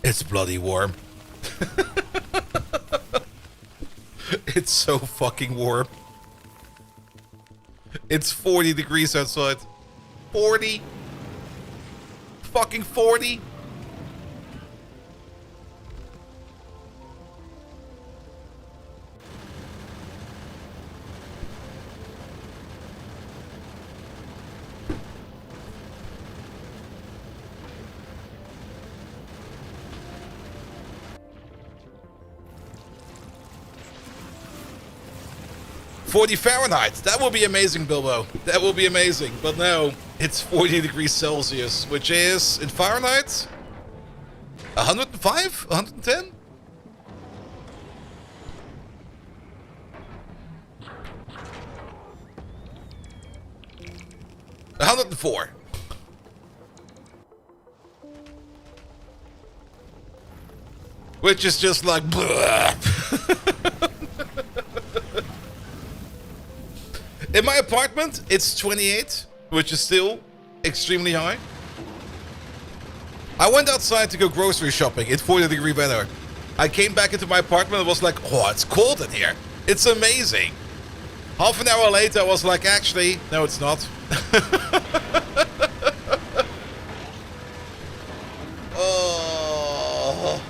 It's bloody warm. It's so fucking warm. It's 40 degrees outside. 40. Fucking 40. Fahrenheit. That will be amazing, Bilbo. That will be amazing. But no, it's 40 degrees Celsius, which is, in Fahrenheit, 105? 110? $104. Which is just like... In my apartment, it's 28, which is still extremely high. I went outside to go grocery shopping. It's 40 degree weather. I came back into my apartment and was like, oh, it's cold in here. It's amazing. Half an hour later, I was like, actually, no, it's not. Oh.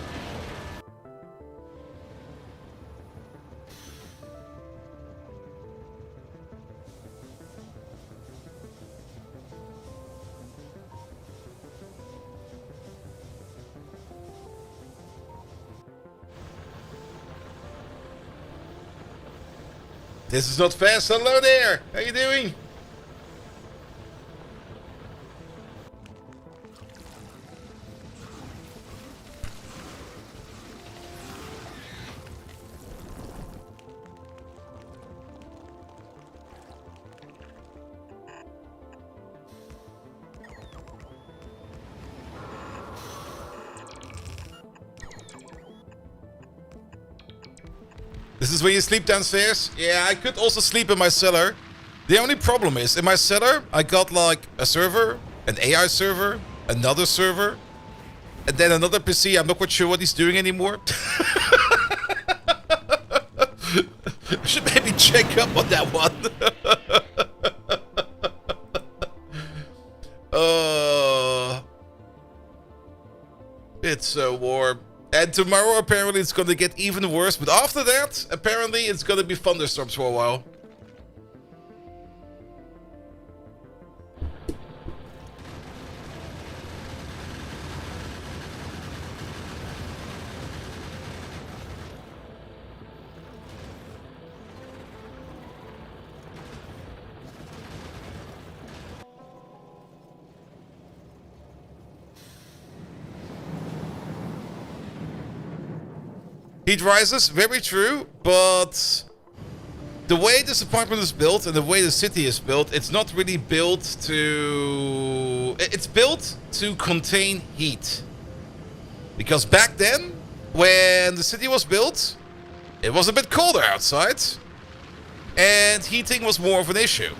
This is not fast. Hello there. How you doing? This is where you sleep downstairs? Yeah, I could also sleep in my cellar. The only problem is, in my cellar, I got like a server, an AI server, another server, and then another PC. I'm not quite sure what he's doing anymore. I should maybe check up on that one. It's so warm. And tomorrow, apparently, it's going to get even worse. But after that, apparently, it's going to be thunderstorms for a while. Heat rises, very true, but the way this apartment is built and the way the city is built, it's not really built to... It's built to contain heat. Because back then, when the city was built, it was a bit colder outside, and heating was more of an issue.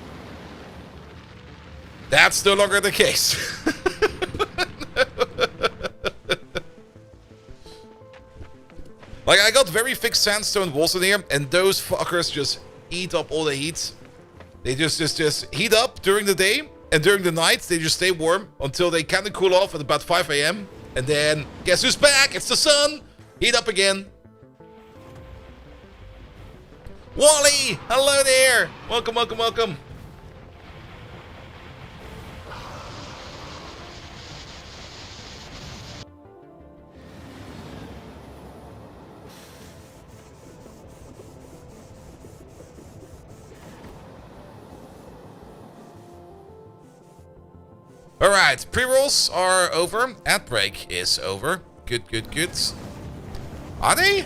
That's no longer the case. Like, I got very thick sandstone walls in here, and those fuckers just eat up all the heat. They just heat up during the day, and during the night, they just stay warm until they kind of cool off at about 5 AM. And then, guess who's back? It's the sun! Heat up again. Wally! Hello there! Welcome, welcome, welcome. Alright, pre-rolls are over. Ad break is over. Good, good, good. Are they?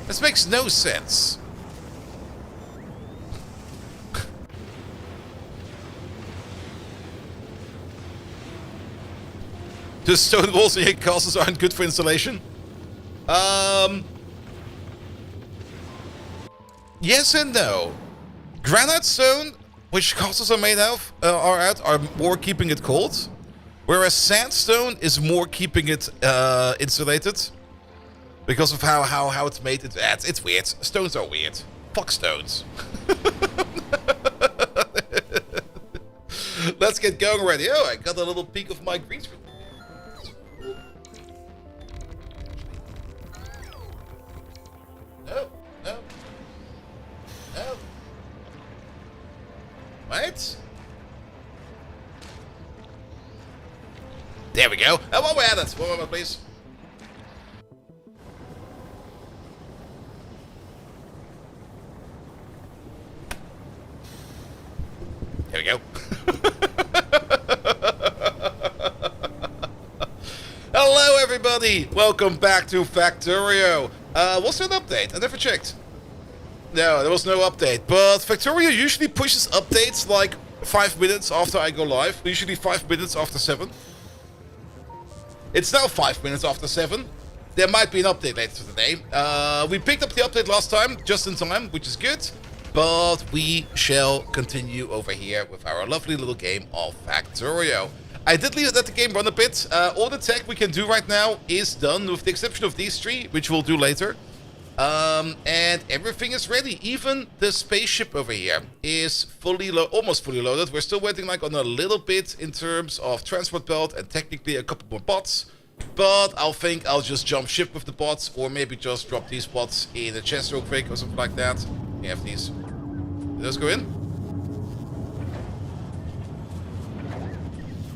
This makes no sense. The stone walls in your castles aren't good for insulation? Yes and no. Granite stone, which castles are made of, are more keeping it cold. Whereas sandstone is more keeping it insulated. Because of how it's made. It's weird. Stones are weird. Fuck stones. Let's get going already. Oh, I got a little peek of my green screen. No. What? There we go. One more at it. One moment, please. There we go. Hello, everybody. Welcome back to Factorio. Was there an update? I never checked. No, there was no update. But Factorio usually pushes updates like 5 minutes after I go live. Usually 5 minutes after 7. It's now 5 minutes after 7. There might be an update later today. We picked up the update last time, just in time, which is good. But we shall continue over here with our lovely little game of Factorio. I did let the game run a bit. All the tech we can do right now is done, with the exception of these three, which we'll do later. And everything is ready. Even the spaceship over here is almost fully loaded. We're still waiting like on a little bit in terms of transport belt and technically a couple more bots. But I think I'll just jump ship with the bots, or maybe just drop these bots in a chest real quick or something like that. We have these. Did those go in?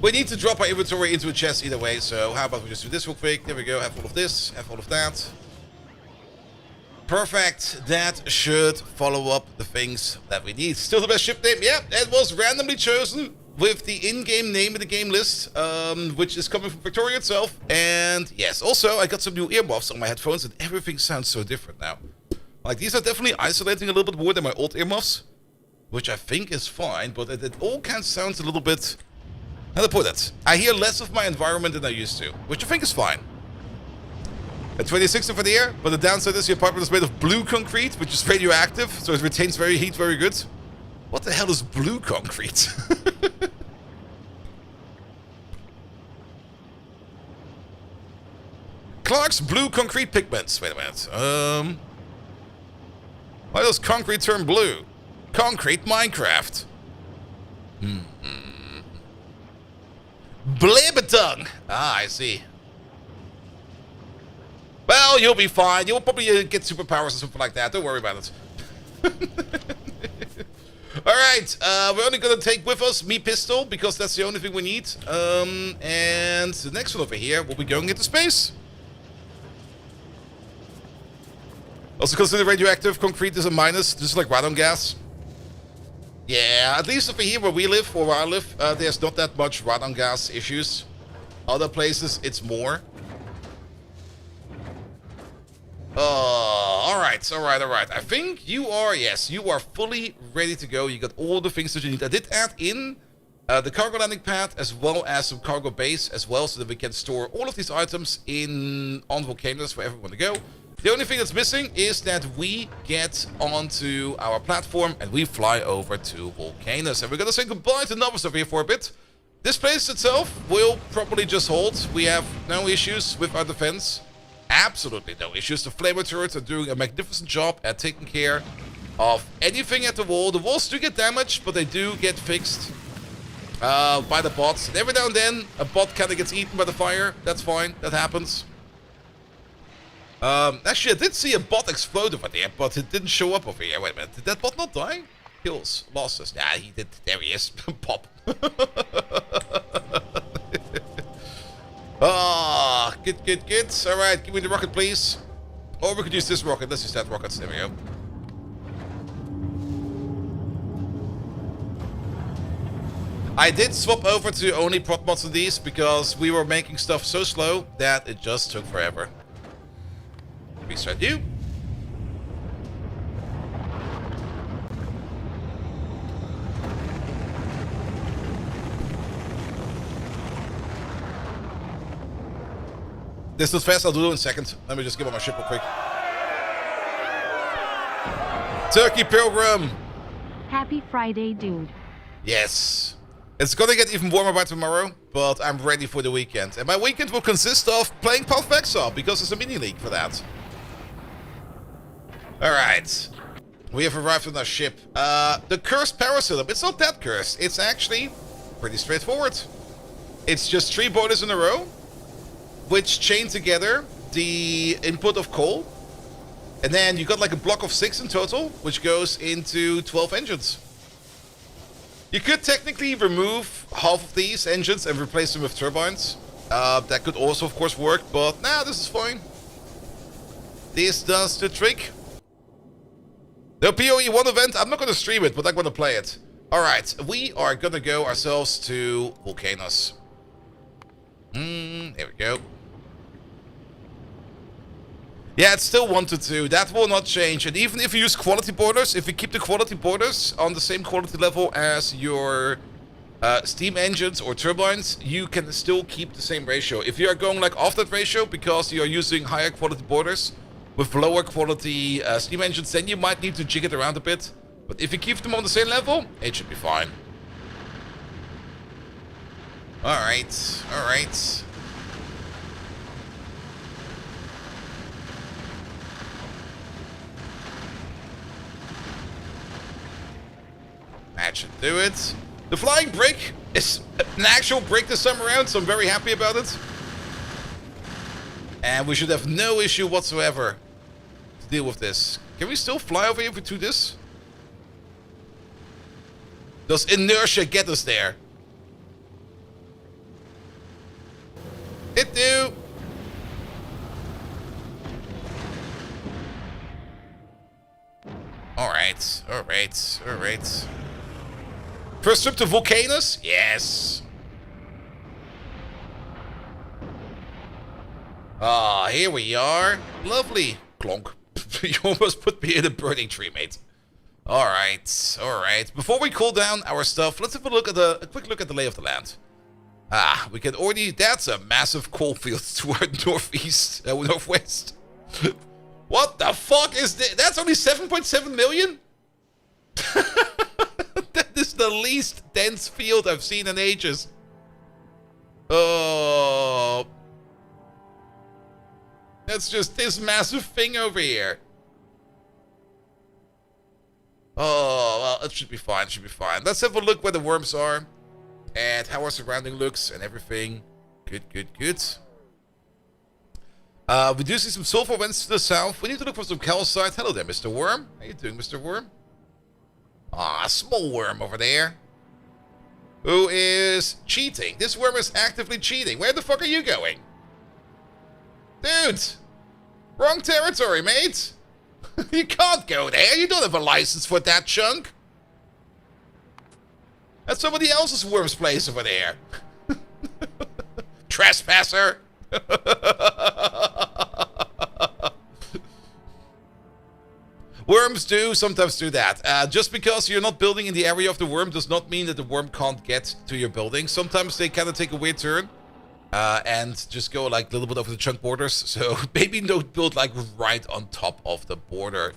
We need to drop our inventory into a chest either way, so how about we just do this real quick? There we go. Have all of this, have all of that. Perfect. That should follow up the things that we need. Still the best ship name? Yeah, it was randomly chosen with the in-game name in the game list, which is coming from Factorio itself. And yes, also I got some new earmuffs on my headphones and everything sounds so different now. Like, these are definitely isolating a little bit more than my old earmuffs, which I think is fine, but it all kind of sounds a little bit... How to put it? I hear less of my environment than I used to, which I think is fine. At 26 over the air, but the downside is the apartment is made of blue concrete, which is radioactive, so it retains heat very good. What the hell is blue concrete? Clark's blue concrete pigments. Wait a minute. Why does concrete turn blue? Concrete Minecraft. Blabbertung. Ah, I see. Well, you'll be fine. You'll probably get superpowers or something like that. Don't worry about it. Alright, we're only going to take with us me pistol, because that's the only thing we need. And the next one over here will be going into space. Also consider radioactive concrete is a minus, just like radon gas. Yeah, at least over here where we live, or where I live, there's not that much radon gas issues. Other places, it's more. Alright. I think you are, yes, you are fully ready to go. You got all the things that you need. I did add in the cargo landing pad, as well as some cargo base as well, so that we can store all of these items on volcanoes for everyone to go. The only thing that's missing is that we get onto our platform and we fly over to Vulcanus. And we're going to say goodbye to Novice over here for a bit. This place itself will probably just hold. We have no issues with our defense. Absolutely no issues. The flamer turrets are doing a magnificent job at taking care of anything at the wall. The walls do get damaged, but they do get fixed by the bots. And every now and then, a bot kind of gets eaten by the fire. That's fine. That happens. Actually, I did see a bot explode over there, but it didn't show up over here. Wait a minute. Did that bot not die? Kills. Losses. Nah, he did. There he is. Pop. Ah, good. Alright, give me the rocket, please. Or we could use this rocket. Let's use that rocket. There we go. I did swap over to only prot mods on these because we were making stuff so slow that it just took forever. Restart you. This is fast, I'll do it in a second. Let me just give up my ship real quick. Turkey Pilgrim! Happy Friday, dude. Yes. It's gonna get even warmer by tomorrow. but I'm ready for the weekend. And my weekend will consist of playing Path of Exile, because there's a mini-league for that. Alright. We have arrived on our ship. The cursed power setup. It's not that cursed. It's actually pretty straightforward. It's just 3 boilers in a row, which chain together the input of coal. And then you got like a block of 6 in total, which goes into 12 engines. You could technically remove half of these engines and replace them with turbines. That could also, of course, work, but nah, this is fine. This does the trick. The PoE 1 event, I'm not going to stream it, but I'm going to play it. Alright, we are going to go ourselves to Vulcanus. There we go. Yeah, it's still 1 to 2. That will not change. And even if you use quality borders, if you keep the quality borders on the same quality level as your steam engines or turbines, you can still keep the same ratio. If you are going like off that ratio because you are using higher quality borders with lower quality steam engines, then you might need to jig it around a bit. But if you keep them on the same level, it should be fine. Alright, alright. That should do it. The flying brick is an actual brick this time around, so I'm very happy about it. And we should have no issue whatsoever to deal with this. Can we still fly over here if we do this? Does inertia get us there? It do. Alright, alright, alright. First trip to Vulcanus? Yes. Ah, here we are. Lovely. Clonk. You almost put me in a burning tree, mate. Alright, alright. Before we cool down our stuff, let's have a look at a quick look at the lay of the land. Ah, we can already... That's a massive coal field to our northeast, northwest. What the fuck is this? That's only 7.7 million? That is the least dense field I've seen in ages. Oh. That's just this massive thing over here. Oh, well, it should be fine, it should be fine. Let's have a look where the worms are. And how our surrounding looks and everything. Good, good, good. We do see some sulfur vents to the south. We need to look for some calcite. Hello there, Mr. Worm. How you doing, Mr. Worm? Ah, small worm over there. Who is cheating. This worm is actively cheating. Where the fuck are you going? Dude! Wrong territory, mate! You can't go there. You don't have a license for that chunk. That's somebody else's worm's place over there. Trespasser! Worms do sometimes do that. Just because you're not building in the area of the worm does not mean that the worm can't get to your building. Sometimes they kind of take a weird turn and just go like a little bit over the chunk borders. So maybe don't build like right on top of the border.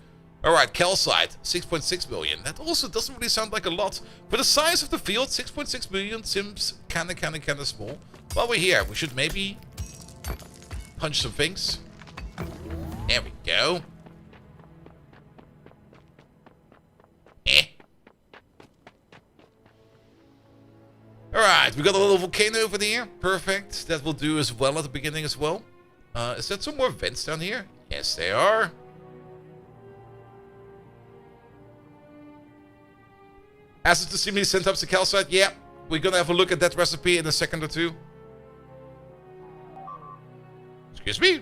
Alright, calcite, 6.6 million. That also doesn't really sound like a lot. For the size of the field, 6.6 million seems kinda small. While we're here, we should maybe punch some things. There we go. Alright, we got a little volcano over there. Perfect. That will do as well at the beginning as well. Is that some more vents down here? Yes, they are. Acid to seemingly sent up to calcite. Yeah, we're gonna have a look at that recipe in a second or two. Excuse me?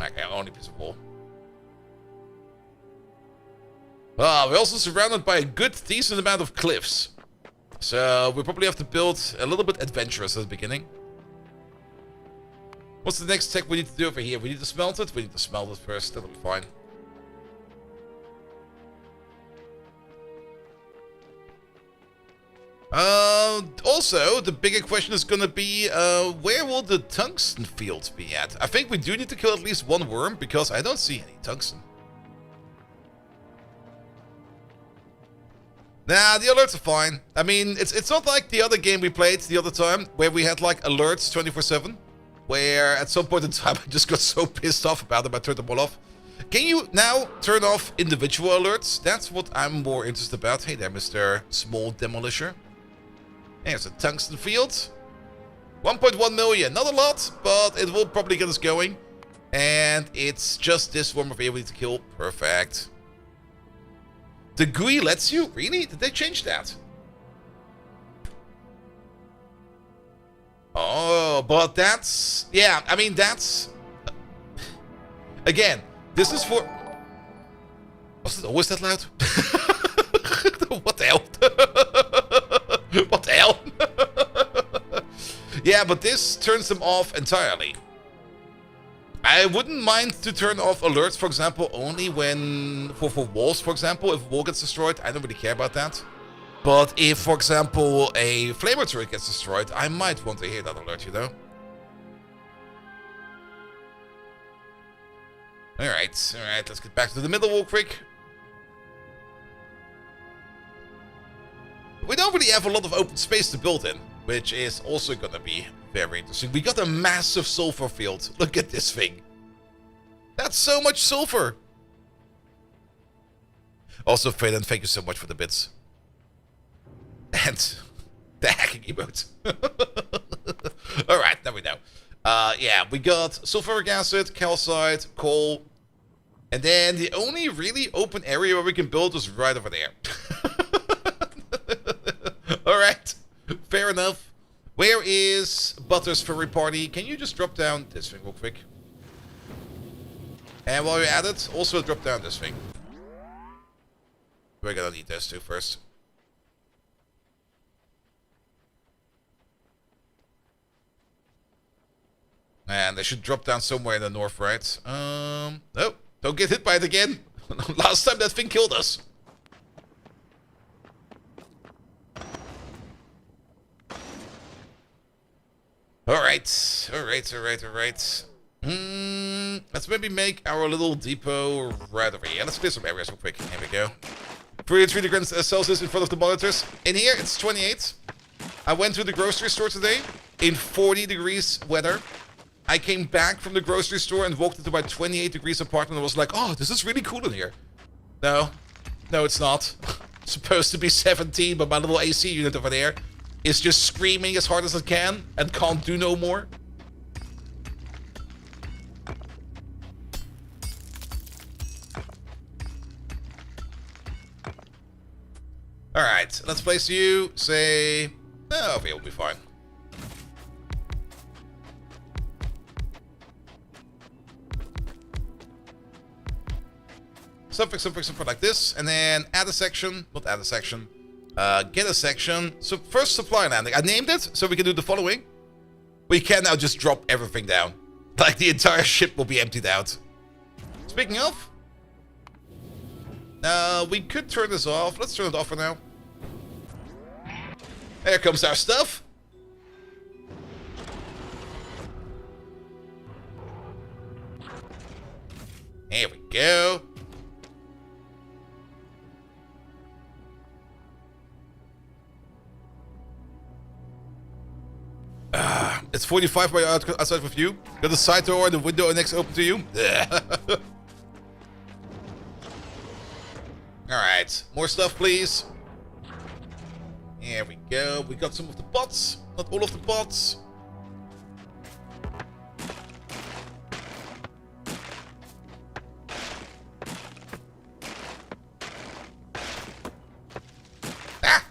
Okay, only piece of wool. We're also surrounded by a good, decent amount of cliffs. So we probably have to build a little bit adventurous at the beginning. What's the next tech we need to do over here? We need to smelt it? We need to smelt it first. That'll be fine. Also, the bigger question is gonna be, where will the tungsten fields be at? I think we do need to kill at least one worm, because I don't see any tungsten. Nah, the alerts are fine. I mean, it's not like the other game we played the other time, where we had like alerts 24/7, where at some point in time I just got so pissed off about them I turned them all off. Can you now turn off individual alerts? That's what I'm more interested about. Hey there, Mr. Small Demolisher. There's a tungsten field. 1.1 million. Not a lot, but it will probably get us going. And it's just this one we're able to kill. Perfect. The GUI lets you? Really? Did they change that? Oh, but that's... Yeah, I mean, that's... Again, this is for... Was it always that loud? What the hell? What the hell? Yeah, but this turns them off entirely. I wouldn't mind to turn off alerts, for example, only when... For walls, for example, if a wall gets destroyed, I don't really care about that. But if, for example, a flamer turret gets destroyed, I might want to hear that alert, you know? Alright, let's get back to the middle wall quick. We don't really have a lot of open space to build in, which is also gonna be very interesting. We got a massive sulfur field. Look at this thing. That's so much sulfur. Also, Phelan, thank you so much for the bits. And the hacking emote. Alright, now we know. Yeah, we got sulfuric acid, calcite, coal. And then the only really open area where we can build is right over there. Alright, fair enough. Where is Butter's furry party? Can you just drop down this thing real quick? And while you're at it, also drop down this thing. We're gonna need this too first. And they should drop down somewhere in the north, right? No, don't get hit by it again. Last time that thing killed us. Alright. Let's maybe make our little depot right over here. Let's clear some areas real quick. Here we go. 3 degrees Celsius in front of the monitors. In here, it's 28. I went to the grocery store today in 40 degrees weather. I came back from the grocery store and walked into my 28 degrees apartment and was like, oh, this is really cool in here. No, it's not. It's supposed to be 17, but my little AC unit over there is just screaming as hard as it can and can't do no more. Alright, let's place you, say... Oh, okay, we'll be fine. Something like this, and then add a section, not add a section, get a section. So first supply landing, I named it, so we can do the following. We can now just drop everything down. Like the entire ship will be emptied out. Speaking of, we could turn this off. Let's turn it off for now. There comes our stuff. Here we go. It's 45 by outside with you. Got the side door and the window next open to you. Alright, more stuff please. Here we go. We got some of the pots. Not all of the pots. Ah!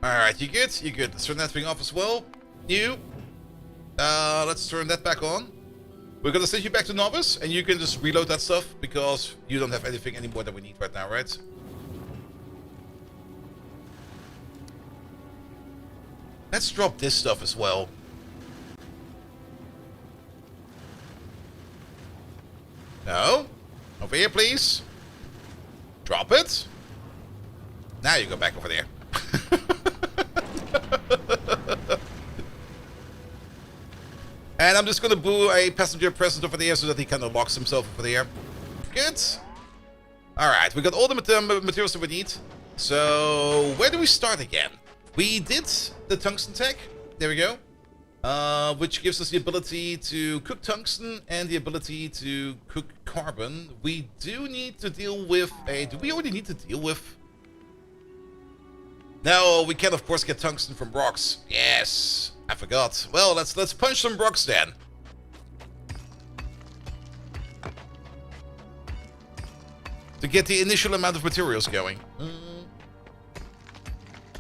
Alright, you good? You good. Let's turn that thing off as well. Let's turn that back on. We're gonna send you back to novice, and you can just reload that stuff, because you don't have anything anymore that we need right now, right? Let's drop this stuff as well. No? Over here, please. Drop it. Now you go back over there. And I'm just gonna boo a passenger present over the air so that he kind of locks himself over the air. Good. Alright, we got all the materials that we need. So, where do we start again? We did the tungsten tech. There we go. Which gives us the ability to cook tungsten and the ability to cook carbon. We do need to deal with a... Do we already need to deal with... No, we can of course get tungsten from rocks. Yes, I forgot. Well, let's punch some rocks then. To get the initial amount of materials going.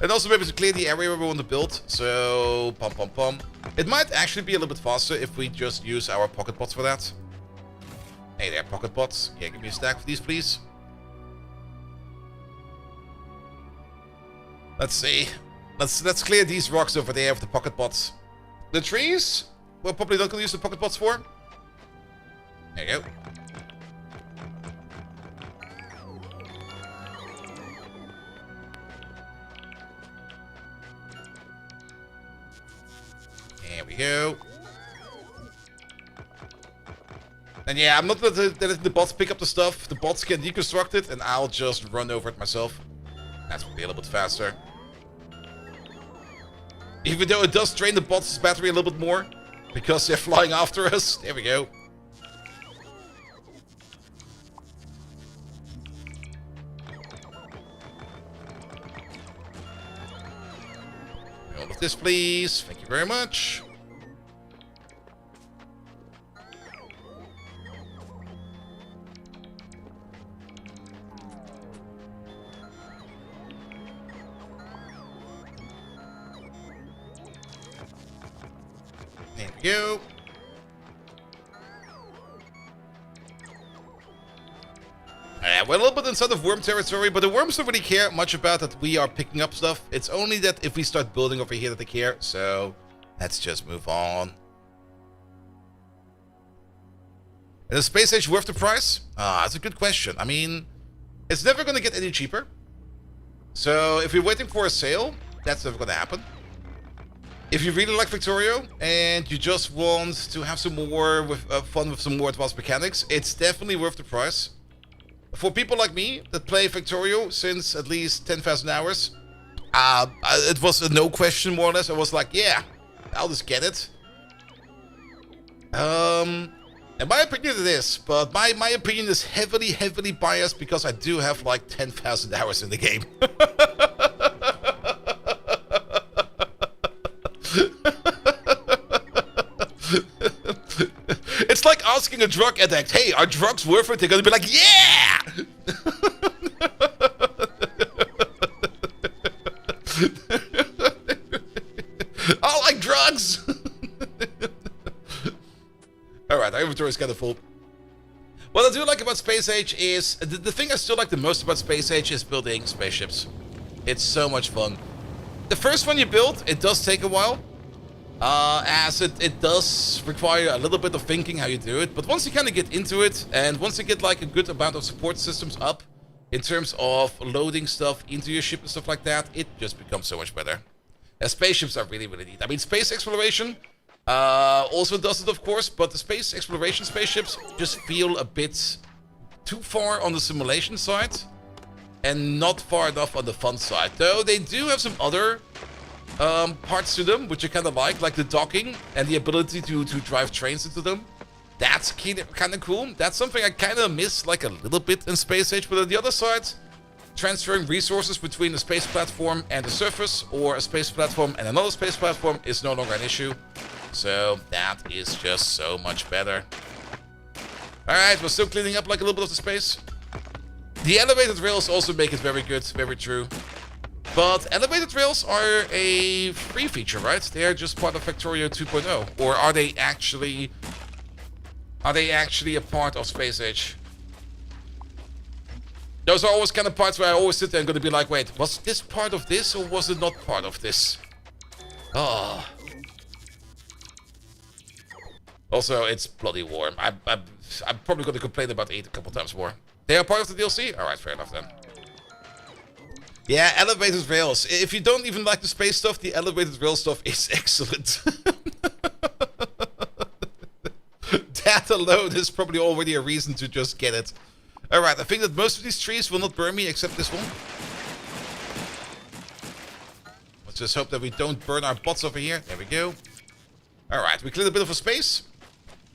And also maybe to clear the area where we want to build. So, pom pom pom. It might actually be a little bit faster if we just use our pocket pots for that. Hey there, pocket pots. Yeah, give me a stack of these, please. Let's see. Let's clear these rocks over there with the pocket pots. The trees, we're probably not going to use the pocket pots for. There you go. There we go. And yeah, I'm not letting the bots pick up the stuff. The bots can deconstruct it, and I'll just run over it myself. That's going to be a little bit faster. Even though it does drain the bots' battery a little bit more. Because they're flying after us. There we go. All of this, please. Thank you very much. There we go. We're a little bit inside of worm territory, but the worms don't really care much about that we are picking up stuff. It's only that if we start building over here that they care, so let's just move on. Is Space Age worth the price? That's a good question. I mean, it's never going to get any cheaper. So if you're waiting for a sale, that's never going to happen. If you really like Factorio and you just want to have some more fun with some more advanced mechanics, it's definitely worth the price. For people like me that play Factorio since at least 10,000 hours, it was a no question more or less. I was like, yeah, I'll just get it. And my opinion it is, but my opinion is heavily biased because I do have like 10,000 hours in the game. It's like asking a drug addict, hey, are drugs worth it? They're gonna be like, yeah! I like drugs! Alright, our inventory is kind of full. What I do like about Space Age is, the thing I still like the most about Space Age is building spaceships. It's so much fun. The first one you build, it does take a while. As it does require a little bit of thinking how you do it, but once you kind of get into it, and once you get like a good amount of support systems up, in terms of loading stuff into your ship and stuff like that, it just becomes so much better. Spaceships are really neat. I mean, space exploration also does it, of course, but the space exploration spaceships just feel a bit too far on the simulation side, and not far enough on the fun side. Though they do have some other parts to them, which I kind of like the docking and the ability to drive trains into them. That's kind of cool. That's something I kind of miss like a little bit in Space Age, but on the other side, transferring resources between a space platform and the surface, or a space platform and another space platform, is no longer an issue. So that is just so much better. Alright, we're still cleaning up like a little bit of the space. The elevated rails also make it very good, very true. But elevated rails are a free feature, right? They are just part of Factorio 2.0. Or are they actually a part of Space Age? Those are always kind of parts where I always sit there and gonna be like, wait, was this part of this or was it not part of this? Oh. Also, it's bloody warm. I'm probably gonna complain about it a couple times more. They are part of the DLC? Alright, fair enough then. Yeah, elevated rails. If you don't even like the space stuff, the elevated rail stuff is excellent. That alone is probably already a reason to just get it. Alright, I think that most of these trees will not burn me except this one. Let's just hope that we don't burn our butts over here. There we go. Alright, we cleared a bit of a space.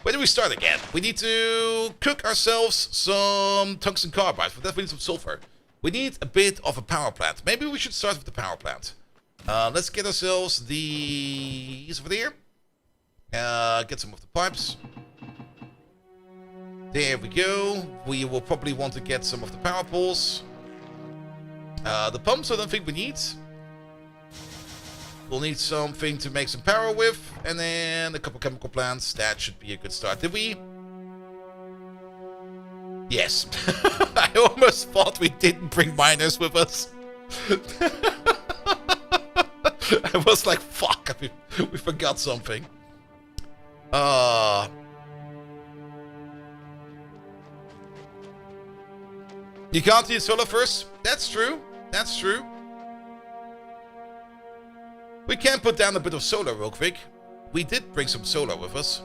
Where do we start again? We need to cook ourselves some tungsten carbide. For that we need some sulfur. We need a bit of a power plant. Maybe we should start with the power plant. Let's get ourselves these over there. Get some of the pipes. There we go. We will probably want to get some of the power poles. The pumps I don't think we need. We'll need something to make some power with. And then a couple chemical plants. That should be a good start. Did we? Yes. I almost thought we didn't bring miners with us. I was like, fuck, we forgot something. You can't use solar first? That's true. That's true. We can put down a bit of solar real quick. We did bring some solar with us.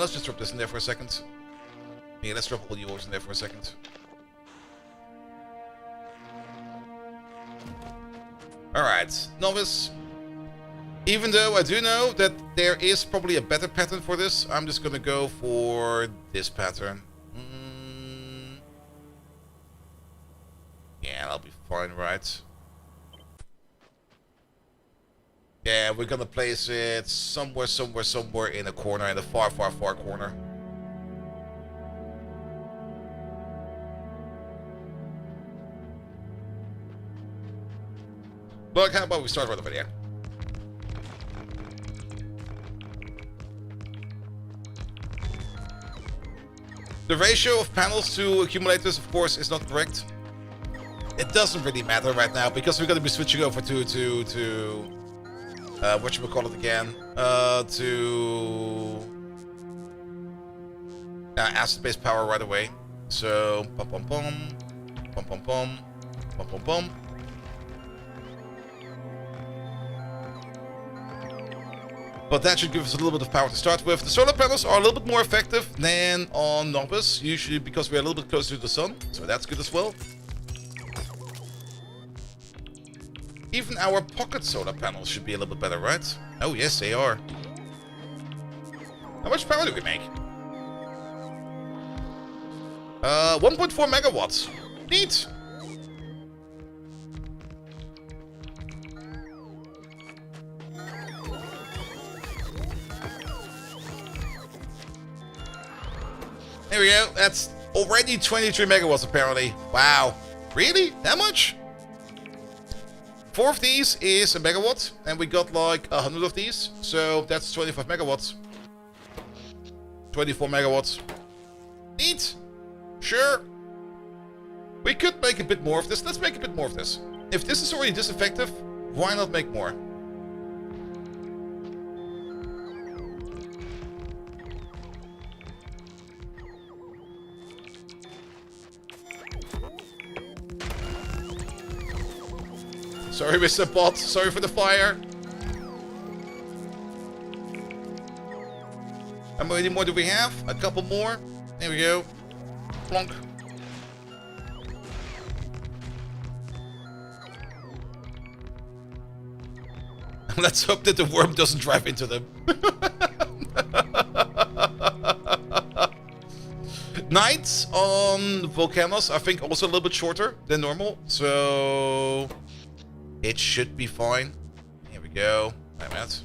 Let's just drop this in there for a second. Yeah, let's drop all the ores in there for a second. Alright, novice. Even though I do know that there is probably a better pattern for this, I'm just gonna go for this pattern. Yeah, that'll be fine, right? Yeah, we're gonna place it somewhere in a corner, in a far corner. Look, how about we start right over there? The ratio of panels to accumulators, of course, is not correct. It doesn't really matter right now because we're going to be switching over to whatchamacallit again? To acid-based power right away. So, pum pum pum, pum pum pum, pum pum pum. But that should give us a little bit of power to start with. The solar panels are a little bit more effective than on Novice, usually because we're a little bit closer to the sun. So that's good as well. Even our pocket solar panels should be a little bit better, right? Oh yes, they are. How much power do we make? 1.4 megawatts. Neat. There we go. That's already 23 megawatts apparently. Wow. Really? That much? 4 of these is a megawatt, and we got like 100 of these, so that's 25 megawatts. 24 megawatts. Neat. Sure. We could make a bit more of this. Let's make a bit more of this. If this is already this effective, why not make more? Sorry, Mr. Bot. Sorry for the fire. How many more do we have? A couple more. There we go. Plonk. Let's hope that the worm doesn't drive into them. Nights on Vulcanus, I think, also a little bit shorter than normal. So it should be fine. Here we go. Wait a minute.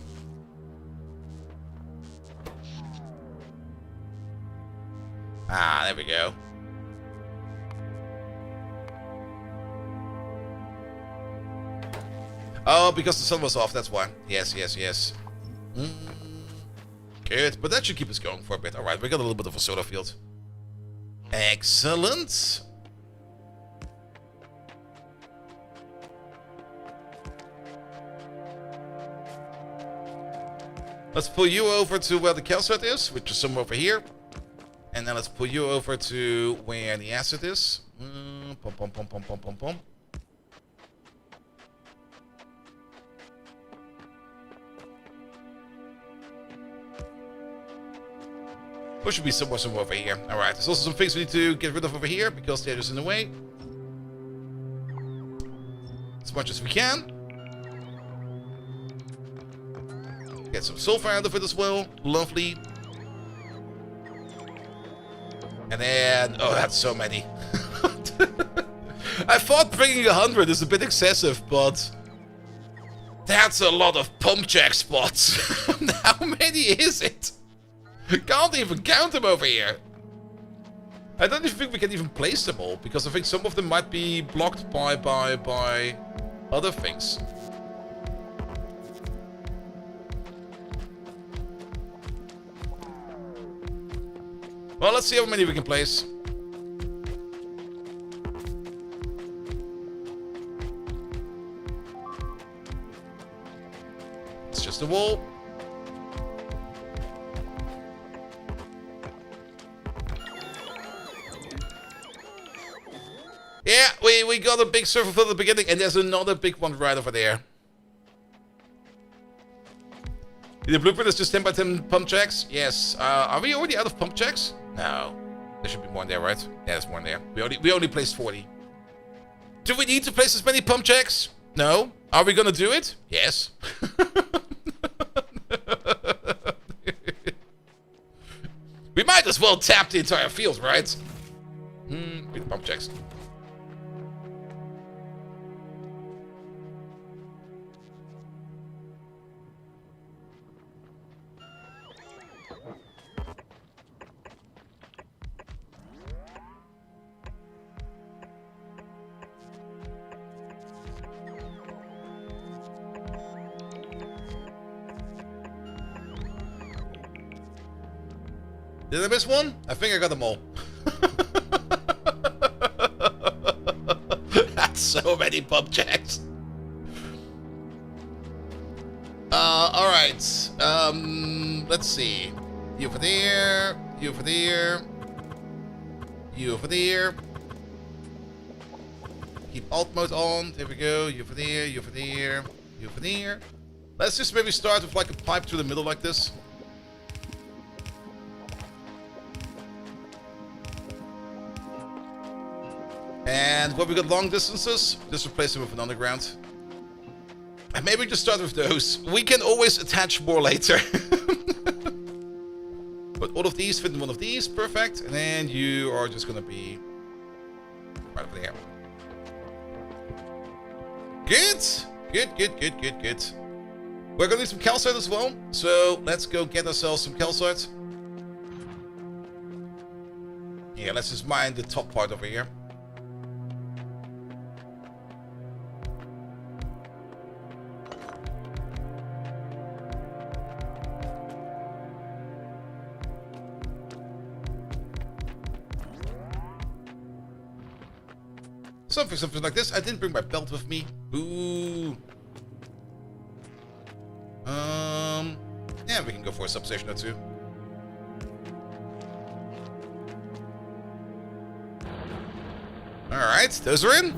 Ah, there we go. Oh, because the sun was off, that's why. Yes, yes, yes. Good, but that should keep us going for a bit. Alright, we got a little bit of a solar field. Excellent. Let's pull you over to where the calcite is, which is somewhere over here. And then let's pull you over to where the acid is. Pom, pom, pom, pom, pom, pom, pom. Or should be somewhere over here. Alright, there's also some things we need to get rid of over here because they're just in the way. As much as we can. Get some sulfur out of it as well. Lovely. And then... oh, that's so many. I thought bringing 100 is a bit excessive, but... that's a lot of pump jack spots. How many is it? Can't even count them over here. I don't even think we can even place them all, because I think some of them might be blocked by other things. Well, let's see how many we can place. It's just a wall. Yeah, we got a big server field at the beginning, and there's another big one right over there. The blueprint is just 10 by 10 pump jacks? Yes. Are we already out of pump jacks? No. There should be more in there, right? Yeah, there's more in there. We only placed 40. Do we need to place as many pump jacks? No. Are we gonna do it? Yes. We might as well tap the entire field, right? With pump jacks. Did I miss one? I think I got them all. That's so many pump jacks. Alright. Let's see. You over there. You over there. You over there. Keep alt mode on. There we go. You over there. You over there. You over there. Let's just maybe start with like a pipe through the middle like this. And when we got long distances, just replace them with an underground. And maybe just start with those. We can always attach more later. But all of these fit in one of these, perfect. And then you are just gonna be right over there. Good. Good, good, good, good, good. We're gonna need some calcite as well. So let's go get ourselves some calcite. Yeah, let's just mine the top part over here. Something like this. I didn't bring my belt with me. Ooh. Yeah, we can go for a substation or two. Alright, those are in.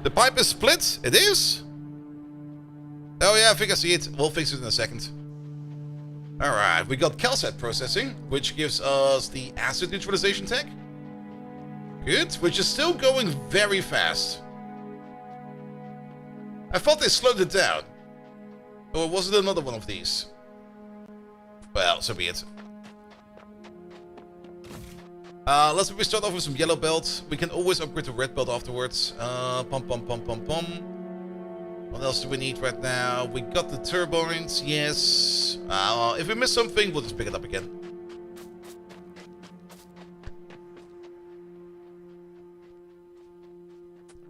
The pipe is split. It is. Oh yeah, I think I see it. We'll fix it in a second. Alright, we got calcite processing, which gives us the acid neutralization tech. Good, which is still going very fast. I thought they slowed it down. Or was it another one of these? Well, so be it. Let's maybe start off with some yellow belt. We can always upgrade to red belt afterwards. Pum. What else do we need right now? We got the turbines, yes. If we miss something, we'll just pick it up again.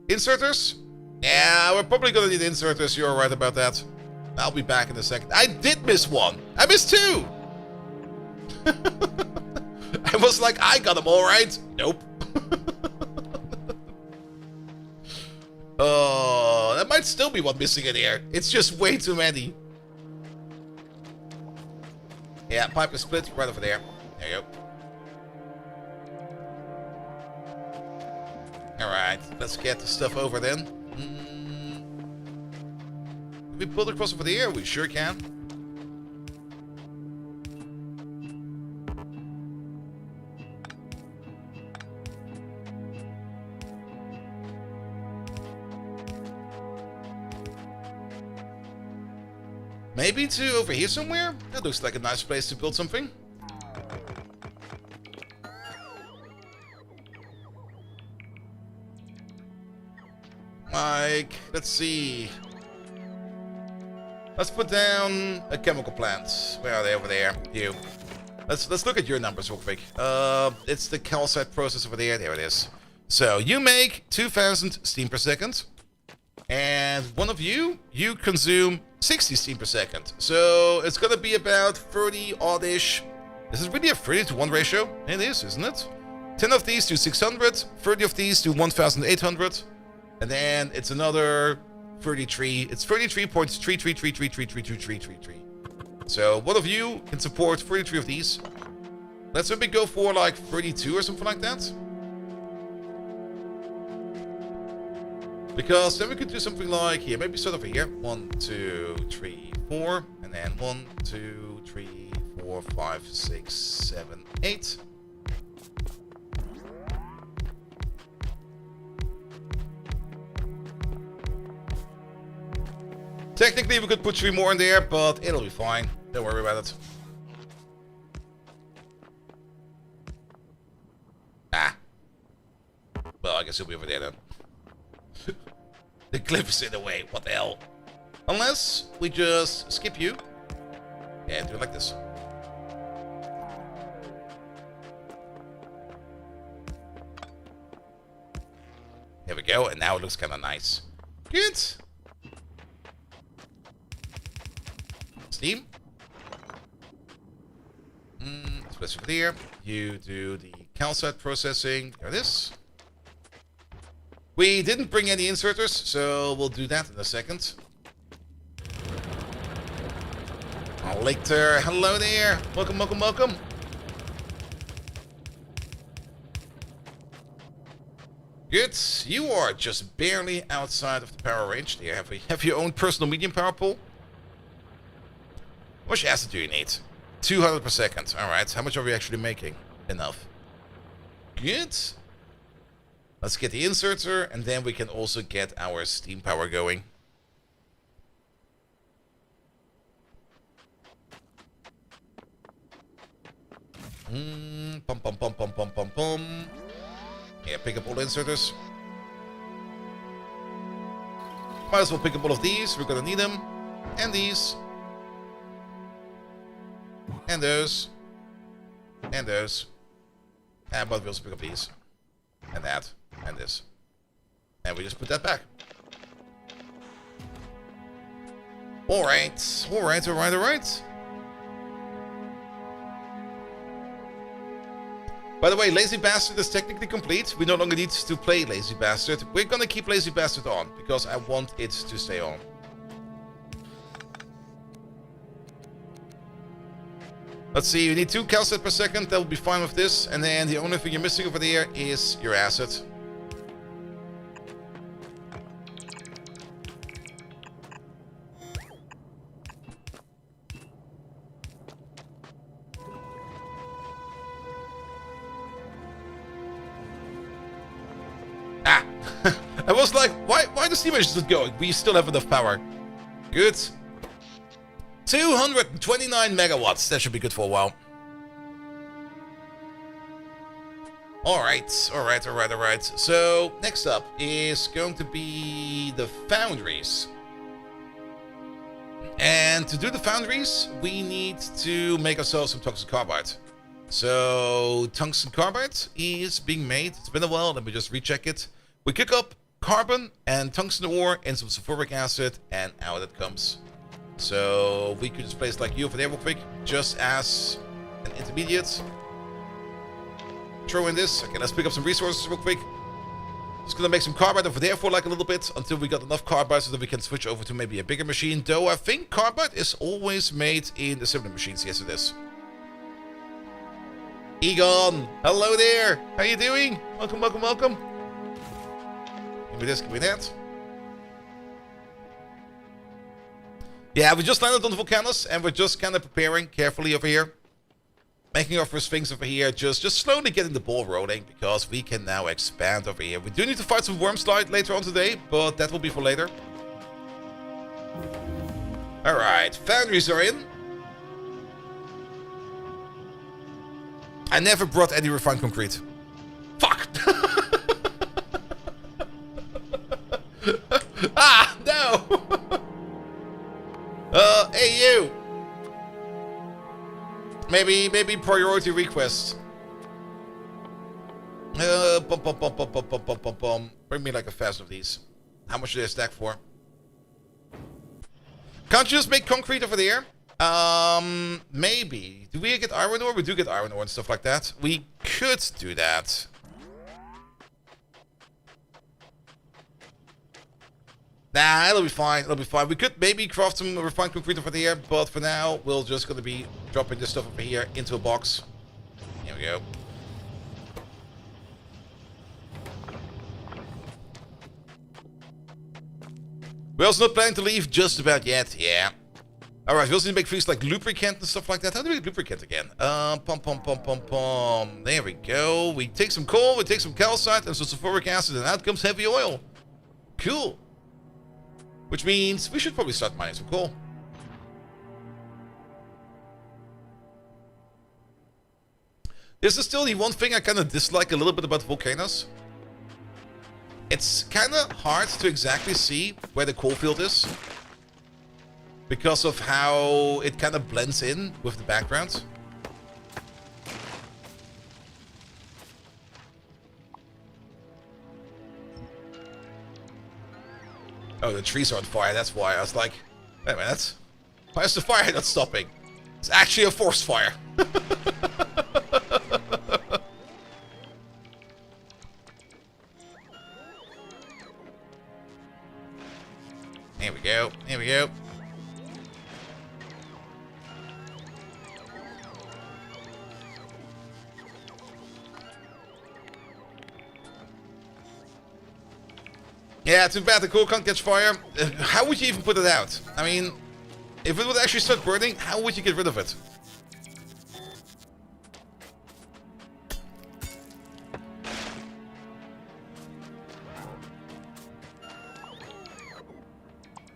Inserters? Yeah, we're probably gonna need inserters. You're right about that. I'll be back in a second. I did miss one. I missed two. I was like, I got them all right. Nope. Oh, that might still be one missing in here. It's just way too many. Yeah, pipe is split right over there. There you go. Alright, let's get the stuff over then. Can we pull it across over there? We sure can. Maybe to over here somewhere? That looks like a nice place to build something. Like, let's see. Let's put down a chemical plant. Where are they? Over there. You. Let's look at your numbers real quick. It's the calcite process over there. There it is. So you make 2,000 steam per second. And one of you consume 60 steam per second. So it's gonna be about 30 oddish. Is it really a 30 to 1 ratio? It is, isn't it? 10 of these to 600, 30 of these to 1,800. And then it's another 33. It's 33.3333333333. So one of you can support 33 of these. Let's maybe go for like 32 or something like that. Because then we could do something like here. Maybe start over here. 1, 2, 3, 4. And then 1, 2, 3, 4, 5, 6, 7, 8. Technically, we could put 3 more in there, but it'll be fine. Don't worry about it. Ah. Well, I guess he'll be over there then. The cliff is in the way. What the hell? Unless we just skip you and do it like this. There we go, and now it looks kind of nice. Good. Steam. Let's place over there. You do the calcite processing. There it is. We didn't bring any inserters, so we'll do that in a second. Later. Hello there. Welcome, welcome, welcome. Good. You are just barely outside of the power range. Do you have your own personal medium power pool? How much acid do you need? 200 per second. Alright, how much are we actually making? Enough. Good. Let's get the inserter, and then we can also get our steam power going. Pum pum pum pum pum pum pum. Yeah, pick up all the inserters. Might as well pick up all of these. We're gonna need them. And these. And those. And those. And but we also pick up these. And that. And this. And we just put that back. Alright. Alright, alright, alright. By the way, Lazy Bastard is technically complete. We no longer need to play Lazy Bastard. We're gonna keep Lazy Bastard on, because I want it to stay on. Let's see, you need 2 calcite per second. That will be fine with this. And then the only thing you're missing over there is your acid. Ah! I was like, why the steam engine isn't going? We still have enough power. Good. 229 megawatts. That should be good for a while. Alright, alright, alright, alright. So, next up is going to be the foundries. And to do the foundries, we need to make ourselves some tungsten carbide. So, tungsten carbide is being made. It's been a while, let me just recheck it. We cook up carbon and tungsten ore and some sulfuric acid, and out it comes. So we could just place like you over there real quick, just as an intermediate. Throw in this. Okay, let's pick up some resources real quick. Just gonna make some carbide over there for like a little bit until we got enough carbide so that we can switch over to maybe a bigger machine. Though I think carbide is always made in assembly machines. Yes, it is. Egon, hello there. How you doing? Welcome, welcome, welcome. Give me this, give me that. Yeah, we just landed on the Vulcanus, and we're just kind of preparing carefully over here. Making our first things over here, just slowly getting the ball rolling, because we can now expand over here. We do need to fight some worm slide later on today, but that will be for later. Alright, foundries are in. I never brought any refined concrete. Fuck! Ah, no! Hey you! Maybe priority request. Bring me like a thousand of these. How much do they stack for? Can't you just make concrete over there? Maybe. Do we get iron ore? We do get iron ore and stuff like that. We could do that. Nah, it'll be fine. It'll be fine. We could maybe craft some refined concrete over there, but for now, we're just gonna be dropping this stuff over here into a box. Here we go. We're also not planning to leave just about yet. Yeah. Alright, we also need to make things like lubricant and stuff like that. How do we make lubricant again? There we go. We take some coal, we take some calcite and some sulfuric acid, and out comes heavy oil. Cool. Which means we should probably start mining some coal. This is still the one thing I kind of dislike a little bit about volcanoes. It's kind of hard to exactly see where the coal field is, because of how it kind of blends in with the background. Oh, the trees are on fire, that's why. I was like, wait a minute. Why is the fire not stopping? It's actually a forest fire. Here we go, here we go. Yeah, too bad the coal can't catch fire. How would you even put it out? I mean, if it would actually start burning, how would you get rid of it?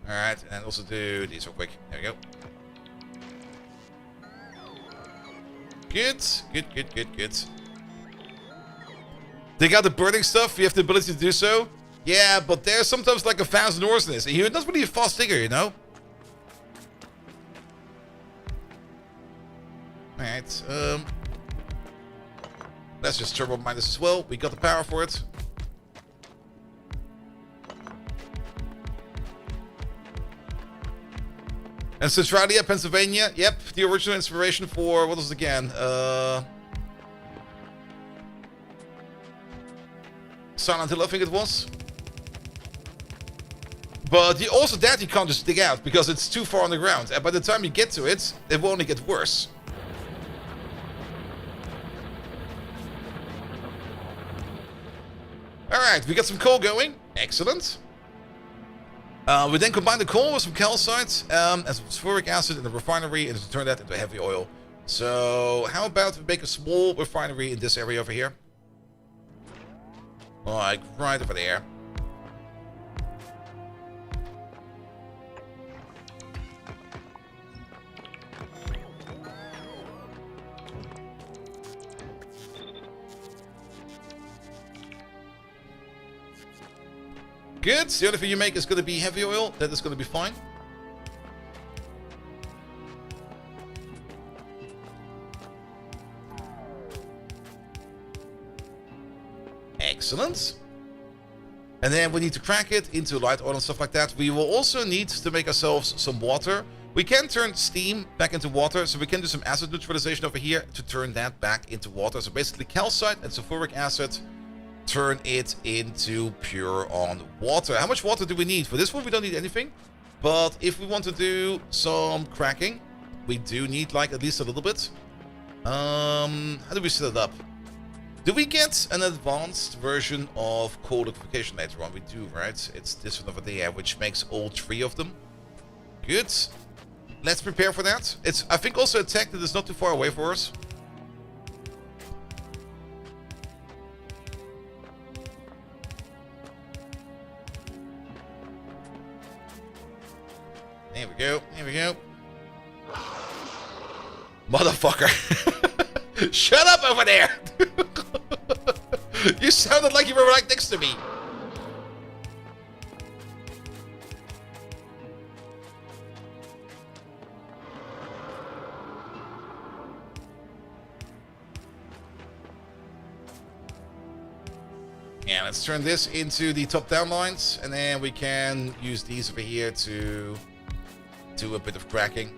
Alright, and also do these real quick. There we go. Good, good, good, good, good. Dig out the burning stuff, you have the ability to do so. Yeah, but there's sometimes like 1,000 ores in this. And you're not really a fast digger, you know? Alright, let's just turbo mine this as well. We got the power for it. And Centralia, Pennsylvania. Yep, the original inspiration for, what was it again? Silent Hill, I think it was. But also that you can't just dig out because it's too far on the ground. And by the time you get to it, it will only get worse. Alright, we got some coal going. Excellent. We then combine the coal with some calcite and some sulfuric acid in the refinery and turn that into heavy oil. So how about we make a small refinery in this area over here? Like right over there. Good. The only thing you make is going to be heavy oil. That is going to be fine. Excellent. And then we need to crack it into light oil and stuff like that. We will also need to make ourselves some water. We can turn steam back into water, so we can do some acid neutralization over here to turn that back into water. So basically calcite and sulfuric acid, turn it into pure on water. How much water do we need? For this one, we don't need anything. But if we want to do some cracking, we do need like at least a little bit. How do we set it up? Do we get an advanced version of coal liquefaction later on? We do, right? It's this one over there, which makes all 3 of them. Good. Let's prepare for that. It's, I think, also a tech that is not too far away for us. Here we go. Here we go. Motherfucker. Shut up over there. You sounded like you were right next to me. Yeah, let's turn this into the top-down lines, and then we can use these over here to do a bit of cracking.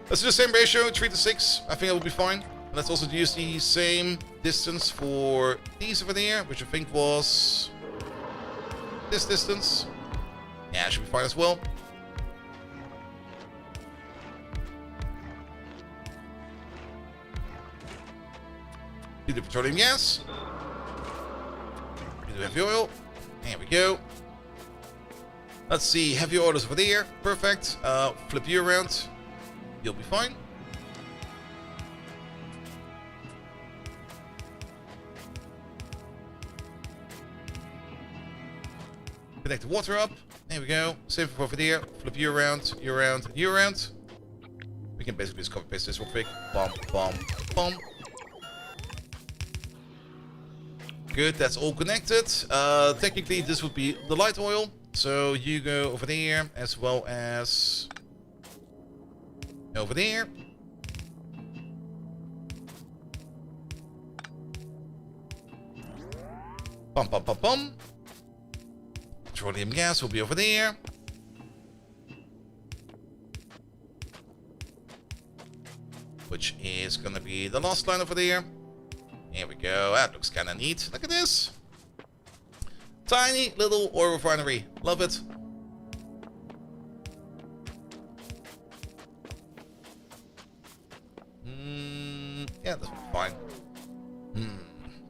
Let's do the same ratio, 3 to 6. I think that will be fine. Let's also use the same distance for these over there, which I think was this distance. Yeah, should be fine as well. Do the petroleum gas. Do heavy oil. There we go. Let's see, heavy oil is over there. Perfect. Flip you around. You'll be fine. Connect the water up. There we go. Same for over there. Flip you around, you around, you around. We can basically just copy paste this real quick. Bomb, bomb, bomb. Good, that's all connected. Technically, this would be the light oil. So you go over there as well as over there. Bum, bum, bum, bum. Petroleum gas will be over there. Which is gonna be the last line over there. Here we go. That looks kind of neat. Look at this. Tiny little oil refinery. Love it. Yeah, that's fine.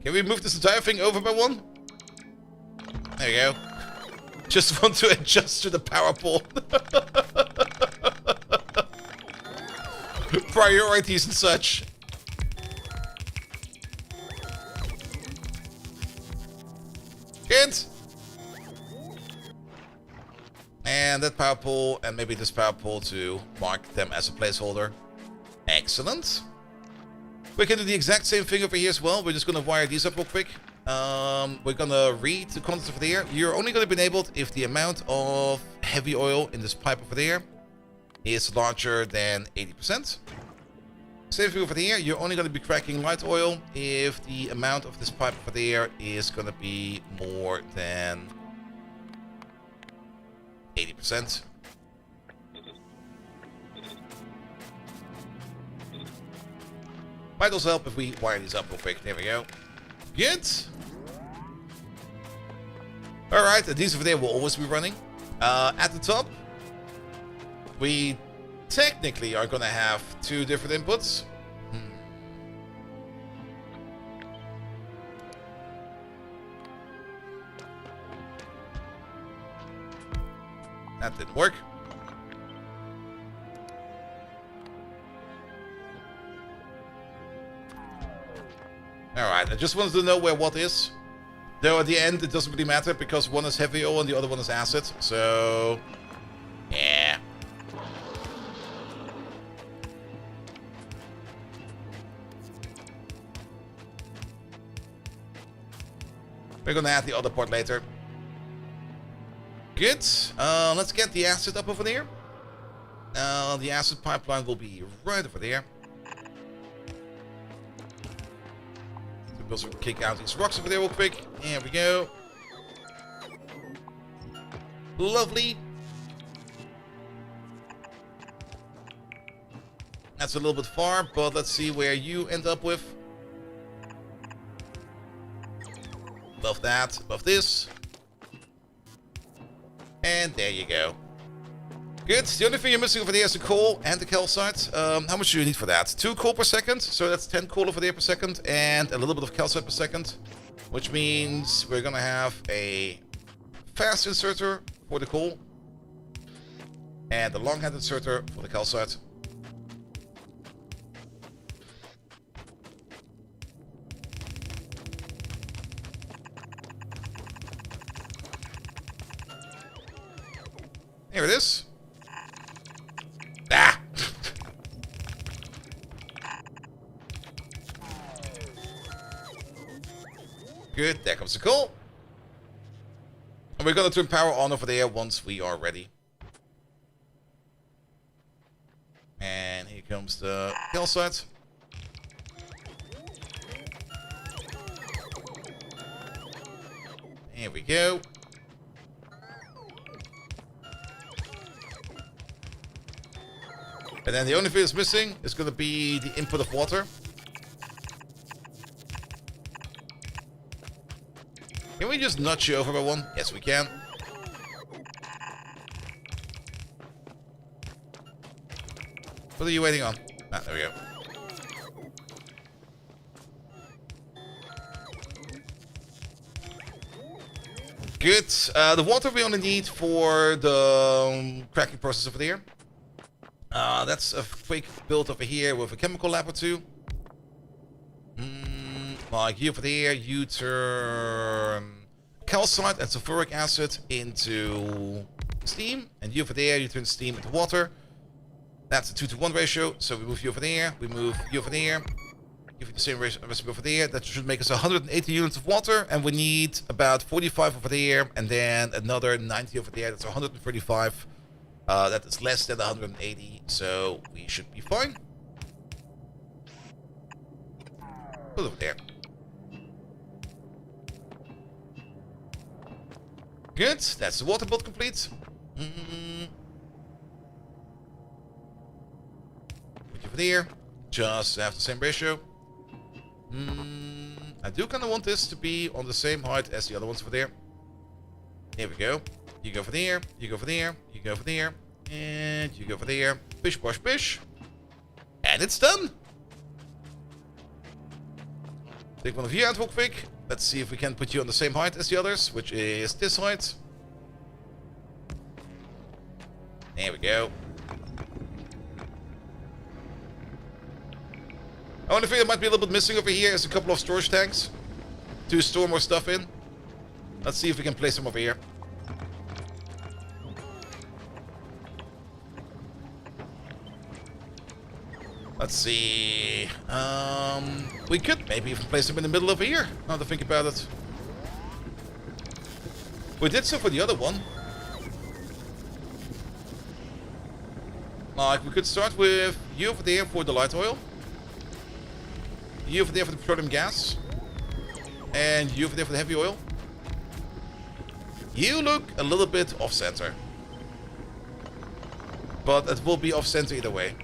Can we move this entire thing over by one? There you go. Just want to adjust to the power pole. Priorities and such. Good. And that power pole, and maybe this power pole to mark them as a placeholder. Excellent. We can do the exact same thing over here as well. We're just going to wire these up real quick. We're going to read the contents over there. You're only going to be enabled if the amount of heavy oil in this pipe over there is larger than 80%. Same thing over here. You're only going to be cracking light oil if the amount of this pipe over there is going to be more than 80%. Might also help if we wire these up real quick. There we go. Good. Alright, these over there will always be running. At the top, we technically are going to have two different inputs. That didn't work. Alright, I just wanted to know where what is. Though at the end it doesn't really matter because one is heavy oil and the other one is acid. So, yeah. We're gonna add the other part later. Good. Let's get the acid up over there. The acid pipeline will be right over there. We'll also kick out these rocks over there real quick. There we go. Lovely. That's a little bit far, but let's see where you end up with. Love that. Love this. And there you go. Good. The only thing you're missing over there is the coal and the calcite. How much do you need for that? 2 coal per second. So that's 10 coal over there per second. And a little bit of calcite per second. Which means we're going to have a fast inserter for the coal. And a long hand inserter for the calcite. Here it is. Good, there comes the coal. And we're gonna turn power on over there once we are ready. And here comes the calcite. Here we go. And then the only thing that's missing is going to be the input of water. Can we just nudge you over by one? Yes, we can. What are you waiting on? Ah, there we go. Good. The water we only need for the cracking process over there. That's a quick build over here with a chemical lab or two. Like you over there, you turn calcite and sulfuric acid into steam. And you over there, you turn steam into water. That's a 2-to-1 ratio. So we move you over there, we move you over there. Give you the same recipe over there. That should make us 180 units of water. And we need about 45 over there. And then another 90 over there. That's 135. That is less than 180, so we should be fine. Put it over there. Good, that's the water build complete. Put you over there. Just have the same ratio. I do kind of want this to be on the same height as the other ones over there. Here we go. You go for there, you go for there, you go for there, and you go for there. Bish, bosh, bish. And it's done. Take one of you out real quick. Let's see if we can put you on the same height as the others, which is this height. There we go. The only thing that might be a little bit missing over here is a couple of storage tanks to store more stuff in. Let's see if we can place them over here. Let's see. We could maybe even place them in the middle over here. Now to think about it. We did so for the other one. Like, we could start with you over there for the light oil. You over there for the petroleum gas. And you over there for the heavy oil. You look a little bit off-center. But it will be off-center either way.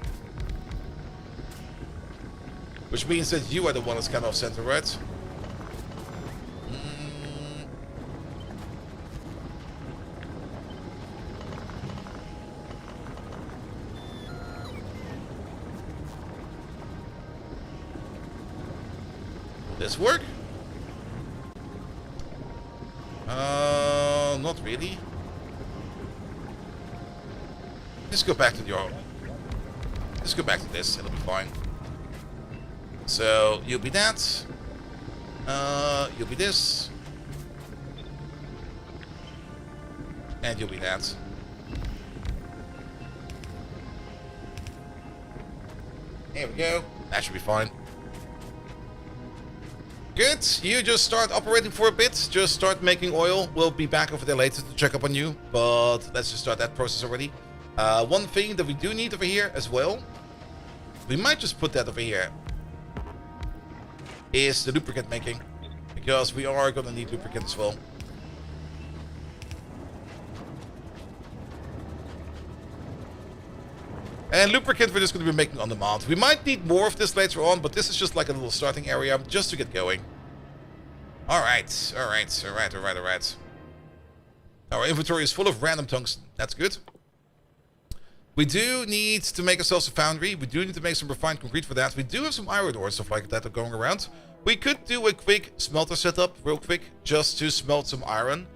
Which means that you are the one that's kind of off-center, right? Will this work? Not really. Just go back to the oil. Just go back to this, it'll be fine. So, you'll be that. You'll be this. And you'll be that. There we go. That should be fine. Good. You just start operating for a bit. Just start making oil. We'll be back over there later to check up on you. But let's just start that process already. One thing that we do need over here as well. We might just put that over here. Is the lubricant making. Because we are going to need lubricant as well. And lubricant we're just going to be making on demand. We might need more of this later on, but this is just like a little starting area just to get going. Alright, alright, alright, alright, alright. Our inventory is full of random tungsten. That's good. We do need to make ourselves a foundry. We do need to make some refined concrete for that. We do have some iron ore and stuff like that going around. We could do a quick smelter setup real quick just to smelt some iron.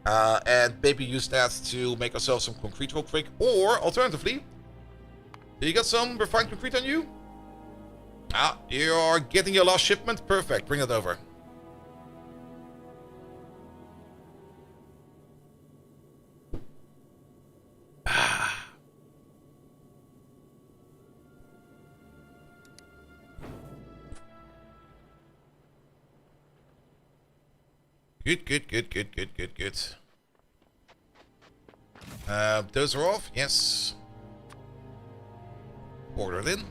And maybe use that to make ourselves some concrete real quick. Or, alternatively, you got some refined concrete on you? Ah, you're getting your last shipment? Perfect, bring it over. Good, good, good, good, good, good, good. Those are off, yes. Order it in.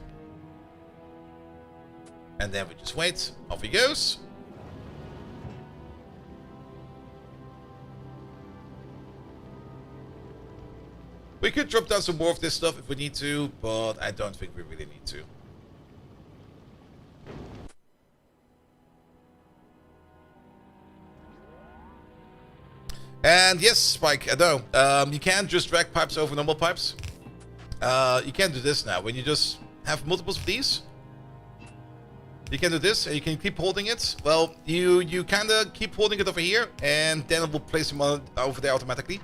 And then we just wait. Off he goes. We could drop down some more of this stuff if we need to, but I don't think we really need to. And yes, Spike, I know. You can't just drag pipes over normal pipes. You can do this now. When you just have multiples of these, you can do this, and you can keep holding it. Well, you kind of keep holding it over here, and then it will place them over there automatically.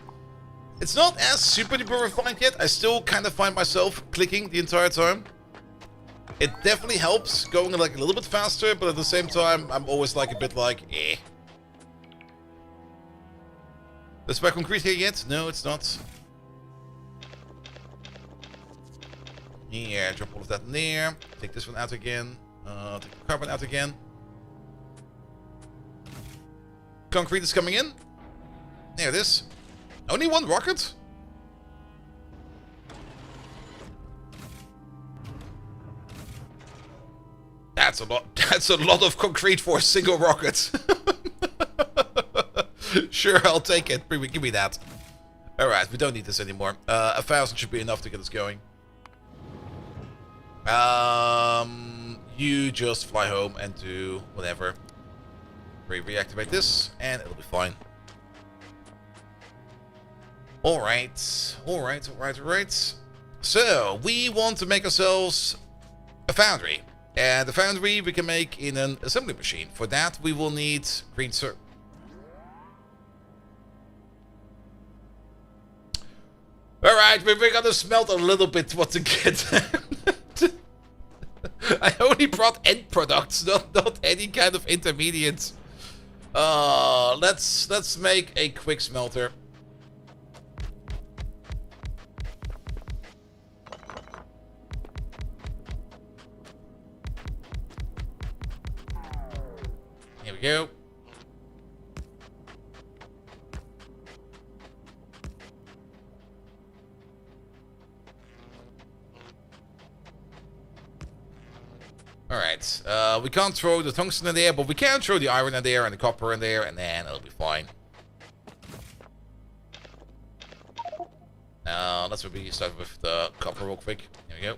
It's not as super duper refined yet. I still kind of find myself clicking the entire time. It definitely helps going like a little bit faster, but at the same time, I'm always like a bit like, eh. Is there concrete here yet? No, it's not. Yeah, drop all of that in there. Take this one out again. Take the carbon out again. Concrete is coming in. There it is. Only one rocket? That's a lot. That's a lot of concrete for a single rocket. Sure, I'll take it. Give me that. Alright, we don't need this anymore. 1,000 should be enough to get us going. You just fly home and do whatever. Reactivate this, and it'll be fine. Alright. Alright. So, we want to make ourselves a foundry. And the foundry we can make in an assembly machine. For that, we will need green circuit. Alright, we're gonna smelt a little bit what to get. I only brought end products, not any kind of intermediates. Let's make a quick smelter. Here we go. Alright, we can't throw the tungsten in there, but we can throw the iron in there and the copper in there, and then it'll be fine. Let's maybe start with the copper real quick. Here we go.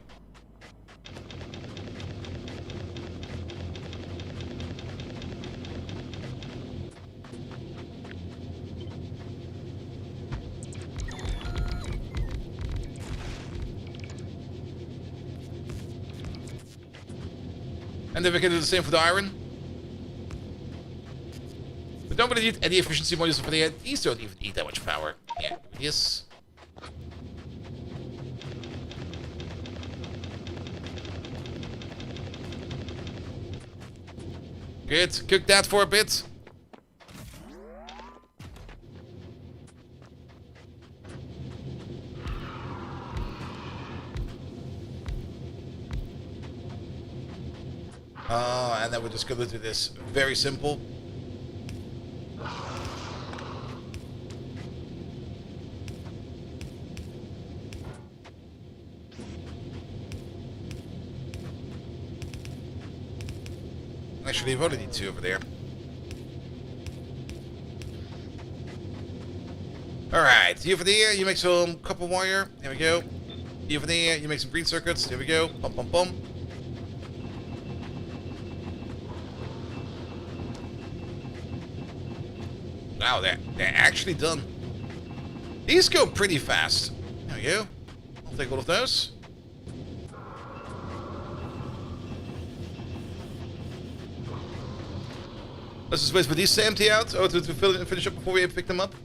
And then we can do the same for the iron. We don't really need any efficiency modules for the these don't even eat that much power. Yeah, yes. Good. Cook that for a bit. And then we're just gonna do this very simple. Actually, we only need 2 over there. Alright, you over there, you make some copper wire. There we go. You over there, you make some green circuits. There we go. Bum bum bum. Wow, they're actually done. These go pretty fast. There we go. I'll take all of those. Let's just wait for these to empty out, or to finish up before we pick them up.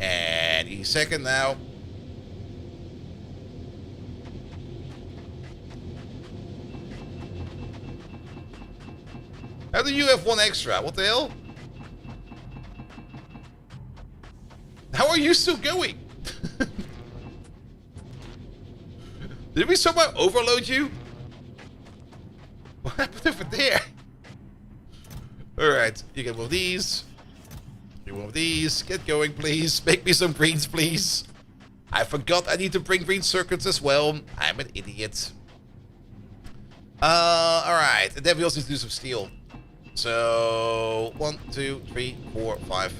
Any second now. How do you have 1 extra? What the hell? How are you still going? Did we somehow overload you? happened over there? Alright, you get one of these. You one of these. Get going, please. Make me some greens, please. I forgot I need to bring green circuits as well. I'm an idiot. Alright. And then we also need to do some steel. So, 1, 2, 3, 4, 5.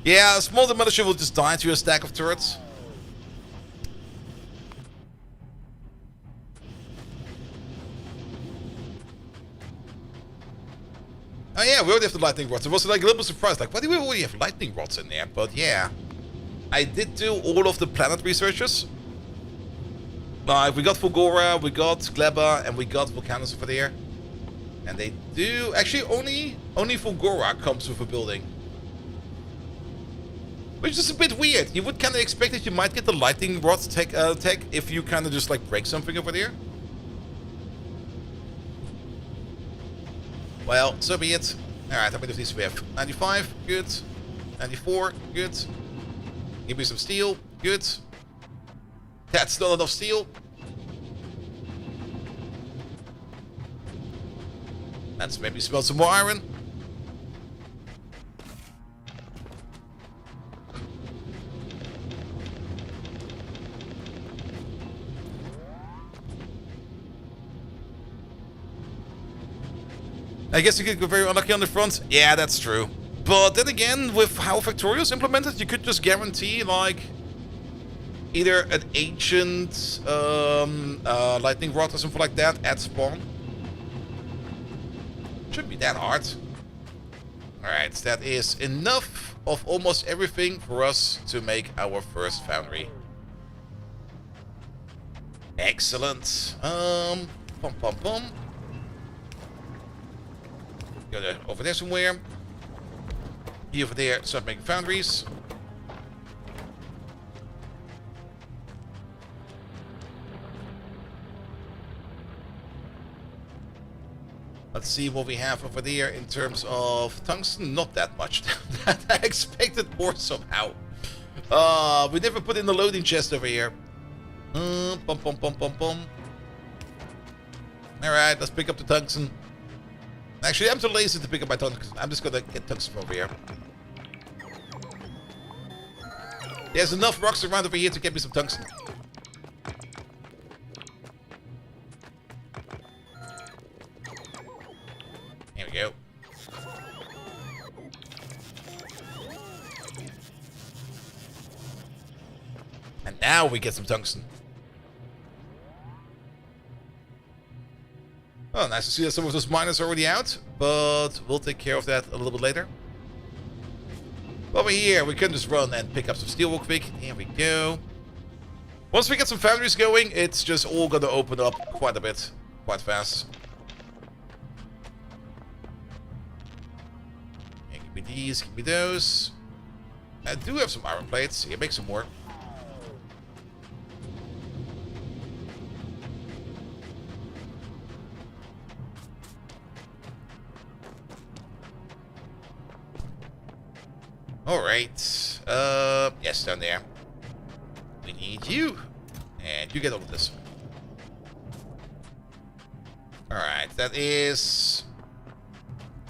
Yeah, a small demolition will just die to a stack of turrets. Oh yeah, we already have the lightning rods. I was like a little bit surprised, like, why do we already have lightning rods in there? But yeah, I did do all of the planet researches. Like, we got Fulgora, we got Gleba, and we got Vulcanus over there. And they do, actually only Fulgora comes with a building. Which is a bit weird. You would kind of expect that you might get the lightning rods tech if you kind of just like break something over there. Well, so be it. Alright, how many of these we have? 95, good. 94, good. Give me some steel, good. That's not enough steel. Let's maybe smelt some more iron. I guess you could go very unlucky on the front. Yeah, that's true. But then again, with how Factorio is implemented, you could just guarantee, like, either an ancient lightning rod or something like that at spawn. Shouldn't be that hard. Alright, that is enough of almost everything for us to make our first foundry. Excellent. Pum pum pum. Go to over there somewhere. You over there, start making foundries. Let's see what we have over there in terms of tungsten. Not that much. I expected more somehow. We never put in the loading chest over here. Pum pum pum pum pum. Alright, let's pick up the tungsten. Actually, I'm too lazy to pick up my tungsten. I'm just gonna get tungsten from over here. There's enough rocks around over here to get me some tungsten. Here we go. And now we get some tungsten. Oh, nice to see that some of those miners are already out, but we'll take care of that a little bit later. Over here, we can just run and pick up some steel real quick. Here we go. Once we get some foundries going, it's just all gonna open up quite a bit, quite fast. Here, give me these, give me those. I do have some iron plates. Here, make some more. Alright. Yes, down there. We need you. And you get all of this. Alright, that is...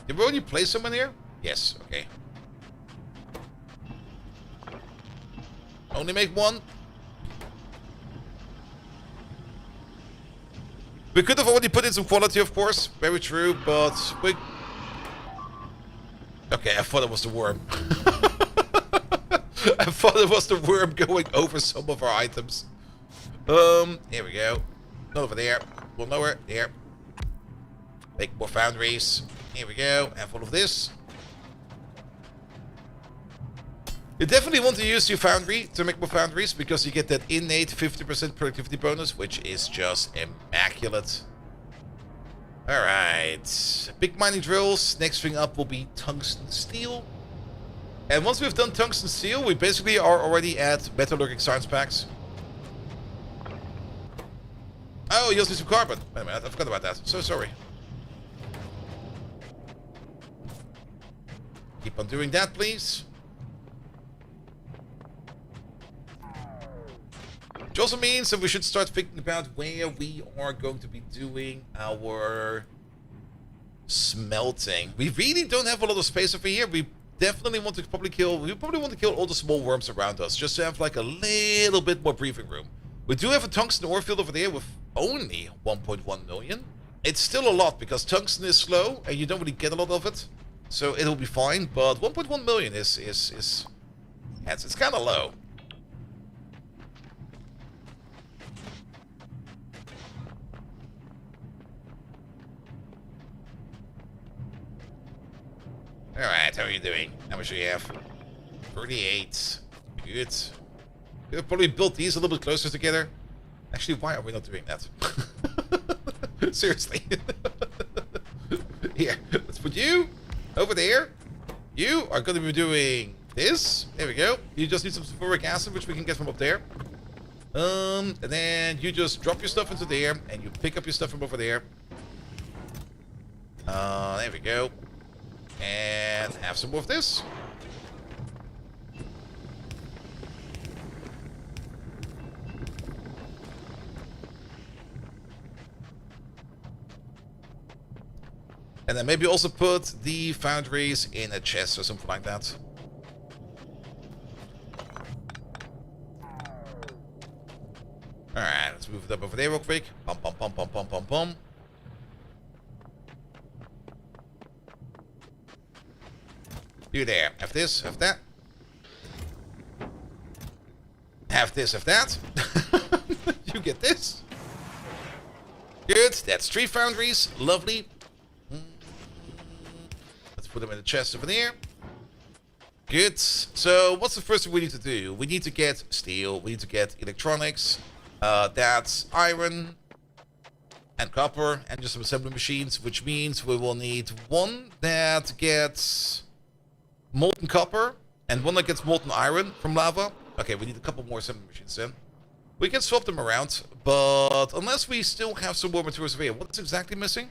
Did we already place someone here? Yes, okay. Only make one. We could have already put in some quality, of course. Very true, but we... Okay, I thought it was the worm. I thought it was the worm going over some of our items. Here we go. Not over there. Well, nowhere. There. Make more foundries. Here we go. And full of this. You definitely want to use your foundry to make more foundries, because you get that innate 50% productivity bonus, which is just immaculate. Alright. Big mining drills. Next thing up will be tungsten steel. And once we've done tungsten steel, we basically are already at metallurgic science packs. Oh, you also need some carbon. Wait a minute, I forgot about that. So sorry. Keep on doing that, please. Which also means that we should start thinking about where we are going to be doing our smelting. We really don't have a lot of space over here. We definitely want to probably kill all the small worms around us, just to have like a little bit more breathing room. We do have a tungsten ore field over there with only 1.1 million. It's still a lot because tungsten is slow and you don't really get a lot of it. So it'll be fine, but 1.1 million is it's kind of low. Alright, how are you doing? How much do you have? 38. Good. Could have probably built these a little bit closer together. Actually, why are we not doing that? Seriously. Here, let's put you over there. You are going to be doing this. There we go. You just need some sulfuric acid, which we can get from up there. And then you just drop your stuff into there, and you pick up your stuff from over there. There we go. And have some more of this. And then maybe also put the foundries in a chest or something like that. Alright, let's move it up over there real quick. Pum pum pum pum pum pum pum. You there. Have this, have that. Have this, have that. You get this. Good, that's 3 foundries. Lovely. Let's put them in the chest over there. Good. So what's the first thing we need to do? We need to get steel. We need to get electronics. That's iron and copper and just some assembly machines, which means we will need one that gets molten copper and one that gets molten iron from lava. Okay, we need a couple more assembly machines then. We can swap them around, but unless we still have some more materials over here. What's exactly missing?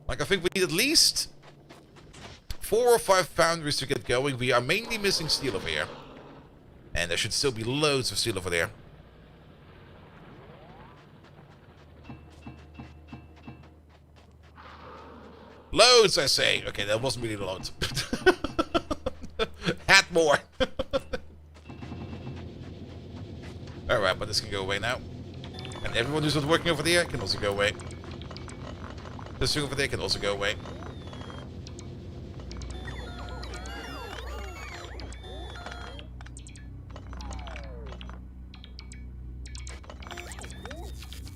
Like, I think we need at least 4 or 5 foundries to get going. We are mainly missing steel over here. And there should still be loads of steel over there. Loads, I say. Okay, that wasn't really loads. Had more. Alright, but this can go away now. And everyone who's not working over there can also go away. This thing over there can also go away.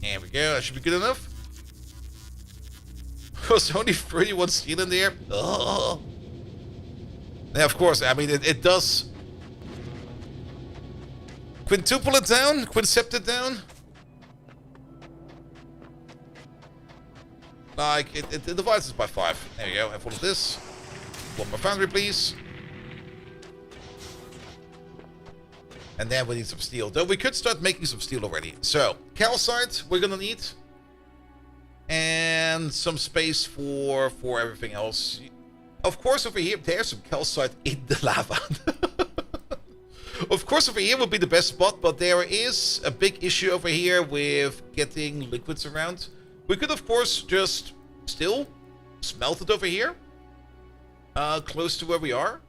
There we go, that should be good enough. There's only 31 steel in there. Oh. Yeah, of course, I mean, it does quintuple it down, quincept it down. Like, it divides us by 5. There you go, have all of this. One more foundry, please. And then we need some steel. Though we could start making some steel already. So, calcite we're gonna need. And some space for everything else. Of course, over here, there's some calcite in the lava. Of course, over here would be the best spot, but there is a big issue over here with getting liquids around. We could, of course, just still smelt it over here, close to where we are.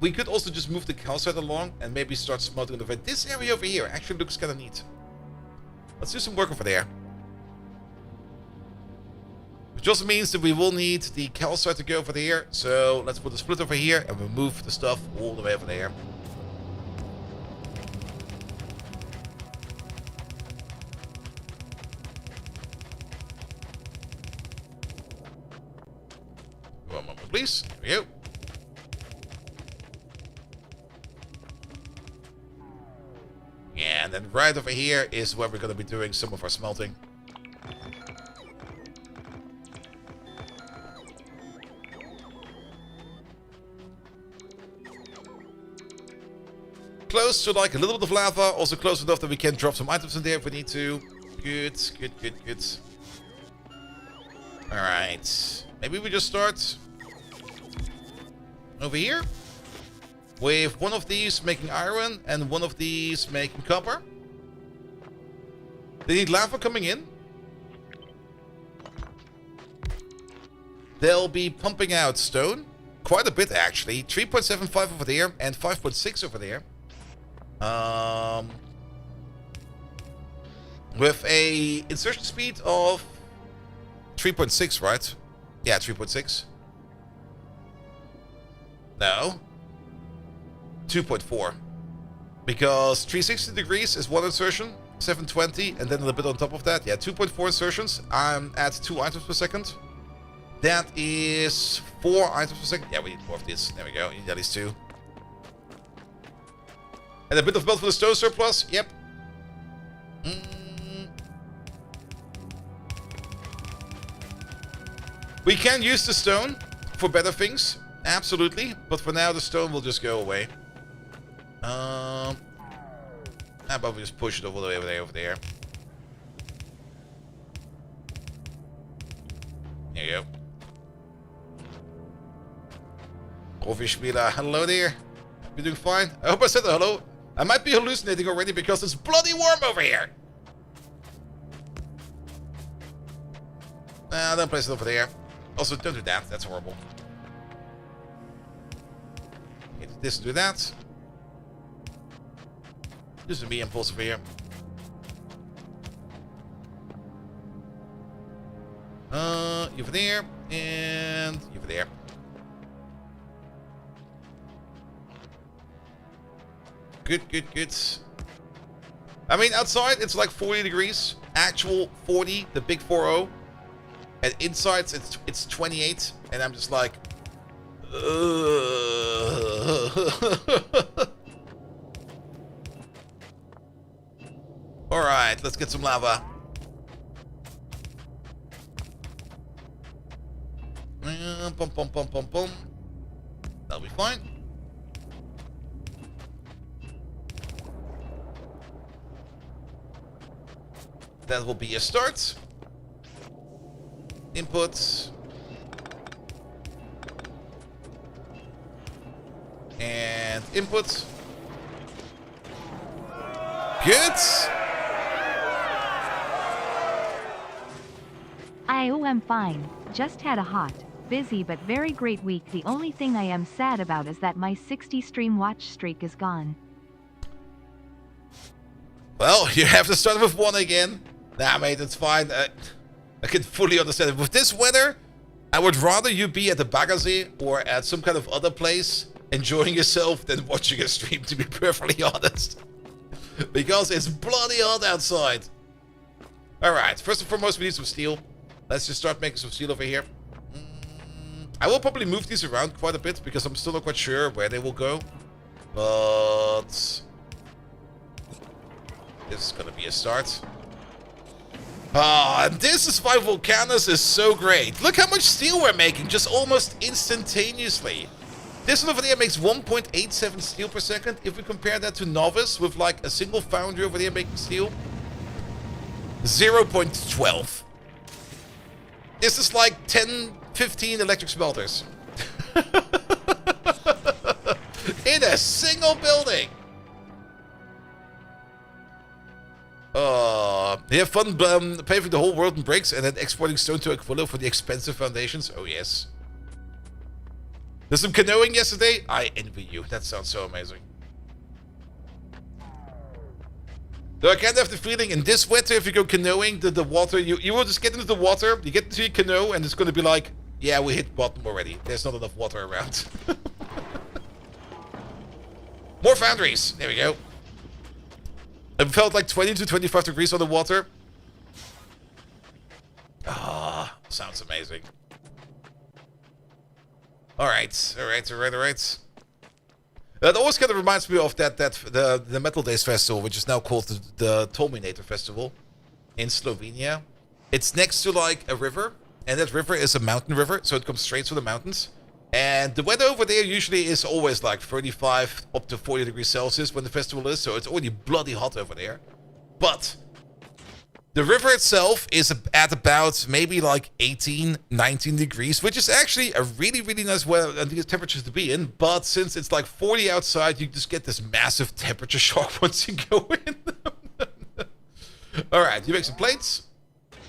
We could also just move the calcite along and maybe start smelting it over. This area over here actually looks kind of neat. Let's do some work over there. Which also means that we will need the calcite to go over there. So let's put the split over here and we'll move the stuff all the way over there. One moment, please. There we go. Yeah, and then right over here is where we're going to be doing some of our smelting. Close to like a little bit of lava, also close enough that we can drop some items in there if we need to. Good, good, good, good. Alright. Maybe we just start over here. with one of these making iron and one of these making copper. They need lava coming in. They'll be pumping out stone. Quite a bit, actually. 3.75 over there and 5.6 over there. With a insertion speed of 3.6, right? Yeah, 3.6. No. 2.4. Because 360 degrees is one insertion, 720, and then a little bit on top of that. Yeah, 2.4 insertions. I'm at 2 items per second. That is 4 items per second. Yeah, we need more of this. There we go. You need at least 2. And a bit of melt for the stone surplus. Yep. We can use the stone for better things. Absolutely. But for now, the stone will just go away. How about we just push it all the way over there. There you go. Coffee hello there. You doing fine? I hope I said hello. I might be hallucinating already because it's bloody warm over here. Don't place it over there. Also, don't do that. That's horrible. Get this and do that. This would be impulsive here. You over there, and you over there. Good, good, good. I mean, outside it's like 40 degrees. Actual 40, the big 40. And inside it's 28, and I'm just like, all right, let's get some lava. Pum, pum, pum, pum, pum. That'll be fine. That will be a start. Input. And input. Good. I'm fine. Just had a hot, busy but very great week. The only thing I am sad about is that my 60 stream watch streak is gone. Well, you have to start with 1 again. Nah, mate, it's fine. I can fully understand it. With this weather, I would rather you be at the Bagazee or at some kind of other place enjoying yourself than watching a stream, to be perfectly honest. Because it's bloody hot outside. Alright, first and foremost, we need some steel. Let's just start making some steel over here. I will probably move these around quite a bit because I'm still not quite sure where they will go. But this is gonna be a start. And this is why Vulcanus is so great. Look how much steel we're making, just almost instantaneously. This one over there makes 1.87 steel per second. If we compare that to Novice with like a single foundry over there making steel, 0.12. This is like 10, 15 electric smelters. In a single building. You have fun paving the whole world in bricks and then exporting stone to Aquila for the expensive foundations? Oh yes. There's some canoeing yesterday? I envy you. That sounds so amazing. Though I can't have the feeling in this weather, if you go canoeing, the water, you will just get into the water, you get into your canoe, and it's going to be like, yeah, we hit bottom already. There's not enough water around. More foundries. There we go. It felt like 20 to 25 degrees on the water. Ah, sounds amazing. Alright, alright. That always kind of reminds me of the Metal Days Festival, which is now called the Tolminator Festival in Slovenia. It's next to like a river, and that river is a mountain river, so it comes straight from the mountains. And the weather over there usually is always like 35 up to 40 degrees Celsius when the festival is, so it's already bloody hot over there. But The river itself is at about maybe like 18, 19 degrees, which is actually a really, really nice weather and temperatures to be in. But since it's like 40 outside, you just get this massive temperature shock once you go in. All right, you make some plates.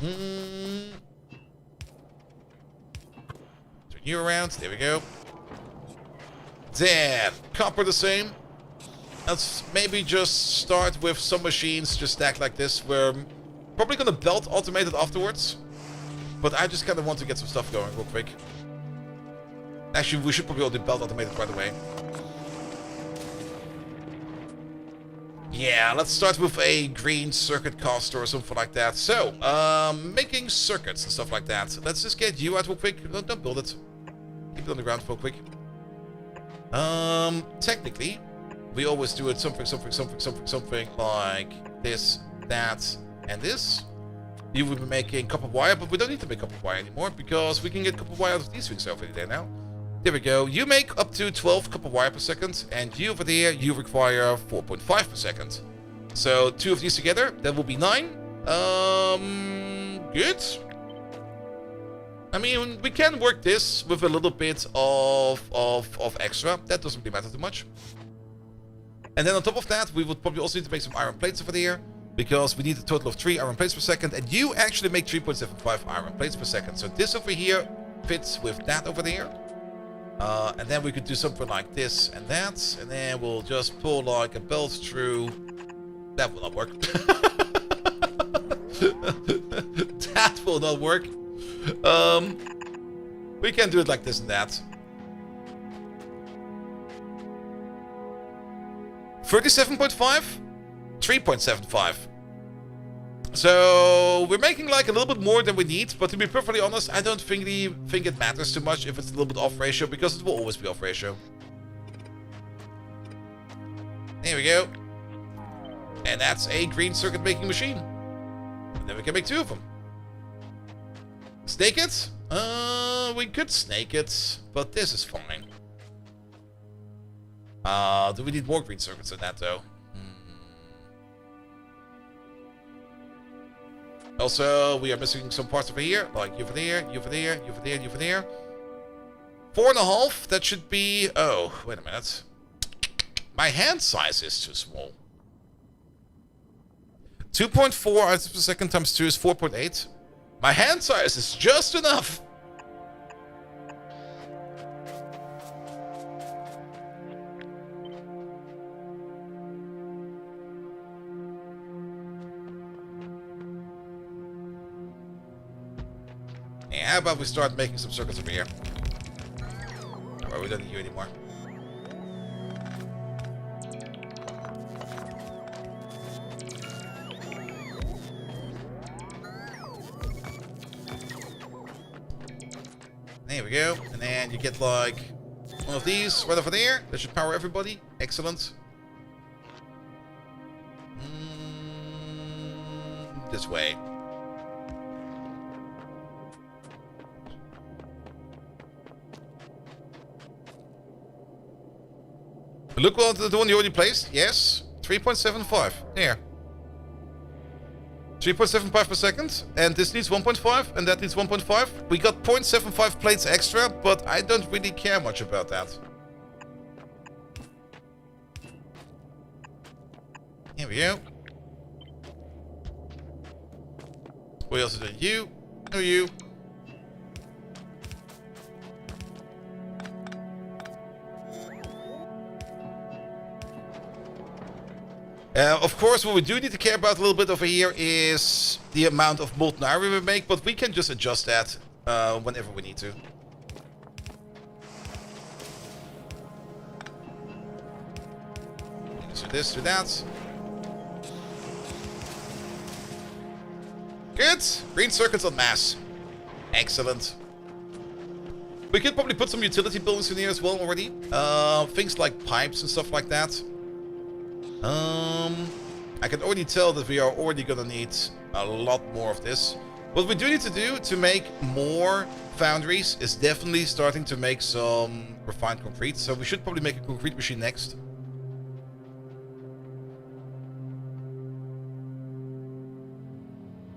Turn you around. There we go. Then, copper the same. Let's maybe just start with some machines just stacked like this. We're probably going to belt automate it afterwards. But I just kind of want to get some stuff going real quick. Actually, we should probably all do belt automated right away. Yeah, let's start with a green circuit caster or something like that. So, making circuits and stuff like that. Let's just get you out real quick. Don't build it. Keep it on the ground real quick. Technically, we always do it something like this, that, and this. You will be making copper wire, but we don't need to make copper wire anymore because we can get copper wire out of these things over there now. There we go. You make up to 12 copper wire per second, and you over there, you require 4.5 per second. So 2 of these together, that will be 9. Good. I mean, we can work this with a little bit of extra. That doesn't really matter too much. And then on top of that, we would probably also need to make some iron plates over there, because we need a total of 3 iron plates per second, and you actually make 3.75 iron plates per second. So this over here fits with that over there. And then we could do something like this and that, and then we'll just pull like a belt through. That will not work. That will not work. We can do it like this and that. 37.5, 3.75. So we're making like a little bit more than we need, but to be perfectly honest, I don't think it matters too much if it's a little bit off ratio, because it will always be off ratio. There we go. And that's a green circuit making machine. And then we can make 2 of them. Snake it? We could snake it, but this is fine. Do we need more green circuits than that though? Also, we are missing some parts over here, like you over there, you over there, you over there, you over there. 4.5, that should be... Oh, wait a minute. My hand size is too small. 2.4 items per second times 2 is 4.8. My hand size is just enough. How about we start making some circuits over here? Alright, we don't need you anymore. There we go. And then you get like one of these right over there. That should power everybody. Excellent. This way. Look what the one you already placed. Yes. 3.75. There. 3.75 per second. And this needs 1.5. And that needs 1.5. We got 0.75 plates extra. But I don't really care much about that. Here we go. We also did you. No, you. Of course, what we do need to care about a little bit over here is the amount of molten iron we make, but we can just adjust that whenever we need to. Do this, do that. Good. Green circuits on mass. Excellent. We could probably put some utility buildings in here as well already. Things like pipes and stuff like that. I can already tell that we are already gonna need a lot more of this. What we do need to do to make more foundries is definitely starting to make some refined concrete. So we should probably make a concrete machine next.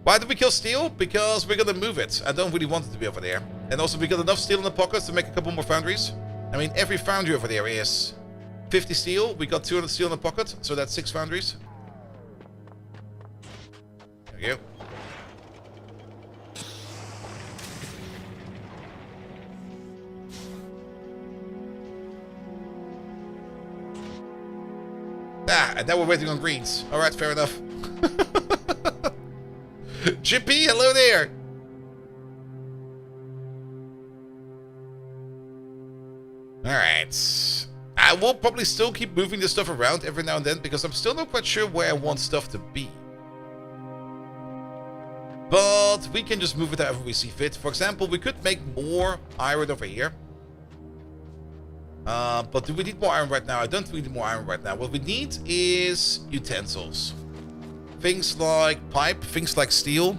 Why did we kill steel? Because we're gonna move it. I don't really want it to be over there. And also we got enough steel in the pockets to make a couple more foundries. I mean, every foundry over there is 50 steel. We got 200 steel in the pocket, so that's 6 foundries. There we go. Ah, and now we're waiting on greens. Alright, fair enough. Chippy, hello there. Alright. I will probably still keep moving this stuff around every now and then because I'm still not quite sure where I want stuff to be. But we can just move it however we see fit. For example, we could make more iron over here. But do we need more iron right now? I don't really need more iron right now. What we need is utensils. Things like pipe, things like steel.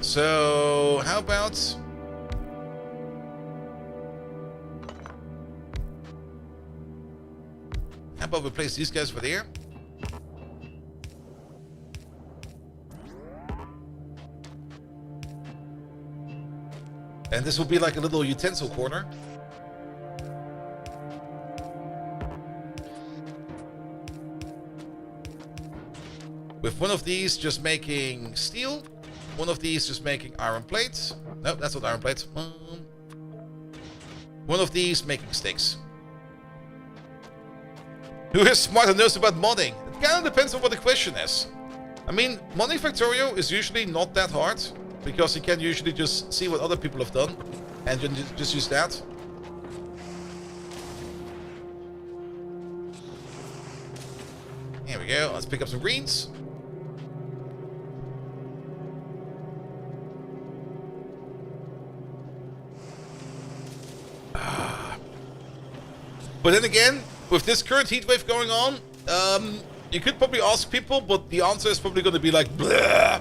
So, how about... How about we place these guys over there? And this will be like a little utensil corner. With one of these just making steel, one of these just making iron plates. No, that's not iron plates. One of these making sticks. Who is smart and knows about modding? It kind of depends on what the question is. I mean, modding Factorio is usually not that hard, because you can usually just see what other people have done, and just use that. Here we go, let's pick up some greens. But then again, with this current heatwave going on, you could probably ask people, but the answer is probably going to be like, bleh.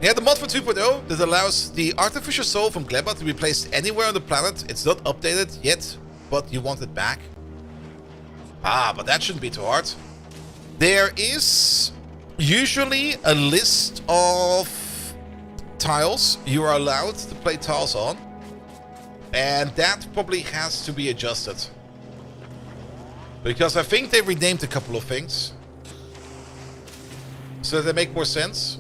Yeah, the mod for 2.0 that allows the artificial soul from Gleba to be placed anywhere on the planet. It's not updated yet, but you want it back. Ah, but that shouldn't be too hard. There is usually a list of tiles you are allowed to play tiles on, and that probably has to be adjusted, because I think they renamed a couple of things so that they make more sense.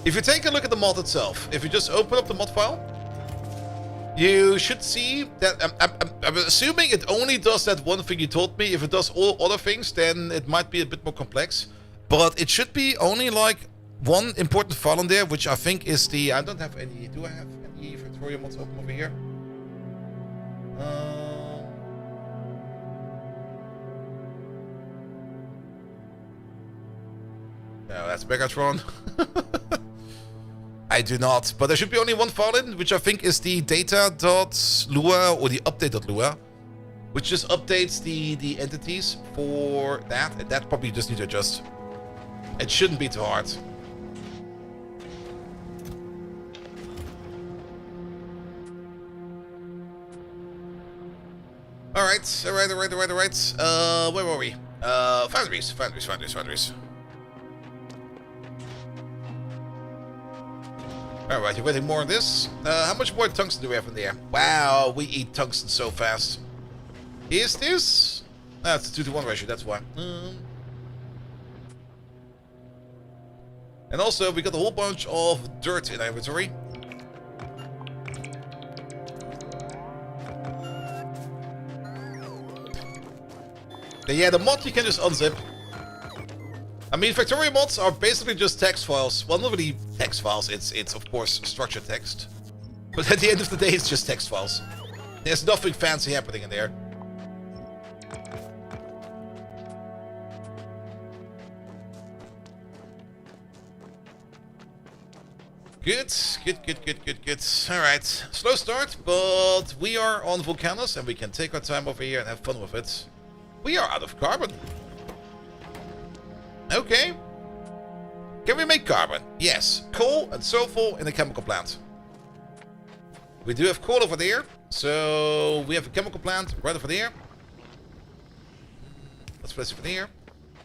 If you take a look at the mod itself, if you just open up the mod file, you should see that I'm assuming it only does that one thing you told me. If it does all other things, then it might be a bit more complex. But it should be only like one important file in there, which I think is the... I don't have any... Do I have any Factorio mods open over here? No, that's Megatron. I do not. But there should be only one file in, which I think is the data.lua or the update.lua, which just updates the entities for that. And that probably just need to adjust. It shouldn't be too hard. Alright. Where were we? Foundries. Alright, you're waiting more on this? How much more tungsten do we have in there? Wow, we eat tungsten so fast. Is this? Ah, it's a 2-to-1 ratio, that's why. And also, we got a whole bunch of dirt in our inventory. And yeah, the mod you can just unzip. I mean, Factorio mods are basically just text files. Well, not really text files, it's of course structured text. But at the end of the day, it's just text files. There's nothing fancy happening in there. Good. Alright, slow start, but we are on Vulcanus and we can take our time over here and have fun with it. We are out of carbon. Okay. Can we make carbon? Yes. Coal and sulfur in a chemical plant. We do have coal over there. So we have a chemical plant right over there. Let's place it over there.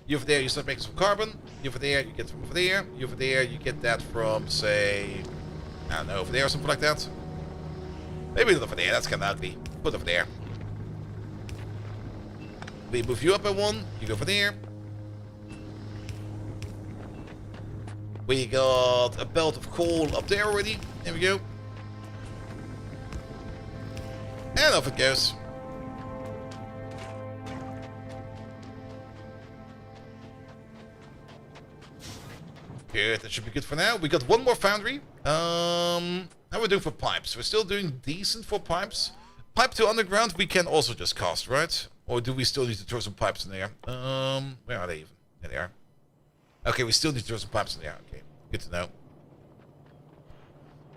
You over there, you start making some carbon. You over there, you get from over there. You over there, you get that from, say, I don't know, over there or something like that. Maybe not over there, that's kind of ugly. Put over there. We move you up by one, you go over there. We got a belt of coal up there already. There we go. And off it goes. Good, that should be good for now. We got one more foundry. How are we doing for pipes? We're still doing decent for pipes. Pipe to underground we can also just cast, right? Or do we still need to throw some pipes in there? Where are they even? There they are. Okay, we still need to throw some pipes in there. Okay, good to know.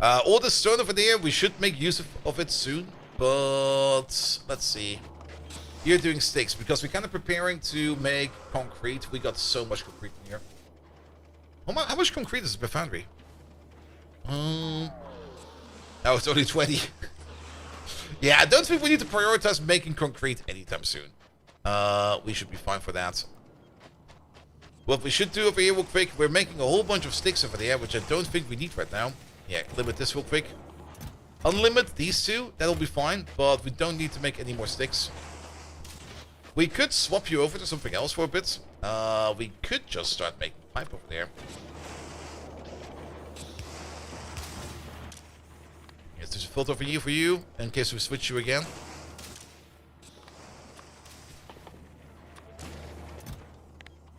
All the stone over there, we should make use of it soon. But let's see. You're doing sticks because we're kind of preparing to make concrete. We got so much concrete in here. How much concrete is per foundry? Oh, it's only 20. Yeah, I don't think we need to prioritize making concrete anytime soon. We should be fine for that. What we should do over here real quick, we're making a whole bunch of sticks over there, which I don't think we need right now. Yeah, limit this real quick. Unlimit these two, that'll be fine, but we don't need to make any more sticks. We could swap you over to something else for a bit. We could just start making pipe over there. Yes, there's a filter over here for you, in case we switch you again.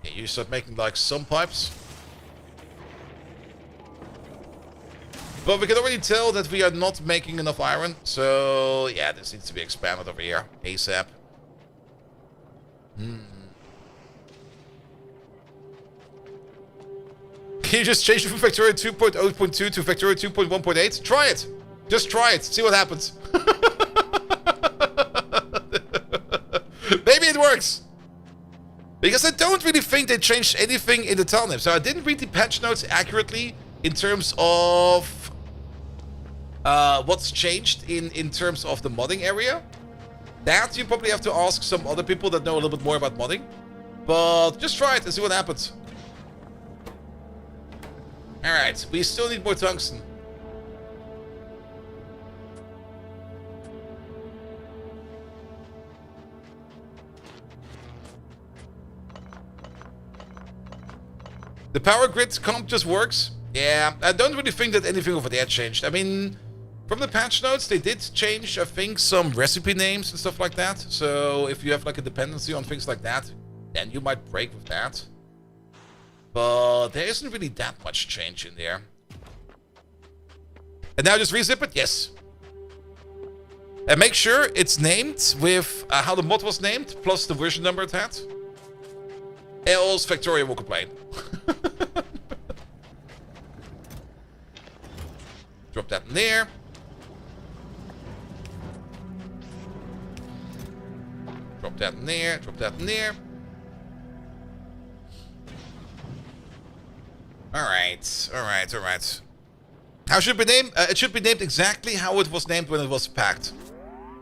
Yeah, you start making like some pipes. But we can already tell that we are not making enough iron. So, yeah, this needs to be expanded over here. ASAP. Can you just change it from Factorio 2.0.2 to Factorio 2.1.8? Try it! Just try it. See what happens. Maybe it works. Because I don't really think they changed anything in the tile name. So I didn't read the patch notes accurately in terms of what's changed in terms of the modding area. That you probably have to ask some other people that know a little bit more about modding. But just try it and see what happens. Alright, we still need more tungsten. The power grid comp just works. Yeah, I don't really think that anything over there changed. I mean, from the patch notes, they did change, I think, some recipe names and stuff like that. So if you have like a dependency on things like that, then you might break with that. But there isn't really that much change in there. And now just rezip it? Yes. And make sure it's named with how the mod was named, plus the version number it had. Else Factorio will complain. Drop that in there. Drop that in there. Drop that in there. Alright. Alright. Alright. How should it be named? It should be named exactly how it was named when it was packed.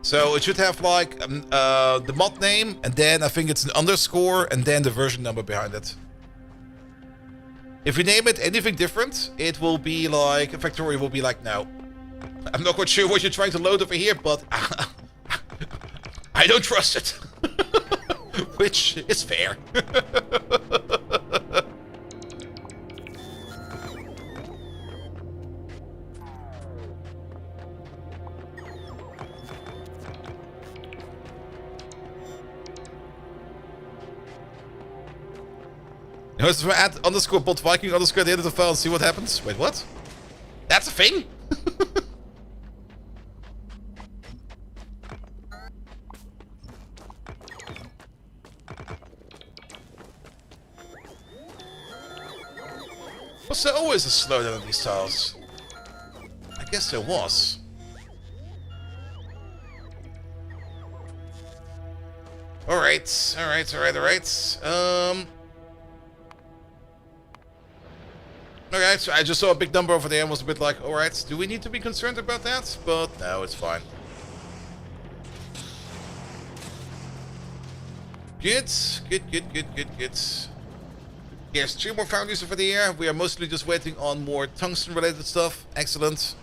So it should have like the mod name, and then I think it's an underscore, and then the version number behind it. If you name it anything different, it will be like, Factorio will be like, no. I'm not quite sure what you're trying to load over here, but I don't trust it. Which is fair. Let's add underscore bot Viking underscore at the end of the file and see what happens. Wait, what? That's a thing? Was there always a slowdown on these tiles? I guess there was. Alright, alright, alright, alright. Okay, so I just saw a big number over there and was a bit like, alright, do we need to be concerned about that? But no, it's fine. Good. Yes, 3 more foundries over there. We are mostly just waiting on more tungsten-related stuff. Excellent.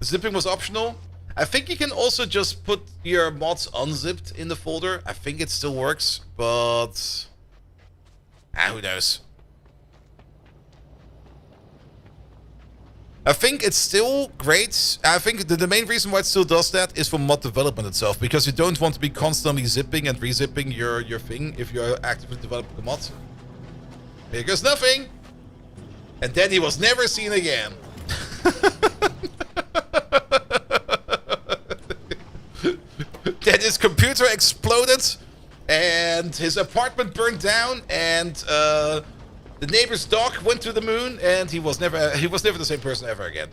Zipping was optional. I think you can also just put your mods unzipped in the folder. I think it still works, but... who knows? I think it's still great. I think the main reason why it still does that is for mod development itself, because you don't want to be constantly zipping and rezipping your thing if you're actively developing a mod. Here goes nothing! And then he was never seen again. Then his computer exploded, and his apartment burned down, and the neighbor's dog went to the moon, and he was never the same person ever again.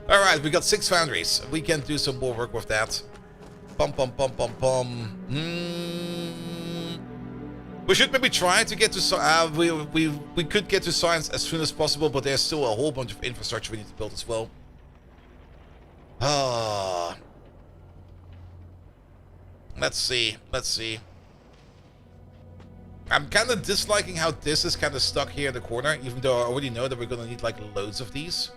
All right, we got 6 foundries. We can do some more work with that. Pum pum pum pum pum. We should maybe try to get to we could get to science as soon as possible, but there's still a whole bunch of infrastructure we need to build as well. Let's see. I'm kind of disliking how this is kind of stuck here in the corner, even though I already know that we're gonna need like loads of these.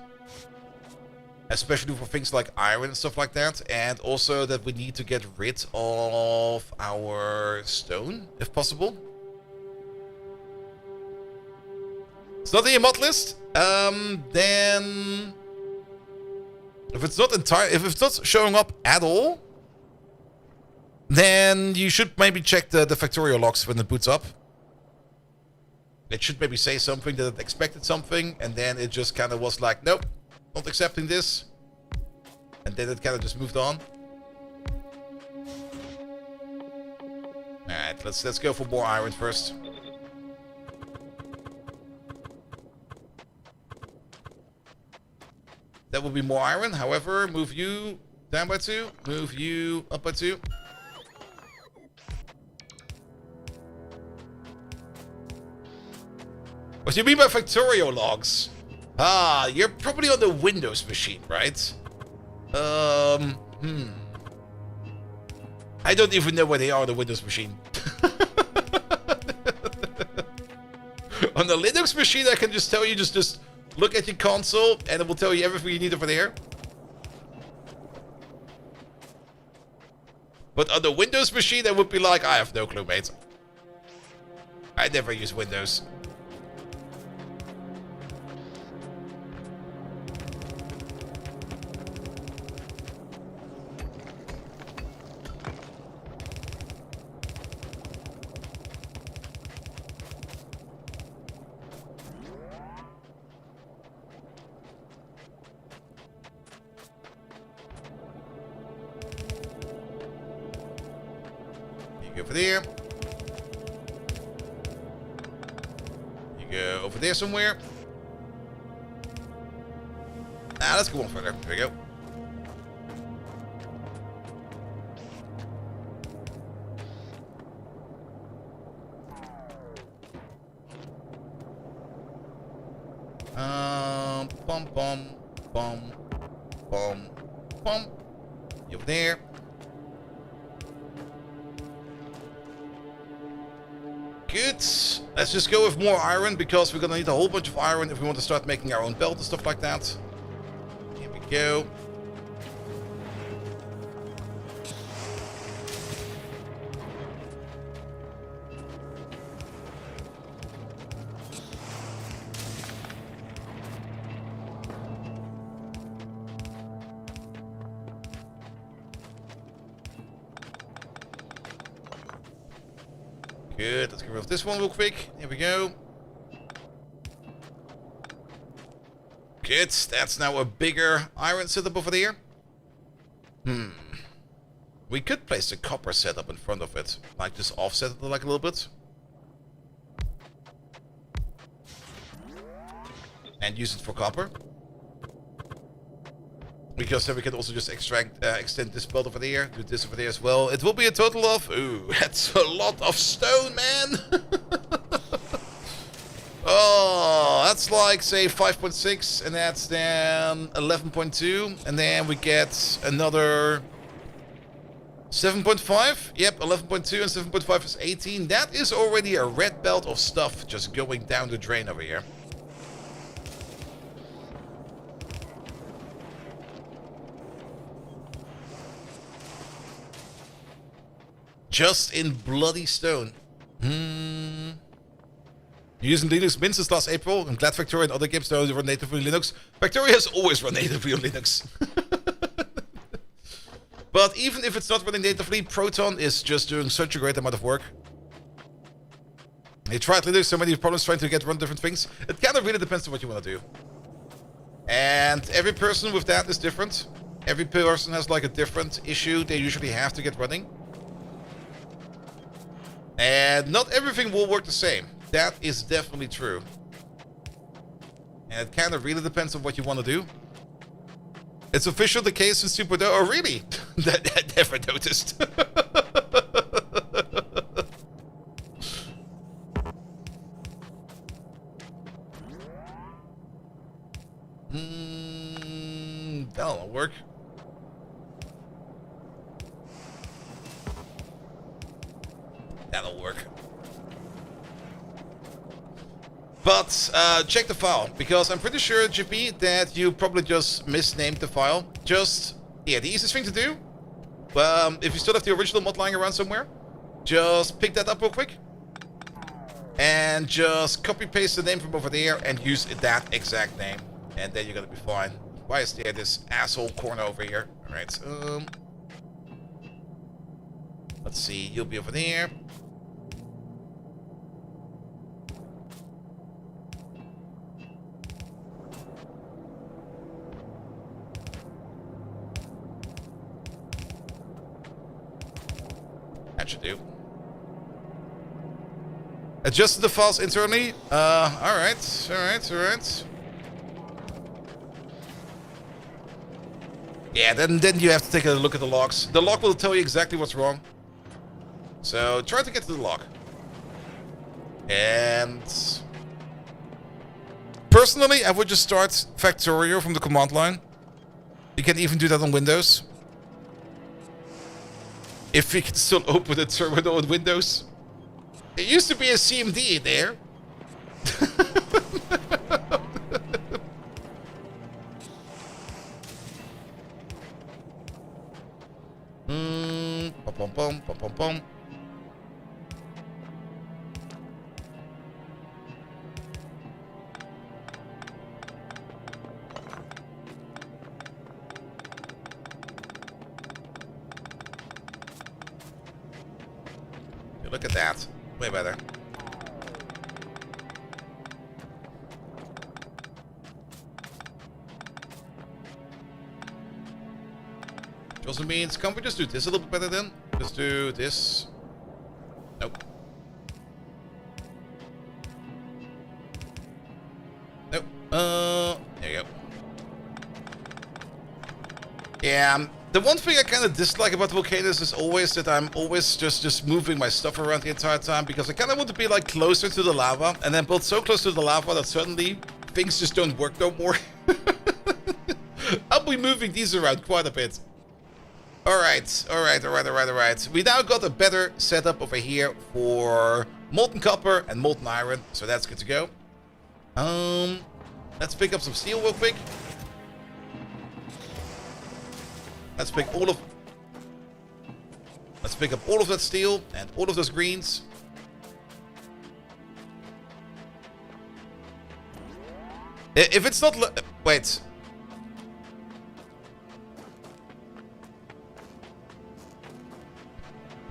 Especially for things like iron and stuff like that, and also that we need to get rid of our stone, if possible. It's not in your mod list? Then... If it's not showing up at all, then you should maybe check the Factorio logs when it boots up. It should maybe say something that it expected something, and then it just kind of was like, nope, not accepting this. And then it kind of just moved on. Alright, let's go for more iron first. That will be more iron. However, move you down by 2. Move you up by 2. What do you mean by Factorio logs? Ah, you're probably on the Windows machine, right? I don't even know where they are on the Windows machine. On the Linux machine, I can just tell you, just look at your console, and it will tell you everything you need over there. But on the Windows machine, I would be like, I have no clue, mate. I never use Windows. Over there. You go over there somewhere. Let's go one further. There we go. Bum bum bum bum bum. You over there. Good. Let's just go with more iron, because we're gonna need a whole bunch of iron if we want to start making our own belt and stuff like that. Here we go. Good, let's get rid of this one real quick. Here we go. Good, that's now a bigger iron setup over there. We could place a copper setup in front of it. Like just offset it like a little bit. And use it for copper. Because then we can also just extend this belt over there, do this over there as well. It will be a total of... Ooh, that's a lot of stone, man! Oh, that's like, say, 5.6, and that's then 11.2, and then we get another 7.5. Yep, 11.2 and 7.5 is 18. That is already a red belt of stuff just going down the drain over here. Just in bloody stone. Using Linux Mint since last April. I'm glad Factorio and other games don't run natively on Linux. Factorio has always run natively on Linux. But even if it's not running natively, Proton is just doing such a great amount of work. They tried Linux, so many problems trying to get run different things. It kind of really depends on what you want to do. And every person with that is different. Every person has like a different issue they usually have to get running. And not everything will work the same. That is definitely true. And it kind of really depends on what you want to do. It's official the case in Super Do. Oh, really? I never noticed. That'll work. That'll work. But check the file, because I'm pretty sure, GP, that you probably just misnamed the file. Just, yeah, the easiest thing to do, if you still have the original mod lying around somewhere, just pick that up real quick. And just copy-paste the name from over there and use that exact name. And then you're gonna be fine. Why is there this asshole corner over here? Alright, let's see, you'll be over there. That should do. Adjusted the files internally. Alright. Yeah, then you have to take a look at the logs. The log will tell you exactly what's wrong. So try to get to the log. And personally, I would just start Factorio from the command line. You can even do that on Windows. If we can still open the terminal on Windows. There used to be a CMD in there. Pom. Look at that. Way better. Which also means, can't we just do this a little bit better then? Just do this. Nope. Nope. There you go. Yeah, the one thing I kind of dislike about Vulcanus is always that I'm always just moving my stuff around the entire time, because I kind of want to be like closer to the lava, and then build so close to the lava that suddenly things just don't work no more. I'll be moving these around quite a bit. Alright. We now got a better setup over here for molten copper and molten iron, so that's good to go. Let's pick up some steel real quick. Let's pick up all of that steel and all of those greens. If it's not... Wait.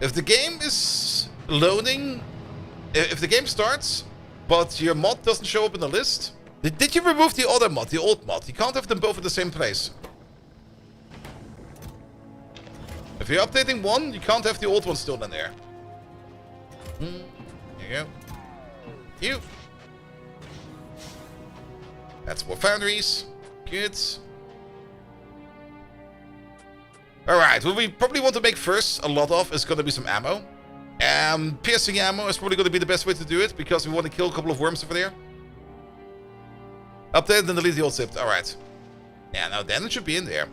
If the game is loading... If the game starts, but your mod doesn't show up in the list... Did you remove the other mod, the old mod? You can't have them both in the same place. If you're updating one, you can't have the old one still in there. There you go. That's more foundries. Good. Alright, what we probably want to make first a lot of is going to be some ammo. Piercing ammo is probably going to be the best way to do it, because we want to kill a couple of worms over there. Up there, then delete the old zip. Alright. Yeah, now then it should be in there.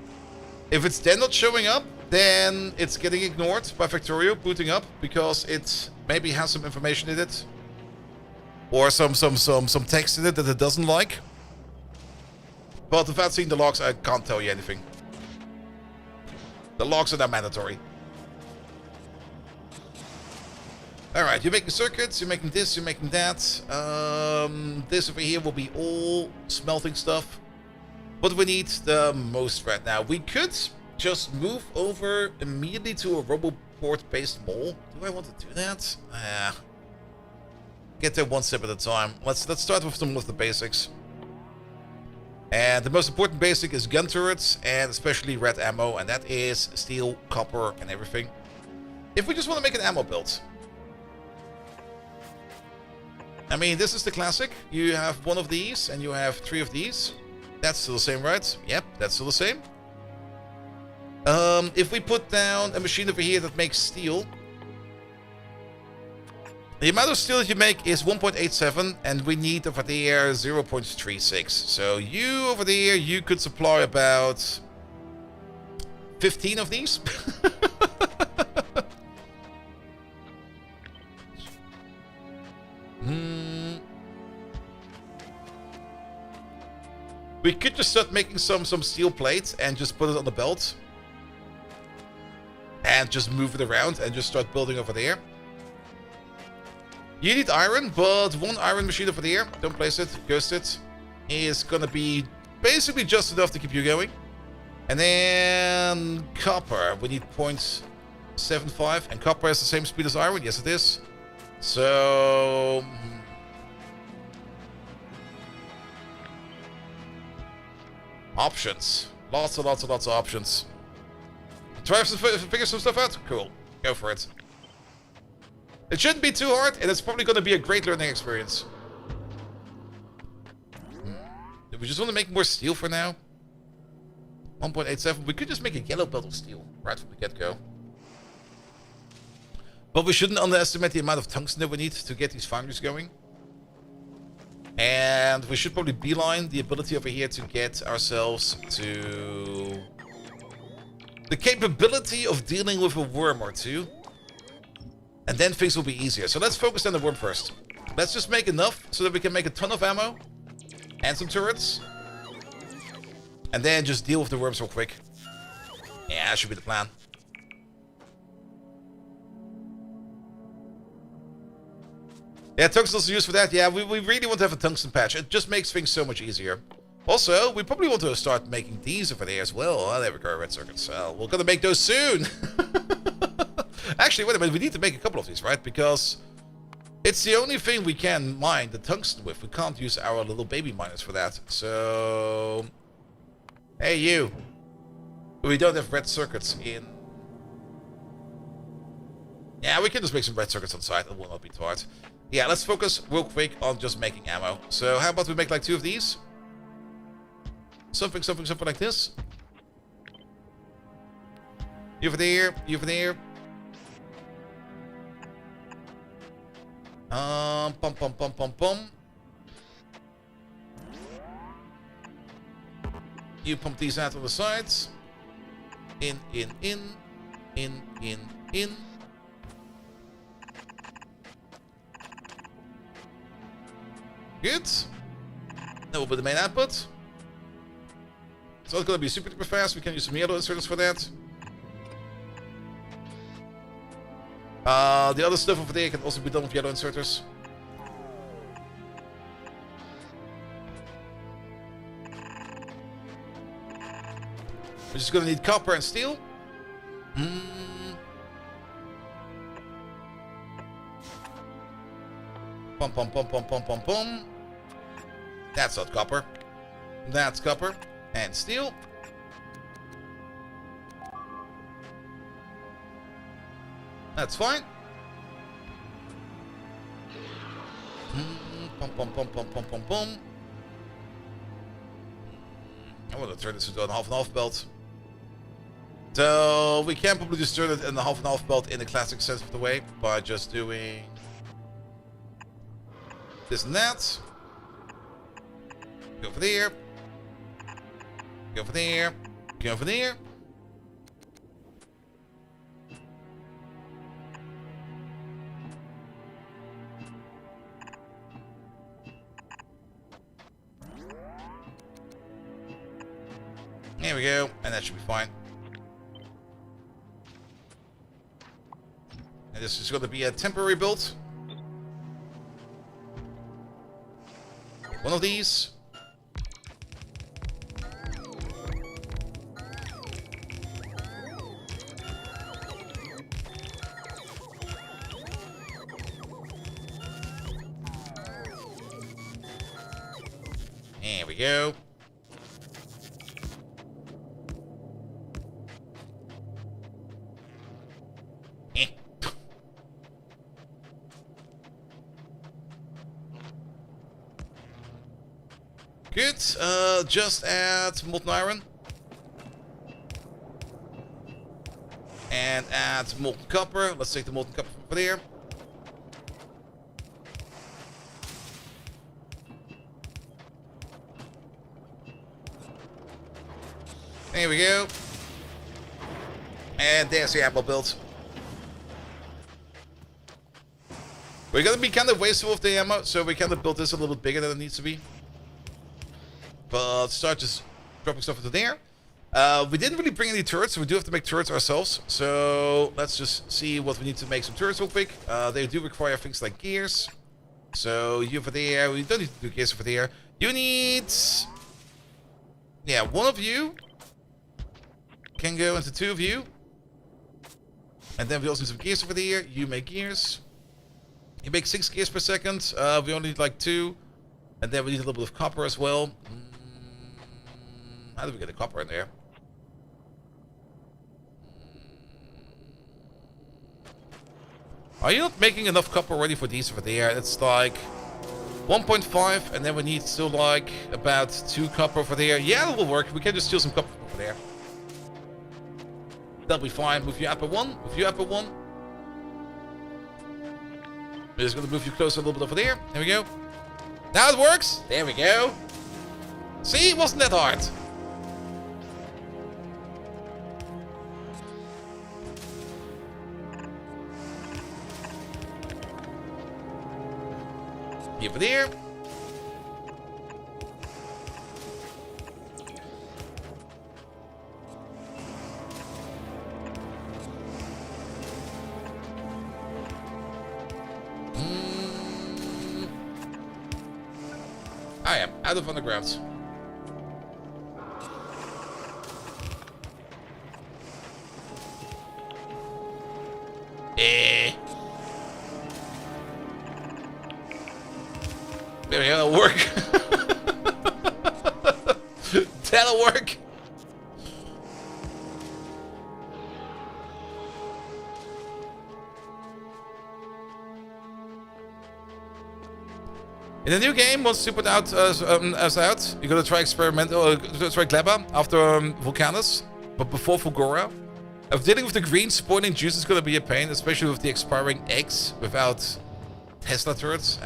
If it's then not showing up, then it's getting ignored by Factorio booting up, because it maybe has some information in it. Or some text in it that it doesn't like. But without seeing the logs, I can't tell you anything. The logs are now mandatory. Alright, you're making circuits, you're making this, you're making that. This over here will be all smelting stuff. What do we need the most right now? We could just move over immediately to a Roboport-based mall. Do I want to do that? Get there one step at a time. Let's start with some of the basics. And the most important basic is gun turrets, and especially red ammo, and that is steel, copper, and everything. If we just want to make an ammo build. I mean, this is the classic. You have one of these, and you have 3 of these. That's still the same, right? Yep, that's still the same. If we put down a machine over here that makes steel, the amount of steel that you make is 1.87, and we need over there 0.36. So you over there, you could supply about 15 of these. We could just start making some steel plates and just put it on the belt. And just move it around and just start building over there. You need iron, but one iron machine over there, don't place it, ghost it, is gonna be basically just enough to keep you going. And then copper, we need 0.75, and copper has the same speed as iron, yes it is. So... options. Lots and lots and lots of options. Try to figure some stuff out? Cool. Go for it. It shouldn't be too hard, and it's probably going to be a great learning experience. Do we just want to make more steel for now? 1.87. We could just make a yellow belt of steel right from the get-go. But we shouldn't underestimate the amount of tungsten that we need to get these foundries going. And we should probably beeline the ability over here to get ourselves to the capability of dealing with a worm or two. And then things will be easier. So let's focus on the worm first. Let's just make enough so that we can make a ton of ammo. And some turrets. And then just deal with the worms real quick. Yeah, that should be the plan. Yeah, tungsten's used for that. Yeah, we really want to have a tungsten patch. It just makes things so much easier. Also, we probably want to start making these over there as well. Oh, there we go, red circuits. We're going to make those soon. Actually, wait a minute. We need to make a couple of these, right? Because it's the only thing we can mine the tungsten with. We can't use our little baby miners for that. So... hey, you. We don't have red circuits in... yeah, we can just make some red circuits on site. It will not be too hard. Yeah, let's focus real quick on just making ammo. So how about we make like 2 of these? Something like this. You over there, you over there. Pum pum pum pum pum. You pump these out on the sides. In. Good. That will be the main output. It's not going to be super duper fast. We can use some yellow inserters for that. The other stuff over there can also be done with yellow inserters. We're just going to need copper and steel. Pum pum pum pum pum pum pum. That's not copper. That's copper. And steel. That's fine. Pum pum pum pum pum pum pum. I want to turn this into a half and half belt. So we can probably just turn it in the half and half belt in the classic sense of the way by just doing this and that. Go for there. Go for there. Go for there. There we go, and that should be fine. And this is going to be a temporary build. One of these. There we go. Good. Just add molten iron. And add molten copper. Let's take the molten copper from there. There we go. And there's the apple build. We're gonna be kind of wasteful of the ammo, so we kind of build this a little bigger than it needs to be. But start just dropping stuff into there. We didn't really bring any turrets, so we do have to make turrets ourselves. So let's just see what we need to make some turrets real quick. They do require things like gears. So you over there, we don't need to do gears over there. You need... Yeah, one of you can go into two of you. And then we also need some gears over there. You make gears. You make 6 gears per second. We only need like 2. And then we need a little bit of copper as well. How do we get the copper in there? Are you not making enough copper already for these over there? It's like 1.5, and then we need still like about 2 copper over there. Yeah, that will work. We can just steal some copper over there. That'll be fine. Move you up at 1. Move you up at 1. We're just gonna move you closer a little bit over there. There we go. Now it works. There we go. See, it wasn't that hard. Over there. I am out of undergrounds. There we go, that'll work. That'll work. In the new game, once you put out us out, you're gonna try experimental, try Gleba after Vulcanus, but before Fulgora. If dealing with the green spoiling juice is gonna be a pain, especially with the expiring eggs without Tesla turrets.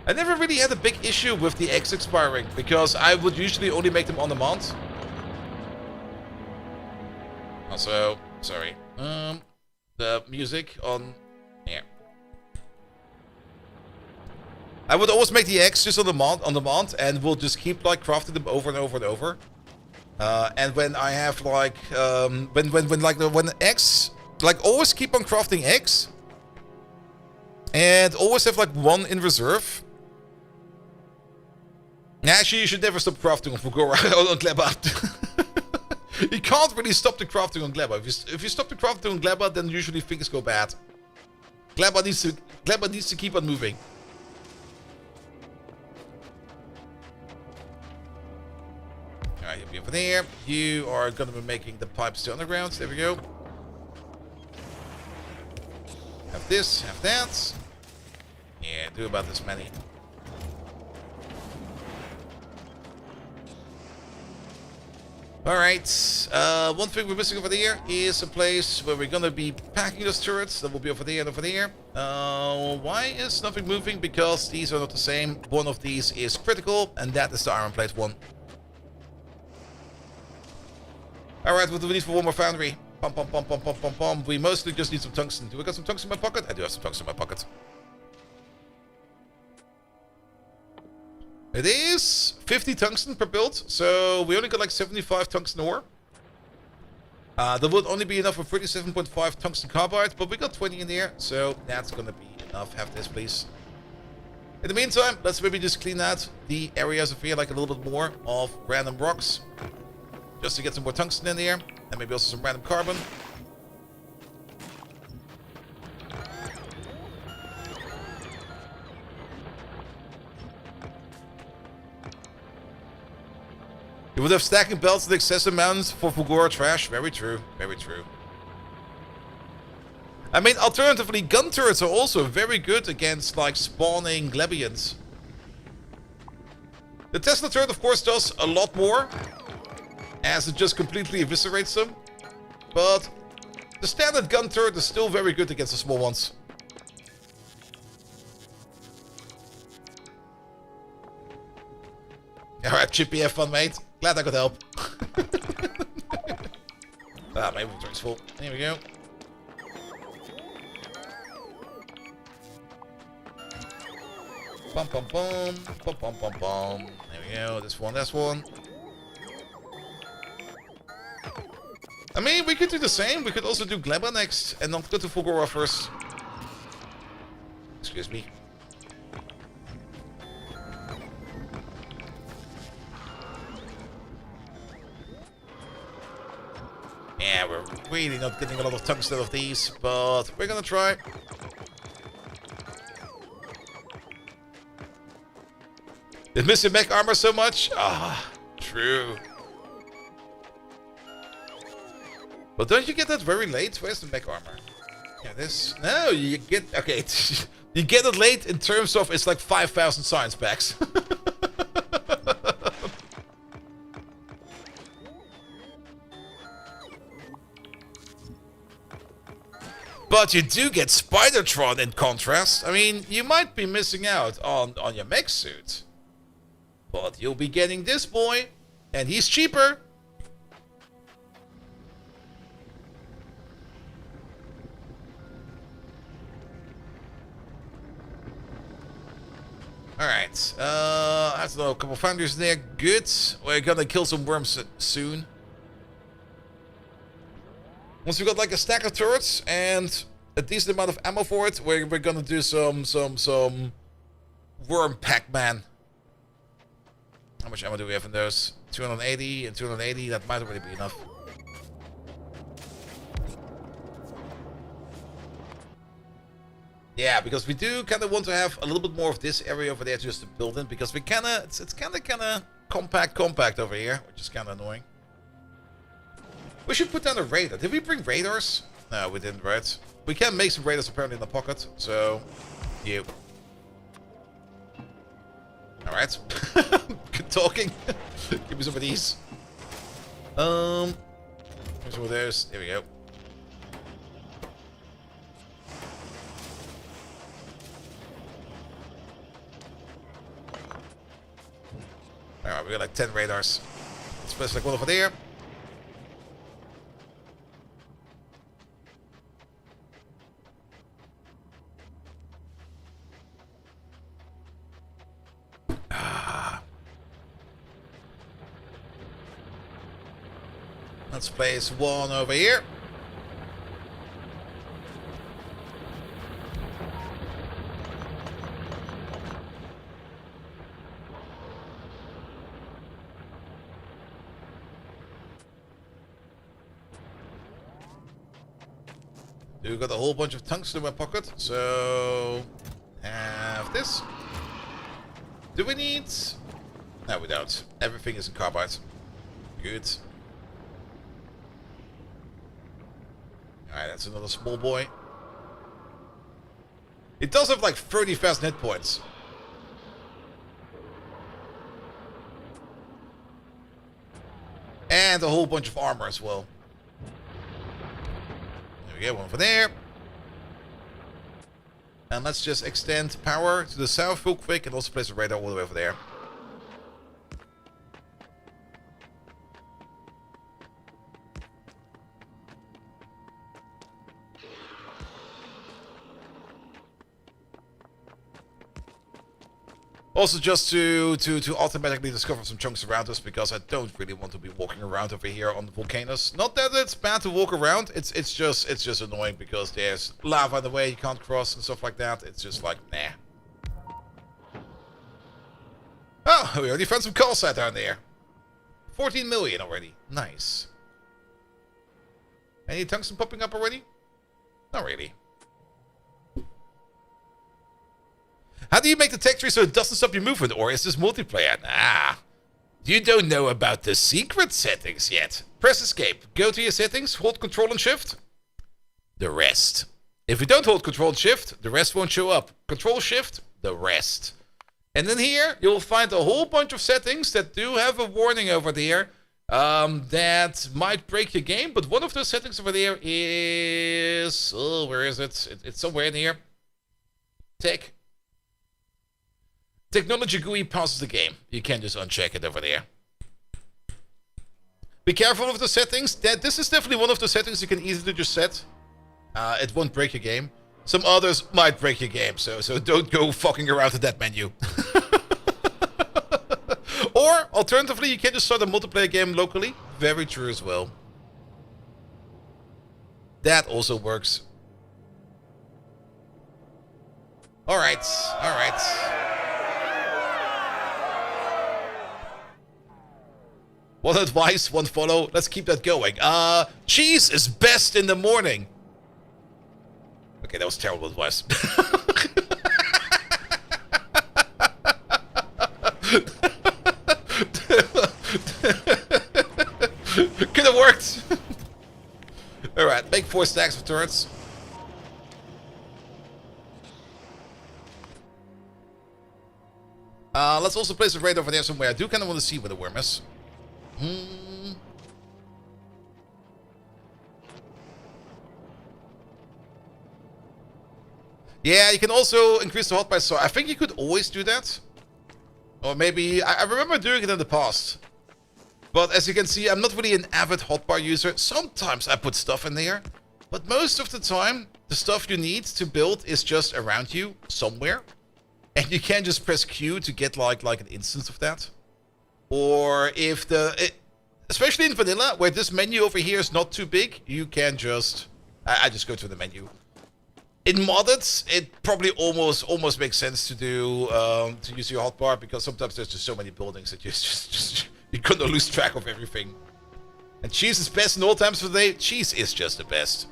I never really had a big issue with the eggs expiring, because I would usually only make them on demand. Also, sorry, the music on here. I would always make the eggs just on demand, and we'll just keep like crafting them over and over and over. And when I have like, when the eggs, like always keep on crafting eggs, and always have like 1 in reserve. Actually, you should never stop crafting on Fulgora on Gleba. You can't really stop the crafting on Gleba. If you stop the crafting on Gleba, then usually things go bad. Gleba needs to keep on moving. Alright, you'll be over there. You are going to be making the pipes to underground. There we go. Have this, have that. Yeah, do about this many. Alright, one thing we're missing over there is a place where we're gonna be packing those turrets. That will be over there and over there. Why is nothing moving? Because these are not the same. One of these is critical, and that is the iron plate one. Alright, what do we need for one more foundry? Pum pum pum pum pum pum pum. We mostly just need some tungsten. Do we got some tungsten in my pocket? I do have some tungsten in my pocket. It is 50 tungsten per build, so we only got like 75 tungsten ore. That would only be enough for 37.5 tungsten carbide, but we got 20 in there, so that's gonna be enough. Have this, please. In the meantime, let's maybe just clean out the areas of here, like a little bit more of random rocks. Just to get some more tungsten in there, and maybe also some random carbon. You would have stacking belts and excessive amounts for Fulgora trash. Very true, very true. I mean, alternatively, gun turrets are also very good against, like, spawning Glebians. The Tesla turret, of course, does a lot more, as it just completely eviscerates them. But the standard gun turret is still very good against the small ones. Alright, Chippy, have fun, mate. Glad I could help. Ah, my inventory's full. Here we go. Bum bum bum. Bum bum bum bum. There we go. This one, this one. I mean, we could do the same. We could also do Gleba next and not go to Fulgora first. Excuse me. Yeah, we're really not getting a lot of tungsten of these, but we're gonna try. Did missing mech armor so much? Ah, true. But don't you get that very late? Where's the mech armor? Yeah, this... No, you get... Okay, you get it late in terms of it's like 5,000 science packs. But you do get Spidertron in contrast. I mean, you might be missing out on your mech suit. But you'll be getting this boy, and he's cheaper. Alright, I have to know a couple foundries there. Good. We're gonna kill some worms soon. Once we got like a stack of turrets and a decent amount of ammo for it, we're gonna do some worm Pac-Man. How much ammo do we have in those? 280 and 280, that might already be enough. Yeah, because we do kind of want to have a little bit more of this area over there just to build in, because we kind of, it's kind of compact over here, which is kind of annoying. We should put down a radar. Did we bring radars? No, we didn't, right? We can make some radars apparently in the pocket, so... You. Alright. Good talking. Give me some of these. Here's some of those. There we go. Alright, we got like 10 radars. Let's place like one over there. Let's place one over here. We've got a whole bunch of tungsten in my pocket, so have this. Do we need? No, we don't. Everything is in carbide. Good. Alright, that's another small boy. It does have like 30,000 hit points. And find a whole bunch of armor as well. There we go, one for there. And let's just extend power to the south real quick and also place a radar all the way over there. Also, just to automatically discover some chunks around us, because I don't really want to be walking around over here on the volcanoes. Not that it's bad to walk around. It's just annoying because there's lava in the way you can't cross and stuff like that. It's just like nah. Oh, we already found some call site down there. 14 million already. Nice. Any tungsten popping up already? Not really. How do you make the tech tree so it doesn't stop your movement, or is this multiplayer? Nah. You don't know about the secret settings yet. Press escape. Go to your settings, hold control and shift. The rest. If you don't hold control and shift, the rest won't show up. Control shift, the rest. And then here, you'll find a whole bunch of settings that do have a warning over there that might break your game. But one of those settings over there is... oh, where is it? It's somewhere in here. Tech. Technology GUI pauses the game. You can just uncheck it over there. Be careful of the settings. This is definitely one of the settings you can easily just set. It won't break your game. Some others might break your game, so don't go fucking around with that menu. Or, alternatively, you can just start a multiplayer game locally. Very true as well. That also works. Alright, alright. One advice, one follow. Let's keep that going. Cheese is best in the morning. Okay, that was terrible advice. Could have worked. Alright, make 4 stacks of turrets. Let's also place a raid over there somewhere. I do kind of want to see where the worm is. Yeah, you can also increase the hotbar, so I think you could always do that. Or maybe... I remember doing it in the past. But as you can see, I'm not really an avid hotbar user. Sometimes I put stuff in there. But most of the time, the stuff you need to build is just around you, somewhere. And you can just press Q to get like an instance of that. Or if especially in vanilla, where this menu over here is not too big, you can just... I just go to the menu. In modded, it probably almost makes sense to do to use your hotbar, because sometimes there's just so many buildings that you're gonna lose track of everything. And cheese is best in all times of the day. Cheese is just the best.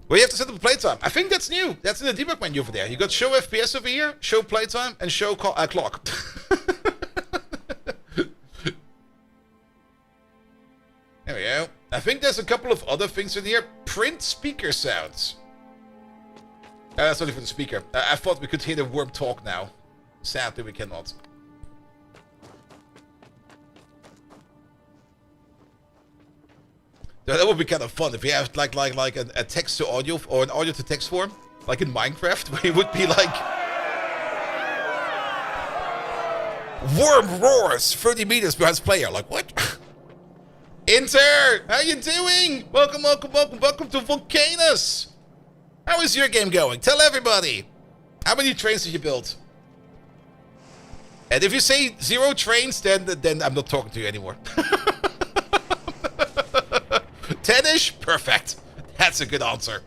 Well, you have to set up the playtime. I think that's new. That's in the debug menu over there. You got show FPS over here, show playtime, and show clock. There we go. I think there's a couple of other things in here. Print speaker sounds. That's only for the speaker. I thought we could hear the worm talk now. Sadly, we cannot. That would be kind of fun if you have like a text to audio or an audio to text form, like in Minecraft, where it would be like worm roars 30 meters behind player. Like what? Inter, how you doing? Welcome to Vulcanus. How is your game going? Tell everybody. How many trains did you build? And if you say 0 trains, then I'm not talking to you anymore. 10-ish? Perfect. That's a good answer.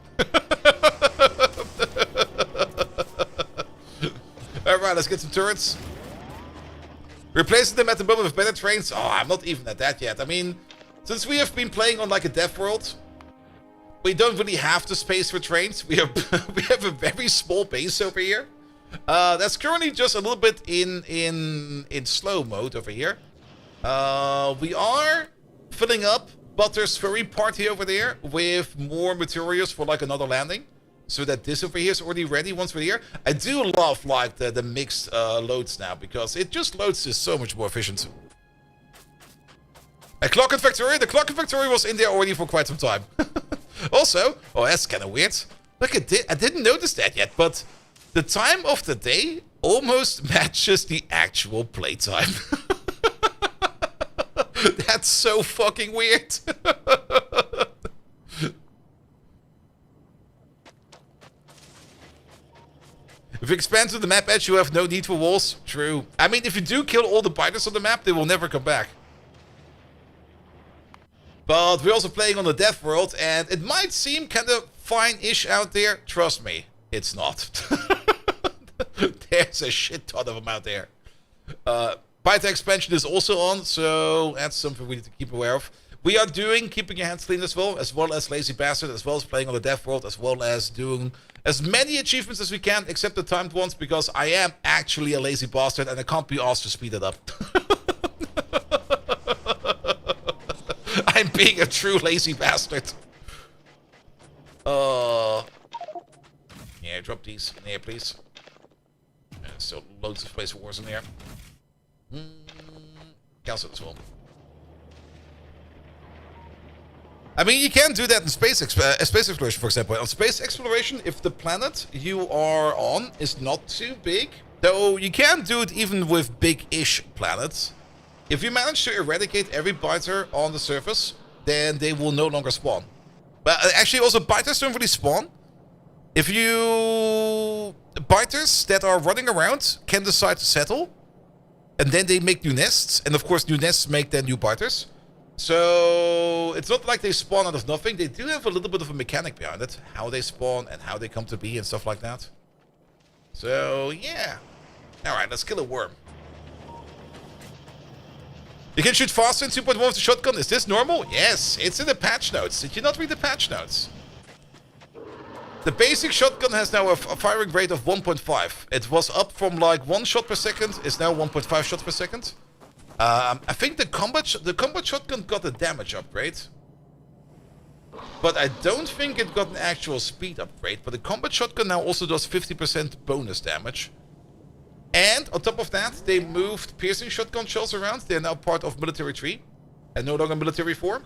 Alright, let's get some turrets. Replacing them at the moment with better trains? Oh, I'm not even at that yet. I mean, since we have been playing on like a dev world, we don't really have the space for trains. We have a very small base over here. That's currently just a little bit in slow mode over here. We are filling up Butter's furry party over there with more materials for like another landing. so that this over here is already ready once we're here. I do love like the mixed loads now because it just loads this so much more efficient. A clock in Factorio. The clock in Factorio was in there already for quite some time. Also, oh, that's kind of weird. Look, I didn't notice that yet, but the time of the day almost matches the actual playtime. That's so fucking weird. If you expand to the map edge, you have no need for walls. True. I mean, if you do kill all the biters on the map, they will never come back. But we're also playing on the Death World, and it might seem kind of fine-ish out there. Trust me, it's not. There's a shit ton of them out there. Biter expansion is also on, so that's something we need to keep aware of. We are doing Keeping Your Hands Clean as well as Lazy Bastard, as well as playing on the Death World, as well as doing as many achievements as we can, except the timed ones, because I am actually a lazy bastard, and I can't be asked to speed it up. I'm being a true lazy bastard. Yeah, drop these in here, please. There's still loads of place wars in here. Cancel as well. I mean, you can do that in space exploration, for example. On space exploration, if the planet you are on is not too big, though you can do it even with big-ish planets. If you manage to eradicate every biter on the surface, then they will no longer spawn. But actually, also, biters don't really spawn. If you... biters that are running around can decide to settle, and then they make new nests, and of course, new nests make then new biters. So, it's not like they spawn out of nothing. They do have a little bit of a mechanic behind it. How they spawn and how they come to be and stuff like that. So, yeah. Alright, let's kill a worm. You can shoot faster in 2.1 with the shotgun. Is this normal? Yes, it's in the patch notes. Did you not read the patch notes? The basic shotgun has now a firing rate of 1.5. It was up from like 1 shot per second. It's now 1.5 shots per second. I think the combat shotgun got a damage upgrade. But I don't think it got an actual speed upgrade. But the combat shotgun now also does 50% bonus damage. And on top of that, they moved piercing shotgun shells around. They're now part of military tree. And no longer military form.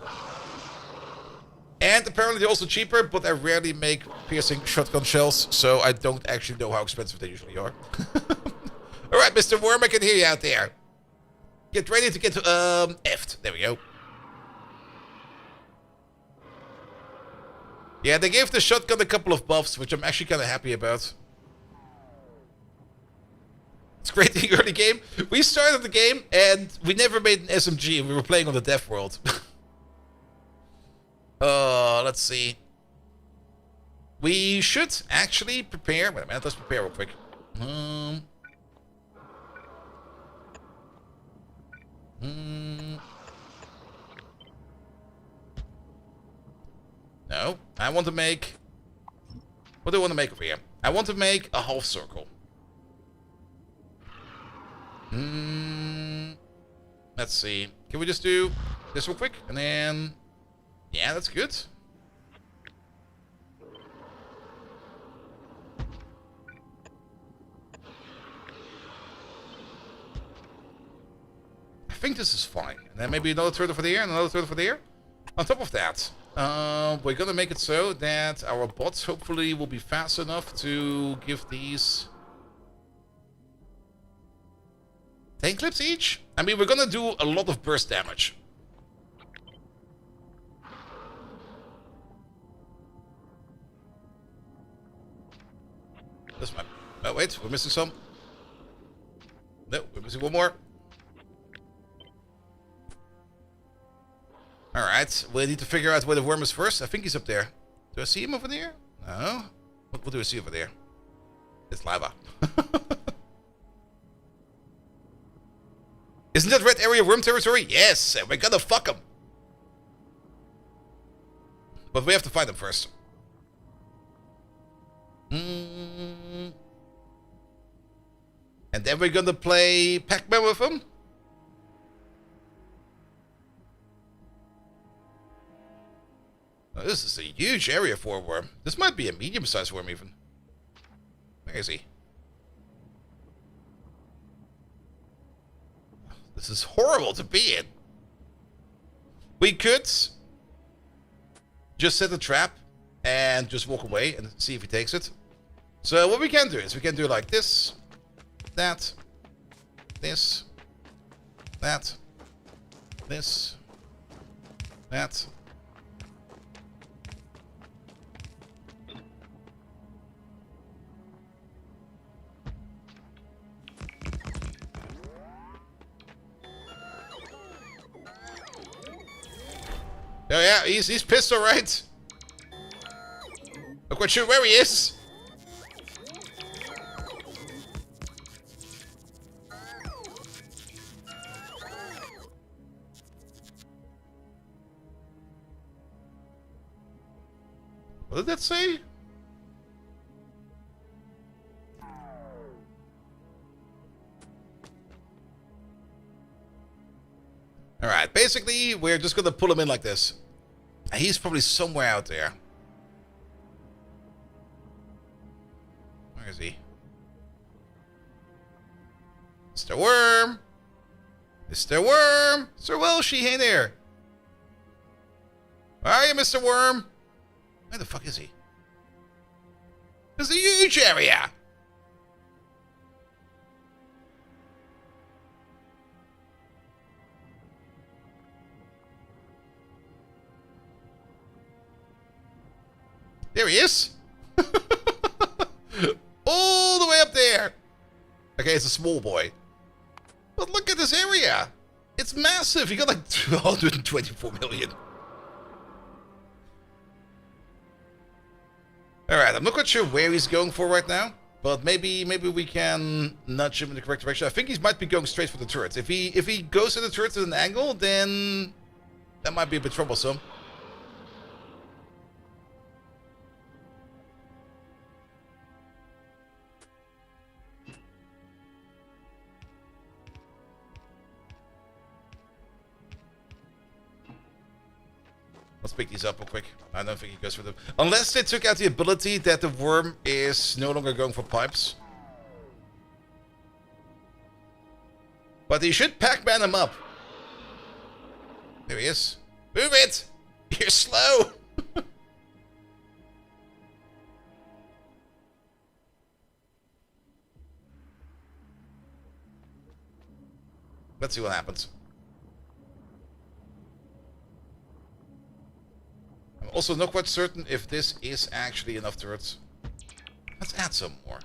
And apparently they're also cheaper, but I rarely make piercing shotgun shells. So I don't actually know how expensive they usually are. Alright, Mr. Worm, I can hear you out there. Get ready to get effed. There we go. Yeah, they gave the shotgun a couple of buffs, which I'm actually kind of happy about. It's great in the early game. We started the game and we never made an SMG and we were playing on the Death World. Let's see. We should actually prepare. Wait a minute, let's prepare real quick. No, I want to make... What do I want to make over here? I want to make a half circle. Let's see. Can we just do this real quick? And then... Yeah, that's good. I think this is fine. And then maybe another third over there and another third over there. On top of that, we're gonna make it so that our bots hopefully will be fast enough to give these 10 clips each. I mean, we're gonna do a lot of burst damage. This map. Oh, wait, we're missing some. No, we're missing one more. Alright, we need to figure out where the worm is first. I think he's up there. Do I see him over there? No. What do I see over there? It's lava. Isn't that red area worm territory? Yes, and we're gonna fuck him. But we have to find him first. And then we're gonna play Pac-Man with him. Oh, this is a huge area for a worm. This might be a medium-sized worm even. Where is he? This is horrible to be in. We could just set a trap and just walk away and see if he takes it. So what we can do is we can do like this, that, this, that, this, that. Oh yeah, he's pissed, alright. Not quite sure where he is. What did that say? Alright, basically, we're just gonna pull him in like this. He's probably somewhere out there. Where is he? Mr. Worm! Mr. Worm! Sir Welshie, hey there! Where are you, Mr. Worm? Where the fuck is he? There's a huge area! There he is! All the way up there! Okay, it's a small boy. But look at this area! It's massive! You got like 224 million. Alright, I'm not quite sure where he's going for right now. But maybe we can nudge him in the correct direction. I think he might be going straight for the turrets. If he goes to the turrets at an angle, then that might be a bit troublesome. Let's pick these up real quick. I don't think he goes for them. Unless they took out the ability that the worm is no longer going for pipes. But he should Pac-Man him up. There he is. Move it! You're slow! Let's see what happens. I'm also not quite certain if this is actually enough turrets. Let's add some more.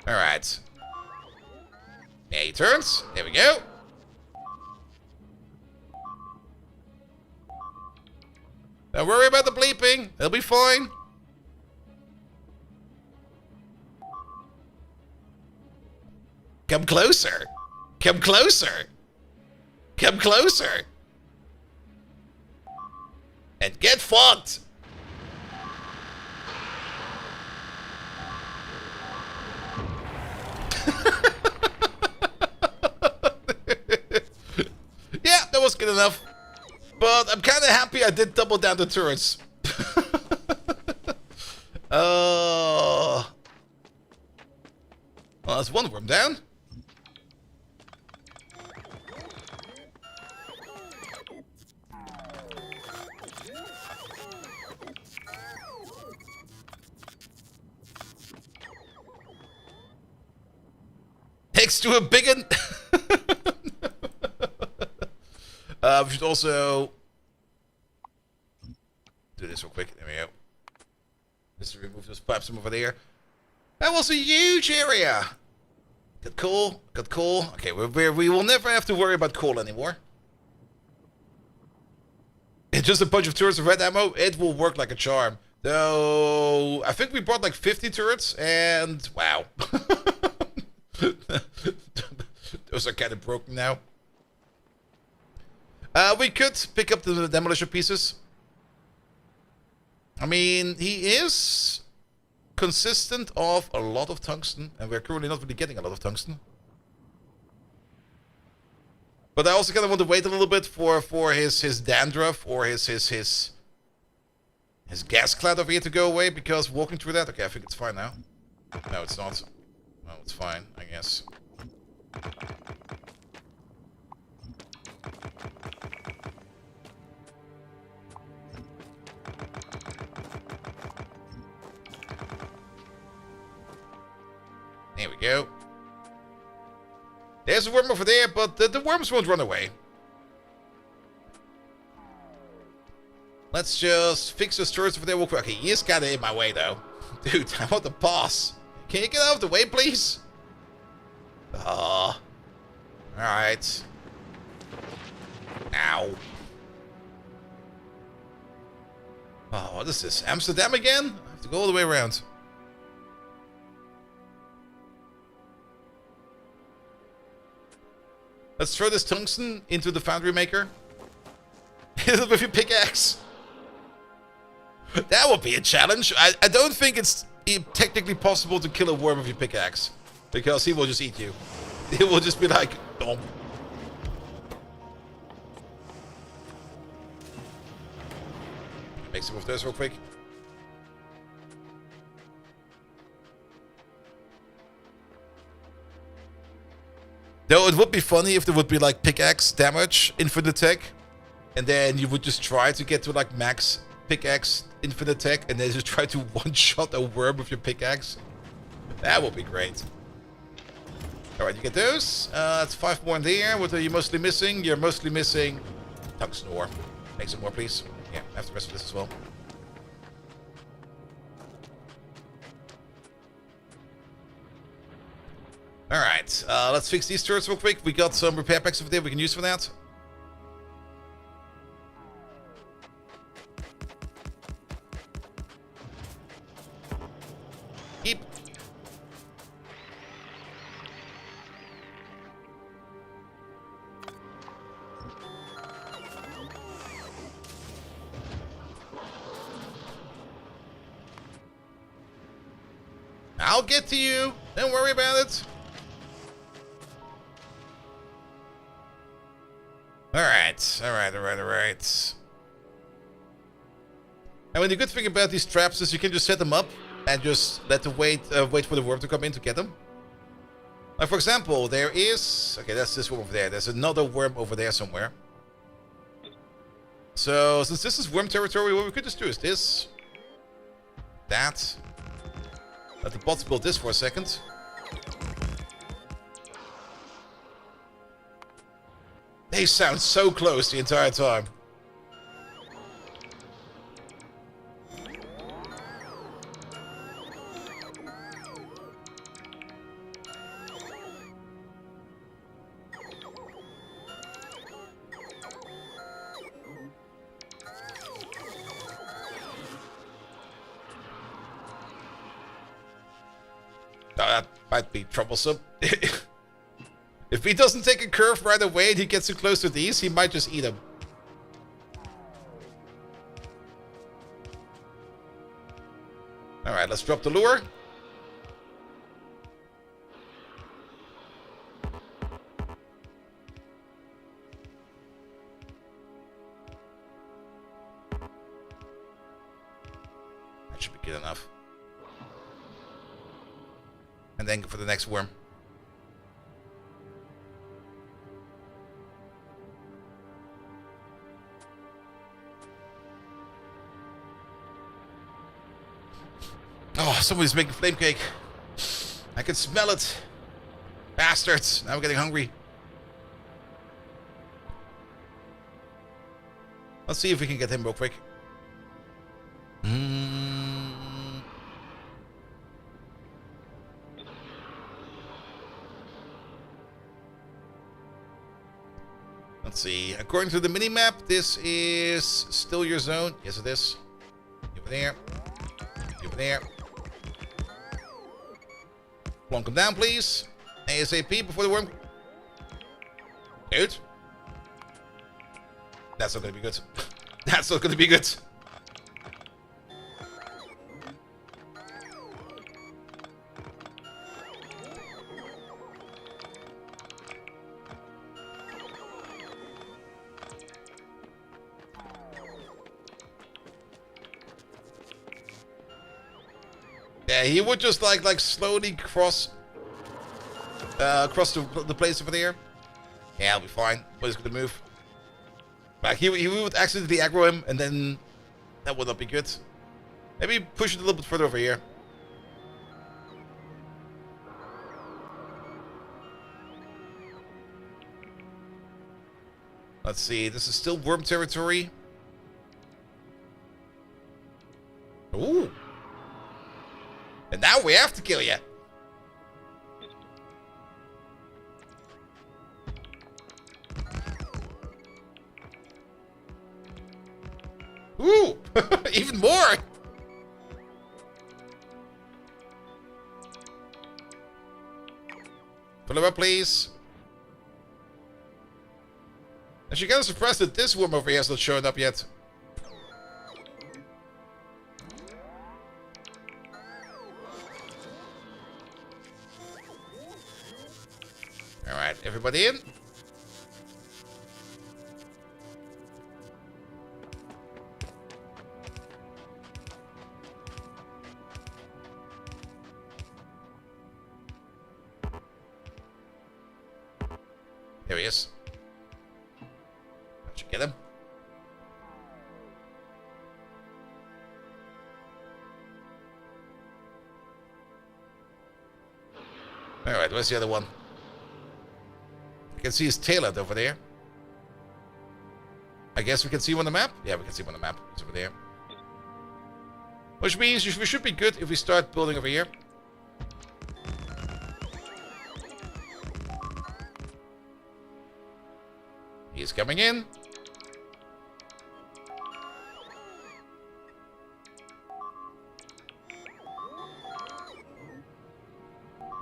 Alright. Yeah, he turns. There we go. Don't worry about the bleeping. It'll be fine. Come closer. Come closer. Come closer. And get fucked. Yeah, that was good enough. But I'm kind of happy I did double down the turrets. Well, that's one of them down. Next to a big one. We should also do this real quick. There we go. Just to remove those pipes from over there. That was a huge area. Got coal. Got coal. Okay, we will never have to worry about coal anymore. It's just a bunch of turrets of red ammo. It will work like a charm. Though, I think we brought like 50 turrets, and wow. Those are kind of broken now. We could pick up the demolition pieces. I mean, he is consistent of a lot of tungsten, and we're currently not really getting a lot of tungsten. But I also kind of want to wait a little bit for his dandruff or his gas cloud over here to go away, because walking through that... Okay, I think it's fine now. No, it's not. Well, it's fine, I guess. There we go. There's a worm over there, but the worms won't run away. Let's just fix the storage over there real quick. Okay, he is kind of in my way, though. Dude, I want to pass. Can you get out of the way, please? Alright. Ow. Oh, what is this? Amsterdam again? I have to go all the way around. Let's throw this tungsten into the foundry maker. Hit it with your pickaxe. That would be a challenge. I don't think it's technically possible to kill a worm with your pickaxe, because he will just eat you. He will just be like, "Dom." Make some of those real quick. Though it would be funny if there would be like pickaxe damage, infinite attack, and then you would just try to get to like max pickaxe infinite attack, and then just try to one-shot a worm with your pickaxe. That would be great. Alright, you get those. That's 5 more in there. What are you mostly missing? You're mostly missing tungsten ore. Make some more, please. Yeah, I have the rest of this as well. Alright, let's fix these turrets real quick. We got some repair packs over there we can use for that. Keep. I'll get to you. Don't worry about it. Alright. I mean, the good thing about these traps is you can just set them up and just let the wait for the worm to come in to get them. Like, for example, there is... Okay, that's this worm over there. There's another worm over there somewhere. So, since this is worm territory, what we could just do is this. That. Let the bots build this for a second. They sound so close the entire time. That might be troublesome. If he doesn't take a curve right away and he gets too close to these, he might just eat them. Alright, let's drop the lure. That should be good enough. And then go for the next worm. Oh, somebody's making flame cake. I can smell it. Bastards. Now I'm getting hungry. Let's see if we can get him real quick. Let's see. According to the mini-map, this is still your zone. Yes, it is. Over there. Over there. Plonk him down, please. ASAP before the worm. Dude. That's not gonna be good. That's not gonna be good. Yeah, he would just like slowly cross the place over there. Yeah, I'll be fine. But he's gonna move. Like he would accidentally aggro him, and then that would not be good. Maybe push it a little bit further over here. Let's see. This is still worm territory. Ooh. And now we have to kill you. Ooh. Even more. Pull him up, please. Actually, kind of surprised that this worm over here has not shown up yet. Alright, everybody in? There he is. Did you get him? Alright, where's the other one? You can see his tail end over there. I guess we can see him on the map? Yeah, we can see him on the map. He's over there. Which means we should be good if we start building over here. He's coming in.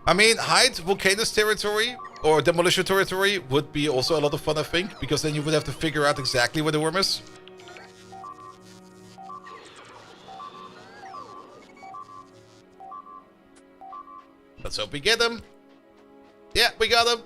I mean, hide Vulcanus territory or demolition territory would be also a lot of fun, I think, because then you would have to figure out exactly where the worm is. Let's hope we get him. Yeah, we got him.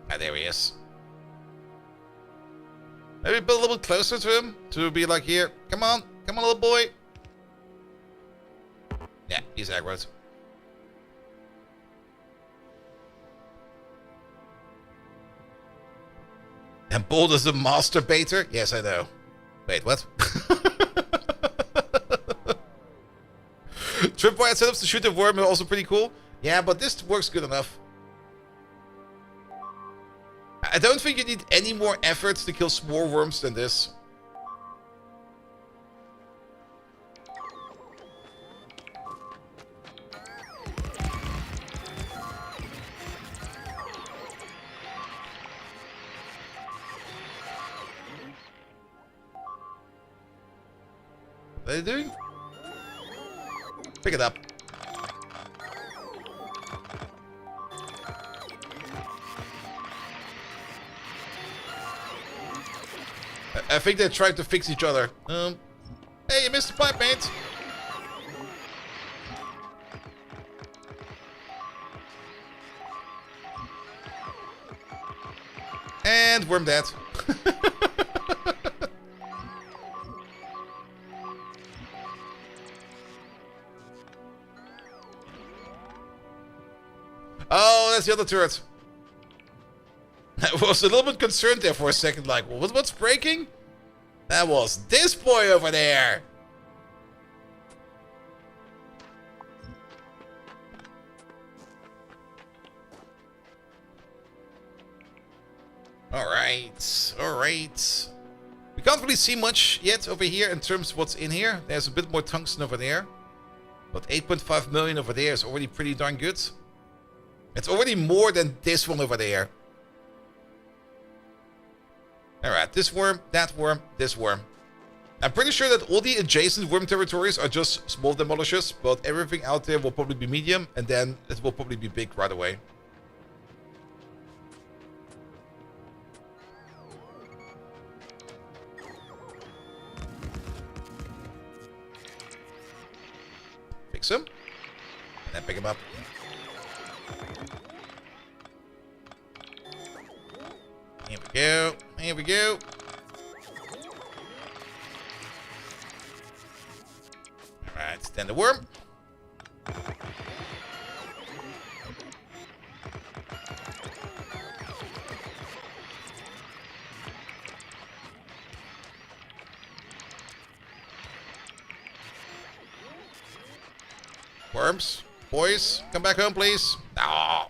Ah, there he is. Maybe build a little bit closer to him to be like, here, come on, little boy. Yeah, he's aggroed. And Bold is a masturbator? Yes, I know. Wait, what? Tripwire setups to shoot a worm are also pretty cool. Yeah, but this works good enough. I don't think you need any more efforts to kill more worms than this. What are they doing? Pick it up. I think they're trying to fix each other. Hey, you missed the pipe, mate. And worm dead. Oh, that's the other turret. I was a little bit concerned there for a second, like, what's breaking? That was this boy over there. Alright, alright. We can't really see much yet over here in terms of what's in here. There's a bit more tungsten over there. But 8.5 million over there is already pretty darn good. It's already more than this one over there. Alright, this worm, that worm, this worm. I'm pretty sure that all the adjacent worm territories are just small demolishers, but everything out there will probably be medium, and then it will probably be big right away. Fix him, and then pick him up. go. Here we go. Alright, then the worm. Worms, boys, come back home, please. No.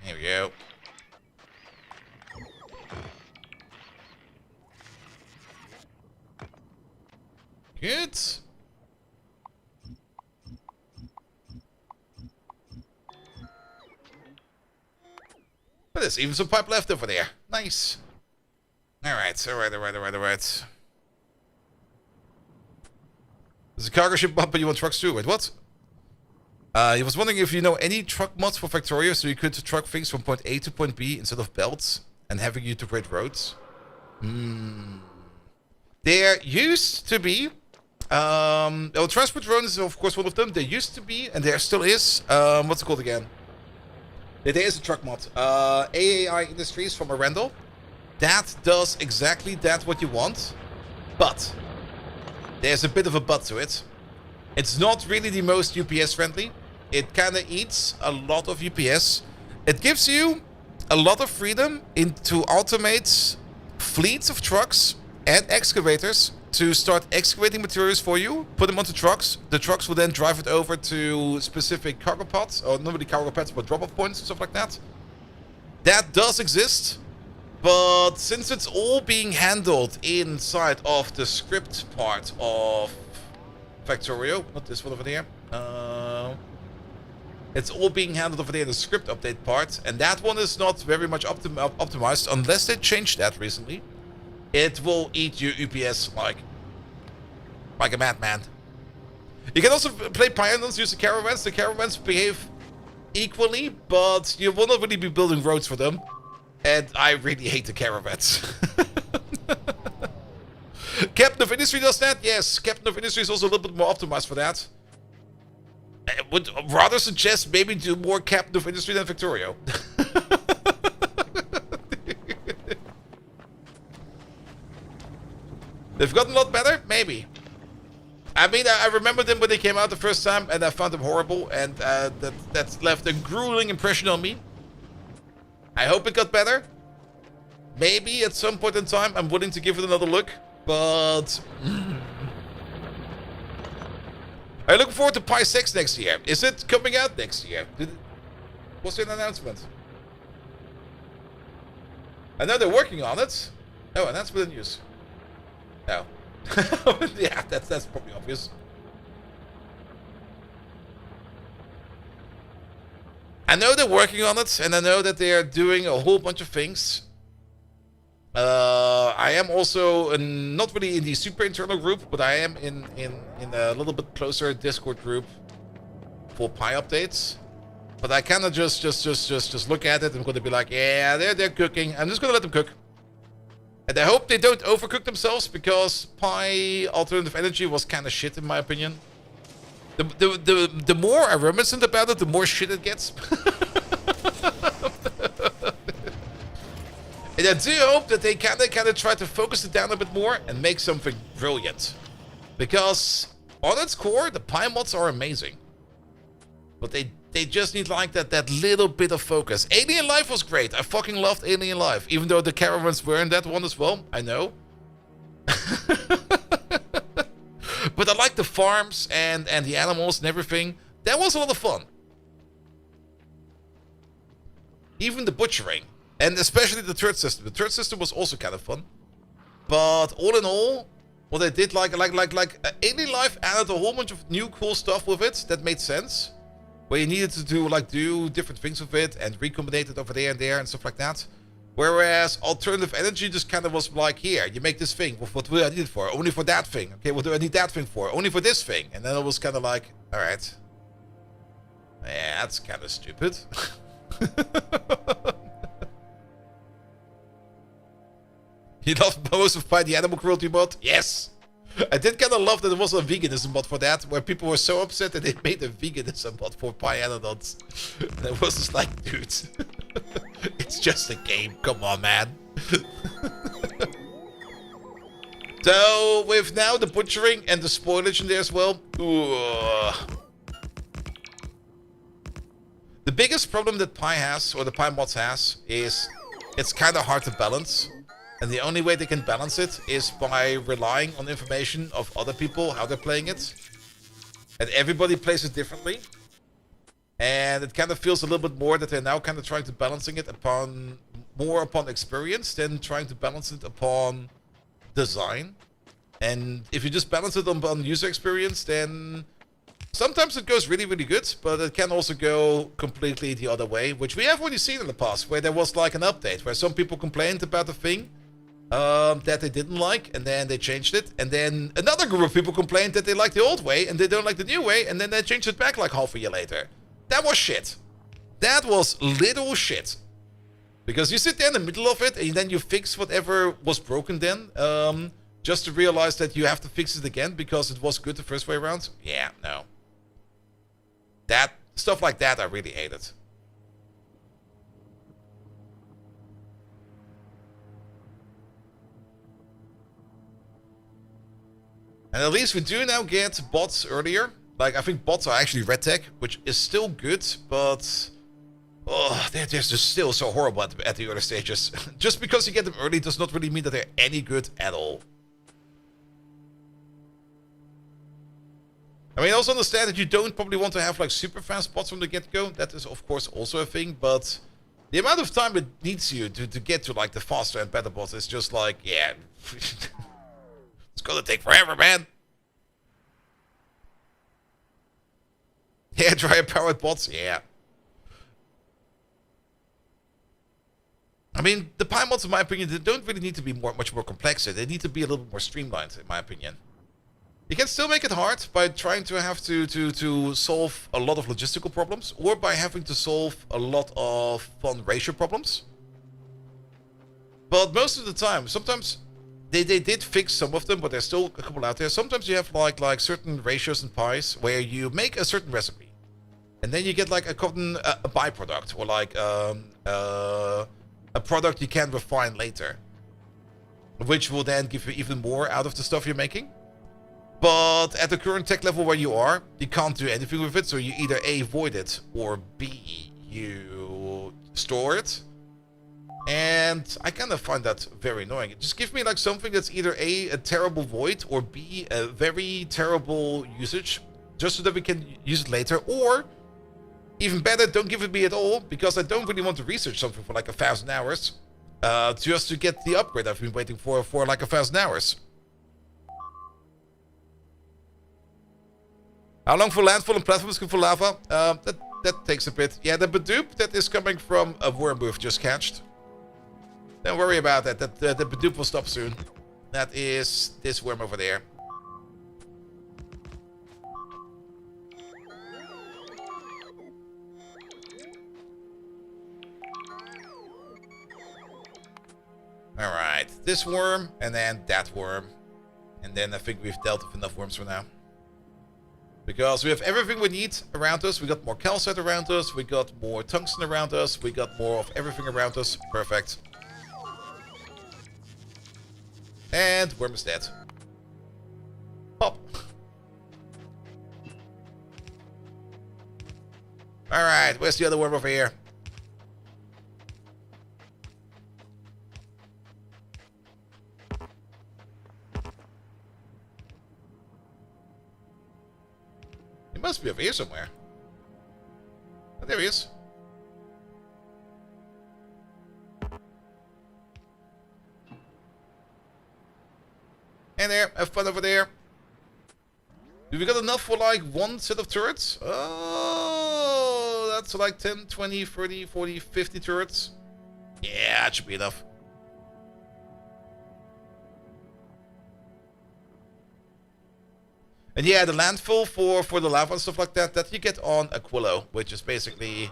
Here we go. Good. But there's even some pipe left over there. Nice. Alright, alright. There's a cargo ship mod, but you want trucks too. Wait, what? He was wondering if you know any truck mods for Factorio so you could truck things from point A to point B instead of belts and having you to create roads. There used to be. Transport drone is of course one of them. There used to be, and there still is. What's it called again? There is a truck mod. AAI Industries from Arendelle. That does exactly that what you want. But there's a bit of a but to it. It's not really the most UPS friendly. It kind of eats a lot of UPS. It gives you a lot of freedom to automate fleets of trucks and excavators to start excavating materials for you, put them onto trucks. The trucks will then drive it over to specific cargo pods, or not really cargo pods, but drop-off points and stuff like that. That does exist. But since it's all being handled inside of the script part of Factorio, not this one over there. It's all being handled over there in the script update part, and that one is not very much optimized unless they changed that recently. It will eat your UPS like a madman. You can also play Pioneers, use the caravans. The caravans behave equally, but you will not really be building roads for them. And I really hate the caravans. Captain of Industry does that? Yes, Captain of Industry is also a little bit more optimized for that. I would rather suggest maybe do more Captain of Industry than Factorio. They've gotten a lot better? Maybe. I mean, I remember them when they came out the first time, and I found them horrible, and that's left a grueling impression on me. I hope it got better. Maybe at some point in time I'm willing to give it another look, but I look forward to Pi 6 next year. Is it coming out next year? What's the announcement? I know they're working on it. Oh, announcement in news. Oh. Yeah, that's probably obvious. I know they're working on it, and I know that they are doing a whole bunch of things. I am also not really in the super internal group, but I am in a little bit closer Discord group for Pi updates. But I kind of just look at it and going to be like, yeah, they're cooking. I'm just going to let them cook. And I hope they don't overcook themselves, because Pi Alternative Energy was kind of shit in my opinion. The more I reminiscent about it, the more shit it gets. And I do hope that they kind of try to focus it down a bit more and make something brilliant. Because on its core, the Pi mods are amazing. But they just need like that little bit of focus. Alien Life was great. I fucking loved Alien Life. Even though the caravans were in that one as well. I know. But I like the farms and the animals and everything. That was a lot of fun. Even the butchering. And especially the third system. The third system was also kind of fun. But all in all, what they did like Alien Life added a whole bunch of new cool stuff with it that made sense. Where you needed to do different things with it and recombinate it over there and there and stuff like that. Whereas Alternative Energy just kind of was like, here, you make this thing. What do I need it for? Only for that thing. Okay, what do I need that thing for? Only for this thing. And then it was kind of like, alright. Yeah, that's kind of stupid. You love most of Pi the Animal Cruelty mod? Yes! I did kind of love that there was a veganism mod for that, where people were so upset that they made a veganism mod for Pyanodons. And it was just like, dude, it's just a game. Come on, man. So, with now the butchering and the spoilage in there as well. The biggest problem that Pi has, or the Pi mods has, is it's kind of hard to balance. And the only way they can balance it is by relying on information of other people, how they're playing it. And everybody plays it differently. And it kind of feels a little bit more that they're now kind of trying to balancing it upon more upon experience than trying to balance it upon design. And if you just balance it on user experience, then sometimes it goes really, really good, but it can also go completely the other way, which we have already seen in the past, where there was like an update where some people complained about the thing that they didn't like, and then they changed it, and then another group of people complained that they like the old way and they don't like the new way, and then they changed it back like half a year later. That was shit. That was little shit. Because you sit there in the middle of it, and then you fix whatever was broken then, just to realize that you have to fix it again because it was good the first way around. Yeah, no. That stuff like that I really hated. And at least we do now get bots earlier. Like, I think bots are actually red tech, which is still good, but oh, they're just still so horrible at the early stages. Just because you get them early does not really mean that they're any good at all. I mean, I also understand that you don't probably want to have like super fast bots from the get-go. That is, of course, also a thing, but the amount of time it needs you to get to like the faster and better bots is just like, yeah. It's gonna take forever, man. Yeah, dryer-powered bots, yeah. I mean, the Pi mods, in my opinion, they don't really need to be much more complex. They need to be a little bit more streamlined, in my opinion. You can still make it hard by trying to have to solve a lot of logistical problems, or by having to solve a lot of fun ratio problems. But most of the time, sometimes they did fix some of them, but there's still a couple out there. Sometimes you have like certain ratios and pies where you make a certain recipe, and then you get like a byproduct, or like a product you can refine later, which will then give you even more out of the stuff you're making. But at the current tech level where you are, you can't do anything with it, so you either A, void it, or B, you store it. And I kind of find that very annoying. Just give me like something that's either a terrible void, or B, a very terrible usage, just so that we can use it later. Or, even better, don't give it me at all, because I don't really want to research something for like 1,000 hours, just to get the upgrade I've been waiting for like 1,000 hours. How long for landfall and platforms for lava? That takes a bit. Yeah, the Badoop that is coming from a worm we've just catched. Don't worry about that. The Badoop will stop soon. That is this worm over there. Alright, this worm, and then that worm. And then I think we've dealt with enough worms for now. Because we have everything we need around us. We got more calcite around us. We got more tungsten around us. We got more of everything around us. Perfect. And worm is dead. Pop. Alright, where's the other worm over here? He must be over here somewhere. Oh, there he is. And there, have fun over there. Do we got enough for like one set of turrets? Oh, that's like 10, 20, 30, 40, 50 turrets. Yeah, that should be enough. And yeah, the landfill for the lava and stuff like that you get on Aquilo, which is basically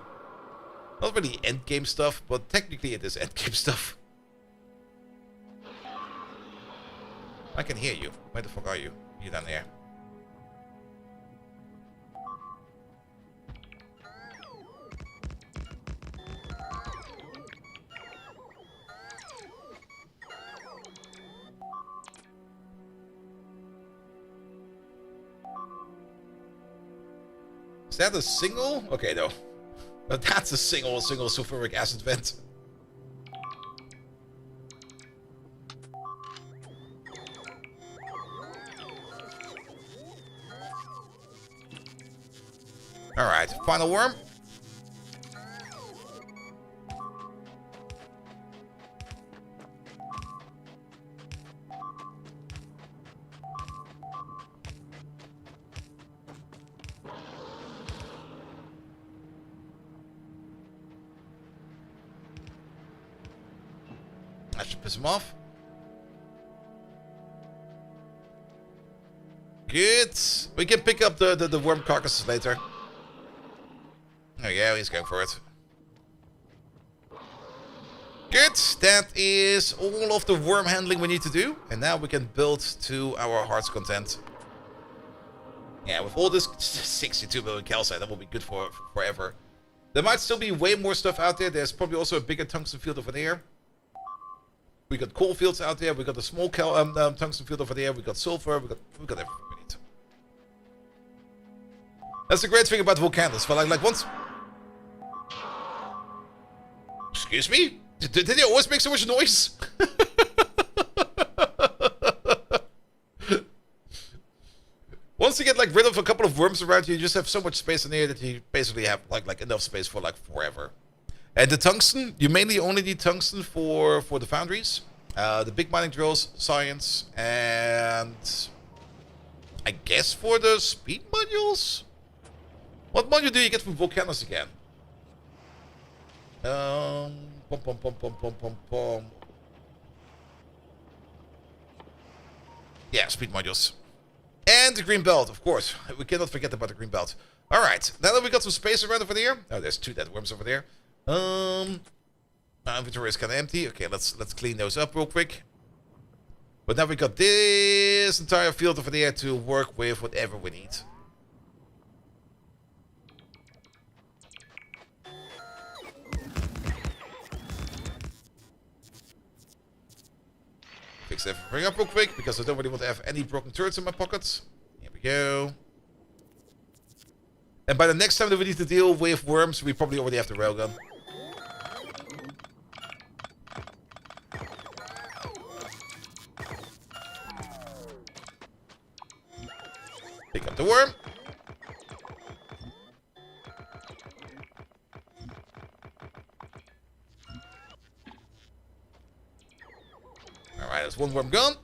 not really endgame stuff, but technically it is endgame stuff. I can hear you. Where the fuck are you? You down there. Is that a single? Okay, no. But that's a single sulfuric acid vent. Alright, final worm. That should piss him off. Good. We can pick up the worm carcasses later. There we go, he's going for it. Good. That is all of the worm handling we need to do. And now we can build to our heart's content. Yeah, with all this 62 million calcite, that will be good for forever. There might still be way more stuff out there. There's probably also a bigger tungsten field over there. We got coal fields out there. We got a small tungsten field over there. We got sulfur. We got everything we need. That's the great thing about Vulcanus. But like once. Excuse me? Did they always make so much noise? Once you get like rid of a couple of worms around you, you just have so much space in here that you basically have like enough space for like forever. And the tungsten, you mainly only need tungsten for the foundries, the big mining drills, science, and I guess for the speed modules. What module do you get from Vulcanus again? Yeah, speed modules. And the green belt, of course. We cannot forget about the green belt. Alright, now that we got some space around over there. Oh, there's 2 dead worms over there. My inventory is kind of empty. Okay, let's clean those up real quick. But now we got this entire field over there to work with whatever we need. Fix everything up real quick because I don't really want to have any broken turrets in my pockets. Here we go. And by the next time that we need to deal with worms, we probably already have the railgun. Pick up the worm. Alright, there's one worm gone.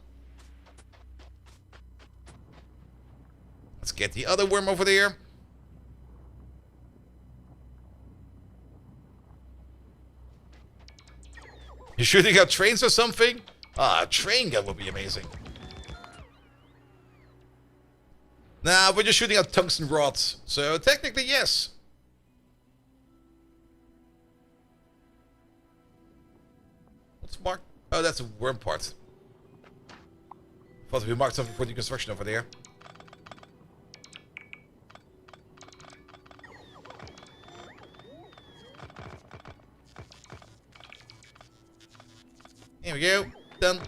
Let's get the other worm over there. You shooting out trains or something? Ah, a train gun would be amazing. Nah, we're just shooting out tungsten rods. So technically, yes. What's marked? Oh, that's a worm part. Thought we marked something for the construction over there. Here we go. Done.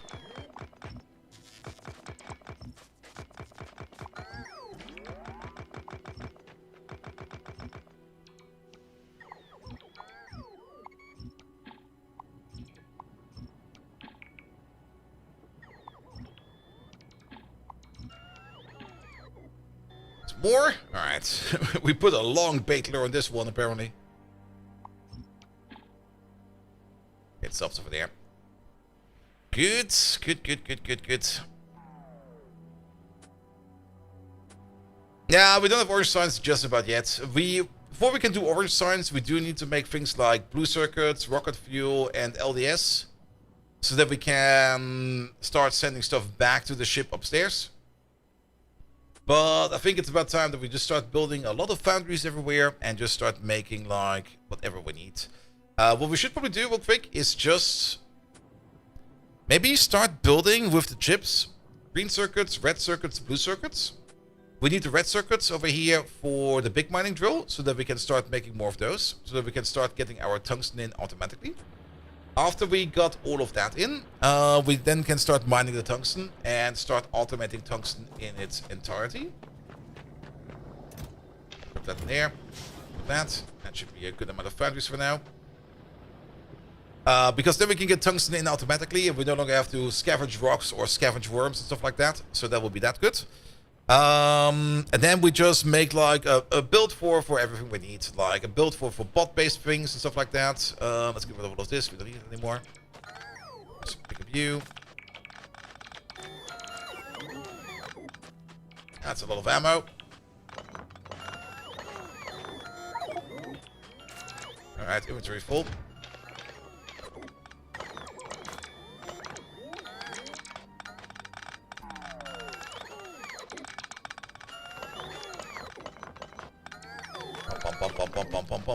More? Alright. We put a long bait lure on this one, apparently. It stops over there. Good. Good. Yeah, we don't have orange signs just about yet. Before we can do orange signs, we do need to make things like blue circuits, rocket fuel, and LDS. So that we can start sending stuff back to the ship upstairs. But I think it's about time that we just start building a lot of foundries everywhere and just start making like whatever we need. What we should probably do real quick is just maybe start building with the chips green circuits, red circuits, blue circuits. We need the red circuits over here for the big mining drill, so that we can start making more of those, so that we can start getting our tungsten in automatically. After we got all of that in, we then can start mining the tungsten and start automating tungsten in its entirety. Put that in there. Put that. That should be a good amount of foundries for now. Because then we can get tungsten in automatically, and we no longer have to scavenge rocks or scavenge worms and stuff like that. So that will be that good. And then we just make like a build for everything we need, like a build for bot-based things and stuff like that. Let's get rid of all of this. We don't need it anymore. Let's pick a view. That's a lot of ammo. All right, inventory full.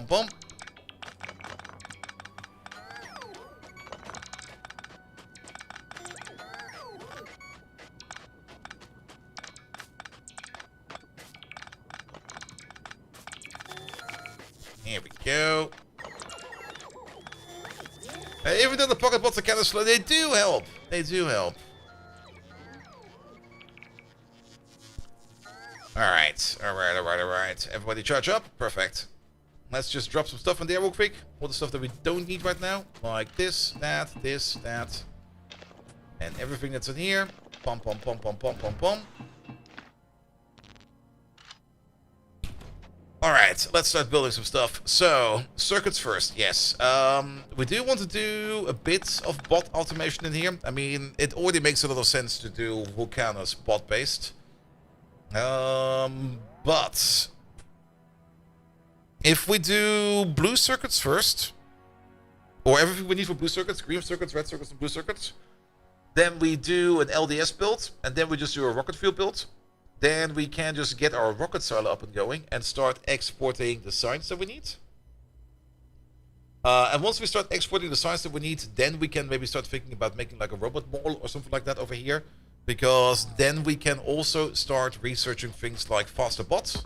Bum. Here we go. Even though the pocket bots are kind of slow, they do help. They do help. Alright. Everybody charge up. Perfect. Let's just drop some stuff in there real quick. All the stuff that we don't need right now. Like this, that. And everything that's in here. Pum. Alright, let's start building some stuff. So, circuits first, yes. We do want to do a bit of bot automation in here. I mean, it already makes a lot of sense to do Vulcanus bot-based. But if we do blue circuits first, or everything we need for blue circuits, green circuits, red circuits, and blue circuits, then we do an LDS build, and then we just do a rocket fuel build. Then we can just get our rocket silo up and going and start exporting the science that we need. And once we start exporting the science that we need, then we can maybe start thinking about making like a robot mall or something like that over here. Because then we can also start researching things like faster bots.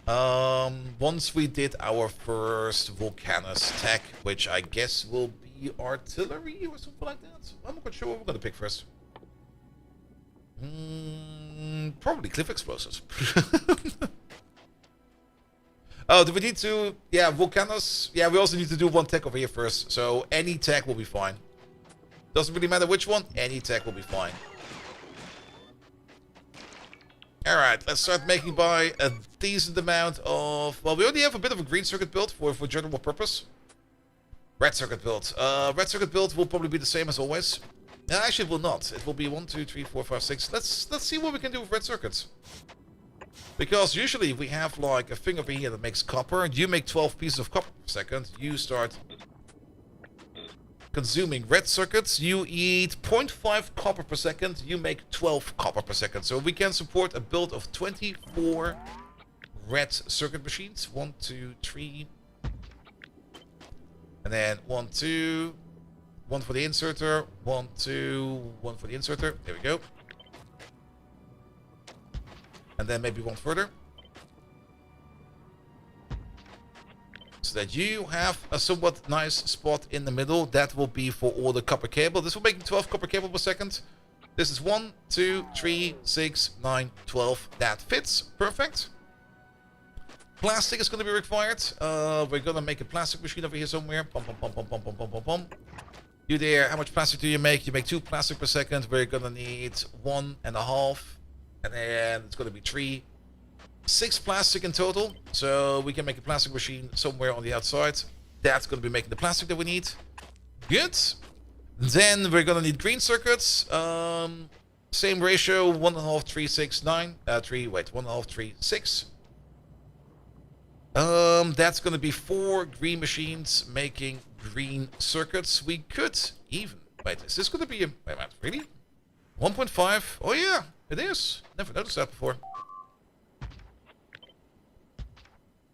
Once we did our first Vulcanus tech, which I guess will be artillery or something like that. I'm not quite sure what we're going to pick first. Probably cliff explosives. Oh, do we need to... Yeah, Vulcanus. Yeah, we also need to do one tech over here first. So any tech will be fine. Doesn't really matter which one. Any tech will be fine. Alright, let's start making by a decent amount of... Well, we already have a bit of a green circuit build for general purpose. Red circuit build. Red circuit build will probably be the same as always. No, actually it will not. It will be 1, 2, 3, 4, 5, 6. Let's see what we can do with red circuits. Because usually we have like a thing over here that makes copper. You make 12 pieces of copper per second. You start consuming red circuits. You eat 0.5 copper per second. You make 12 copper per second. So we can support a build of 24 red circuit machines. 1, 2, 3. And then 1, 2. 1 for the inserter. 1, 2. 1 for the inserter. There we go. And then maybe one further. So that you have a somewhat nice spot in the middle. That will be for all the copper cable. This will make 12 copper cable per second. This is 1, 2, 3, 6, 9, 12. That fits. Perfect. Plastic is going to be required. We're going to make a plastic machine over here somewhere. Pum, pum, pum, pum, pum, pum, pum, pum, pum. You there, how much plastic do you make? You make 2 plastic per second. We're going to need 1.5. And then it's going to be 3. 6 plastic in total. So we can make a plastic machine somewhere on the outside. That's going to be making the plastic that we need. Good. Then we're going to need green circuits. Same ratio, 1.5, 3, 6, 9. 1.5, 3, 6. That's going to be 4 green machines making green circuits. We could even... Wait, is this going to be a... Wait a minute, really? 1.5? Oh yeah, it is. Never noticed that before.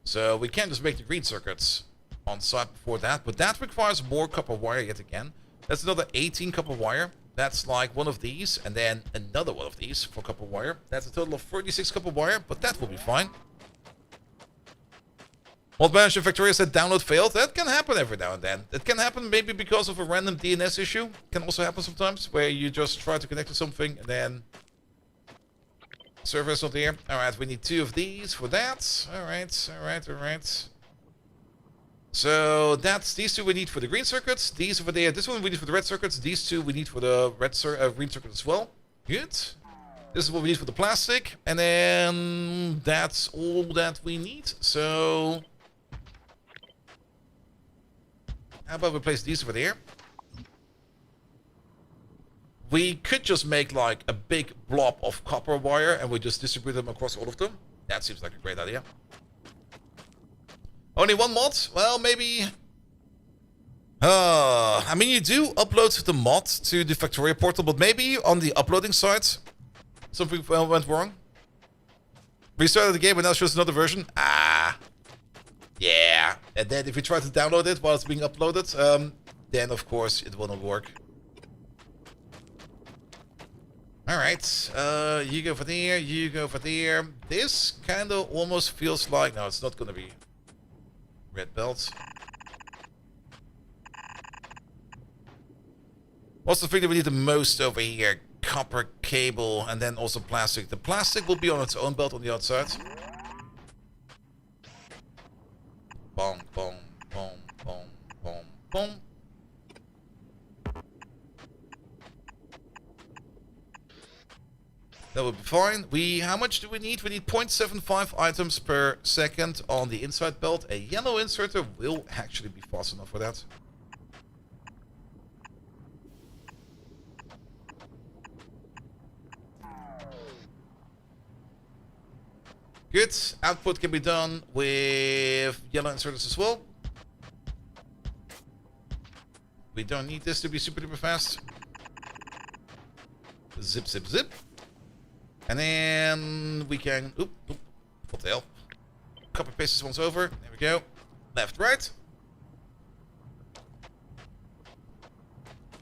So we can just make the green circuits on site before that, but that requires more copper wire yet again. That's another 18 copper wire. That's like one of these, and then another one of these for copper wire. That's a total of 36 copper wire, but that will be fine. Mod manager Factorio said download failed. That can happen every now and then. It can happen maybe because of a random DNS issue. Can also happen sometimes where you just try to connect to something and then server is not there. Alright, we need 2 of these for that. Alright. So that's these 2 we need for the green circuits. These over there. This one we need for the red circuits. These 2 we need for the green circuit as well. Good. This is what we need for the plastic. And then that's all that we need. So how about we place these over there? We could just make like a big blob of copper wire and we just distribute them across all of them. That seems like a great idea. Only 1 mod? Well, maybe. I mean, you do upload the mod to the Factorio portal, but maybe on the uploading side, something went wrong. Restarted the game and now shows another version. Yeah. And then if you try to download it while it's being uploaded, then of course it will not work. Alright, you go for there, you go for there. This kind of almost feels like... No, it's not going to be red belts. What's the thing that we need the most over here? Copper cable and then also plastic. The plastic will be on its own belt on the outside. Boom, boom, boom, boom, boom, boom. That would be fine. How much do we need? We need 0.75 items per second on the inside belt. A yellow inserter will actually be fast enough for that. Good. Output can be done with yellow inserters as well. We don't need this to be super duper fast. Zip, zip, zip. And then we can... Oop, what the hell? Copy paste this once over. There we go. Left, right.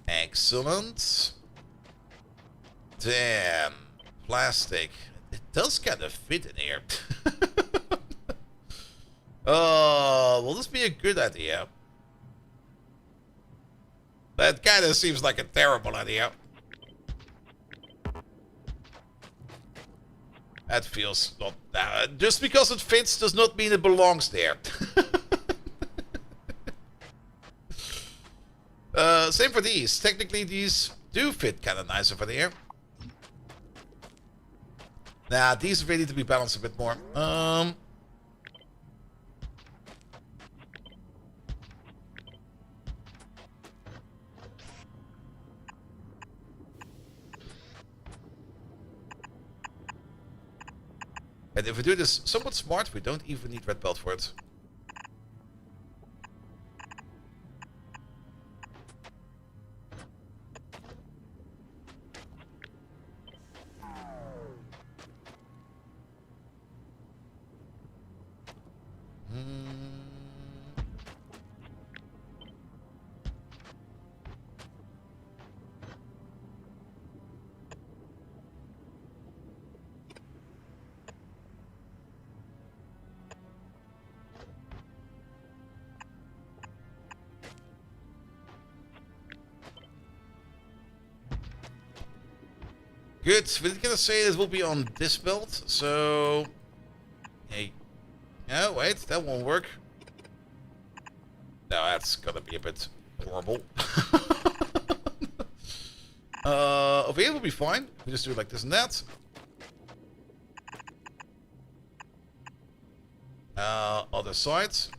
Excellent. Damn. Plastic. It does kind of fit in here. Oh, will this be a good idea? That kind of seems like a terrible idea. That feels not... just because it fits does not mean it belongs there. Same for these. Technically, these do fit kind of nice over there. Nah, these really need to be balanced a bit more. And if we do this somewhat smart, we don't even need red belt for it. Good. We're gonna say it will be on this belt, so... Hey. No, wait, that won't work. No, that's gonna be a bit horrible. Over here will be fine. We just do it like this and that. Other sides.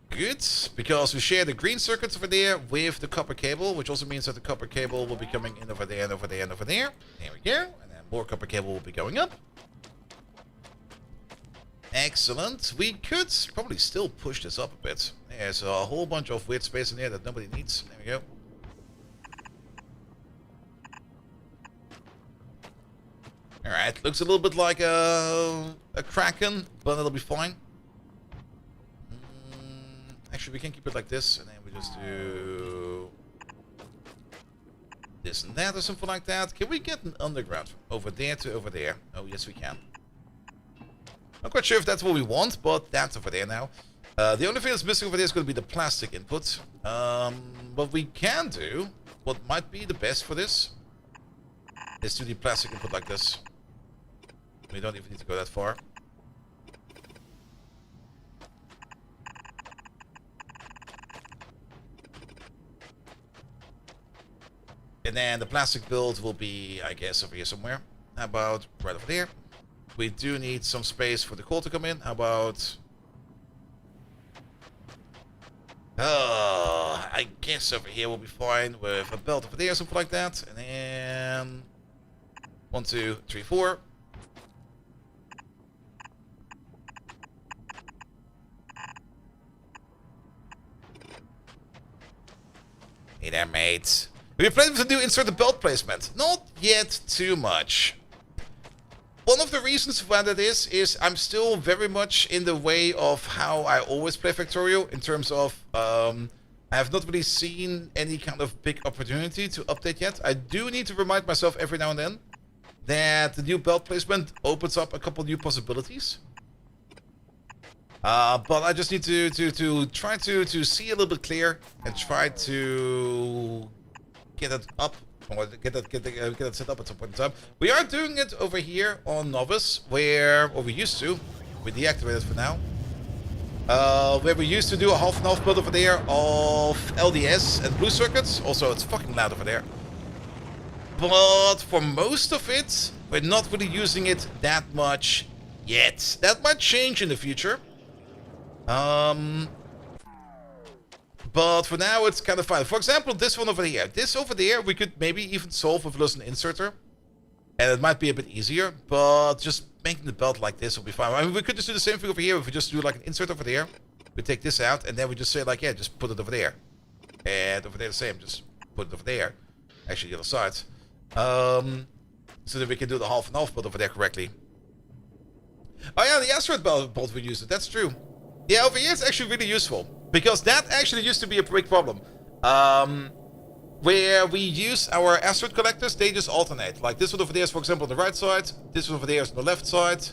Good, because we share the green circuits over there with the copper cable, which also means that the copper cable will be coming in over there and over there and over there. There we go. And then more copper cable will be going up. Excellent. We could probably still push this up a bit. There's a whole bunch of weird space in here that nobody needs. There we go. Alright, looks a little bit like a Kraken, but it'll be fine. we can keep it like this, and then we just do this and that or something like that. Can we get an underground from over there to over there? Oh, yes, we can. Not quite sure if that's what we want, but that's over there now. The only thing that's missing over there is going to be the plastic input. What we can do, what might be the best for this, is do the plastic input like this. We don't even need to go that far. And then the plastic build will be, I guess, over here somewhere. How about right over there? We do need some space for the coal to come in. How about... I guess over here will be fine with a belt over there, something like that. And then... 1, 2, 3, 4. Hey there, mate. Have you played with the new insert the belt placement? Not yet too much. One of the reasons why that is I'm still very much in the way of how I always play Factorio, in terms of I have not really seen any kind of big opportunity to update yet. I do need to remind myself every now and then that the new belt placement opens up a couple new possibilities. But I just need to try to see a little bit clear and try to get it up, or get it set up at some point in time. We are doing it over here on Novice, where we used to. We deactivated for now. Where we used to do a half and half build over there of LDS and blue circuits. Also, it's fucking loud over there. But for most of it, we're not really using it that much yet. That might change in the future. But for now, it's kind of fine. For example, this one over here. This over there, we could maybe even solve with an inserter. And it might be a bit easier, but just making the belt like this will be fine. I mean, we could just do the same thing over here. If we just do like an insert over there, we take this out, and then we just say like, yeah, just put it over there. And over there the same, just put it over there. Actually, the other side. So that we can do the half and half build over there correctly. Oh yeah, the asteroid bolt we used it. That's true. Yeah, over here it's actually really useful. Because that actually used to be a big problem. Where we use our asteroid collectors, they just alternate. Like this one over there is, for example, on the right side. This one over there is on the left side.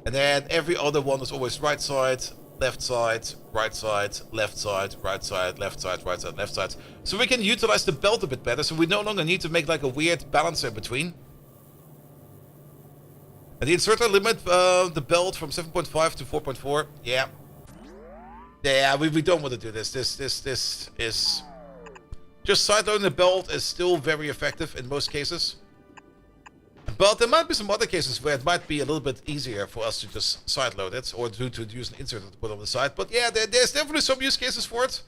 And then every other one is always right side, left side, right side, left side, right side, left side, right side, left side. So we can utilize the belt a bit better. So we no longer need to make like a weird balance in between. And the inserter limit the belt from 7.5 to 4.4. Yeah. Yeah, we don't want to do this. This is... Just sideloading the belt is still very effective in most cases. But there might be some other cases where it might be a little bit easier for us to just sideload it. Or to use an inserter to put on the side. But yeah, there's definitely some use cases for it.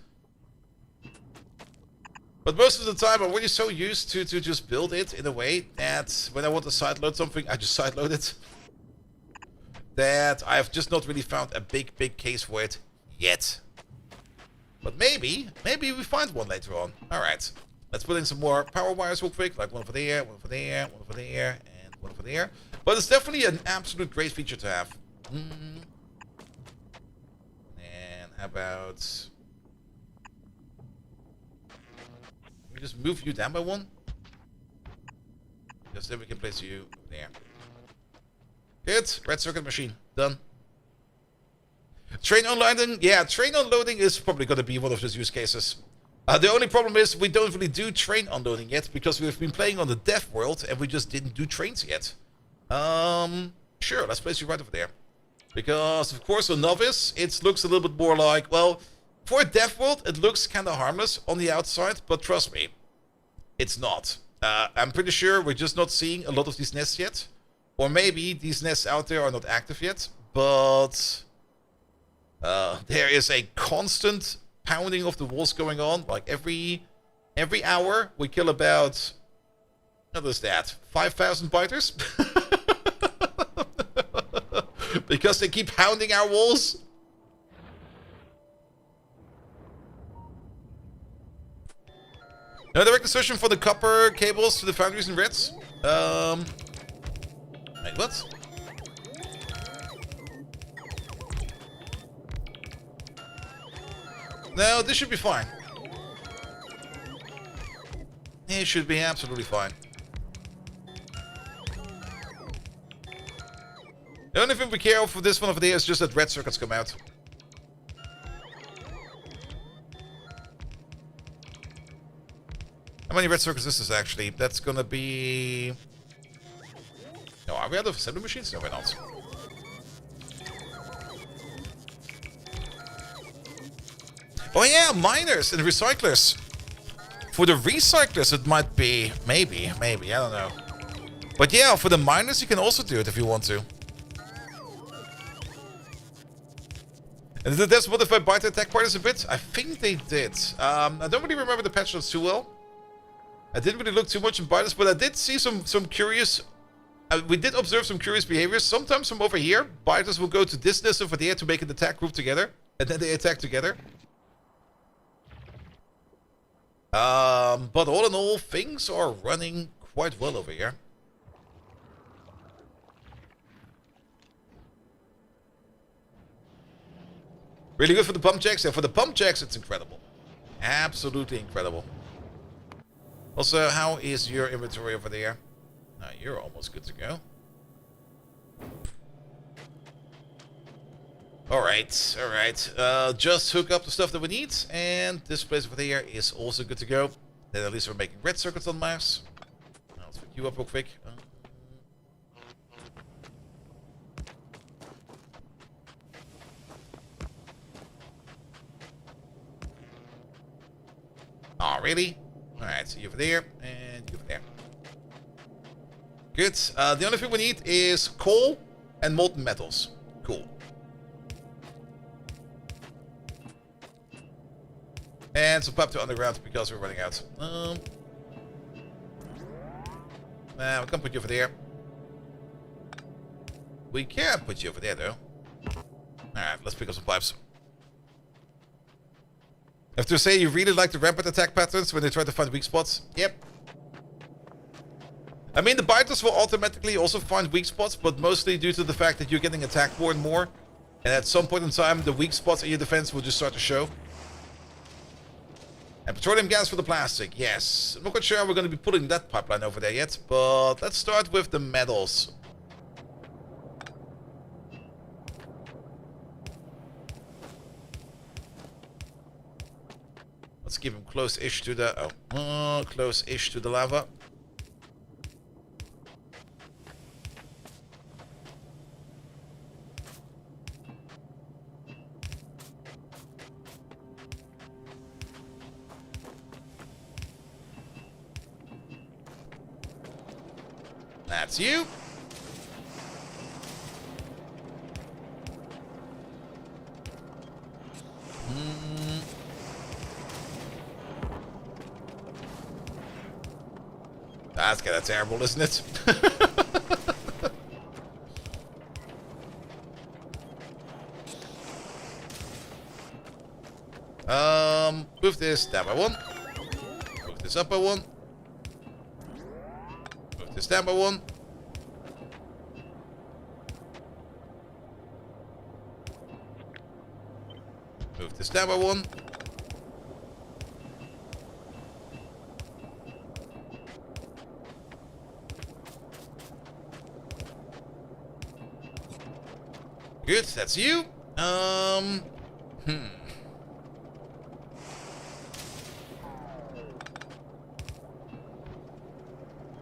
But most of the time I'm really so used to just build it in a way that when I want to sideload something, I just sideload it. That I've just not really found a big case for it yet. But maybe we find one later on. Alright. Let's put in some more power wires real quick. Like one over there, one over there, one over there, and one over there. But it's definitely an absolute great feature to have. And how about... Let me just move you down by one. Just then we can place you there. Good. Red circuit machine. Done. Train unloading? Yeah, train unloading is probably going to be one of those use cases. The only problem is we don't really do train unloading yet because we've been playing on the Death World and we just didn't do trains yet. Sure, let's place you right over there. Because, of course, on Novice, it looks a little bit more like, well, for a Death World, it looks kind of harmless on the outside, but trust me, it's not. I'm pretty sure we're just not seeing a lot of these nests yet. Or maybe these nests out there are not active yet, but... there is a constant pounding of the walls going on. Like every hour, we kill about... What is that? 5,000 biters? Because they keep pounding our walls. No direct insertion for the copper cables to the foundries and grids. Wait, what? No, this should be fine. It should be absolutely fine. The only thing we care for this one over there is just that red circuits come out. How many red circuits is this actually? That's gonna be... No, are we out of assembly machines? No, we're not. Oh yeah, miners and recyclers. For the recyclers it might be... Maybe, I don't know. But yeah, for the miners you can also do it if you want to. And did this modify bite attack partners a bit? I think they did. I don't really remember the patch notes too well. I didn't really look too much in biters, but I did see some curious... we did observe some curious behaviors. Sometimes from over here, biters will go to this distance over there to make an attack group together. And then they attack together. But all in all, things are running quite well over here. Really good for the pump jacks? Yeah, for the pump jacks, it's incredible. Absolutely incredible. Also, how is your inventory over there? You're almost good to go. Alright, alright. Just hook up the stuff that we need, and this place over there is also good to go. Then at least we're making red circuits on mass. Let's pick you up real quick. Oh, really? Alright, so you over there, and you over there. Good. The only thing we need is coal and molten metals. Cool. And some pipe to underground because we're running out. Nah, we can't put you over there. We can put you over there, though. Alright, let's pick up some pipes. I have to say, you really like the rampant attack patterns when they try to find weak spots. Yep. I mean, the biters will automatically also find weak spots, but mostly due to the fact that you're getting attacked more and more. And at some point in time, the weak spots in your defense will just start to show. And petroleum gas for the plastic, yes. I'm not quite sure how we're going to be putting that pipeline over there yet, but let's start with the metals. Let's keep him close-ish to the... close-ish to the lava. That's you. That's kind of terrible, isn't it? Move this down by one. Move this up by one. Move this down by one. Move this down by one. Good, that's you.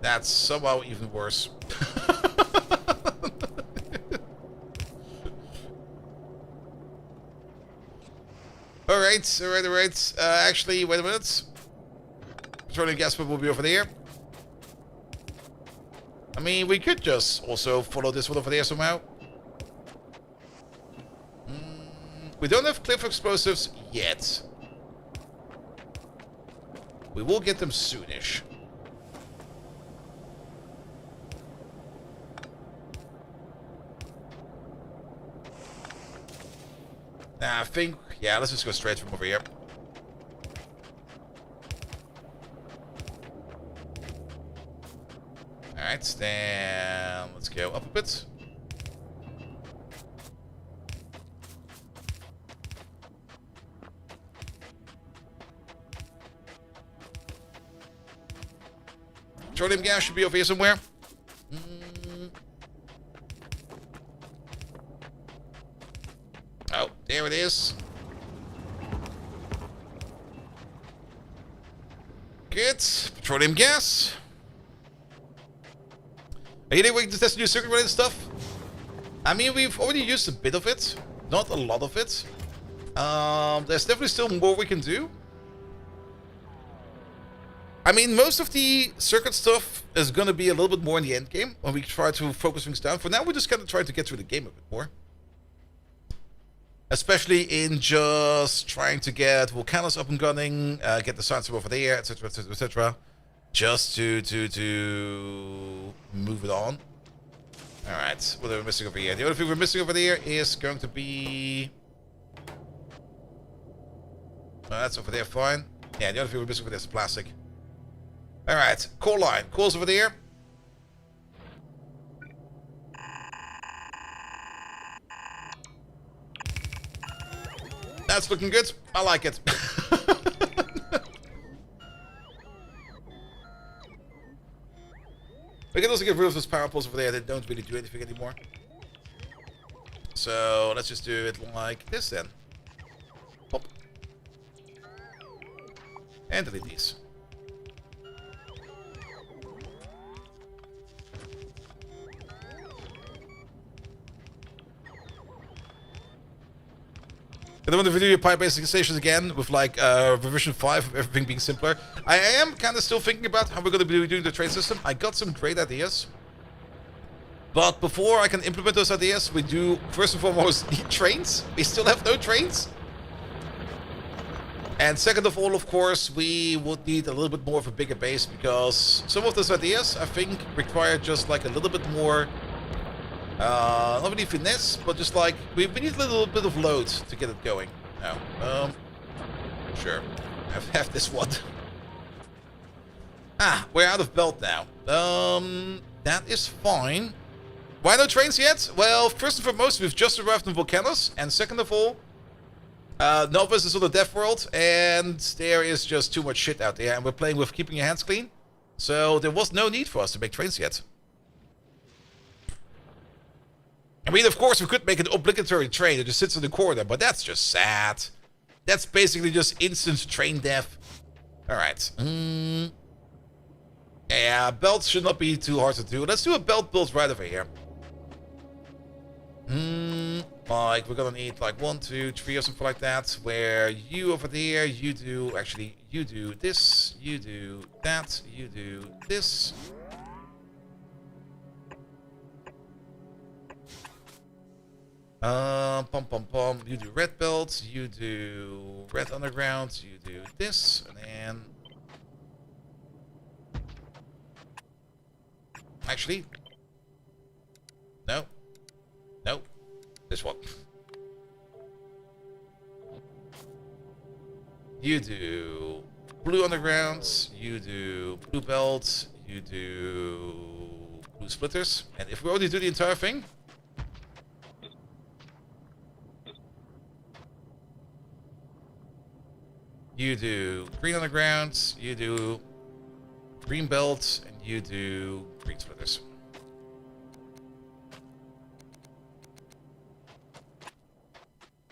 That's somehow even worse. Alright. Actually, wait a minute. Petroleum gas pump will be over there. I mean, we could just also follow this one over there somehow. We don't have cliff explosives yet. We will get them soonish. I think... Yeah, let's just go straight from over here. Alright, then... Let's go up a bit. Petroleum gas should be over here somewhere. Oh, there it is. Good. Petroleum gas. Are you waiting to test new circuit related stuff? I mean, we've already used a bit of it. Not a lot of it. There's definitely still more we can do. I mean, most of the circuit stuff is going to be a little bit more in the end game when we try to focus things down. For now, we're just kind of trying to get through the game a bit more. Especially in just trying to get Vulcanus up and running, get the science over there, etc, etc, etc. Just to move it on. Alright, what are we missing over here? The only thing we're missing over there is going to be... Oh, that's over there, fine. Yeah, the only thing we're missing over there is plastic. Alright, core line. Core's over there. That's looking good. I like it. We can also get rid of those power poles over there that don't really do anything anymore. So let's just do it like this then. Pop. And delete these. I don't want to do your pipe basic stations again with like revision 5 of everything being simpler. I am kind of still thinking about how we're going to be doing the train system. I got some great ideas. But before I can implement those ideas, we do first and foremost need trains. We still have no trains. And second of all, of course, we would need a little bit more of a bigger base because some of those ideas, I think, require just like a little bit more... not really finesse, but just like, we need a little bit of load to get it going. No. Sure. Have this one. We're out of belt now. That is fine. Why no trains yet? Well, first and foremost, we've just arrived in Vulcanus, and second of all, Novus is on the Death World, and there is just too much shit out there, and we're playing with keeping your hands clean. So there was no need for us to make trains yet. I mean, of course, we could make an obligatory train that just sits in the corner, but that's just sad. That's basically just instant train death. Alright. Yeah, belts should not be too hard to do. Let's do a belt build right over here. Like, we're gonna need like 1, 2, 3 or something like that. Where you over there, you do... Actually, you do this, you do that, you do this. You do red belts, you do red underground, you do this, and then... Actually... No. No. This one. You do blue undergrounds, you do blue belts, you do blue splitters, and if we already do the entire thing... You do green undergrounds, you do green belts, and you do green splitters.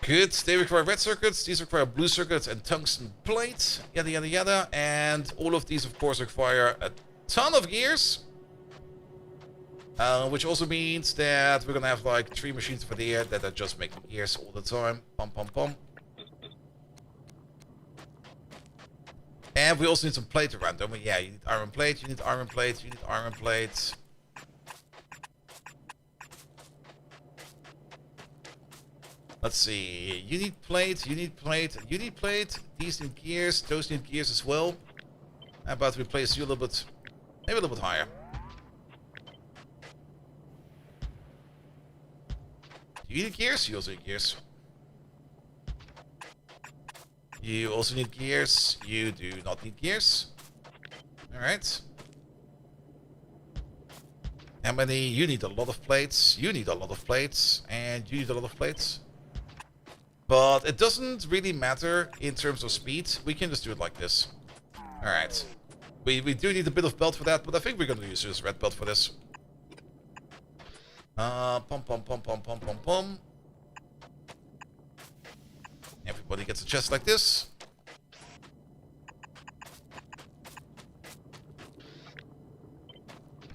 Good. They require red circuits, these require blue circuits and tungsten plates, yada yada yada, and all of these of course require a ton of gears. Which also means that we're gonna have like 3 machines over there that are just making gears all the time. Pum pum pum. And we also need some plate around them. Yeah, you need iron plate, you need iron plate, you need iron plate. Let's see. You need plate, you need plate, you need plate. These need gears, those need gears as well. How about we place you a little bit, maybe a little bit higher. You need gears, you also need gears. You also need gears. You do not need gears. Alright. How many? You need a lot of plates. You need a lot of plates. And you need a lot of plates. But it doesn't really matter in terms of speed. We can just do it like this. Alright. We do need a bit of belt for that, but I think we're going to use this red belt for this. Pom pom pom pom pom pom pom. Everybody gets a chest like this.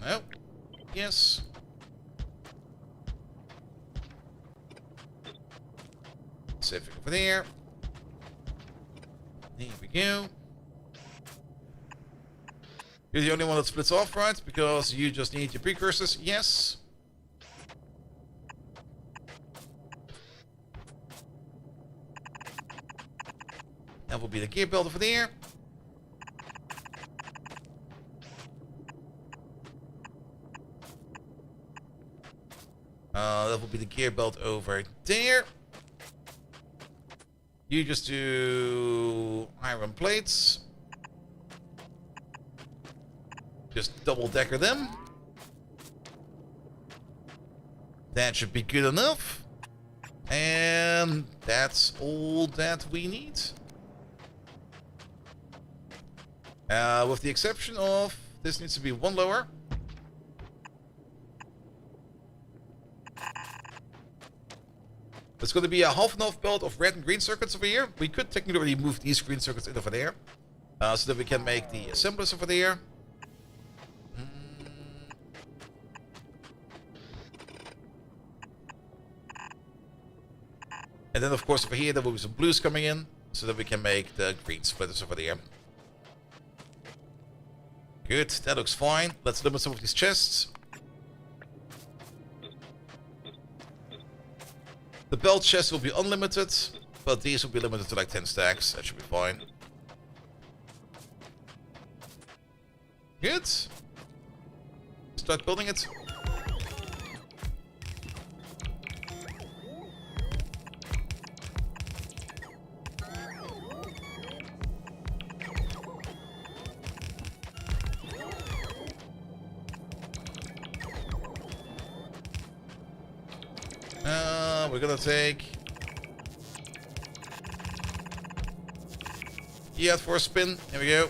No. Yes. Save it over there. There we go. You're the only one that splits off, right? Because you just need your precursors. Yes. That will be the gear belt over there. That will be the gear belt over there. You just do iron plates. Just double decker them. That should be good enough. And that's all that we need. With the exception of this needs to be one lower. There's going to be a half belt of red and green circuits over here. We could technically already move these green circuits in over there. So that we can make the assemblers over there. And then of course over here there will be some blues coming in. So that we can make the green splitters over there. Good, that looks fine. Let's limit some of these chests. The belt chest will be unlimited, but these will be limited to like 10 stacks. That should be fine. Good. Start building it. We're gonna take out for a spin. Here we go.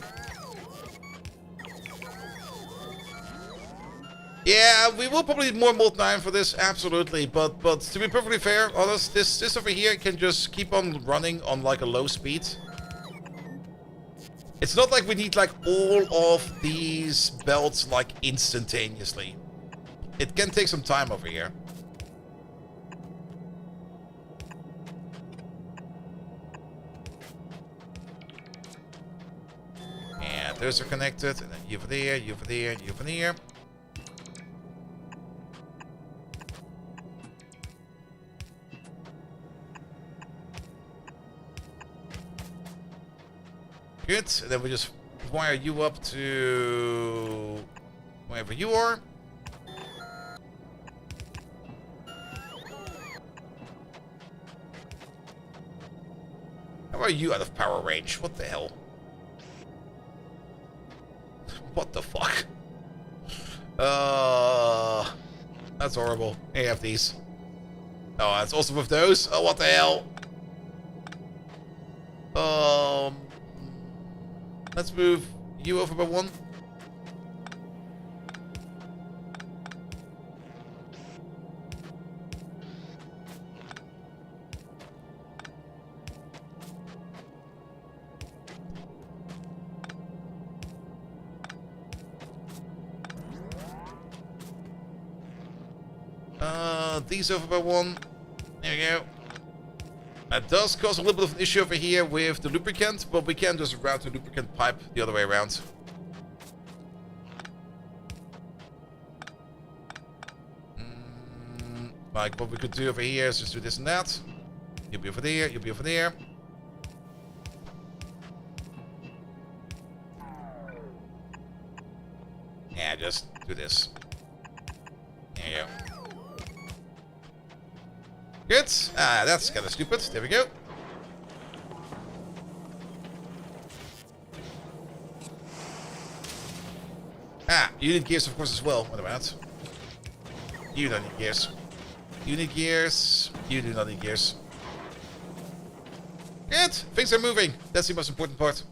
Yeah, we will probably need more molten iron for this, absolutely. But to be perfectly fair, honest, this over here can just keep on running on like a low speed. It's not like we need like all of these belts like instantaneously. It can take some time over here. Those are connected, and then you over there, you over there, you over there. Good, and then we just wire you up to wherever you are. How are you out of power range? What the hell? What the fuck? That's horrible. Here you have these. Oh, that's also with those? Oh, what the hell? Let's move you over by one. These over by one. There we go. That does cause a little bit of an issue over here with the lubricant, but we can just route the lubricant pipe the other way around. Like what we could do over here is just do this and that. You'll be over there, you'll be over there. Yeah, just do this. There you go. Good. Ah, that's kind of stupid. There we go. Ah, you need gears, of course, as well. What about? You don't need gears. You need gears. You do not need gears. Good. Things are moving. That's the most important part.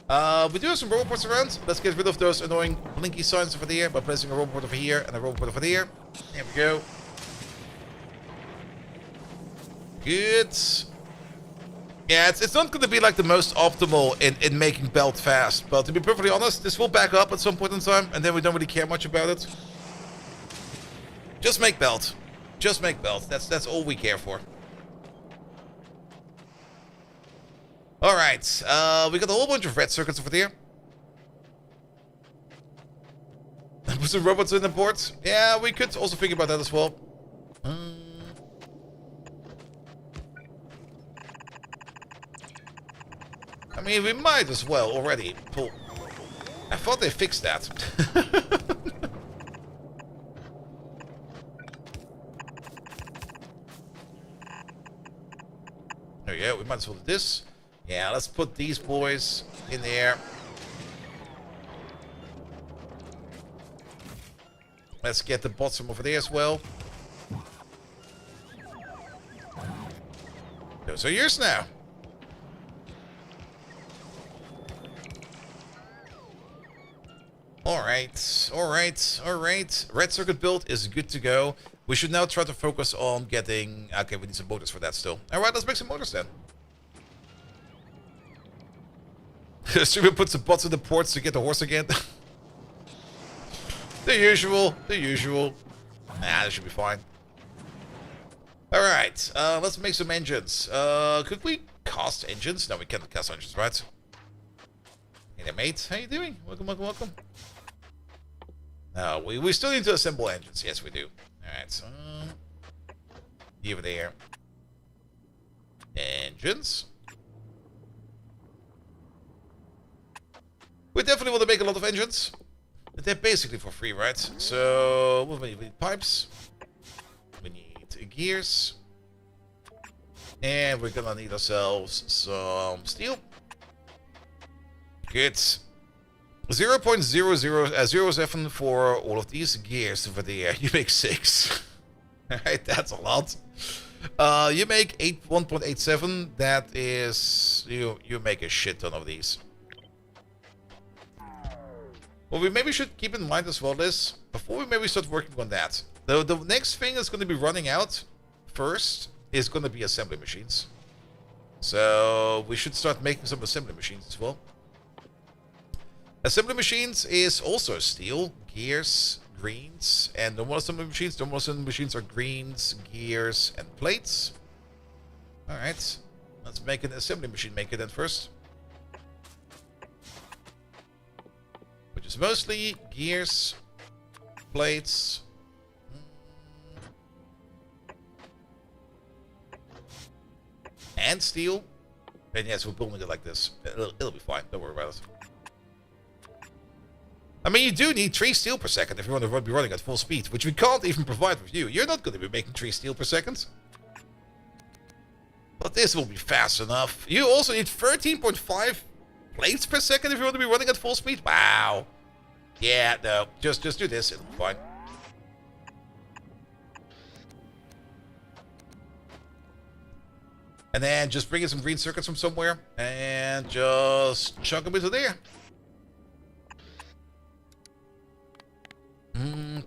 We do have some roboports around. Let's get rid of those annoying blinky signs over there by placing a roboport over here and a roboport over there. There we go. Good. Yeah, it's not going to be like the most optimal in making belt fast, but to be perfectly honest, this will back up at some point in time, and then we don't really care much about it. Just make belt. Just make belt. That's all we care for. Alright, we got a whole bunch of red circuits over there. Put some robots in the port. Yeah, we could also think about that as well. I mean, we might as well already pull... I thought they fixed that. There we go, we might as well do this. Yeah, let's put these boys in there. Let's get the bottom over there as well. Those are yours now. Alright, alright, alright. Red circuit build is good to go. We should now try to focus on getting... Okay, we need some motors for that still. Alright, let's make some motors then. Streamer puts the bots in the ports to get the horse again. The usual, the usual. Nah, that should be fine. Alright, let's make some engines. Could we cast engines? No, we can't cast engines, right? Hey there, mate. How you doing? Welcome, welcome, welcome. No, we still need to assemble engines. Yes, we do. Alright, so... over there. Engines. We definitely want to make a lot of engines. But they're basically for free, right? So, what do we need? Pipes. We need gears. And we're gonna need ourselves some steel. Good. 0.0007 for all of these gears over there. You make 6. Alright, that's a lot. You make 1.87. That is... You make a shit ton of these. What we maybe should keep in mind as well is, before we maybe start working on that, the next thing that's going to be running out first is going to be assembly machines. So we should start making some assembly machines as well. Assembly machines is also steel, gears, greens, and normal assembly machines. Normal assembly machines are greens, gears, and plates. Alright, let's make an assembly machine maker then first. Which is mostly gears, plates, and steel. And yes, we're building it like this. It'll be fine, don't worry about it. I mean, you do need 3 steel per second if you want to be running at full speed, which we can't even provide with you. You're not going to be making 3 steel per second. But this will be fast enough. You also need 13.5 plates per second if you want to be running at full speed. Wow. Yeah, no. Just do this. It'll be fine. And then just bring in some green circuits from somewhere. And just chunk them into there.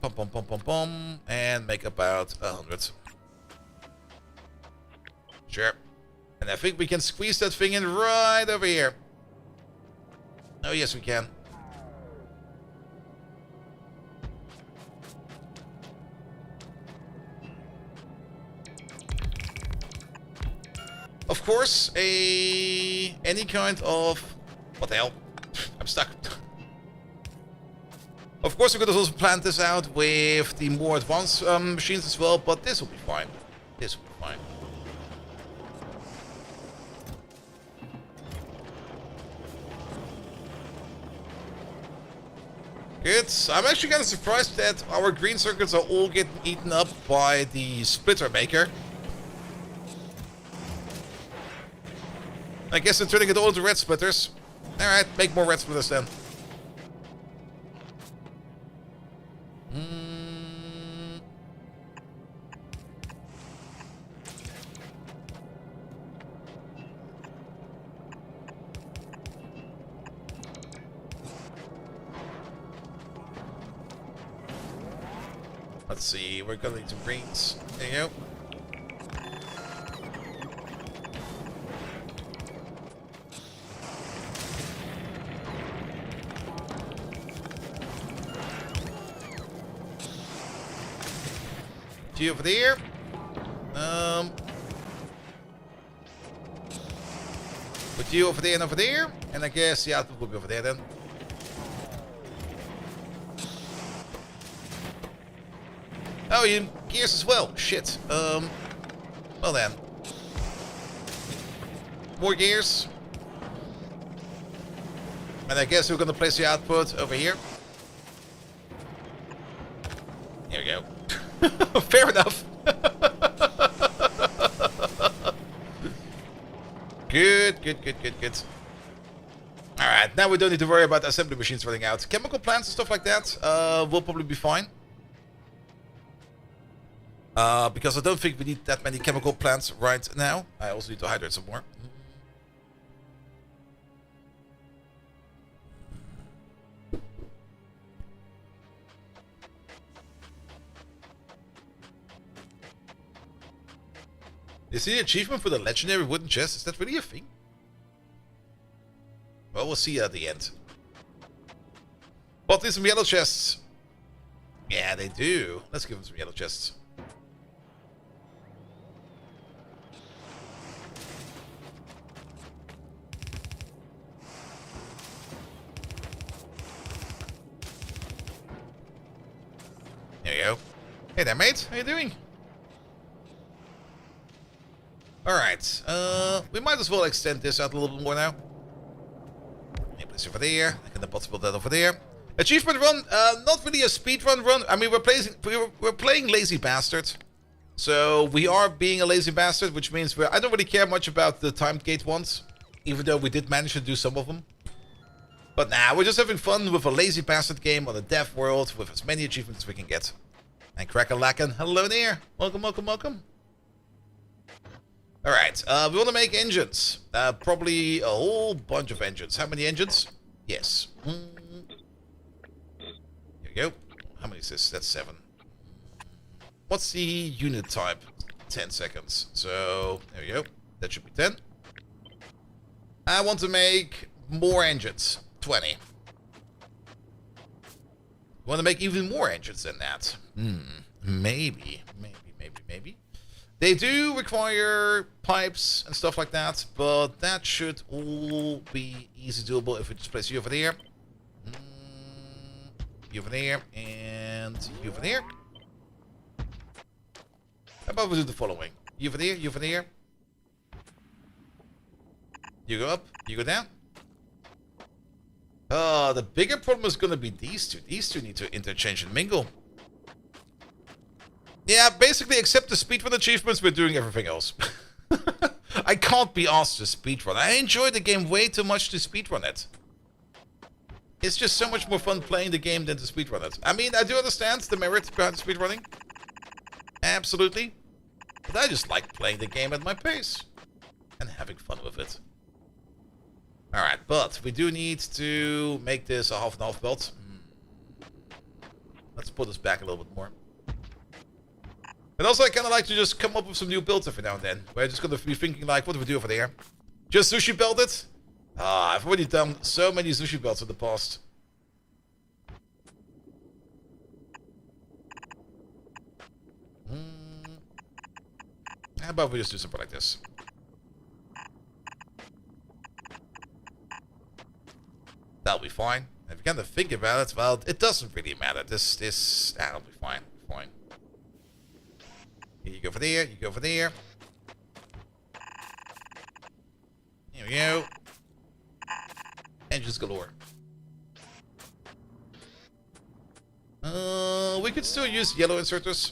Pum, pum, pum, pum, pum. And make about 100. Sure. And I think we can squeeze that thing in right over here. Oh, yes, we can. Of course, any kind of... What the hell? I'm stuck. Of course, we could also plan this out with the more advanced machines as well, but this will be fine. This will be fine. Good. I'm actually kind of surprised that our green circuits are all getting eaten up by the splitter maker. I guess they're turning it all into red splitters. Alright, make more red splitters then. Let's see, we're gonna need some greens. There you go. Two over there. Put you over there and over there. And I guess the output will be over there then. Oh, you gears as well. Shit. Well then. More gears. And I guess we're gonna place the output over here. There we go. Fair enough. Good. Alright, now we don't need to worry about assembly machines running out. Chemical plants and stuff like that will probably be fine. Because I don't think we need that many chemical plants right now. I also need to hydrate some more. Is the achievement for the legendary wooden chest? Is that really a thing? Well, we'll see at the end. But there's some yellow chests. Yeah, they do. Let's give them some yellow chests. There you go. Hey there, mate. How you doing? Alright, we might as well extend this out a little bit more now. Maybe this over there. I can possibly put that over there. Achievement run, not really a speedrun run. I mean, we're playing Lazy Bastard. So we are being a lazy bastard, which means I don't really care much about the timed gate ones. Even though we did manage to do some of them. But nah, we're just having fun with a Lazy Bastard game on a dev world with as many achievements as we can get. And Crack-a-Lackin', hello there. Welcome, welcome, welcome. Alright, we want to make engines. Probably a whole bunch of engines. How many engines? Yes. Here we go. How many is this? That's 7. What's the unit type? 10 seconds. So, there we go. That should be 10. I want to make more engines. 20. Want to make even more engines than that? Maybe. They do require pipes and stuff like that, but that should all be easy doable if we just place you over there. You over there, and you over there. How about we do the following? You over there, you over there. You go up, you go down. The bigger problem is going to be these two. These two need to interchange and mingle. Yeah, basically, except the speedrun achievements, we're doing everything else. I can't be asked to speedrun. I enjoy the game way too much to speedrun it. It's just so much more fun playing the game than to speedrun it. I mean, I do understand the merit behind speedrunning. Absolutely. But I just like playing the game at my pace. And having fun with it. Alright, but we do need to make this a half and half belt. Let's put this back a little bit more. And also, I kind of like to just come up with some new builds every now and then. We're just going to be thinking like, what do we do over there? Just sushi belt it? I've already done so many sushi belts in the past. How about we just do something like this? That'll be fine. If you kind of think about it, well, it doesn't really matter. That'll be fine. Fine. You go for there, you go for there. Here we go. Engines galore. We could still use yellow inserters.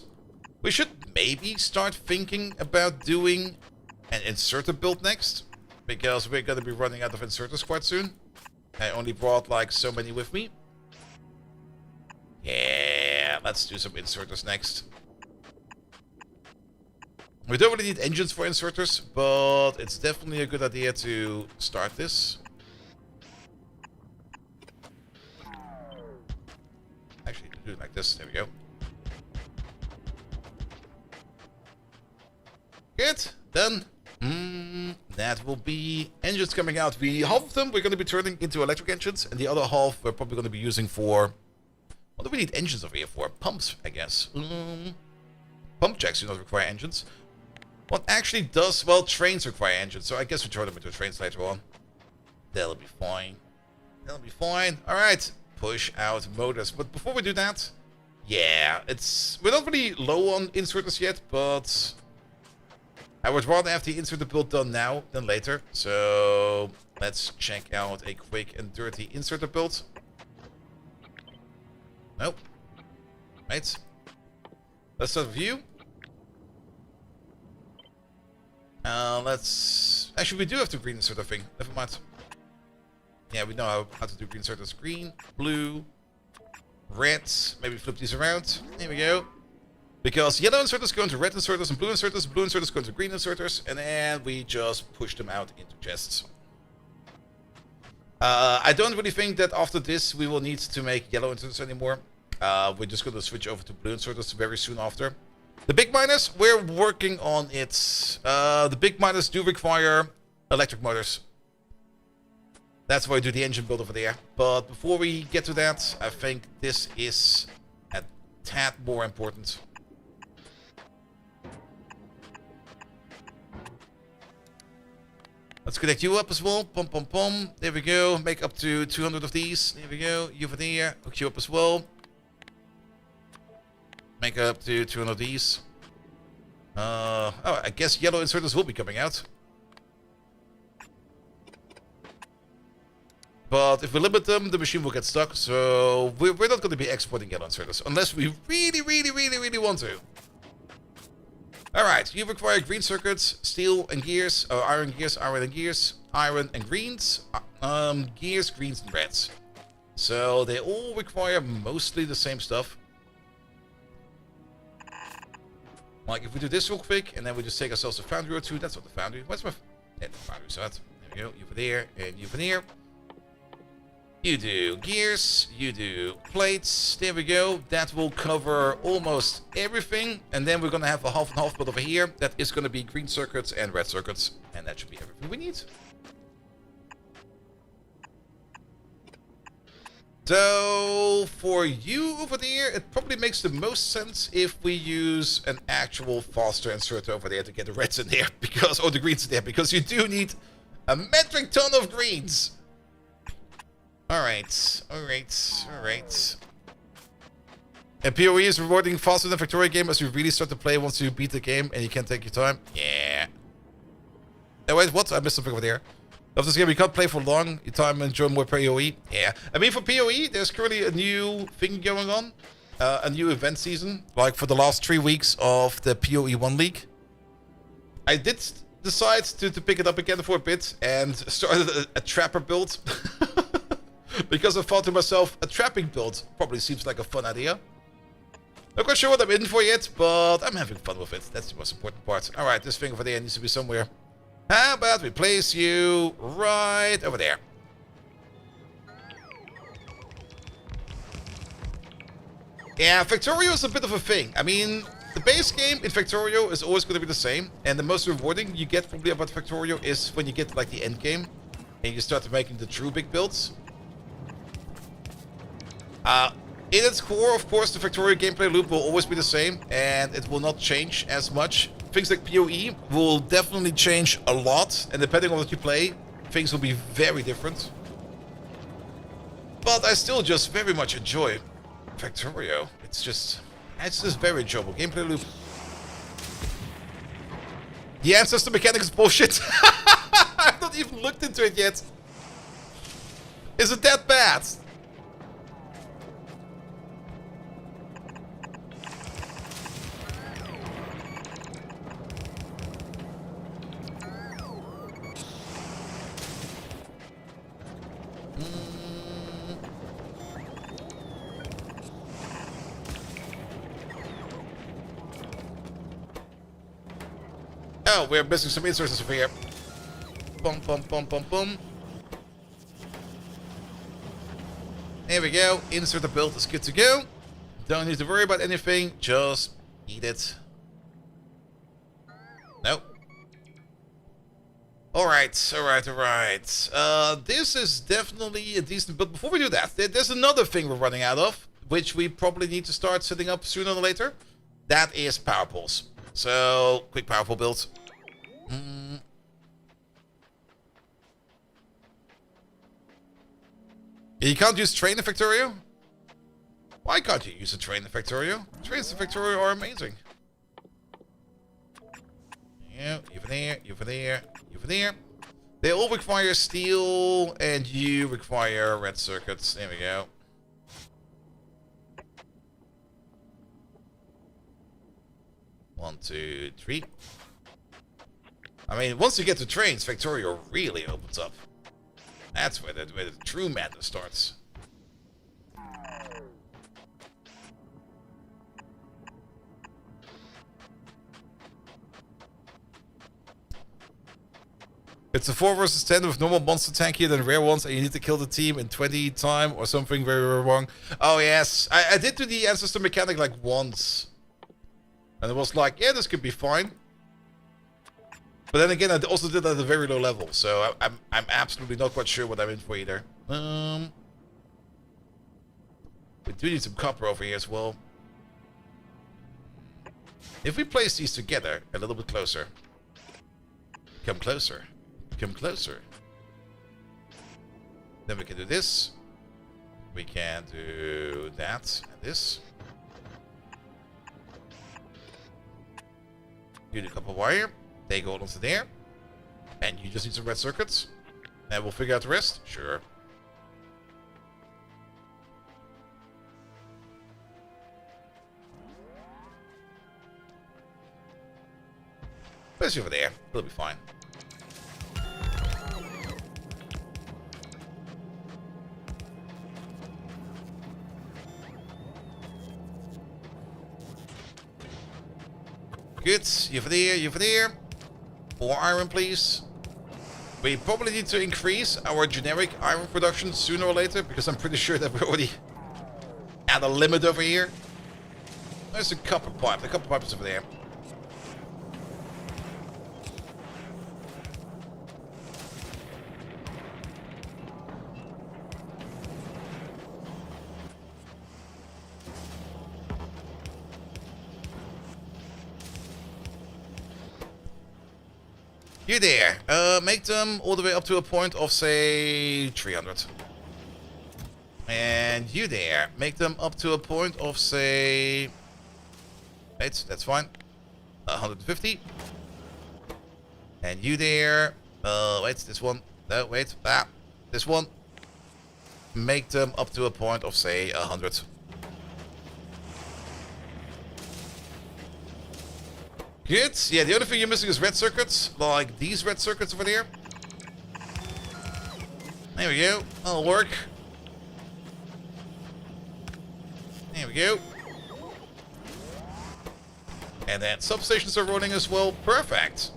We should maybe start thinking about doing an inserter build next. Because we're going to be running out of inserters quite soon. I only brought like so many with me. Yeah, let's do some inserters next. We don't really need engines for inserters, but it's definitely a good idea to start this. Actually, do it like this. There we go. Good. Done. That will be engines coming out. Half of them we're going to be turning into electric engines, and the other half we're probably going to be using for... What do we need engines over here for? Pumps, I guess. Pump jacks do not require engines. What actually does? Well, trains require engines, so I guess we turn them into trains later on. That'll be fine. That'll be fine. Alright. Push out motors. But before we do that... Yeah, we're not really low on inserters yet, but... I would rather have the inserter build done now than later. So let's check out a quick and dirty inserter build. Nope. Right. Let's start with you. Actually, we do have the green inserter thing. Never mind. Yeah, we know how to do green inserters. Green, blue, red. Maybe flip these around. There we go. Because yellow inserters go into red inserters and blue inserters go into green inserters, and then we just push them out into chests. I don't really think that after this we will need to make yellow inserters anymore. We're just going to switch over to blue inserters very soon after. The big miners, we're working on it. The big miners do require electric motors. That's why I do the engine build over there. But before we get to that, I think this is a tad more important. Let's connect you up as well. Pum, pum, pum. There we go. Make up to 200 of these. There we go. You over there. Hook you up as well. Make up to 200 of these. Oh, I guess yellow inserters will be coming out. But if we limit them, the machine will get stuck. So we're not going to be exporting yellow inserters. Unless we really want to. Alright, you require green circuits, steel and gears, iron and gears, iron and greens, gears, greens and reds. So they all require mostly the same stuff. Like if we do this real quick, and then we just take ourselves a foundry or two, that's not the foundry. What's my... Yeah, the foundry's at. There we go, you over there, and you over there. You do gears, you do plates, there we go. That will cover almost everything. And then we're going to have a half and half build over here. That is going to be green circuits and red circuits. And that should be everything we need. So, for you over there, it probably makes the most sense if we use an actual faster inserter over there to get the reds in there. Or the greens in there, because you do need a metric ton of greens. Alright. And PoE is rewarding faster than Factorio game as you really start to play once you beat the game and you can't take your time. Yeah. Oh, wait, what? I missed something over there. Of this game, you can't play for long. Your time and enjoy more PoE. Yeah. I mean, for PoE, there's currently a new thing going on. A new event season. Like for the last 3 weeks of the PoE 1 League. I did decide to pick it up again for a bit and started a trapper build. Because I thought to myself, a trapping build probably seems like a fun idea. Not quite sure what I'm in for yet, but I'm having fun with it. That's the most important part. Alright, this thing over there needs to be somewhere. How about we place you right over there? Yeah, Factorio is a bit of a thing. I mean, the base game in Factorio is always going to be the same. And the most rewarding you get probably about Factorio is when you get to like the end game. And you start making the true big builds. In its core, of course, the Factorio gameplay loop will always be the same, and it will not change as much. Things like PoE will definitely change a lot, and depending on what you play, things will be very different. But I still just very much enjoy Factorio. It's just very enjoyable gameplay loop. The ancestor mechanics is bullshit. I've not even looked into it yet. Is it that bad? Oh, we're missing some resources over here. Boom, boom, boom, boom, boom. There we go. Insert the build is good to go. Don't need to worry about anything. Just eat it. Nope. Alright. This is definitely a decent... But before we do that, there's another thing we're running out of, which we probably need to start setting up sooner or later. That is power poles. So, quick power pole build. You can't use train in Factorio? Why can't you use a train in Factorio? Trains in Factorio are amazing. Yeah, you for there, you for there, you for there. They all require steel, and you require red circuits. There we go. One, two, three. I mean, once you get to trains, Factorio really opens up. That's where the true madness starts. It's a 4 versus 10 with normal monster tankier than rare ones, and you need to kill the team in 20 time or something very wrong. Oh yes, I did do the ancestor mechanic like once. And it was like, yeah, this could be fine. But then again, I also did that at a very low level, so I'm absolutely not quite sure what I'm in for either. We do need some copper over here as well. If we place these together a little bit closer. Come closer. Come closer. Then we can do this. We can do that and this. You do copper wire. They go onto there. And you just need some red circuits. And we'll figure out the rest. Sure. Place you over there. It'll be fine. Good. You for there, you for there. More iron, please. We probably need to increase our generic iron production sooner or later, because I'm pretty sure that we're already at a limit over here. There's a copper pipe. The copper pipe is over there. You there. Make them all the way up to a point of, say, 300. And you there. Make them up to a point of, say... Wait, that's fine. 150. And you there. Wait, this one. No, wait. Ah, this one. Make them up to a point of, say, 100. Good. Yeah, the only thing you're missing is red circuits, like these red circuits over there. There we go. That'll work. There we go. And then substations are running as well. Perfect.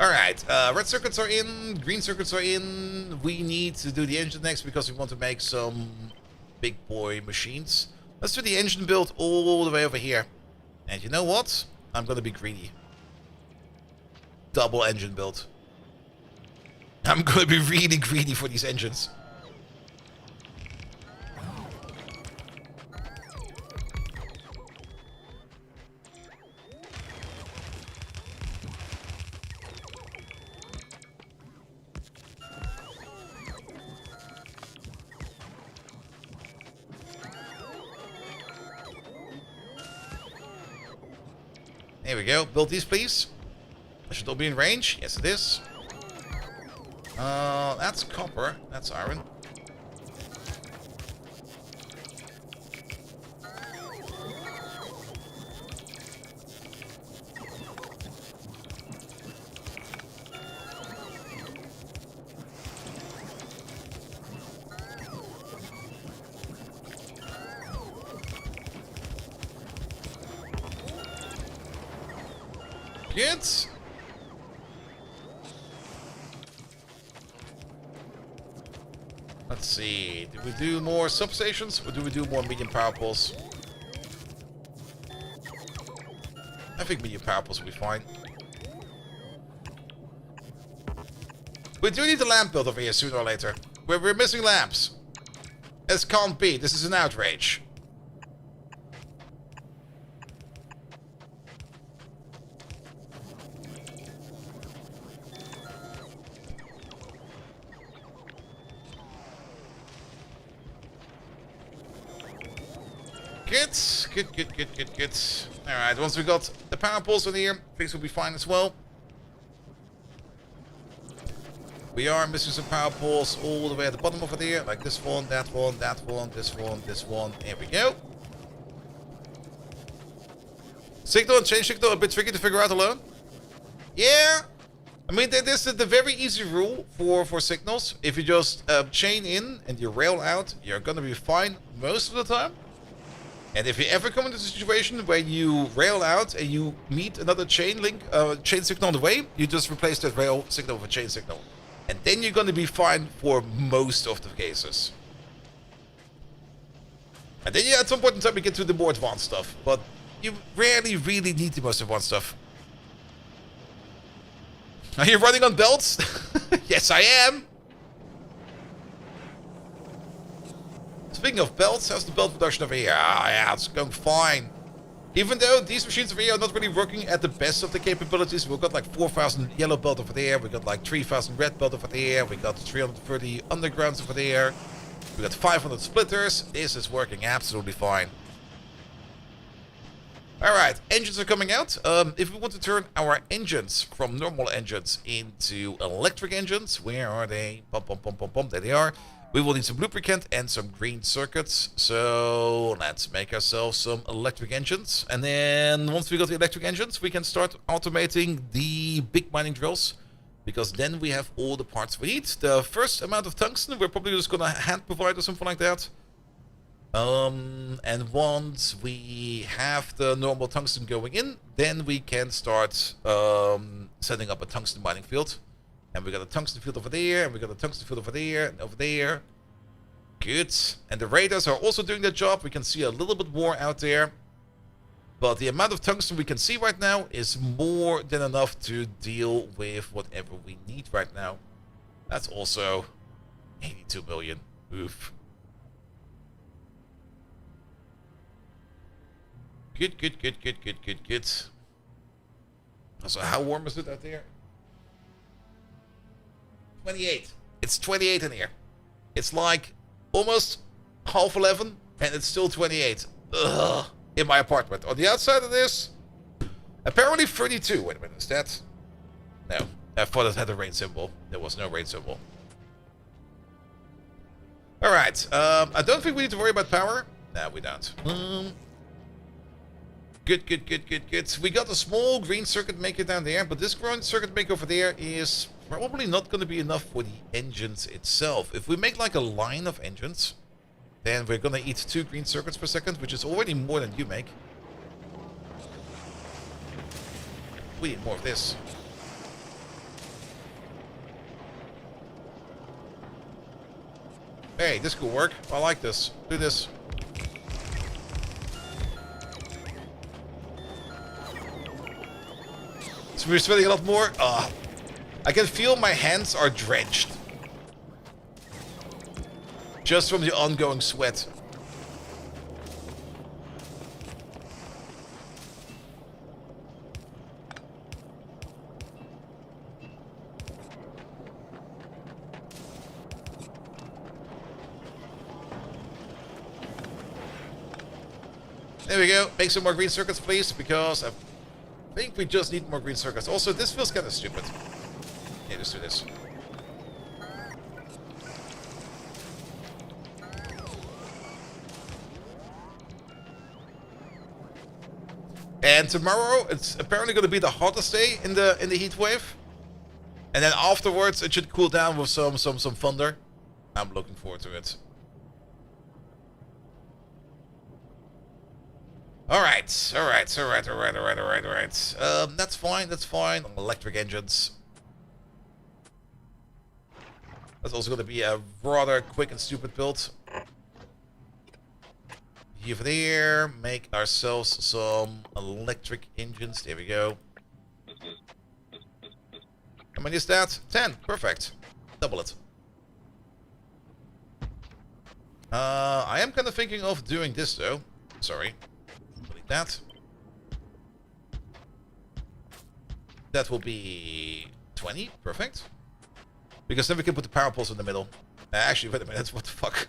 Alright, red circuits are in, green circuits are in. We need to do the engine next because we want to make some big boy machines. Let's do the engine build all the way over here. And you know what? I'm gonna be greedy. Double engine build. I'm gonna be really greedy for these engines. There we go. Build these, please. That should all be in range. Yes, it is. That's copper. That's iron. Good. Let's see. Do we do more substations or do we do more medium power poles? I think medium power pools will be fine. We do need a lamp build over here sooner or later. We're missing lamps. This can't be. This is an outrage. Good. Alright, once we got the power pools in here, things will be fine as well. We are missing some power pools all the way at the bottom over there, like this one, that one, that one, this one, this one. Here we go. Signal and change signal a bit tricky to figure out alone. Yeah. I mean, this is the very easy rule for signals. If you just chain in and you rail out, you're gonna be fine most of the time. And if you ever come into a situation where you rail out and you meet another chain signal on the way, you just replace that rail signal with a chain signal. And then you're going to be fine for most of the cases. And then at some point in time you get to the more advanced stuff. But you rarely really need the most advanced stuff. Are you running on belts? Yes, I am. Speaking of belts, how's the belt production over here? Ah, yeah, it's going fine. Even though these machines over here are not really working at the best of the capabilities, we've got like 4,000 yellow belt over there, we got like 3,000 red belt over there, we got 330 undergrounds over there, we got 500 splitters. This is working absolutely fine. Alright, engines are coming out. If we want to turn our engines from normal engines into electric engines, where are they? There they are. We will need some lubricant and some green circuits. So let's make ourselves some electric engines. And then once we got the electric engines, we can start automating the big mining drills. Because then we have all the parts we need. The first amount of tungsten, we're probably just going to hand provide or something like that. And once we have the normal tungsten going in, then we can start setting up a tungsten mining field. And we got a tungsten field over there, and we got a tungsten field over there, and over there. Good. And the radars are also doing their job. We can see a little bit more out there. But the amount of tungsten we can see right now is more than enough to deal with whatever we need right now. That's also 82 million. Oof. Good. Also, how warm is it out there? 28. It's 28 in here. It's like almost 11:30 and it's still 28. Ugh. In my apartment. On the outside of this, apparently 32. Wait a minute, is that? No. I thought it had a rain symbol. There was no rain symbol. Alright. I don't think we need to worry about power. No, we don't. Good. We got a small green circuit maker down there, but this green circuit maker over there is probably not going to be enough for the engines itself. If we make like a line of engines, then we're going to eat 2 green circuits per second, which is already more than you make. We need more of this. Hey, this could work. I like this. Do this. So we're sweating a lot more. I can feel my hands are drenched. Just from the ongoing sweat. There we go. Make some more green circuits, please, because I think we just need more green circuits. Also, this feels kind of stupid. Yeah, just do this. And tomorrow, it's apparently going to be the hottest day in the heat wave. And then afterwards, it should cool down with some thunder. I'm looking forward to it. Alright. That's fine. Electric engines. That's also going to be a rather quick and stupid build. you over there. Make ourselves some electric engines. There we go. How many is that? 10. Perfect. Double it. I am kind of thinking of doing this though. Sorry. Delete that. That will be 20. Perfect. Because then we can put the power poles in the middle. Actually, wait a minute. What the fuck?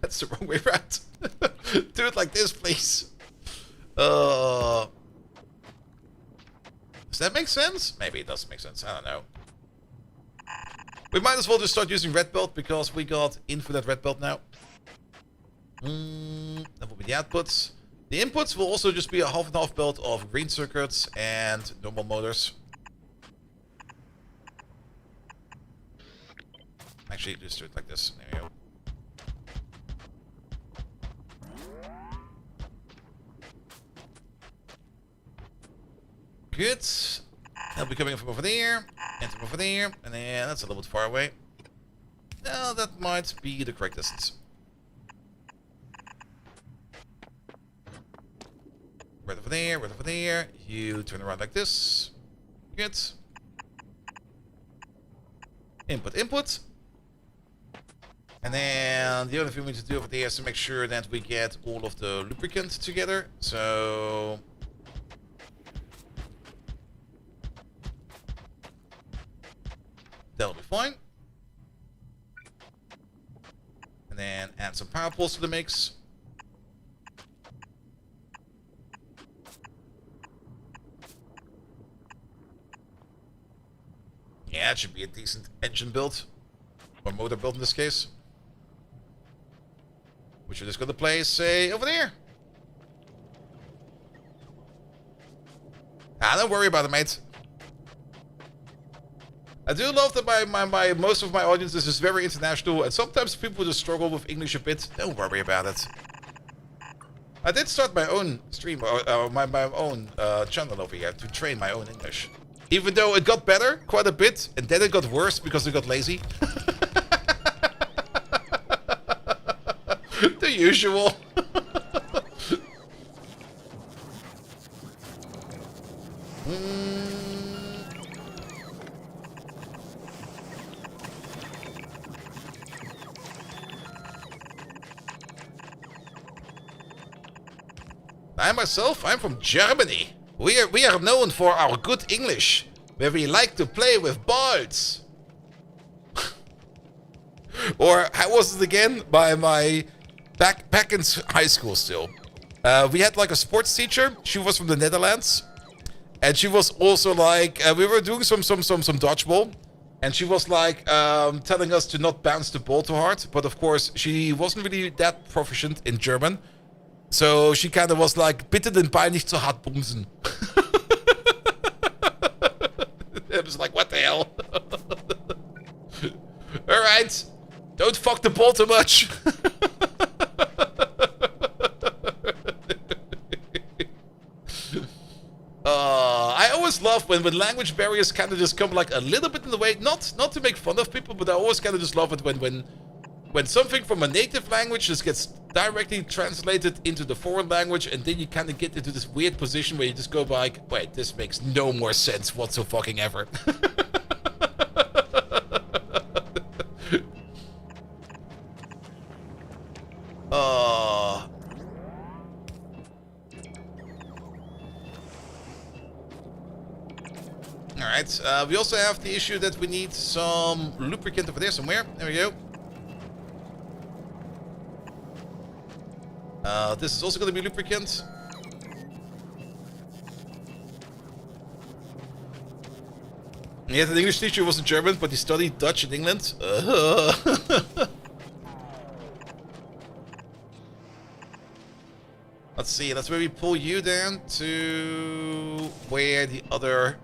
That's the wrong way around. Do it like this, please. Does that make sense? Maybe it doesn't make sense. I don't know. We might as well just start using red belt because we got infinite red belt now. That will be the outputs. The inputs will also just be a half and half belt of green circuits and normal motors. Actually, just do it like this. There we go. Good. That'll be coming from over there, and from over there, and then that's a little bit far away. Now that might be the correct distance. Right over there, right over there. You turn around like this. Good. Input, input. And then the other thing we need to do over there is to make sure that we get all of the lubricant together. So that'll be fine. And then add some power poles to the mix. Yeah, it should be a decent engine build. Or motor build in this case. Which we're just gonna place, say, over there. Ah, don't worry about it, mate. I do love that my most of my audience is just very international, and sometimes people just struggle with English a bit. Don't worry about it. I did start my own stream, my own channel over here to train my own English. Even though it got better quite a bit, and then it got worse because I got lazy. The usual. I myself, I'm from Germany. We are known for our good English, where we like to play with balls. Or how was it again? By my back in high school still. We had like a sports teacher. She was from the Netherlands, and she was also like we were doing some dodgeball, and she was like telling us to not bounce the ball too hard. But of course, she wasn't really that proficient in German. So she kind of was like, bitte den Ball nicht so hart bumsen. It was like, what the hell? Alright. Don't fuck the ball too much. I always love when language barriers kind of just come like a little bit in the way. Not to make fun of people, but I always kind of just love it when something from a native language just gets directly translated into the foreign language, and then you kind of get into this weird position where you just go like, wait, this makes no more sense whatsoever. Alright, we also have the issue that we need some lubricant over there somewhere. There we go. This is also going to be lubricant. Yeah, the English teacher wasn't German, but he studied Dutch in England. Let's see, that's where we pull you down to where the other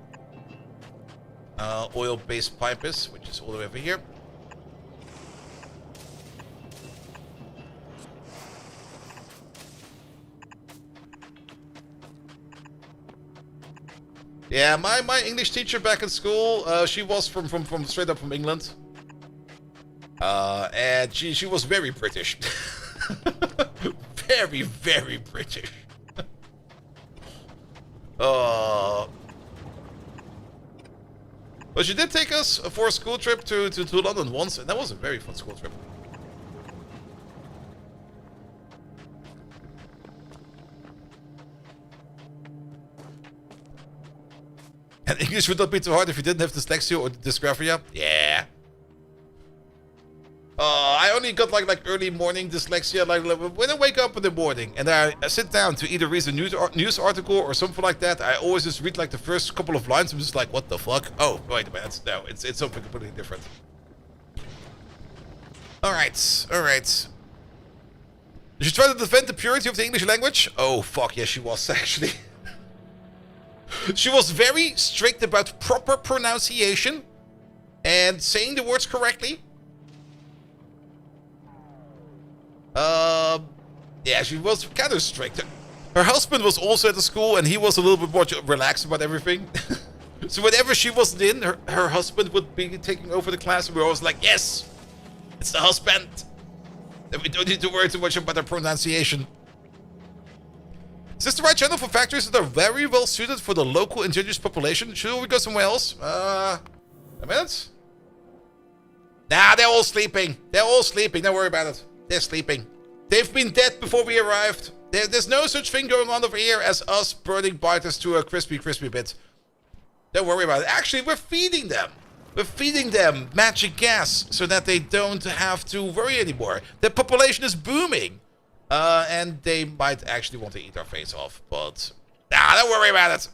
oil-based pipe is, which is all the way over here. Yeah, my English teacher back in school, she was from straight up from England. And she was very British. very, very British. But she did take us for a school trip to London once, and that was a very fun school trip. And English would not be too hard if you didn't have dyslexia or dysgraphia. Yeah. I only got like early morning dyslexia, like when I wake up in the morning and I sit down to either read a news article or something like that. I always just read like the first couple of lines. I'm just like, what the fuck? Oh, wait a minute. No, it's something completely different. All right. Did you try to defend the purity of the English language? Oh, fuck, yes, she was actually. She was very strict about proper pronunciation and saying the words correctly. Yeah, she was kind of strict. Her husband was also at the school, and he was a little bit more relaxed about everything. So whenever she wasn't in, her husband would be taking over the class, and we were always like, yes, it's the husband. And we don't need to worry too much about her pronunciation. Is this the right channel for factories that are very well suited for the local indigenous population? Should we go somewhere else? A minute? Nah, they're all sleeping. They're all sleeping. Don't worry about it. They're sleeping. They've been dead before we arrived. There's no such thing going on over here as us burning biters to a crispy bit. Don't worry about it. Actually, we're feeding them. We're feeding them magic gas so that they don't have to worry anymore. The population is booming. And they might actually want to eat our face off, but... Nah, don't worry about it.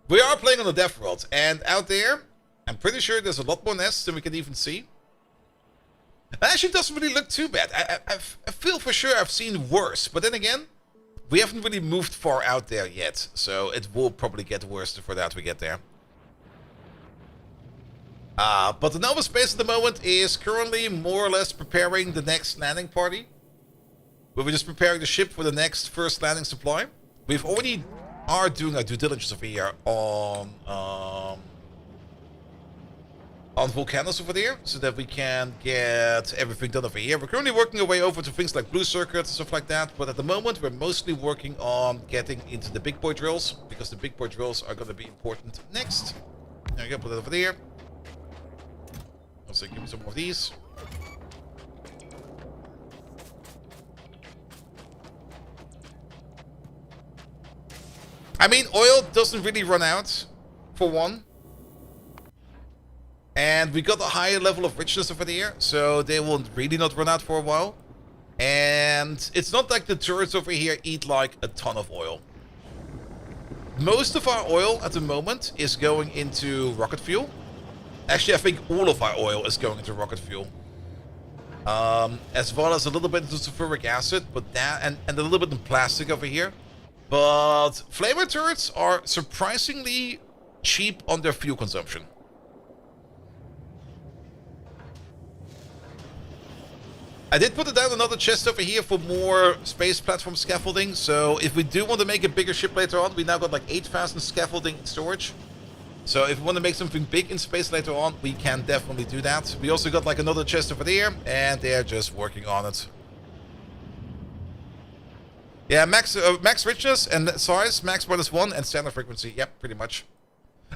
We are playing on the Death World, and out there, I'm pretty sure there's a lot more nests than we can even see. It actually doesn't really look too bad. I feel for sure I've seen worse, but then again, we haven't really moved far out there yet, so it will probably get worse the further out we get there. But the Nova Space at the moment is currently more or less preparing the next landing party. We're just preparing the ship for the next first landing supply. We've already are doing our due diligence over here on Vulcanus over there, so that we can get everything done over here. We're currently working our way over to things like blue circuits and stuff like that, but at the moment we're mostly working on getting into the big boy drills, because the big boy drills are going to be important next. There we go, put it over there. Also, give me some more of these. I mean, oil doesn't really run out, for one. And we got a higher level of richness over there, so they will really not run out for a while. And it's not like the turrets over here eat like a ton of oil. Most of our oil at the moment is going into rocket fuel. Actually, I think all of our oil is going into rocket fuel. As well as a little bit into sulfuric acid, but that and a little bit in plastic over here. But flamer turrets are surprisingly cheap on their fuel consumption. I did put it down another chest over here for more space platform scaffolding. So if we do want to make a bigger ship later on, we now got like 8,000 scaffolding storage. So if we want to make something big in space later on, we can definitely do that. We also got like another chest over there, and they're just working on it. Yeah, max richness and size, max -1 and standard frequency. Yep, pretty much.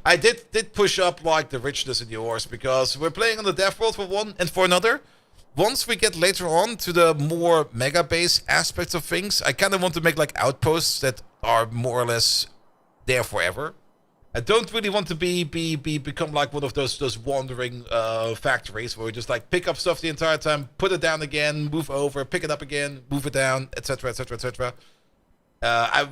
I did push up like the richness in the ores because we're playing on the Death World for one, and for another. Once we get later on to the more mega base aspects of things, I kind of want to make like outposts that are more or less there forever. I don't really want to become like one of those wandering factories where we just like pick up stuff the entire time, put it down again, move over, pick it up again, move it down, etc., etc., etc.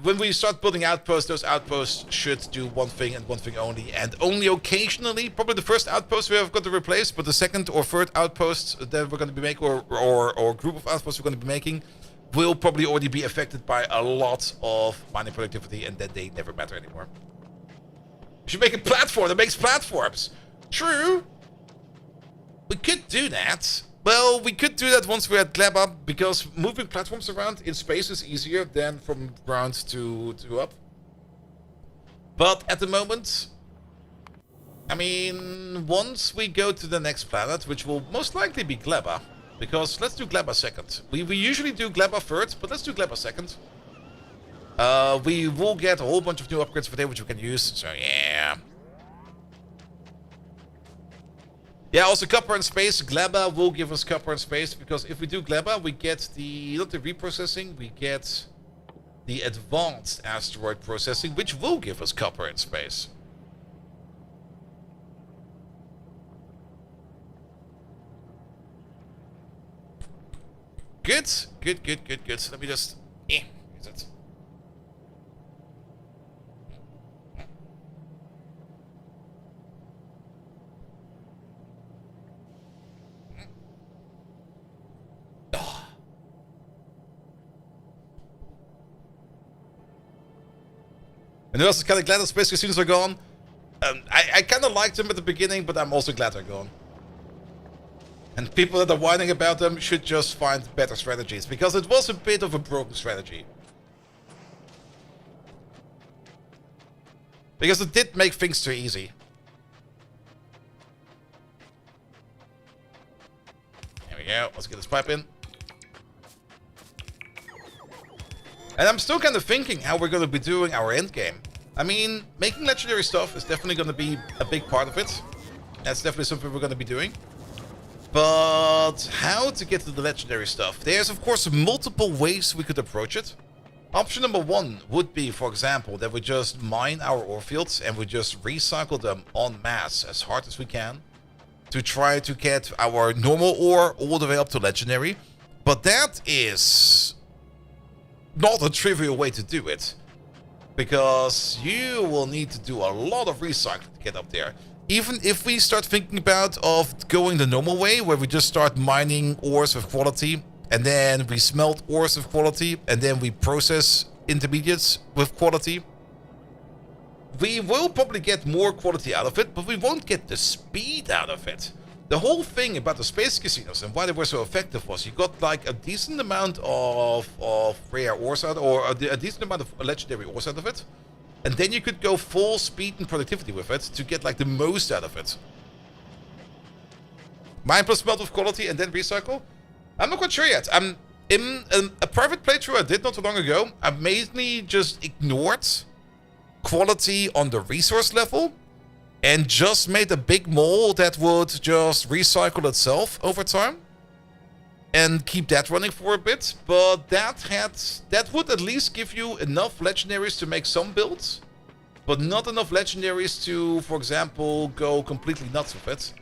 When we start building outposts, those outposts should do one thing and one thing only, and only occasionally. Probably the first outpost we have got to replace, but the second or third outpost that we're going to be making, or group of outposts we're going to be making, will probably already be affected by a lot of mining productivity, and then they never matter anymore. We should make a platform that makes platforms. True. We could do that. Well, we could do that once we're at Lab Up, because moving platforms around in space is easier than from ground to up. But at the moment, I mean, once we go to the next planet, which will most likely be Gleba, because let's do Gleba second. We usually do Gleba first, but let's do Gleba second. We will get a whole bunch of new upgrades for there, which we can use, so yeah. Yeah, also copper and space. Gleba will give us copper and space, because if we do Gleba, we get the, not the reprocessing, we get the advanced asteroid processing, which will give us copper and space. Good, good, good, good, good. Let me just use it. And I was kind of glad the space casinos are gone. I kind of liked them at the beginning, but I'm also glad they're gone. And people that are whining about them should just find better strategies, because it was a bit of a broken strategy. Because it did make things too easy. There we go, let's get this pipe in. And I'm still kind of thinking how we're going to be doing our end game. I mean, making legendary stuff is definitely going to be a big part of it. That's definitely something we're going to be doing. But how to get to the legendary stuff? There's, of course, multiple ways we could approach it. Option number one would be, for example, that we just mine our ore fields and we just recycle them en masse as hard as we can to try to get our normal ore all the way up to legendary. But that is not a trivial way to do it, because you will need to do a lot of recycling to get up there. Even if we start thinking about going the normal way, where we just start mining ores of quality, and then we smelt ores of quality, and then we process intermediates with quality, we will probably get more quality out of it, but we won't get the speed out of it. The whole thing about the space casinos and why they were so effective was you got like a decent amount of rare ores out, or a decent amount of legendary ores out of it. And then you could go full speed and productivity with it to get like the most out of it. Mine plus smelt with quality and then recycle? I'm not quite sure yet. In a private playthrough I did not too long ago, I mainly just ignored quality on the resource level and just made a big mole that would just recycle itself over time and keep that running for a bit. But that would at least give you enough legendaries to make some builds, but not enough legendaries to, for example, go completely nuts with it.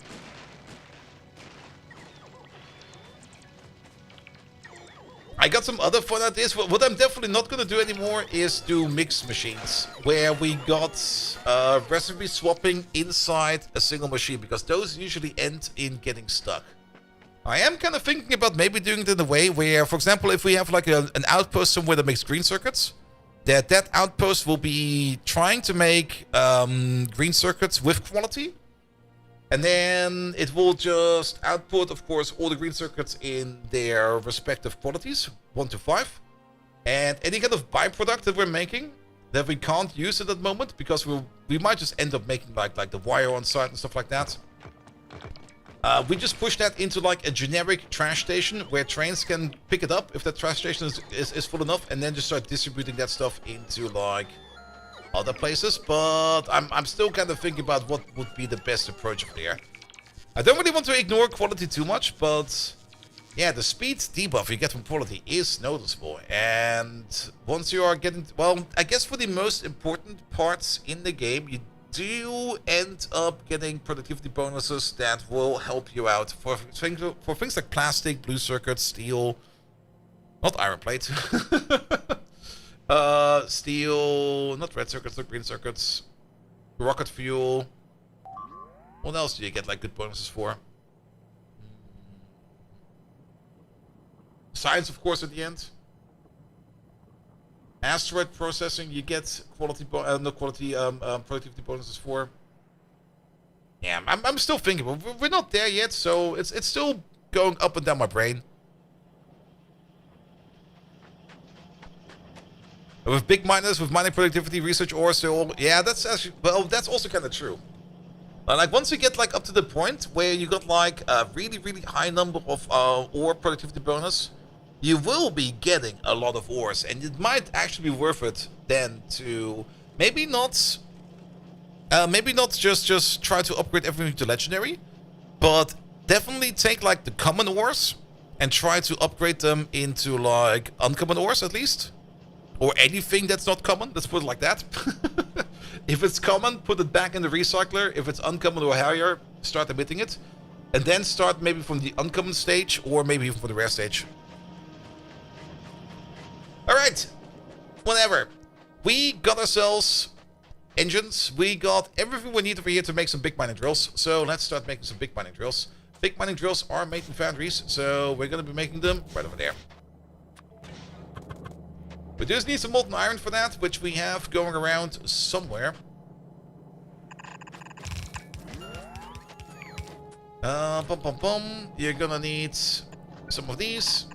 I got some other fun ideas. What I'm definitely not going to do anymore is do mixed machines, where we got recipe swapping inside a single machine, because those usually end in getting stuck. I am kind of thinking about maybe doing it in a way where, for example, if we have like an outpost somewhere that makes green circuits, that outpost will be trying to make green circuits with quality. And then it will just output, of course, all the green circuits in their respective qualities, 1 to 5. And any kind of byproduct that we're making that we can't use at that moment, because we might just end up making like the wire on site and stuff like that. We just push that into like a generic trash station where trains can pick it up if that trash station is full enough, and then just start distributing that stuff into like other places. But I'm still kind of thinking about what would be the best approach there. I don't really want to ignore quality too much, but yeah, the speed debuff you get from quality is noticeable. And once you are getting, well, I guess for the most important parts in the game, you do end up getting productivity bonuses that will help you out for things like plastic, blue circuits, steel, not iron plate, steel, not red circuits, not green circuits, rocket fuel. What else do you get like good bonuses for? Science, of course, at the end. Asteroid processing, you get productivity bonuses for. Yeah, I'm still thinking, but we're not there yet, so it's still going up and down my brain. With big miners, with mining productivity, research ore, so yeah, that's actually, well, that's also kind of true. Like once you get like up to the point where you got like a really, really high number of ore productivity bonus, you will be getting a lot of ores, and it might actually be worth it then to maybe not just try to upgrade everything to legendary, but definitely take like the common ores and try to upgrade them into like uncommon ores at least, or anything that's not common. Let's put it like that. If it's common, put it back in the recycler. If it's uncommon or higher, start emitting it, and then start maybe from the uncommon stage or maybe even from the rare stage. All right, whatever. We got ourselves engines. We got everything we need over here to make some big mining drills. So let's start making some big mining drills. Big mining drills are made in foundries, so we're going to be making them right over there. We just need some molten iron for that, which we have going around somewhere. You're gonna need some of these.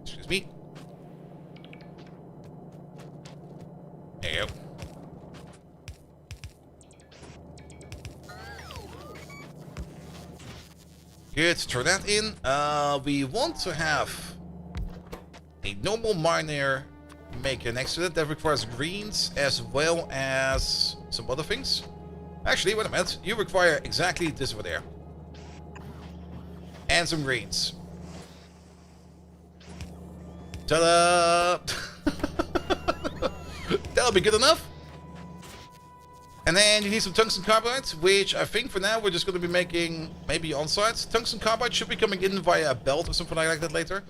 Excuse me. There you go. Good, throw that in. We want to have a normal miner maker next to it that requires greens as well as some other things. Actually, wait a minute. You require exactly this over there. And some greens. Ta-da! That'll be good enough. And then you need some tungsten carbide, which I think for now we're just going to be making maybe on site. Tungsten carbide should be coming in via a belt or something like that later.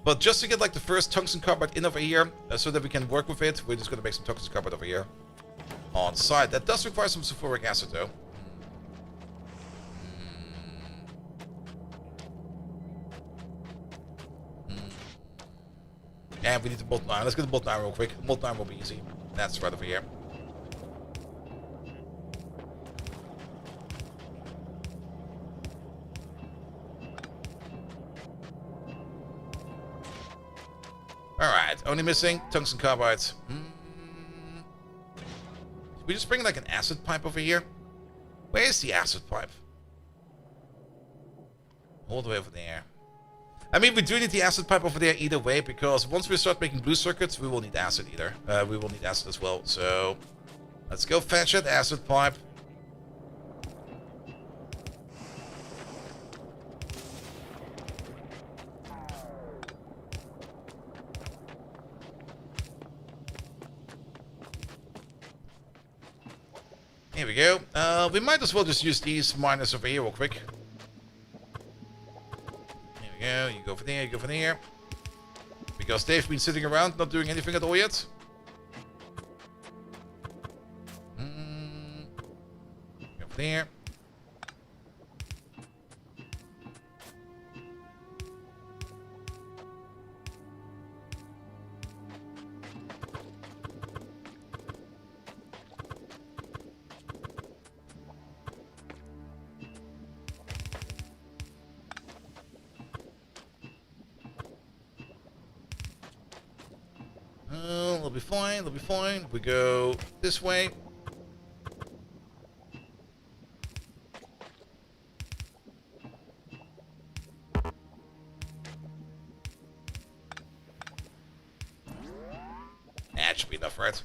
But just to get like the first tungsten carbide in over here, so that we can work with it, we're just going to make some tungsten carbide over here on site. That does require some sulfuric acid though. And we need the molten iron. Let's get the molten iron real quick. Molten iron will be easy. That's right over here. Alright, only missing tungsten carbide. We just bring like an acid pipe over here. Where's the acid pipe? All the way over there. I mean, we do need the acid pipe over there either way, because once we start making blue circuits, we will need acid either. We will need acid as well, so let's go fetch that acid pipe. Here we go. We might as well just use these miners over here real quick. Here we go. You go for there, you go for there. Because they've been sitting around not doing anything at all yet. Go for there. They'll be fine, they'll be fine. We go this way. That should be enough, right?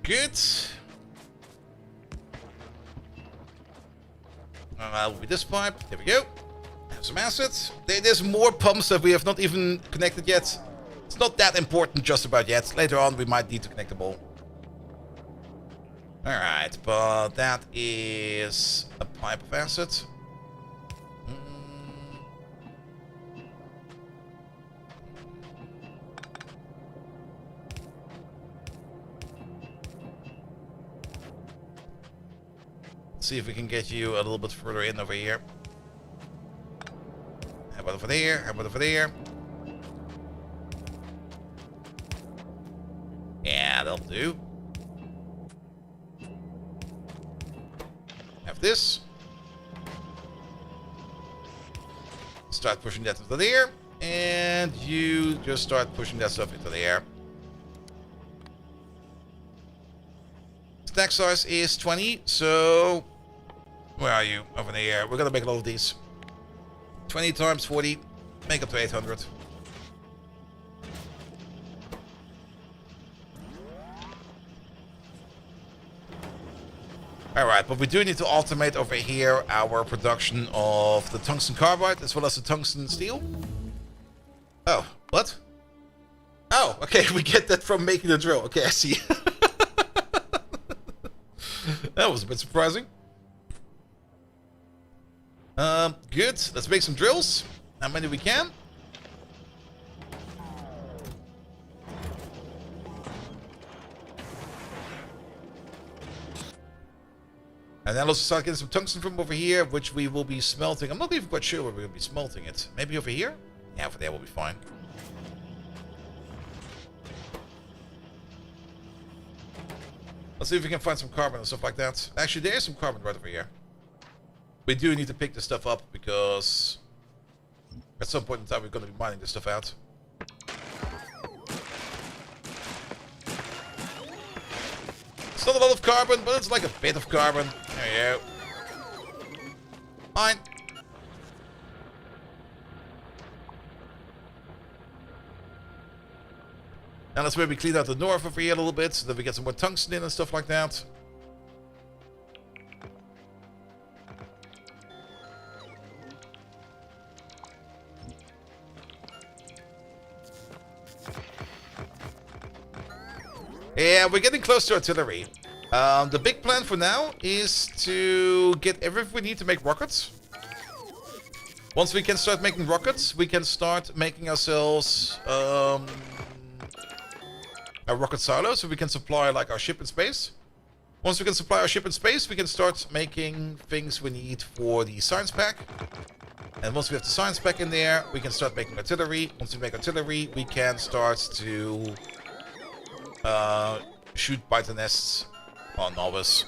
Good. Will be this pipe. There we go. Have some assets. There's more pumps that we have not even connected yet. It's not that important just about yet. Later on, we might need to connect them all. Alright, but that is a pipe of acid. See if we can get you a little bit further in over here. How about over there? How about over there? do. Have this. Start pushing that into the air. And you just start pushing that stuff into the air. Stack size is 20, so... Where are you? Over in the air. We're gonna make a lot of these. 20 times 40. Make up to 800. Alright, but we do need to automate over here our production of the tungsten carbide as well as the tungsten steel. Oh, what? Oh, okay, we get that from making the drill. Okay, I see. That was a bit surprising. Good. Let's make some drills. How many we can. And then also start getting some tungsten from over here, which we will be smelting. I'm not even quite sure where we're going to be smelting it. Maybe over here? Yeah, over there will be fine. Let's see if we can find some carbon and stuff like that. Actually, there is some carbon right over here. We do need to pick this stuff up because at some point in time we're going to be mining this stuff out. It's not a lot of carbon, but it's like a bit of carbon. There you go. Fine. Now let's maybe clean out the north over here a little bit so that we get some more tungsten in and stuff like that. Yeah, we're getting close to artillery. The big plan for now is to get everything we need to make rockets. Once we can start making rockets, we can start making ourselves a rocket silo, so we can supply like our ship in space. Once we can supply our ship in space, we can start making things we need for the science pack. And once we have the science pack in there, we can start making artillery. Once we make artillery, we can start to shoot biter nests on novice.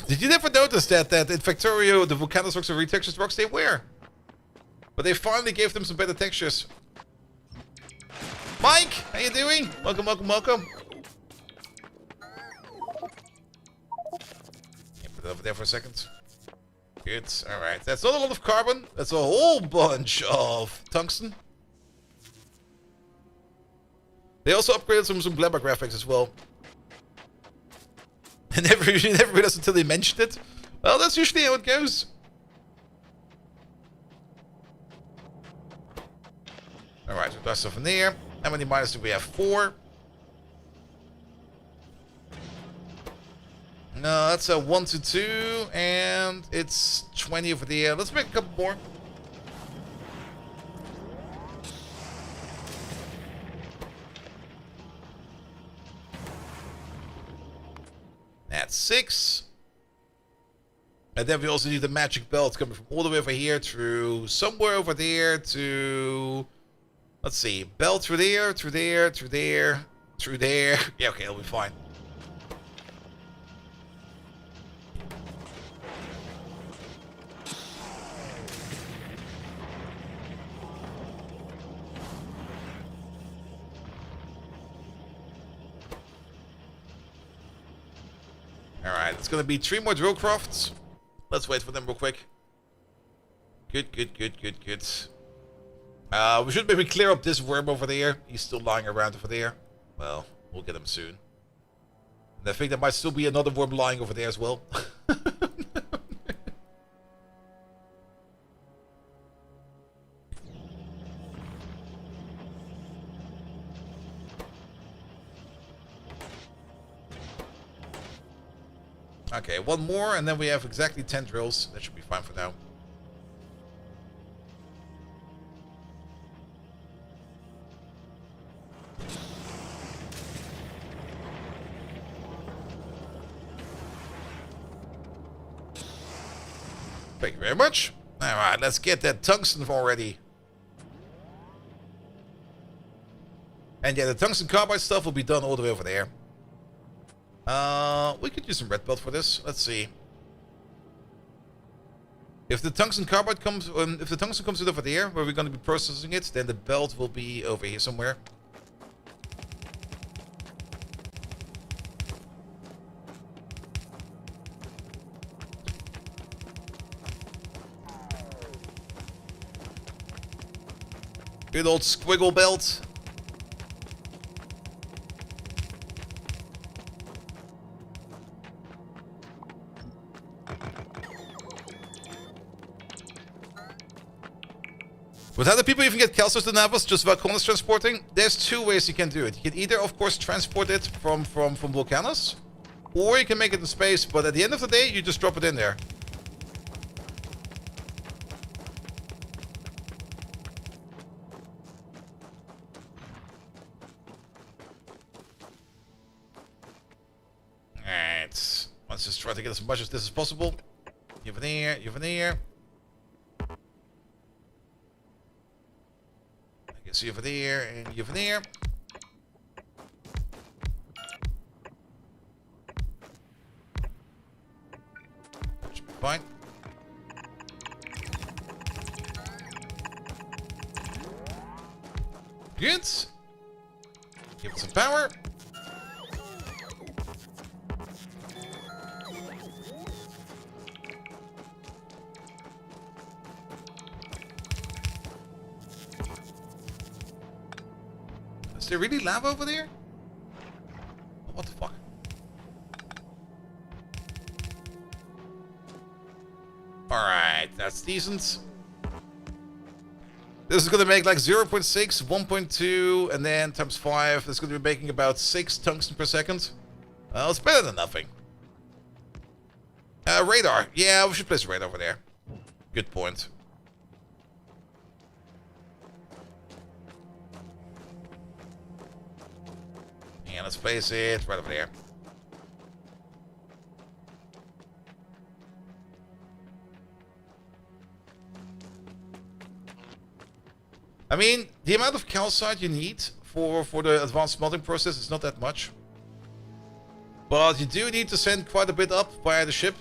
Did you never notice that in Factorio the Vulcanus rocks are retextured rocks? They were. But they finally gave them some better textures. Mike, how you doing? Welcome, welcome, welcome. Put it over there for a second. Good, alright. That's not a lot of carbon. That's a whole bunch of tungsten. They also upgraded some glamour graphics as well. I never realized until they mentioned it. Well, that's usually how it goes. Alright, so that's stuff in there. How many miners do we have? 4. No, that's a 1 to 2, and it's 20 over there. Let's make a couple more. That's 6. And then we also need the magic belt coming from all the way over here through somewhere over there to... Let's see. Belt through there, through there, through there, through there. Yeah, okay, it'll be fine. Alright, it's gonna be 3 more drill crafts. Let's wait for them real quick. Good, good, good, good, good. We should maybe clear up this worm over there. He's still lying around over there. Well, we'll get him soon. And I think there might still be another worm lying over there as well. Okay, 1 more, and then we have exactly 10 drills. That should be fine for now. Thank you very much. Alright, let's get that tungsten already. And yeah, the tungsten carbide stuff will be done all the way over there. We could use some red belt for this. Let's see. If the tungsten carbide comes, if the tungsten comes in over there, where we're going to be processing it, then the belt will be over here somewhere. Good old squiggle belt. With how do people even get calcite to Navas just Vulcanus transporting? There's two ways you can do it. You can either, of course, transport it from Vulcanus, or you can make it in space, but at the end of the day, you just drop it in there. Alright. Let's just try to get as much as this as possible. You over there, you over there. See over there and over there. That should be fine. Good. Give it some power. Is there really lava over there? What the fuck? Alright, that's decent. This is gonna make like 0.6, 1.2, and then times 5. It's gonna be making about 6 tungsten per second. Well, it's better than nothing. Radar. Yeah, we should place a radar over there. Good point. And let's place it right over there. I mean, the amount of calcite you need for the advanced smelting process is not that much. But you do need to send quite a bit up via the ship.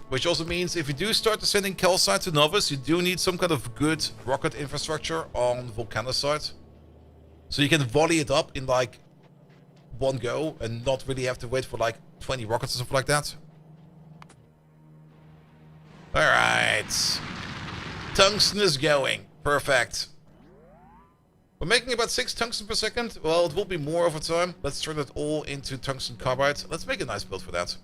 Which also means if you do start sending calcite to Novus, you do need some kind of good rocket infrastructure on Vulcanus side. So you can volley it up in like one go and not really have to wait for like 20 rockets or something like that. Alright. Tungsten is going. Perfect. We're making about 6 tungsten per second. Well, it will be more over time. Let's turn it all into tungsten carbide. Let's make a nice build for that.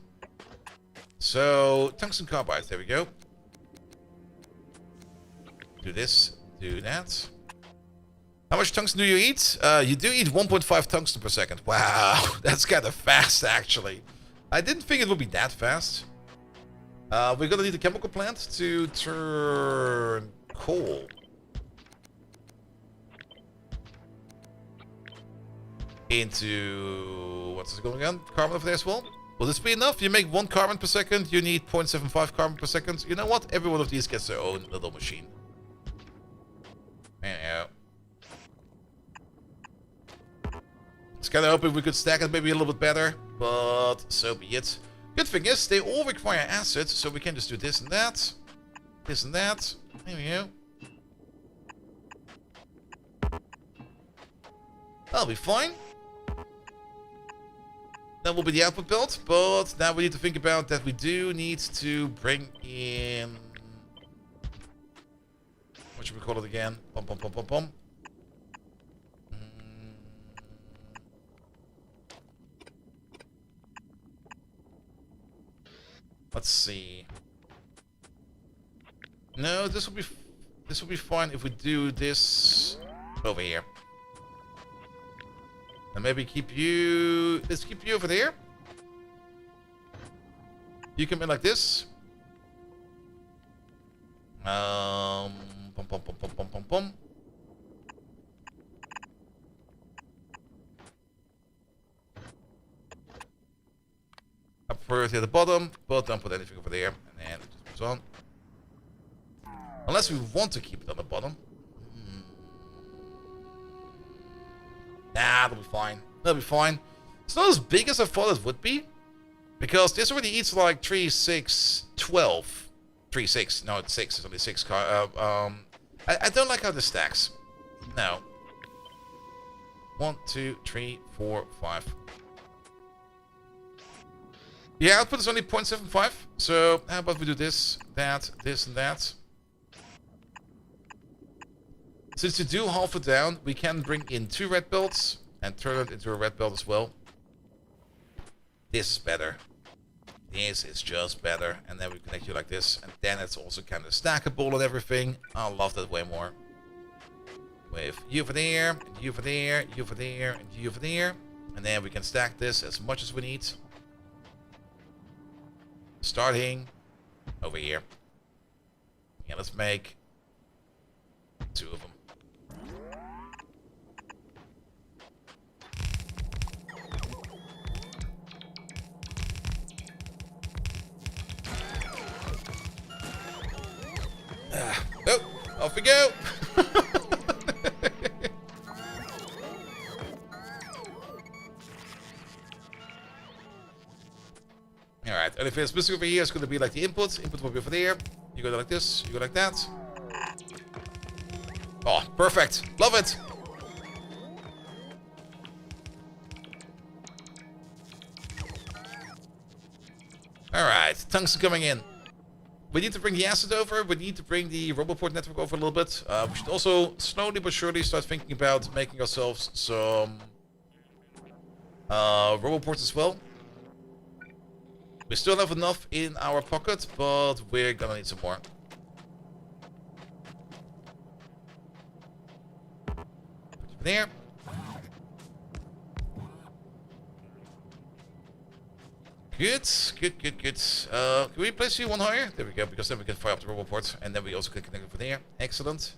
So, tungsten carbide. There we go. Do this. Do that. How much tungsten do you eat? You do eat 1.5 tungsten per second. Wow, that's kind of fast, actually. I didn't think it would be that fast. We're gonna need a chemical plant to turn coal into... what's this going on? Carbon over there as well? Will this be enough? You make 1 carbon per second, you need 0.75 carbon per second. You know what? Every one of these gets their own little machine. Anyhow. It's kind of hoping we could stack it maybe a little bit better, but so be it. Good thing is, they all require acid, so we can just do this and that. This and that. There we go. That'll be fine. That will be the output build, but now we need to think about that we do need to bring in... what should we call it again? Pom pom pom pom pom. Let's see. No, this will be fine if we do this over here. And maybe keep you... let's keep you over there. You come in like this. Pom pom pom pom pom pom pom. Up first at the bottom, but don't put anything over there, and then it just moves on. Unless we want to keep it on the bottom. Nah, that'll be fine. That'll be fine. It's not as big as I thought it would be. Because this already eats like 3, 6, 12. 3, 6. No, it's 6. It's only 6. I don't like how this stacks. No. 1, 2, 3, 4, 5. Yeah, output is only 0.75. So how about we do this, that, this, and that. Since you do half it down, we can bring in 2 red belts and turn it into a red belt as well. This is better. This is just better. And then we connect you like this. And then it's also kind of stackable and everything. I love that way more. With you over there, and you over there, you over there, and you over there. And then we can stack this as much as we need. Starting over here. Yeah, let's make 2 of them. Oh, off we go. Alright, and if it's missing over here, it's going to be like the input. Input will be over there. You go like this, you go like that. Oh, perfect. Love it. Alright, tungsten coming in. We need to bring the acid over. We need to bring the Roboport network over a little bit. We should also slowly but surely start thinking about making ourselves some Roboports as well. We still have enough in our pocket, but we're gonna need some more. Put it there. Good, good, good, good. Can we place you one higher? There we go, because then we can fire up the Roboport, and then we also can connect over there. Excellent.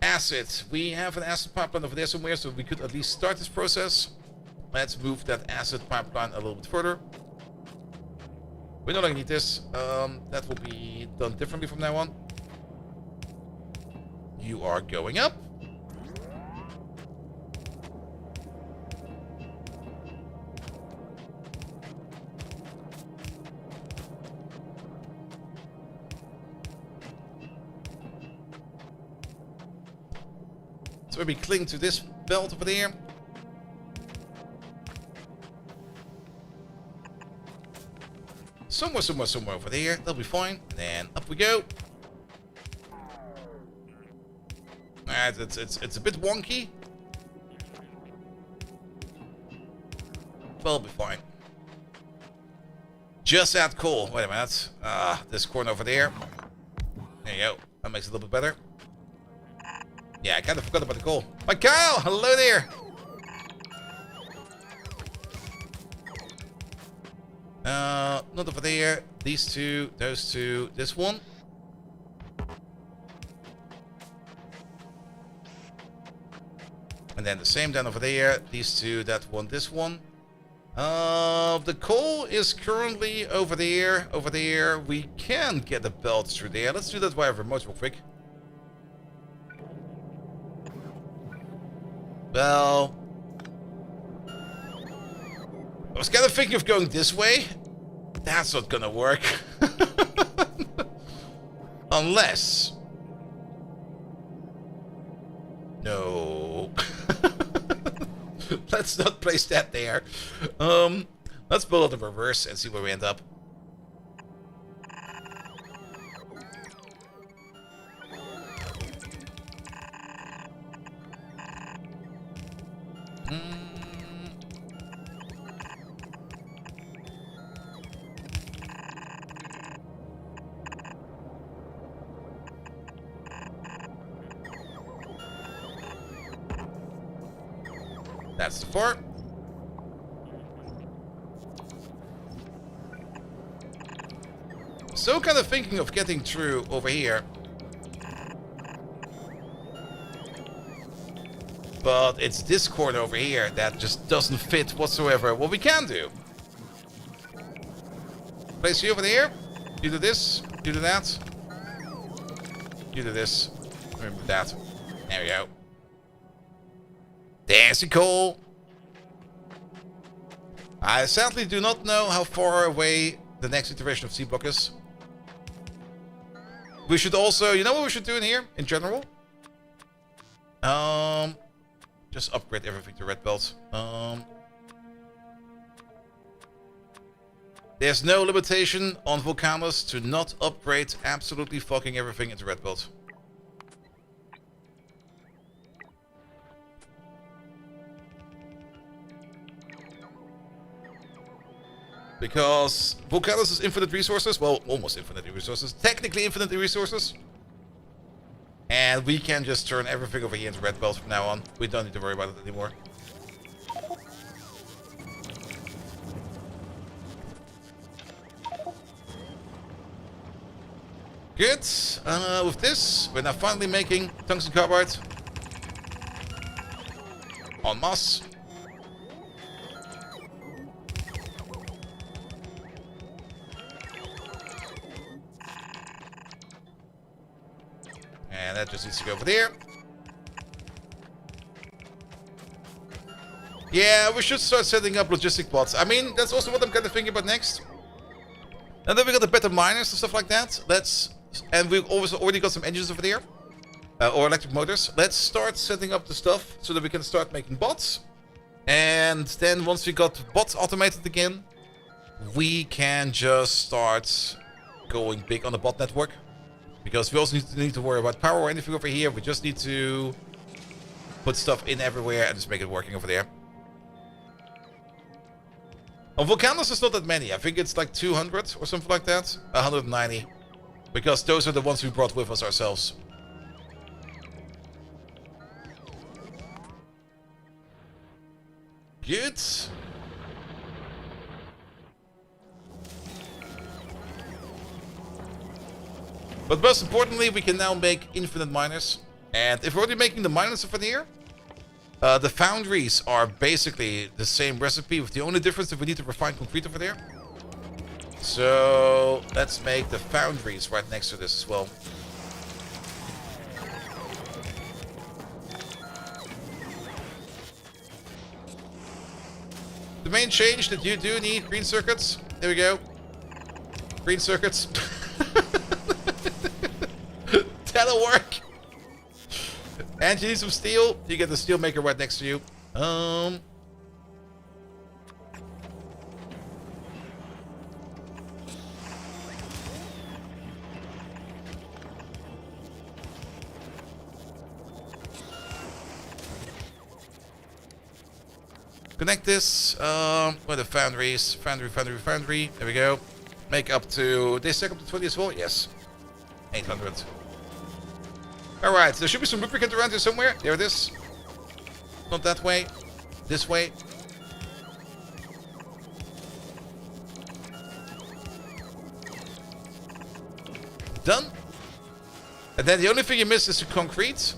Acid. We have an acid pipeline over there somewhere, so we could at least start this process. Let's move that acid pipeline a little bit further. We no longer need this. That will be done differently from now on. You are going up. So maybe cling to this belt over there. Somewhere over there. That'll be fine. And then up we go. Alright, it's a bit wonky. But it'll be fine. Just add coal. Wait a minute. This corner over there. There you go. That makes it a little bit better. Yeah, I kind of forgot about the coal. Hi, Kyle! Hello there! Not over there. These two, those two, this one. And then the same down over there. These two, that one, this one. The coal is currently over there. Over there. We can get the belt through there. Let's do that via remote real quick. Well, I was kind of thinking of going this way. That's not gonna work. Unless... No. Let's not place that there. Let's build it in reverse and see where we end up. That's the fort. So kind of thinking of getting through over here. But it's this corner over here that just doesn't fit whatsoever. What we can do. Place you over there. You do this. You do that. You do this. Remember that. There we go. There's the coal. I sadly do not know how far away the next iteration of C-Block is. We should also, you know what we should do in here, in general? Just upgrade everything to red belt. There's no limitation on Vulcanus to not upgrade absolutely fucking everything into red belt. Because Vulcanus is infinite resources. Well, almost infinite resources. Technically infinite resources. And we can just turn everything over here into red belt from now on. We don't need to worry about it anymore. Good. With this, we're now finally making tungsten carbide. En masse. And that just needs to go over there. Yeah, we should start setting up logistic pods. I mean, that's also what I'm kind of thinking about next. And then we got the better miners and stuff like that. And we've also already got some engines over there. Or electric motors. Let's start setting up the stuff so that we can start making bots. And then once we got bots automated again, we can just start going big on the bot network. Because we also need to worry about power or anything over here. We just need to put stuff in everywhere and just make it working over there. On Vulcanus, there's not that many. I think it's like 200 or something like that. 190. Because those are the ones we brought with us ourselves. Good. But most importantly, we can now make infinite miners. And if we're already making the miners over here, the foundries are basically the same recipe, with the only difference that we need to refine concrete over there. So let's make the foundries right next to this as well. The main change that you do need green circuits. There we go. Green circuits. That'll work. And you need some steel. You get the steel maker right next to you. Connect this with the foundries. Foundry. There we go. Make up to this stack up to 20 as well. Yes. 800. Alright, there should be some lubricant around here somewhere. There it is. Not that way. This way. Done. And then the only thing you miss is the concrete.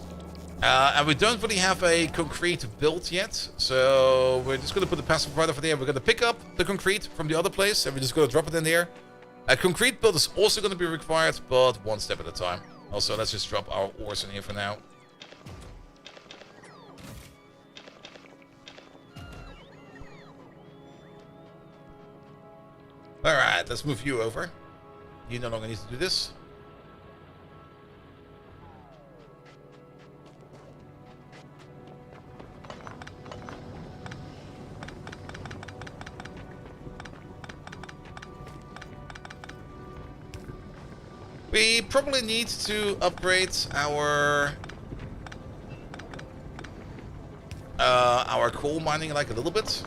And we don't really have a concrete built yet. So we're just going to put the passive right over there. We're going to pick up the concrete from the other place. And we're just going to drop it in there. A concrete build is also going to be required, but one step at a time. Also, let's just drop our ores in here for now. Alright, let's move you over. You no longer need to do this. We probably need to upgrade our coal mining like a little bit.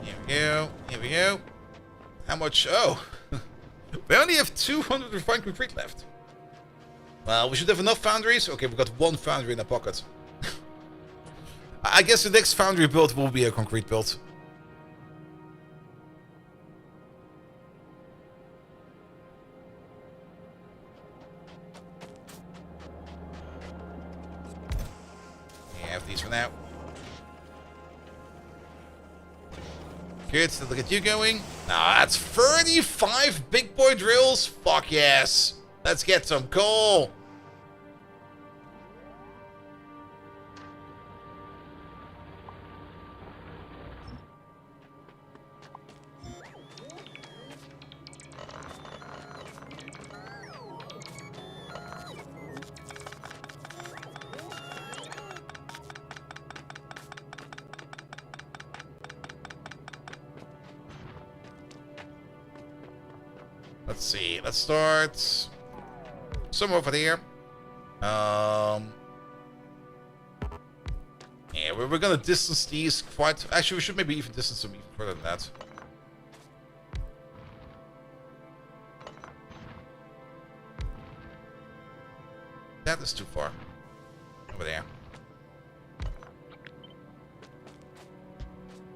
Here we go. Here we go. How much? Oh, we only have 200 refined concrete left. Well, we should have enough foundries. Okay, we've got one foundry in our pocket. I guess the next foundry build will be a concrete build. These for now. Good, so look at you going. Ah, that's 35 big boy drills. Fuck yes. Let's get some coal. Let's see. Let's start somewhere over there. Yeah, we're gonna distance these quite... Actually, we should maybe even distance them even further than that. That is too far. Over there.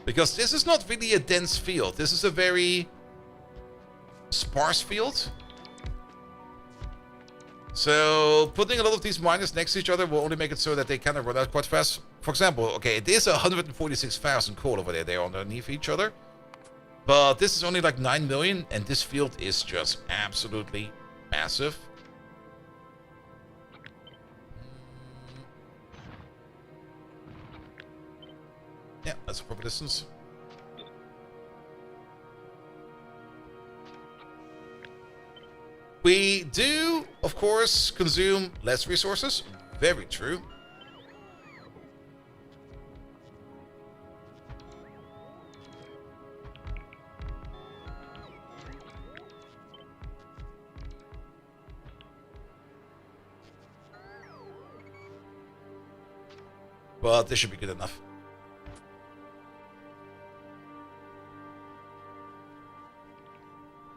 Because this is not really a dense field. This is a very sparse field. So putting a lot of these miners next to each other will only make it so that they kind of run out quite fast. For example, okay, it is 146,000 coal over there. They're underneath each other. But this is only like 9 million, and this field is just absolutely massive. Yeah, that's a proper distance. We do, of course, consume less resources. Very true. But this should be good enough.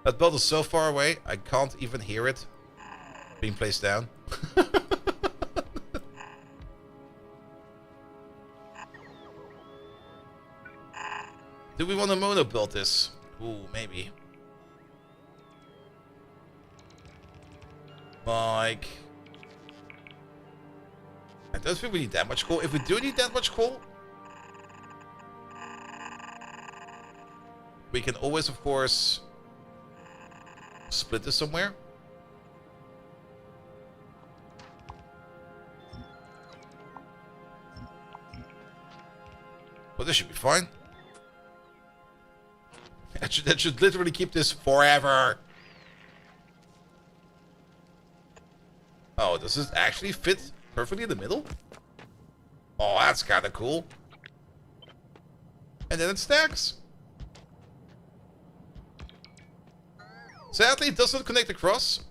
That belt is so far away, I can't even hear it being placed down. Do we want to mono build this? Ooh, maybe. Like... I don't think we need that much coal. If we do need that much coal, we can always, of course... split this somewhere. Well, this should be fine. That should literally keep this forever. Oh, does this actually fit perfectly in the middle? Oh, that's kind of cool. And then it stacks. Sadly, it doesn't connect across,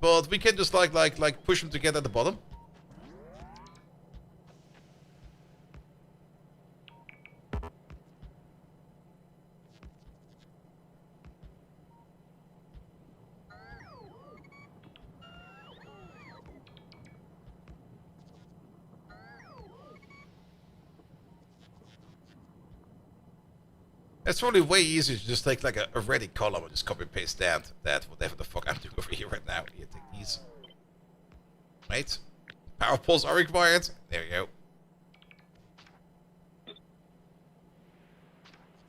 but we can just like push them together at the bottom. It's probably way easier to just take like a ready column and just copy and paste that whatever the fuck I'm doing over here right now. Here, take these. Right? Power poles are required. There you go.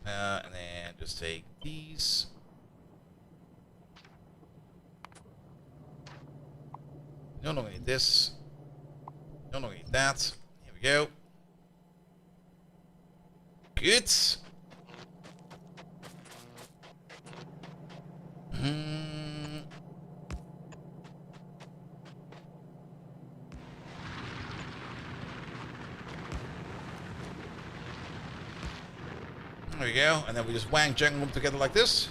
And then just take these. No longer need this. No longer need that. Here we go. Good. There we go, and then we just wang jungle them together like this.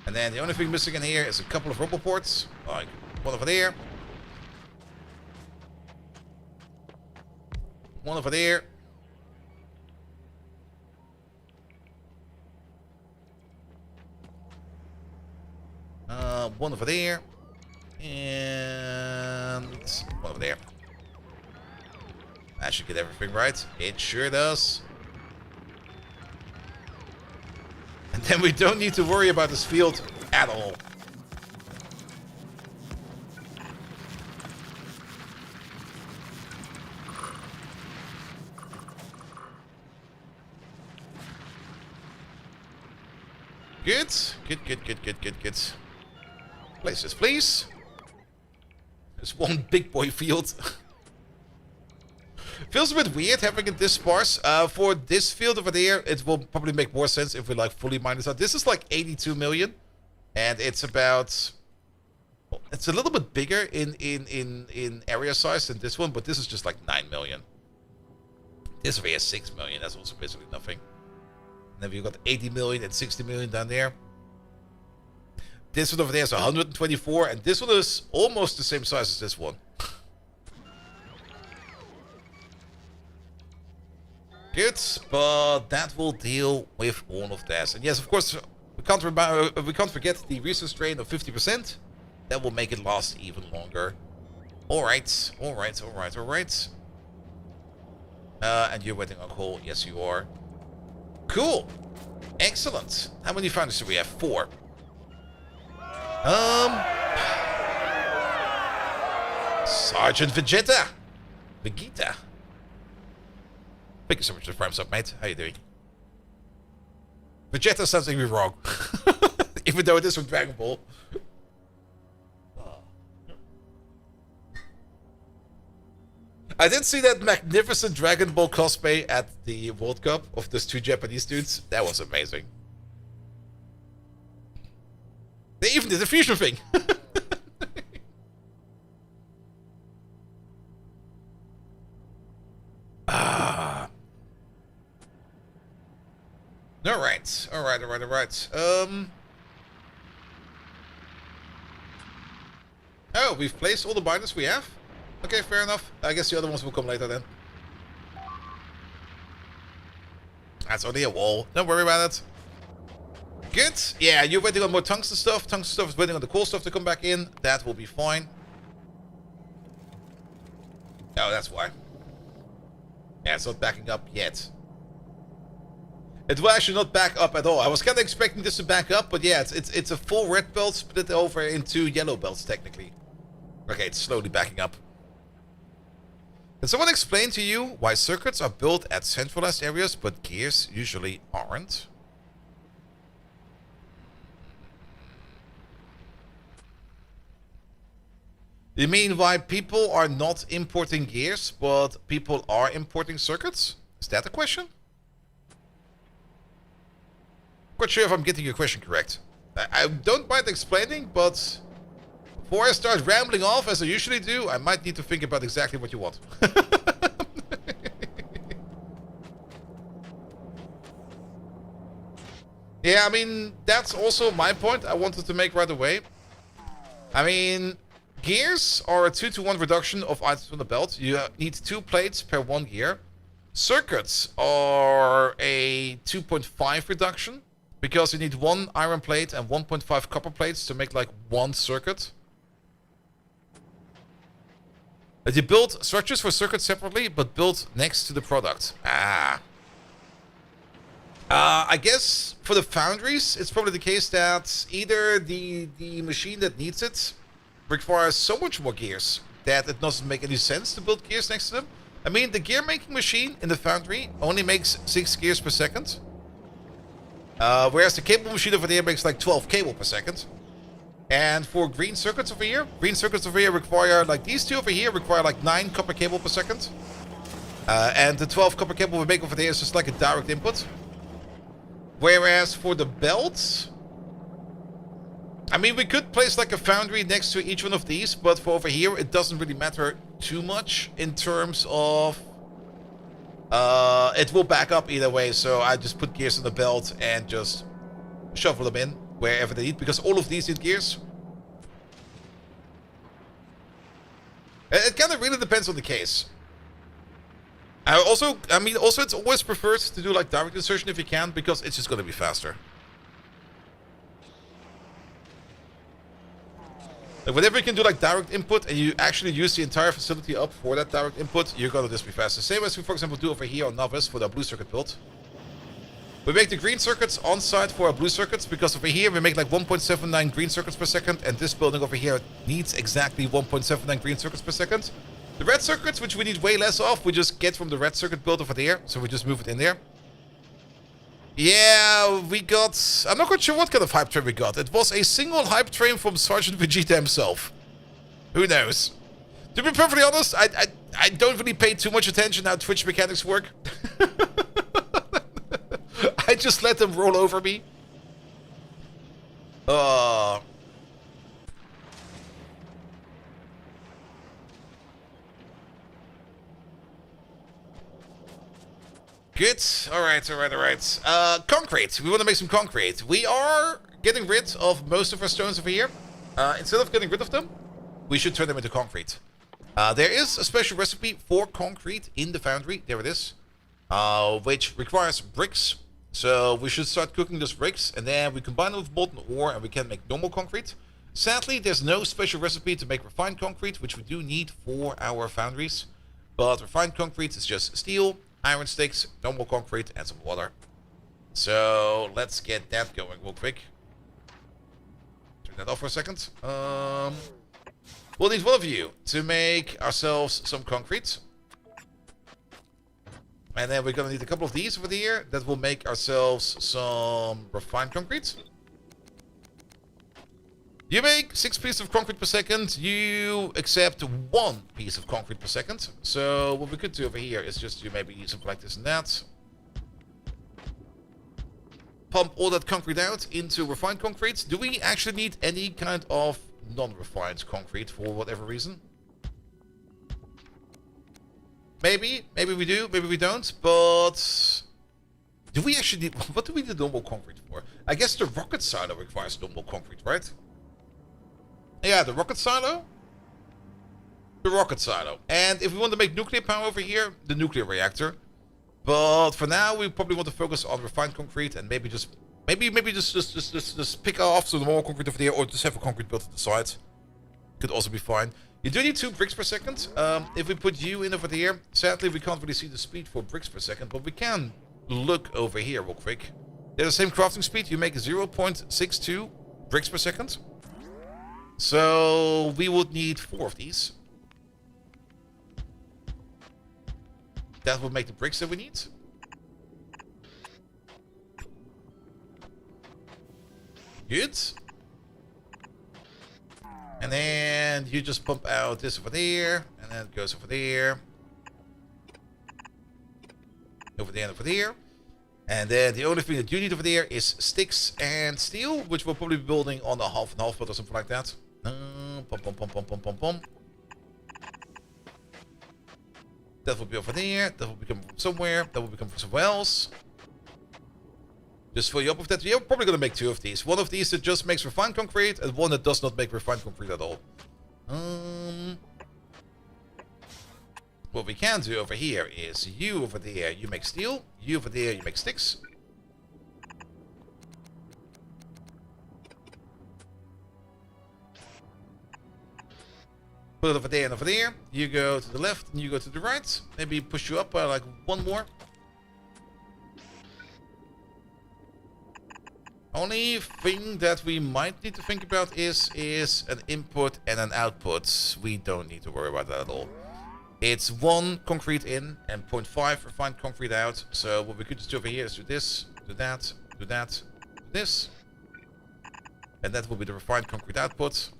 And then the only thing missing in here is a couple of rumble ports, like one over there, one over there. One over there, and one over there. That should get everything right. It sure does. And then we don't need to worry about this field at all. Good. Good. Places, please. There's one big boy field. Feels a bit weird having it this sparse. For this field over there, it will probably make more sense if we like fully mine this out. This is like 82 million, and it's about... Well, it's a little bit bigger in area size than this one, but this is just like 9 million. This over here is 6 million. That's also basically nothing. And then we've got 80 million and 60 million down there. This one over there is 124, and this one is almost the same size as this one. Good, but that will deal with all of this. And yes, of course, we can't forget the resource drain of 50%. That will make it last even longer. Alright, alright, alright, alright. And you're waiting on coal. Yes, you are. Cool. Excellent. How many founders do we have? 4. Sergeant Vegeta. Vegeta. Thank you so much for the prime sub, mate. How you doing? Vegeta sounds like we're wrong. Even though it is from Dragon Ball. I did see that magnificent Dragon Ball cosplay at the World Cup of those 2 Japanese dudes. That was amazing. They even did the fusion thing. Alright, alright, alright, alright. Oh, we've placed all the binders we have? Okay, fair enough. I guess the other ones will come later then. That's only a wall. Don't worry about it. Good. Yeah, you're waiting on more tungsten stuff. Tungsten stuff is waiting on the coal stuff to come back in. That will be fine. Oh, that's why. Yeah, it's not backing up yet. It will actually not back up at all. I was kind of expecting this to back up, but yeah, it's a full red belt split over into yellow belts technically. Okay, it's slowly backing up. Can someone explain to you why circuits are built at centralized areas, but gears usually aren't? You mean why people are not importing gears, but people are importing circuits? Is that the question? Quite sure if I'm getting your question correct. I don't mind explaining, but before I start rambling off, as I usually do, I might need to think about exactly what you want. Yeah, I mean, that's also my point I wanted to make right away. I mean, gears are a 2-to-1 reduction of items on the belt. You need 2 plates per 1 gear. Circuits are a 2.5 reduction, because you need 1 iron plate and 1.5 copper plates to make like 1 circuit. You build structures for circuits separately, but built next to the product. I guess for the foundries, it's probably the case that either the machine that needs it requires so much more gears that it doesn't make any sense to build gears next to them. I mean, the gear making machine in the foundry only makes 6 gears per second. Whereas the cable machine over there makes like 12 cable per second. And for green circuits over here require, like these 2 over here, require like 9 copper cable per second. And the 12 copper cable we make over there is just like a direct input. Whereas for the belts, I mean, we could place like a foundry next to each one of these, but for over here, it doesn't really matter too much in terms of... it will back up either way, so I just put gears in the belt and just shovel them in wherever they need, because all of these need gears. It kind of really depends on the case. Also, it's always preferred to do like direct insertion if you can, because it's just going to be faster. Like whenever you can do like direct input and you actually use the entire facility up for that direct input, you're going to just be faster. Same as we, for example, do over here on Novice for the blue circuit build. We make the green circuits on site for our blue circuits, because over here we make like 1.79 green circuits per second, and this building over here needs exactly 1.79 green circuits per second. The red circuits, which we need way less of, we just get from the red circuit build over there, so we just move it in there. Yeah, we got... I'm not quite sure what kind of hype train we got. It was a single hype train from Sergeant Vegeta himself. Who knows? To be perfectly honest, I don't really pay too much attention how Twitch mechanics work. I just let them roll over me. Good. Alright. Concrete. We want to make some concrete. We are getting rid of most of our stones over here. Instead of getting rid of them, we should turn them into concrete. There is a special recipe for concrete in the foundry. There it is. Which requires bricks. So we should start cooking those bricks, and then we combine them with molten ore, and we can make normal concrete. Sadly, there's no special recipe to make refined concrete, which we do need for our foundries. But refined concrete is just steel, iron sticks, normal concrete, and some water. So let's get that going real quick. Turn that off for a second. We'll need one of you to make ourselves some concrete. And then we're going to need a couple of these over here that will make ourselves some refined concrete. You make 6 pieces of concrete per second. You accept 1 piece of concrete per second. So what we could do over here is just do maybe something like this and that. Pump all that concrete out into refined concrete. Do we actually need any kind of non-refined concrete for whatever reason? Maybe we do, maybe we don't, but do we actually need, what do we need normal concrete for? I guess the rocket silo requires normal concrete, right? Yeah, the rocket silo. The rocket silo. And if we want to make nuclear power over here, the nuclear reactor. But for now, we probably want to focus on refined concrete and maybe just pick off some normal concrete over there, or just have a concrete built at the side. Could also be fine. You do need 2 bricks per second. If we put you in over here, sadly we can't really see the speed for bricks per second, but we can look over here real quick. They're the same crafting speed. You make 0.62 bricks per second. So we would need 4 of these. That would make the bricks that we need. Good. And then you just pump out this over there, and then it goes over there. Over there and over there. And then the only thing that you need over there is sticks and steel, which we'll probably be building on a half and half pot or something like that. That will be over there. That will become from somewhere. That will become from somewhere else. Just fill you up with that. You're probably going to make 2 of these. One of these that just makes refined concrete, and one that does not make refined concrete at all. What we can do over here is you over there, you make steel. You over there, you make sticks. Put it over there and over there. You go to the left and you go to the right. Maybe push you up by like 1 more. Only thing that we might need to think about is an input and an output. We don't need to worry about that at all. It's 1 concrete in and 0.5 refined concrete out. So what we could just do over here is do this, do that, do that, do this. And that will be the refined concrete output.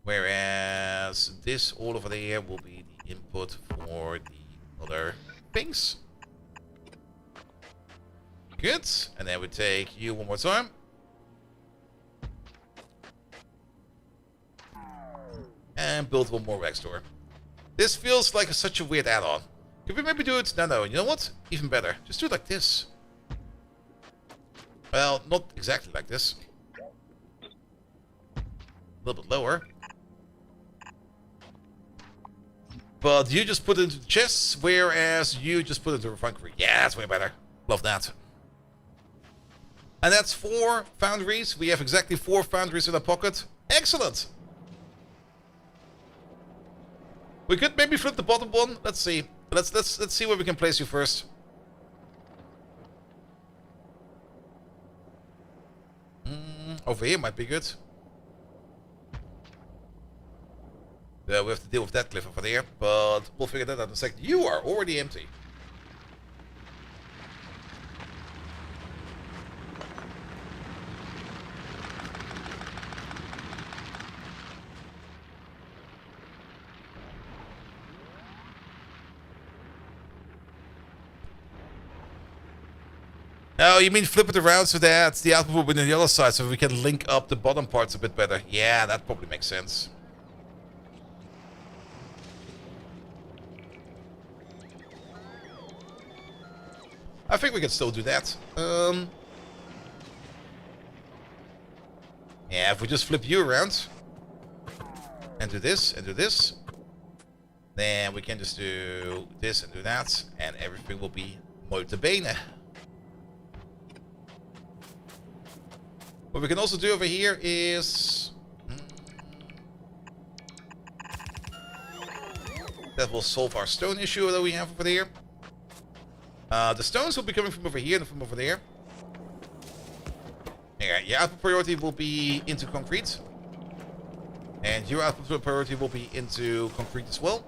Whereas this all over there will be the input for the other things. Good. And then we take you 1 more time. And build 1 more wax door. This feels like such a weird add-on. Could we maybe do it? No, you know what? Even better. Just do it like this. Well, not exactly like this. A little bit lower. But you just put it into the chests, whereas you just put it into refined concrete. Yeah, that's way better. Love that. And that's 4 foundries. We have exactly 4 foundries in our pocket. Excellent! We could maybe flip the bottom one. Let's see. Let's see where we can place you first. Over here might be good. Yeah, we have to deal with that cliff over there, but we'll figure that out in a second. You are already empty. Oh, you mean flip it around so that the output will be on the other side, so we can link up the bottom parts a bit better. Yeah, that probably makes sense. I think we can still do that. Yeah, if we just flip you around and do this and do this, then we can just do this and do that, and everything will be molto bene. What we can also do over here is... that will solve our stone issue that we have over there. The stones will be coming from over here and from over there. Yeah, your output priority will be into concrete. And your output priority will be into concrete as well.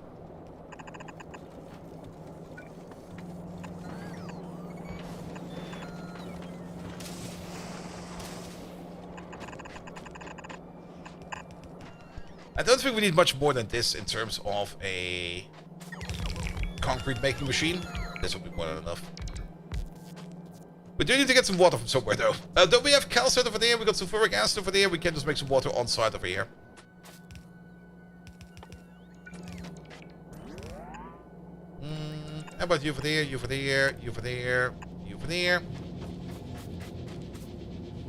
I don't think we need much more than this in terms of a concrete making machine. This will be more than enough. We do need to get some water from somewhere though. Don't we have calcite over there? We got sulfuric acid over there. We can just make some water on site over here. How about you over there, you over there, you over there, you over there.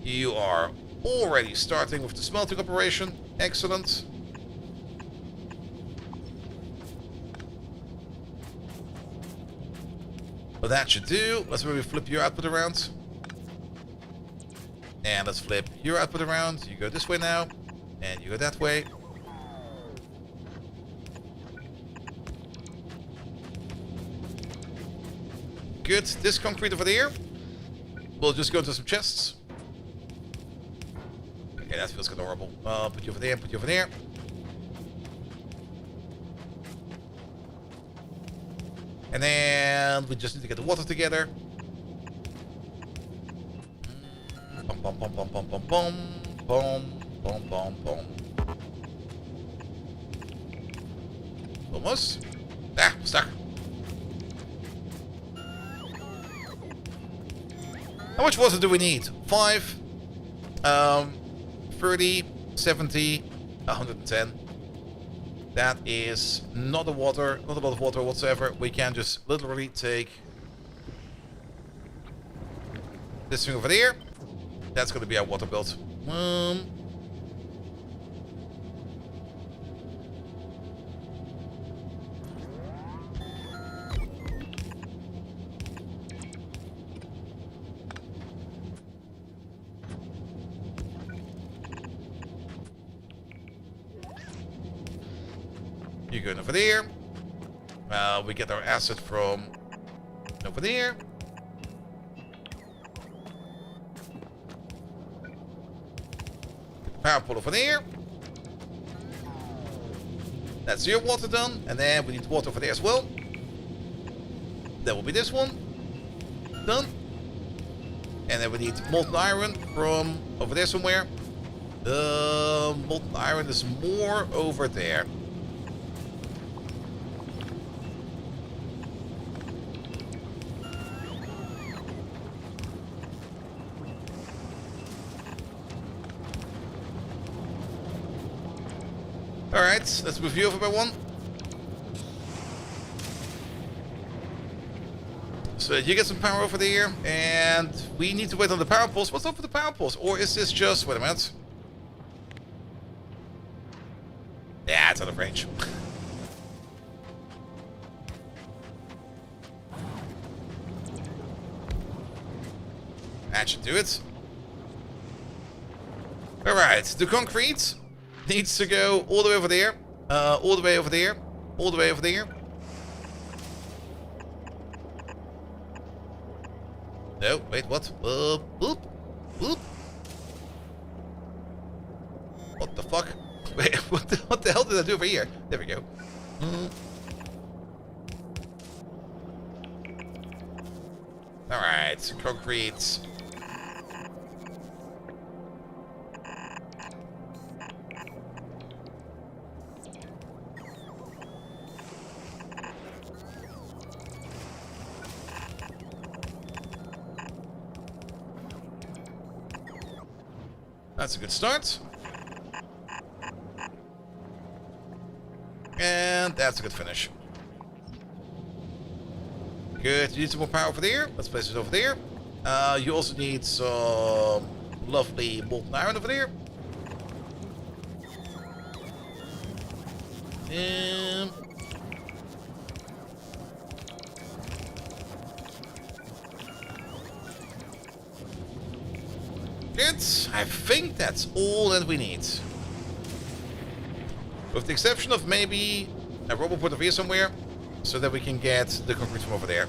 You are already starting with the smelting operation. Excellent. Well, that should do. Let's maybe flip your output around. And let's flip your output around. You go this way now. And you go that way. Good. This concrete over there. We'll just go into some chests. Okay, that feels kind of horrible. Put you over there, put you over there. And then we just need to get the water together. Bum bum bum bum bum bum bum bum bum bum bum. Almost. Ah, stuck. How much water do we need? 5, 30, 70, 110. That is not a lot of water whatsoever. We can just literally take this thing over there. That's going to be our water build. You go over there. We get our acid from over there. Power pole over there. That's your water done. And then we need water over there as well. That will be this one. Done. And then we need molten iron from over there somewhere. Molten iron is more over there. Alright, let's move you over by one. So you get some power over there, and we need to wait on the power poles. What's up with the power poles? Or is this just... wait a minute. Yeah, it's out of range. That should do it. Alright, the concrete needs to go all the way over there, all the way over there, all the way over there. No, wait, what? Boop, boop. What the fuck? Wait, what the hell did I do over here? There we go. Alright, concrete. That's a good start. And that's a good finish. Good. You need some more power over there. Let's place it over there. You also need some lovely molten iron over there. Good. I think that's all that we need. With the exception of maybe a robot port over here somewhere, so that we can get the concrete from over there.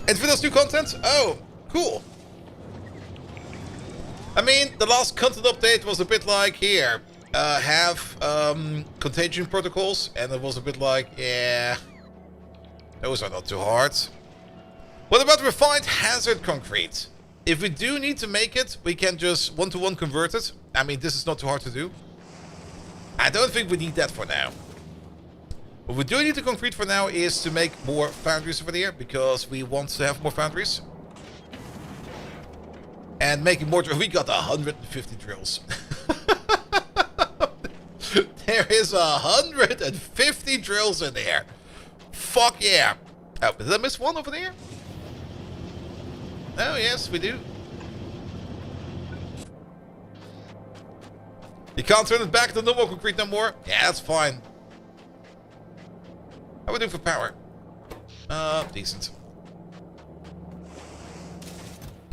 And for those new content? Oh, cool. I mean, the last content update was a bit like, here, have contagion protocols, and it was a bit like, yeah, those are not too hard. What about refined hazard concrete? If we do need to make it, we can just one-to-one convert it. I mean, this is not too hard to do. I don't think we need that for now. What we do need the concrete for now is to make more foundries over there, because we want to have more foundries. And making more... We got 150 drills. There is 150 drills in there. Fuck yeah. Oh, did I miss one over there? Oh, yes, we do. You can't turn it back to normal concrete no more? Yeah, that's fine. How are we doing for power? Decent.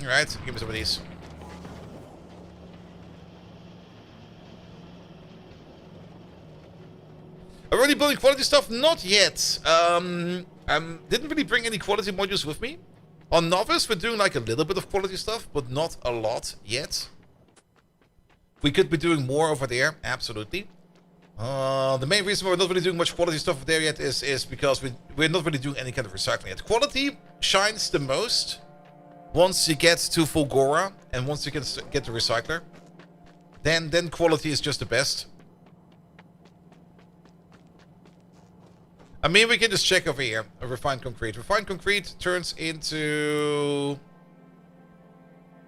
Alright, give me some of these. Already building quality stuff? Not yet. Didn't really bring any quality modules with me. On Novice, we're doing like a little bit of quality stuff, but not a lot yet. We could be doing more over there, absolutely. The main reason why we're not really doing much quality stuff over there yet is because we're not really doing any kind of recycling yet. Quality shines the most once you get to Fulgora and once you get the recycler. Then quality is just the best. I mean, we can just check over here. Refined concrete. Refined concrete turns into...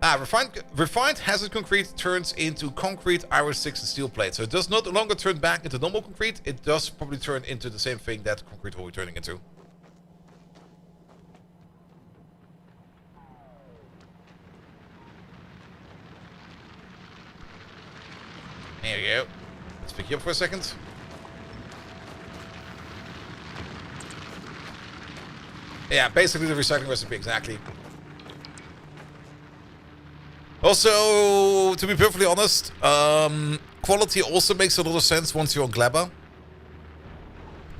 refined hazard concrete turns into concrete, iron 6, and steel plate. So it does not longer turn back into normal concrete. It does probably turn into the same thing that concrete will be turning into. There you go. Let's pick you up for a second. Yeah, basically the recycling recipe, exactly. Also, to be perfectly honest, quality also makes a lot of sense once you're on Glabber.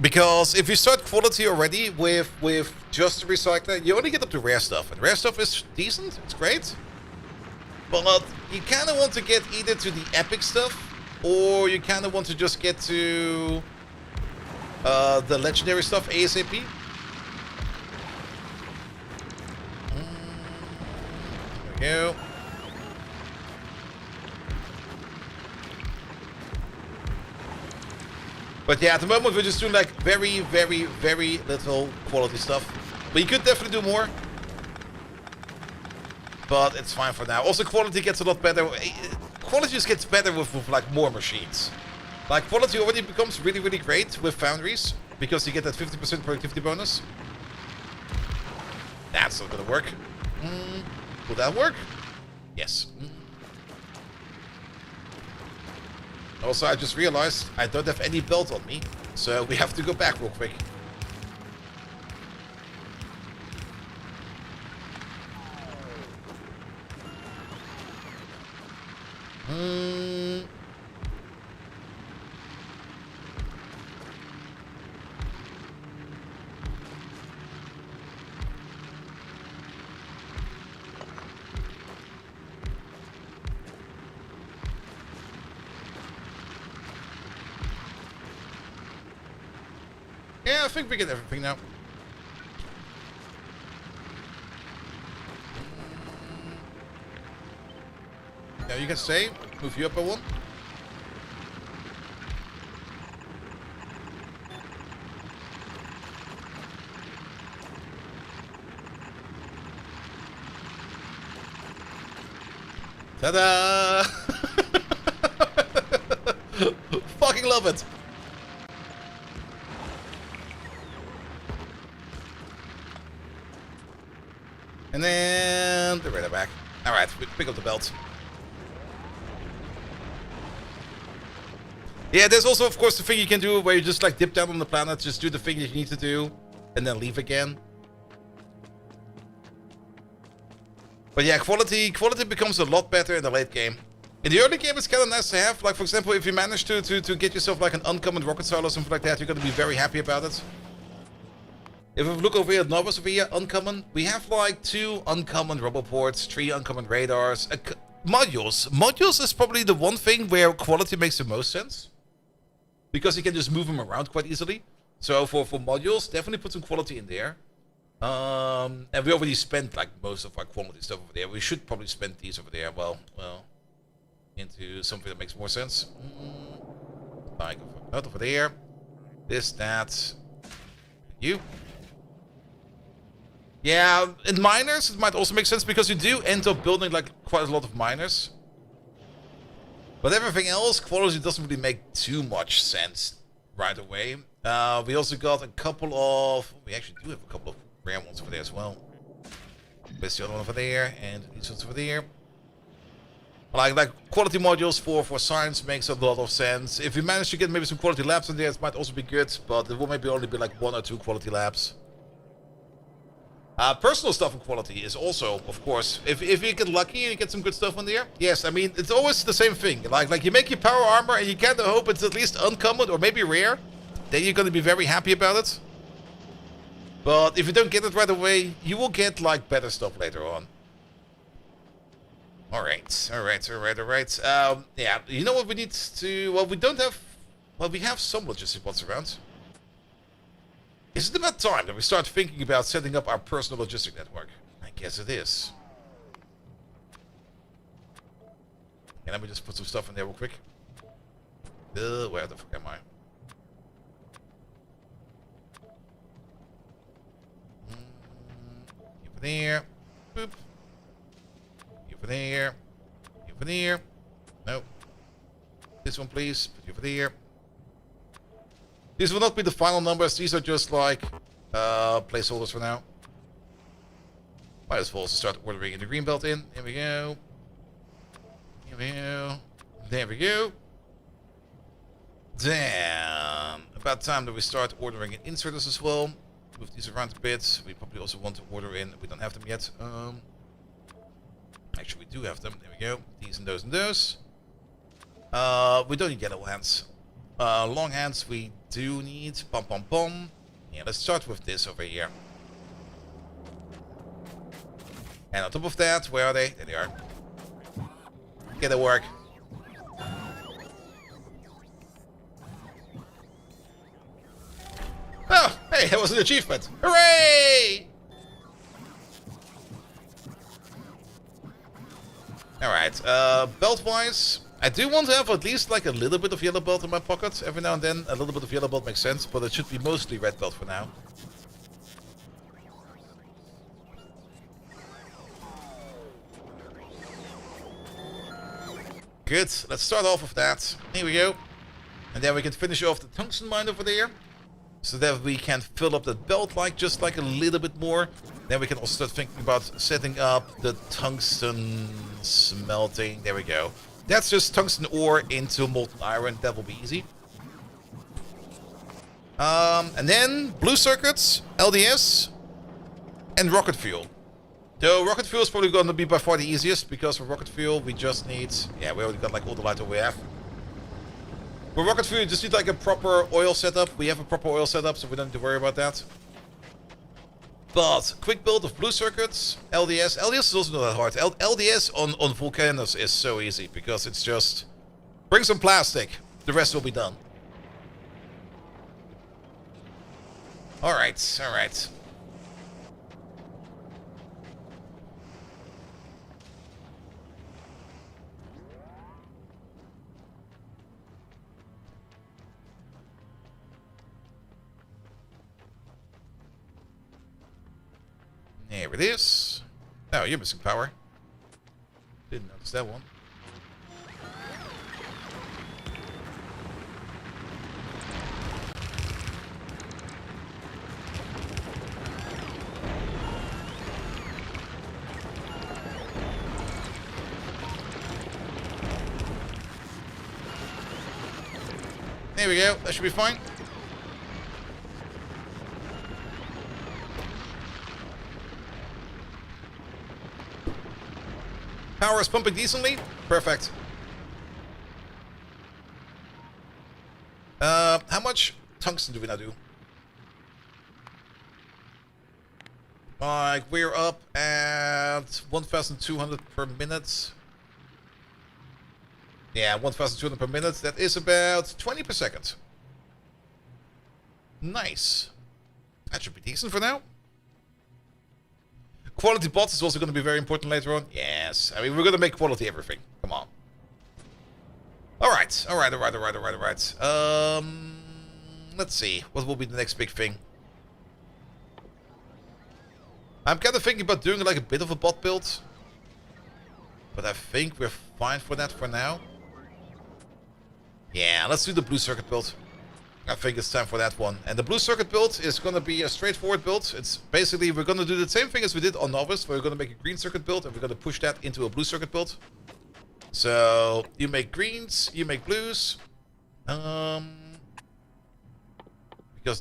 Because if you start quality already with just the recycler, you only get up to rare stuff. And rare stuff is decent, it's great. But you kind of want to get either to the epic stuff, or you kind of want to just get to the legendary stuff ASAP. There we go. But yeah, at the moment we're just doing like very, very, very little quality stuff. But you could definitely do more. But it's fine for now. Also, quality gets a lot better. Quality just gets better with like more machines. Like, quality already becomes really, really great with foundries, because you get that 50% productivity bonus. That's not gonna work. Will that work? Yes. Also, I just realized I don't have any belt on me, so we have to go back real quick. Yeah, I think we get everything now. Now you can stay. Move you up by one. Ta-da! Fucking love it. And then And the radar back. Alright, pick up the belt. Yeah, there's also, of course, the thing you can do where you just like dip down on the planet, just do the thing that you need to do, and then leave again. But yeah, quality becomes a lot better in the late game. In the early game, it's kind of nice to have. Like, for example, if you manage to get yourself like an uncommon rocket silo or something like that, you're going to be very happy about it. If we look over here at Novice over here, uncommon, we have like 2 uncommon roboports, 3 uncommon radars, modules. Modules is probably the one thing where quality makes the most sense. Because you can just move them around quite easily. So for modules, definitely put some quality in there. And we already spent like most of our quality stuff over there. We should probably spend these over there. Well, into something that makes more sense. Like not over there. This, that. You. Yeah, in miners it might also make sense because you do end up building like quite a lot of miners. But everything else, quality doesn't really make too much sense right away. We also got a couple of... We actually do have a couple of rare ones over there as well. There's the other one over there, and these ones over there. Like quality modules for science makes a lot of sense. If we manage to get maybe some quality labs in there, it might also be good. But it will maybe only be like 1 or 2 quality labs. Personal stuff in quality is also, of course, if you get lucky and you get some good stuff in there, yes, I mean, it's always the same thing. Like you make your power armor and you kind of hope it's at least uncommon or maybe rare, then you're going to be very happy about it. But if you don't get it right away, you will get, like, better stuff later on. Alright. Yeah, you know what we need to... Well, we don't have... Well, we have some logistic bots around. Is it about time that we start thinking about setting up our personal logistic network? I guess it is. Okay, let me just put some stuff in there real quick. Where the fuck am I? Over there. Boop. Over there. Over there. No. This one, please. Put you over there. These will not be the final numbers. These are just like placeholders for now. Might as well also start ordering in the green belt in. Here we go. Here we go. There we go. Damn. About time that we start ordering in inserters as well. Move these around a bit. We probably also want to order in. We don't have them yet. Actually, we do have them. There we go. These and those and those. We don't need yellow hands. Long hands we do need. Pom pom pom. Yeah, let's start with this over here. And on top of that, where are they? There they are. Get it work. Oh, hey, that was an achievement. Hooray! Alright, belt-wise, I do want to have at least like a little bit of yellow belt in my pocket. Every now and then, a little bit of yellow belt makes sense, but it should be mostly red belt for now. Good, let's start off with that. Here we go. And then we can finish off the tungsten mine over there. So that we can fill up that belt like just like a little bit more. Then we can also start thinking about setting up the tungsten smelting. There we go. That's just tungsten ore into molten iron. That will be easy. And then blue circuits, LDS, and rocket fuel. Though rocket fuel is probably going to be by far the easiest, because for rocket fuel we just need... Yeah, we already got like all the light that we have. For rocket fuel you just need like a proper oil setup. We have a proper oil setup, so we don't need to worry about that. But quick build of blue circuits, LDS. LDS is also not that hard. LDS on Vulcanus is so easy, because it's just... Bring some plastic. The rest will be done. Alright, alright. There it is. Oh, you're missing power. Didn't notice that one. There we go. That should be fine. Power is pumping decently. Perfect. How much tungsten do we now do? Like, we're up at 1,200 per minute. Yeah, 1,200 per minute. That is about 20 per second. Nice. That should be decent for now. Quality bots is also going to be very important later on. Yes. I mean, we're going to make quality everything. Come on. Alright. Alright. Let's see. What will be the next big thing? I'm kind of thinking about doing like a bit of a bot build. But I think we're fine for that for now. Yeah, let's do the blue circuit build. I think it's time for that one. And the blue circuit build is going to be a straightforward build. It's basically, we're going to do the same thing as we did on Novice. We're going to make a green circuit build and we're going to push that into a blue circuit build. So, you make greens, you make blues. Because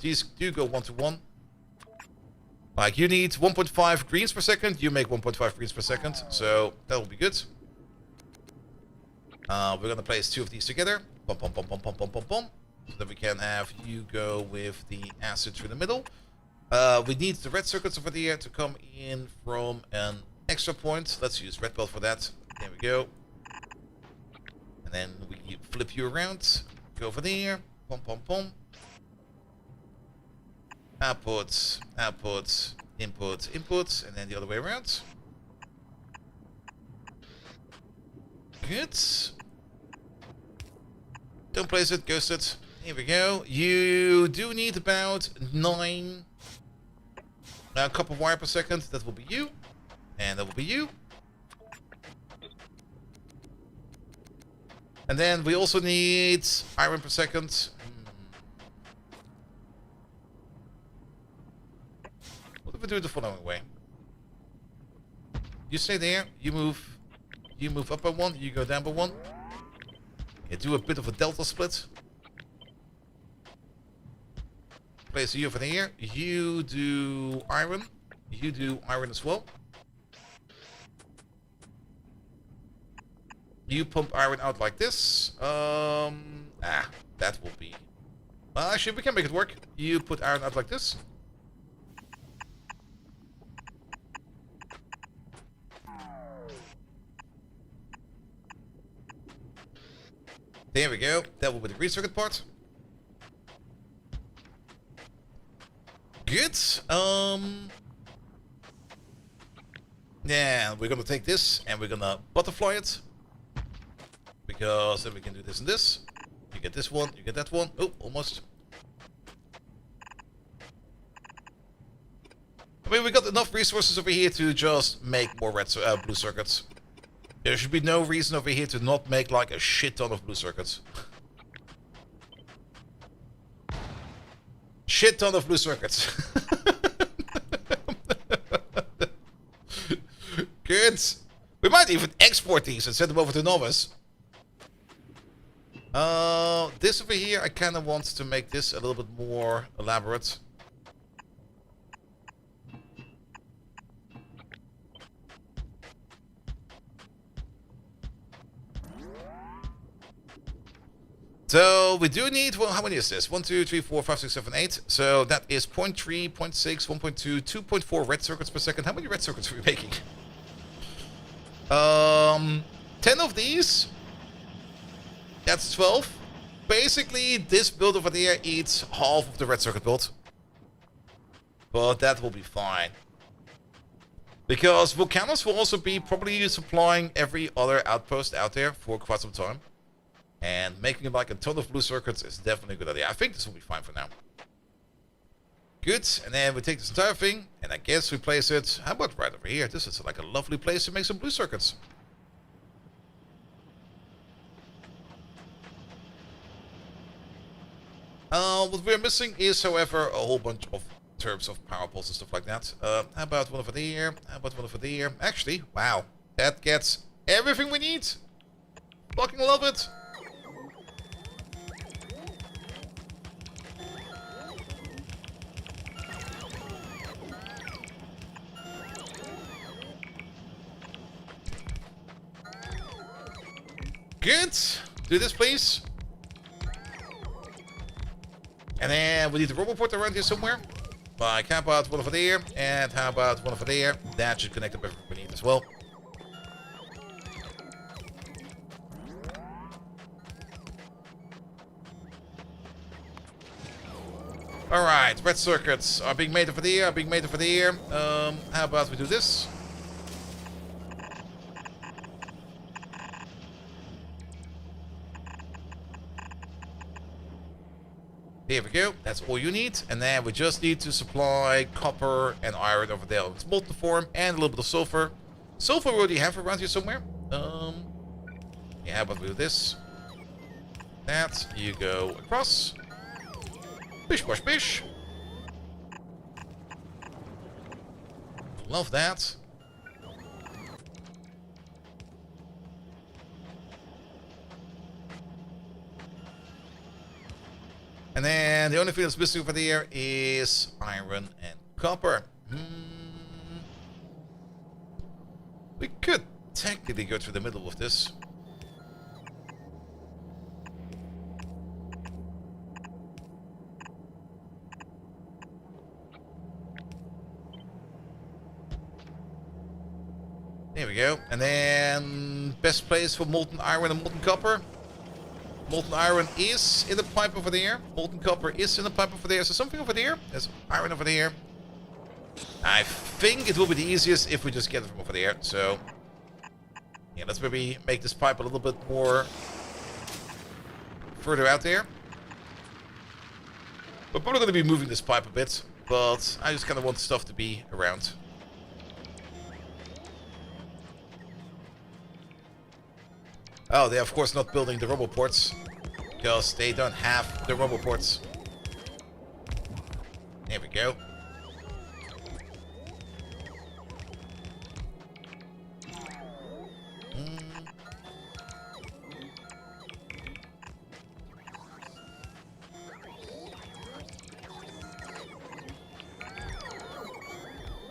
these do go 1 to 1. Like, you need 1.5 greens per second, you make 1.5 greens per second. So, that will be good. We're going to place 2 of these together. Bum, bum, bum, bum, bum, bum, bum, bum. So that we can have you go with the acid through the middle. We need the red circuits over there to come in from an extra point. Let's use red belt for that. There we go. And then we flip you around. Go over there. Pom pom pom. Output, output, input, input, and then the other way around. Good. Don't place it, ghost it. Here we go. You do need about 9 copper wire per second. That will be you. And that will be you. And then we also need iron per second. What if we do it the following way? You stay there. You move up by 1. You go down by 1. You do a bit of a delta split. Place you over here. You do iron. You do iron as well. You pump iron out like this. That will be... Well, actually, we can make it work. You put iron out like this. There we go. That will be the green circuit part. Good. Yeah, we're gonna take this and we're gonna butterfly it. Because then we can do this and this. You get this one, you get that one. Oh, almost. I mean, we got enough resources over here to just make more blue circuits. There should be no reason over here to not make like a shit ton of blue circuits. Shit ton of blue circuits. Good. We might even export these and send them over to Novice. This over here, I kind of want to make this a little bit more elaborate. So we do need, well, how many is this? 1, 2, 3, 4, 5, 6, 7, 8. So that is 0.3, 0.6, 1.2, 2.4 red circuits per second. How many red circuits are we making? 10 of these. That's 12. Basically, this build over there eats half of the red circuit build. But that will be fine. Because Vulcanus will also be probably supplying every other outpost out there for quite some time. And making like a ton of blue circuits is definitely a good idea. I think this will be fine for now. Good. And then we take this entire thing, and I guess we place it, how about right over here? This is like a lovely place to make some blue circuits. What we're missing is, however, a whole bunch of terms of power poles and stuff like that. How about one over there? How about one over there? Actually, wow. That gets everything we need. Fucking love it. Good. Do this, please. And then we need a roboport around here somewhere. Like, how about one over there? And how about one over there? That should connect up everything we need as well. Alright, red circuits are being made over there, are being made over there. How about we do this? There we go, that's all you need. And then we just need to supply copper and iron over there. It's molten form and a little bit of sulfur. Sulfur we already have around here somewhere. Yeah, how about we do this? That, you go across. Bish, bosh, bish. Love that. And then the only thing that's missing over there is iron and copper. We could technically go through the middle of this. There we go. And then best place for molten iron and molten copper. Molten iron is in the pipe over there. Molten copper is in the pipe over there. So something over there. There's iron over there. I think it will be the easiest if we just get it from over there. So yeah, let's maybe make this pipe a little bit more further out there. We're probably going to be moving this pipe a bit, but I just kind of want stuff to be around. Oh, they're of course not building the roboports, because they don't have the roboports. There we go.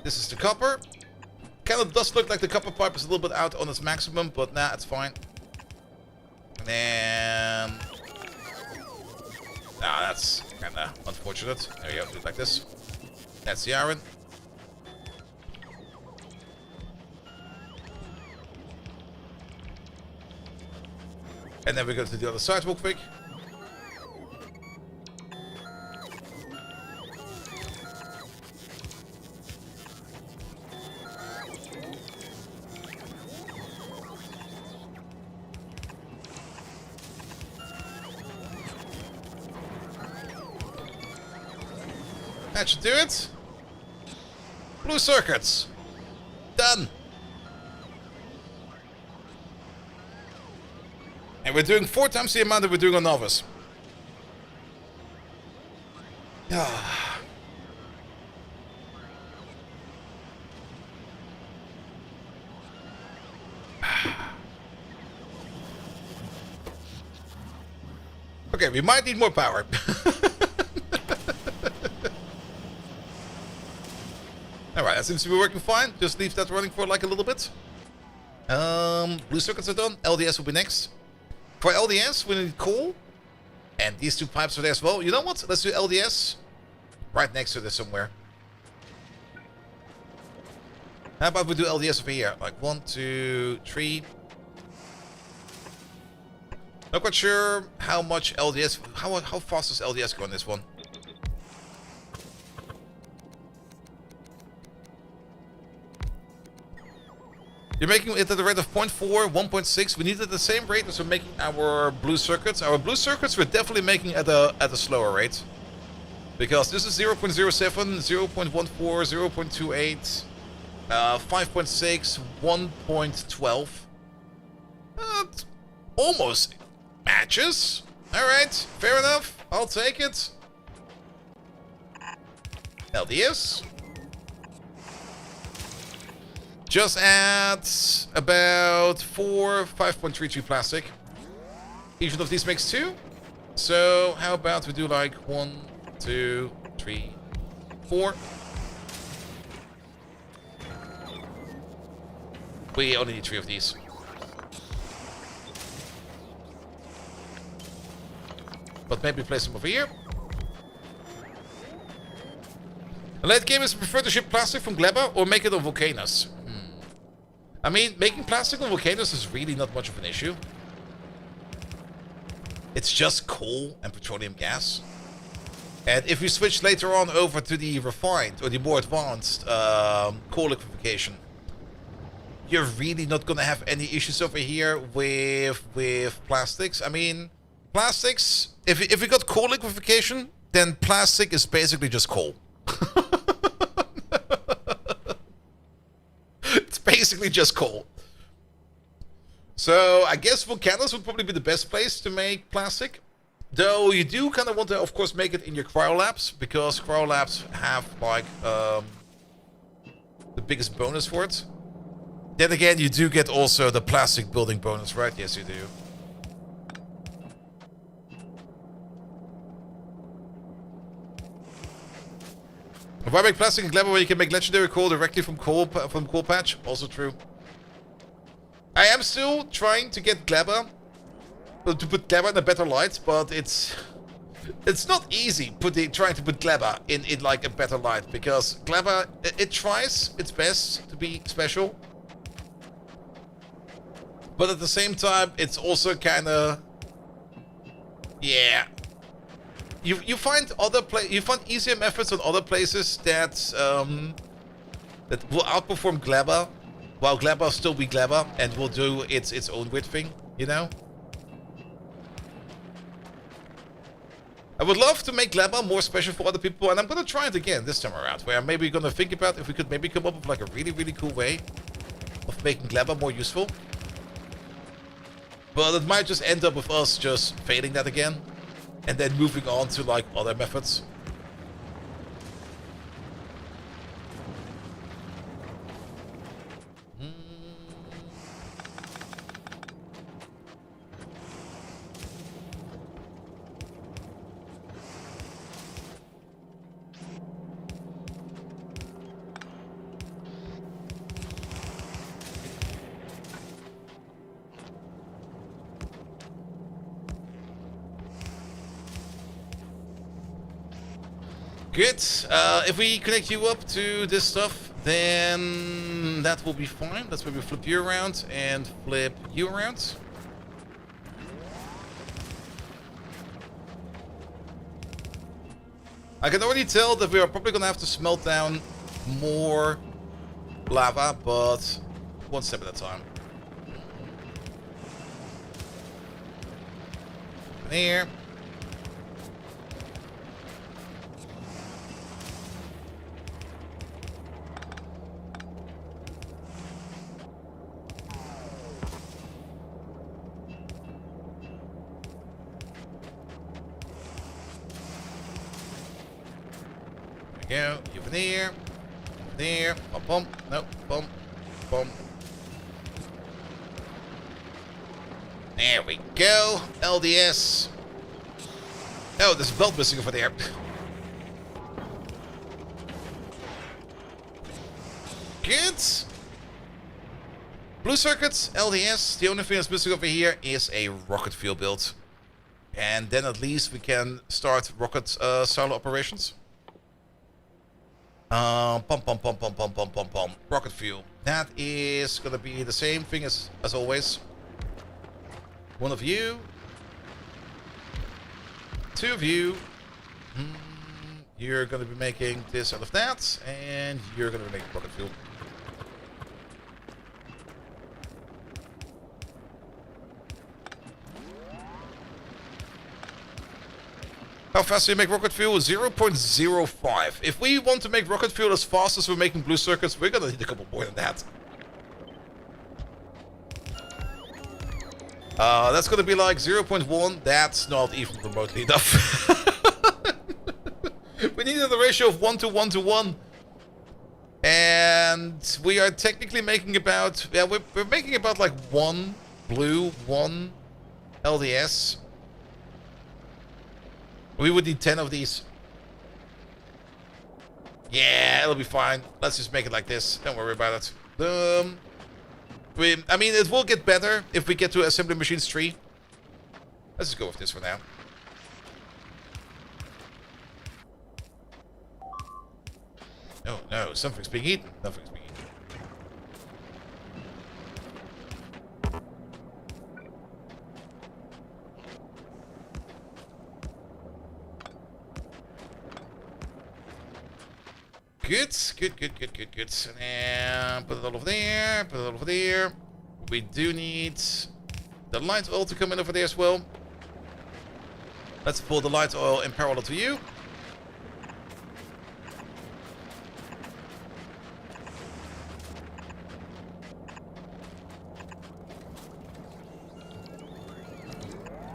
This is the copper. Kind of does look like the copper pipe is a little bit out on its maximum, but nah, it's fine. And that's kind of unfortunate. There we go, do it like this. That's the iron. And then we go to the other side real quick. That should do it. Blue circuits. Done. And we're doing 4 times the amount that we're doing on Novice. Okay, we might need more power. Alright, that seems to be working fine. Just leave that running for like a little bit. Blue circuits are done. LDS will be next. For LDS, we need coal. And these 2 pipes are there as well. You know what? Let's do LDS. Right next to this somewhere. How about we do LDS over here? Like 1, 2, 3. Not quite sure how much LDS... How fast does LDS go on this one? You're making it at the rate of 0.4, 1.6. We need it at the same rate as we're making our blue circuits. Our blue circuits we're definitely making at a slower rate. Because this is 0.07, 0.14, 0.28, 5.6, 1.12. Almost matches. Alright, fair enough. I'll take it. LDS. Just at about 4, 5.33 plastic. Each one of these makes 2. So how about we do like 1, 2, 3, 4. We only need 3 of these. But maybe place them over here. In late game, is prefer to ship plastic from Gleba or make it on Vulcanus? I mean, making plastic on Vulcanus is really not much of an issue. It's just coal and petroleum gas. And if we switch later on over to the refined or the more advanced coal liquefaction, you're really not going to have any issues over here with plastics. I mean, plastics, if we got coal liquefaction, then plastic is basically just coal. It's basically just coal. So I guess Vulcanus would probably be the best place to make plastic. Though you do kind of want to, of course, make it in your cryolabs, because cryolabs have, like, the biggest bonus for it. Then again, you do get also the plastic building bonus, right? Yes, you do. Why make plastic in Gleba when you can make legendary coal directly from coal patch? Also true. I am still trying to get Gleba, to put Gleba in a better light, but it's not easy trying to put Gleba in like a better light, because Gleba, it tries its best to be special, but at the same time it's also kind of, yeah. You find easier methods on other places that that will outperform Gleba, while Gleba will still be Gleba and will do its own weird thing, you know? I would love to make Gleba more special for other people, and I'm gonna try it again this time around, where I'm maybe gonna think about if we could maybe come up with like a really, really cool way of making Gleba more useful. But it might just end up with us just failing that again, and then moving on to like other methods. Good. If we connect you up to this stuff, then that will be fine. Let's maybe flip you around and flip you around. I can already tell that we are probably going to have to smelt down more lava, but one step at a time. There. Go, you there, bump, no, bump. There we go, LDS. Oh, there's a belt missing over there. Good. Blue circuits, LDS. The only thing that's missing over here is a rocket fuel build. And then at least we can start rocket silo operations. Rocket fuel. That is gonna be the same thing as always. One of you. Two of you. You're gonna be making this out of that, and you're gonna be making rocket fuel. How fast do you make rocket fuel? 0.05. If we want to make rocket fuel as fast as we're making blue circuits, we're gonna need a couple more than that. That's gonna be like 0.1. That's not even remotely enough. We needed a ratio of 1 to 1 to 1. And we are technically making about... Yeah, we're making about like 1 blue, 1 LDS. We would need 10 of these. Yeah, it'll be fine. Let's just make it like this. Don't worry about it. I mean, it will get better if we get to assembly machines 3. Let's just go with this for now. No, no, something's being eaten. Nothing's being eaten. Good, good, good, good, good, good. And put it all over there, put it all over there. We do need the light oil to come in over there as well. Let's pull the light oil in parallel to you.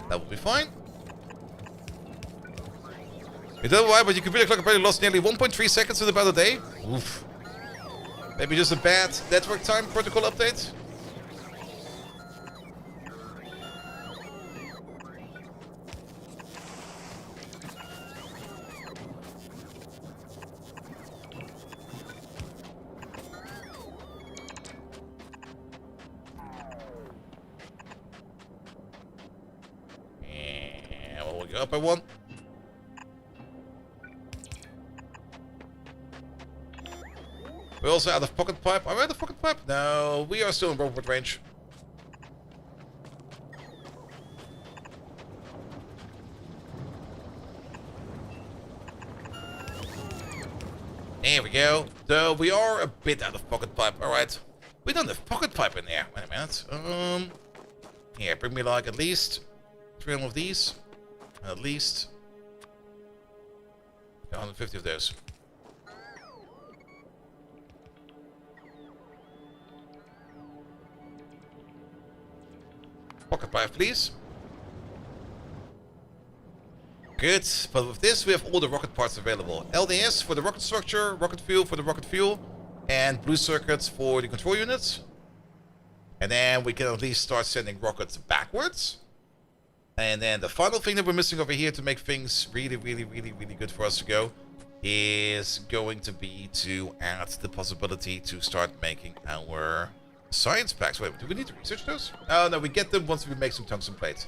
That will be fine. You don't know why, but your computer clock apparently lost nearly 1.3 seconds in about a day. Oof. Maybe just a bad network time protocol update. And we'll go up by one. We're also out of pocket pipe. Are we out of pocket pipe? No, we are still in robot range. There we go. So we are a bit out of pocket pipe. Alright. We don't have pocket pipe in there. Wait a minute. Here, bring me like at least 300 of these. And at least 150 of those. Pocket pipe, please. Good, but with this we have all the rocket parts available. LDS for the rocket structure, rocket fuel for the rocket fuel, and blue circuits for the control units. And then we can at least start sending rockets backwards. And then the final thing that we're missing over here to make things really, really, really, really good for us to go is going to be to add the possibility to start making our science packs. Wait, do we need to research those? Oh, no, we get them once we make some tungsten plate.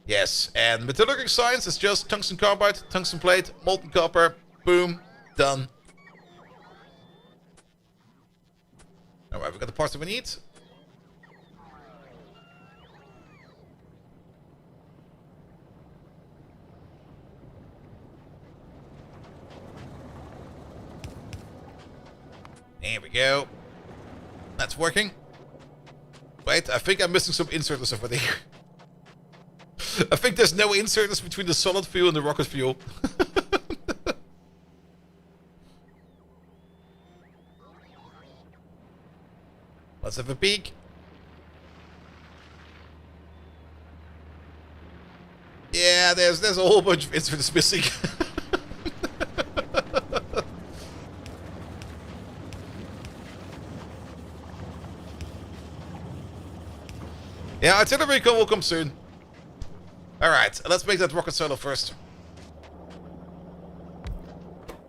Yes, and metallurgic science is just tungsten carbide, tungsten plate, molten copper, boom, done. Alright, we got the parts that we need. There we go. That's working. Wait, I think I'm missing some inserters over there. I think there's no inserters between the solid fuel and the rocket fuel. Let's have a peek. Yeah, there's a whole bunch of inserters missing. Yeah, artillery will come soon. Alright, let's make that rocket silo first.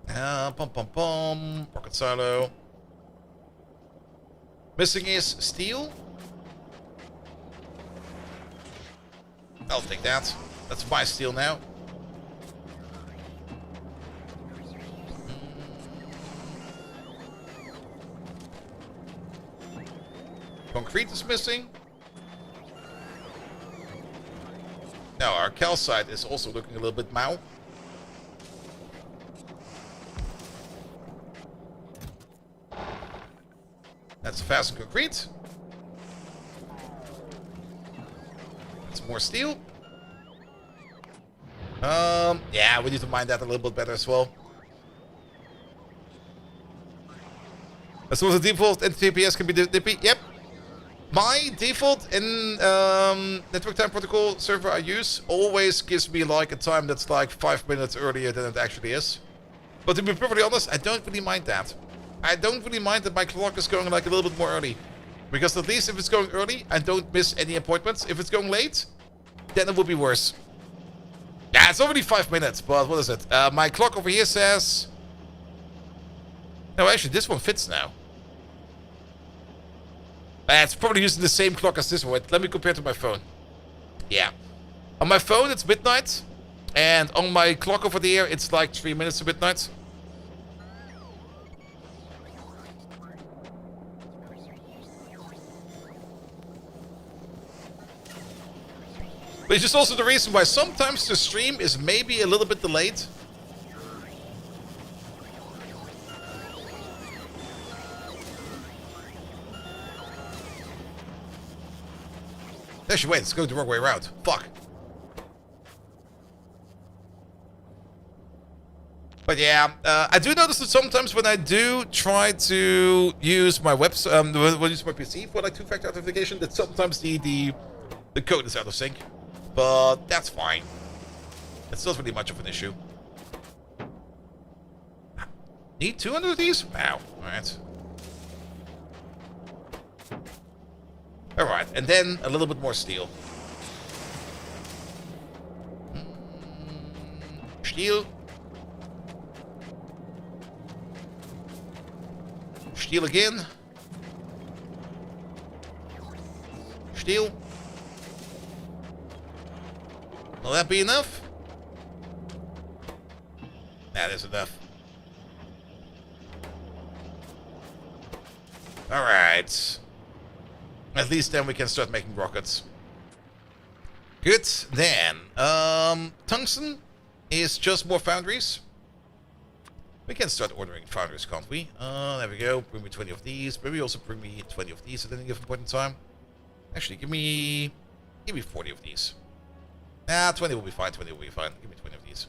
Pom pom pom. Rocket silo. Missing is steel. I'll take that. That's my steel now. Concrete is missing. No, our calcite is also looking a little bit mau. That's fast concrete. That's more steel. Yeah, we need to mine that a little bit better as well. As well as the default NTPS can be dippy. Yep. My default in network time protocol server I use always gives me like a time that's like 5 minutes earlier than it actually is. But to be perfectly honest, I don't really mind that. I don't really mind that my clock is going like a little bit more early. Because at least if it's going early, I don't miss any appointments. If it's going late, then it will be worse. Yeah, it's already 5 minutes, but what is it? My clock over here says... No, actually, this one fits now. It's probably using the same clock as this one. Let me compare to my phone. Yeah. On my phone, it's midnight. And on my clock over there, it's like 3 minutes to midnight. Which is also the reason why sometimes the stream is maybe a little bit delayed. Actually, wait, it's going the wrong way around. Fuck. But yeah, I do notice that sometimes when I do try to use my when I use my PC for like two-factor authentication, that sometimes the code is out of sync. But that's fine. It's not really much of an issue. Need 200 of these? Wow. Alright. Alright, and then a little bit more steel. Steel. Steel again. Steel. Will that be enough? That is enough. Alright. At least then we can start making rockets. Good. Then, tungsten is just more foundries. We can start ordering foundries, can't we? There we go. Bring me 20 of these. Maybe also bring me 20 of these at any given point in time. Actually, give me 40 of these. 20 will be fine. 20 will be fine. Give me 20 of these.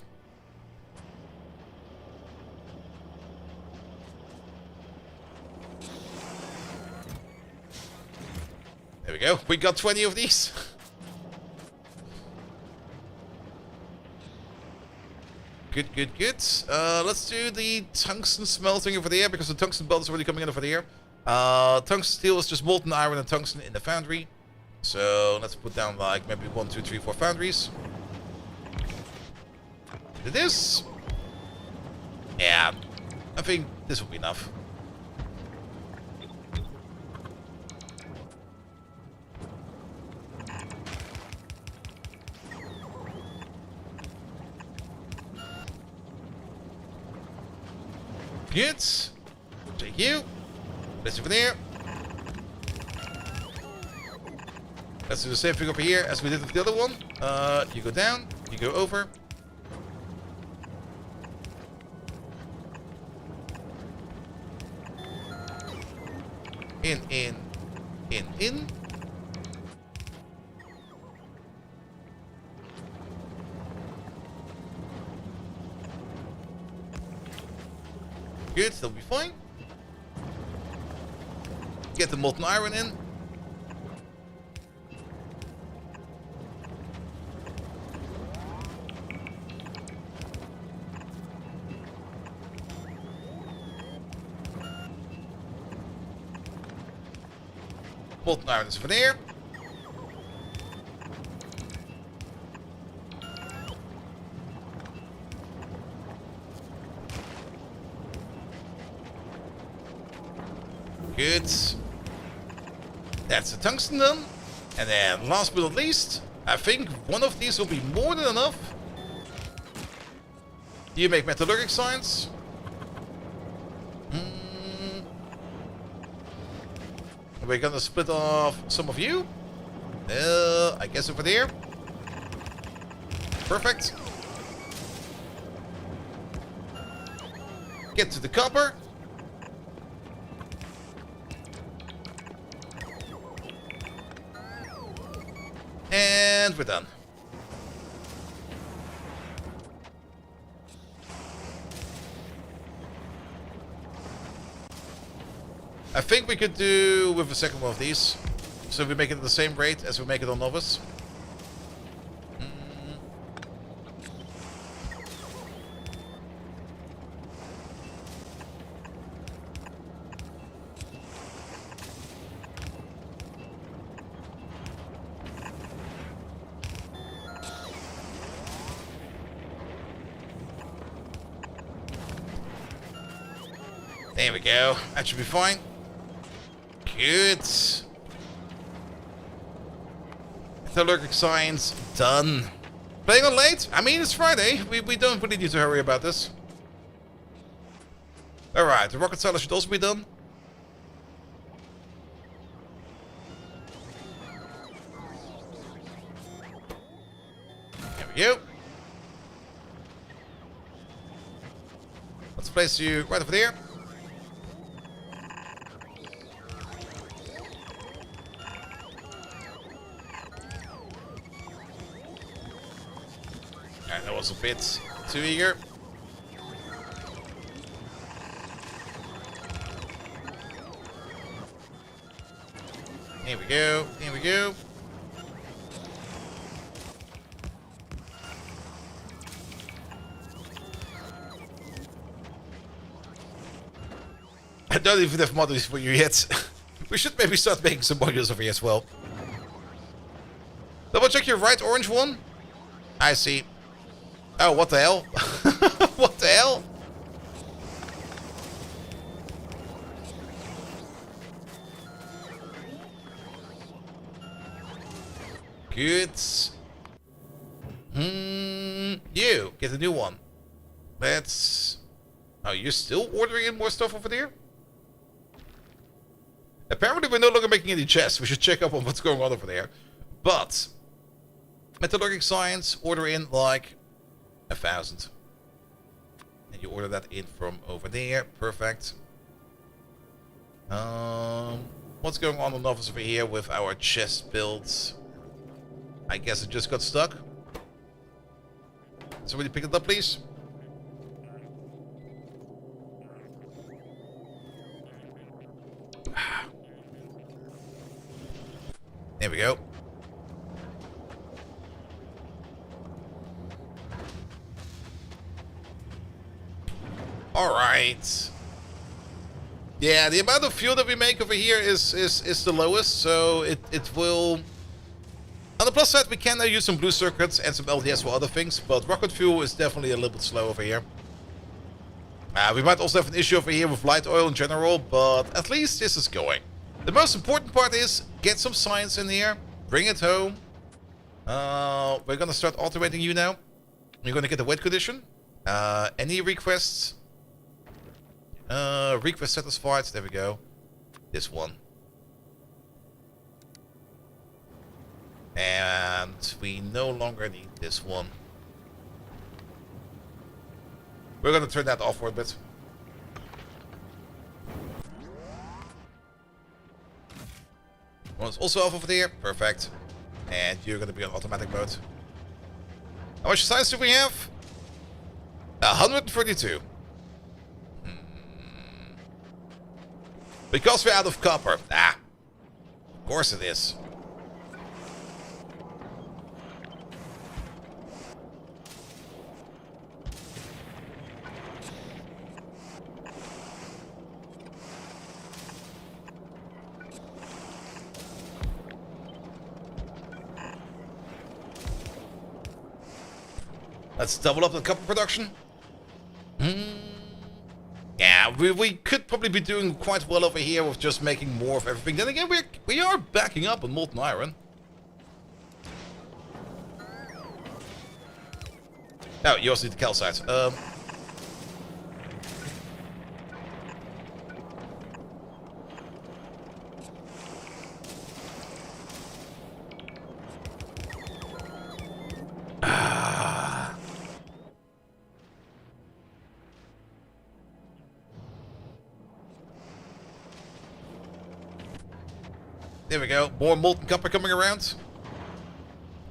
There we go. We got 20 of these. Good, good, good. Let's do the tungsten smelting over there, because the tungsten belt is already coming in over there. Tungsten steel is just molten iron and tungsten in the foundry. So let's put down like maybe 1, 2, 3, 4 foundries. Do this. Yeah, I think this will be enough. Good. Take you. Place over there. Let's do the same thing over here as we did with the other one. You go down. You go over. In. Good, they'll be fine. Get the molten iron in. Molten iron is over there. Good. That's the tungsten done. And then last but not least, I think one of these will be more than enough. Do you make metallurgic science? We're gonna split off some of you. I guess over there. Perfect. Get to the copper. And we're done. I think we could do with a second one of these. So we make it at the same rate as we make it on Novice. There we go. That should be fine. Good. Metallurgic science done. Playing on late? I mean, it's Friday. We don't really need to hurry about this. Alright, the rocket cellar should also be done. we go. Let's place you right over there. And that was a bit too eager. Here we go. Here we go. I don't even have modules for you yet. We should maybe start making some modules over here as well. Double check your right orange one. I see. Oh, what the hell? What the hell? Good. You get a new one. Let's... Oh, you're still ordering in more stuff over there? Apparently we're no longer making any chests. We should check up on what's going on over there. But metallurgic science, order in like 1,000. And you order that in from over there. Perfect. What's going on in the office over here with our chest builds? I guess it just got stuck. Somebody pick it up, please. There we go. All right. Yeah, the amount of fuel that we make over here is the lowest, so it will... On the plus side, we can now use some blue circuits and some LDS for other things, but rocket fuel is definitely a little bit slow over here. We might also have an issue over here with light oil in general, but at least this is going. The most important part is get some science in here, bring it home. We're gonna start automating you now. You're gonna get a wait condition. Any requests? Request satisfied. There we go. This one. And we no longer need this one. We're gonna turn that off for a bit. One's also off over there. Perfect. And you're gonna be on automatic mode. How much science do we have? 132. Because we're out of copper. Ah. Of course it is. Let's double up the copper production. Yeah, we could probably be doing quite well over here with just making more of everything. Then again, we are backing up on molten iron. Oh, you also need the calcite. There we go. More molten copper coming around.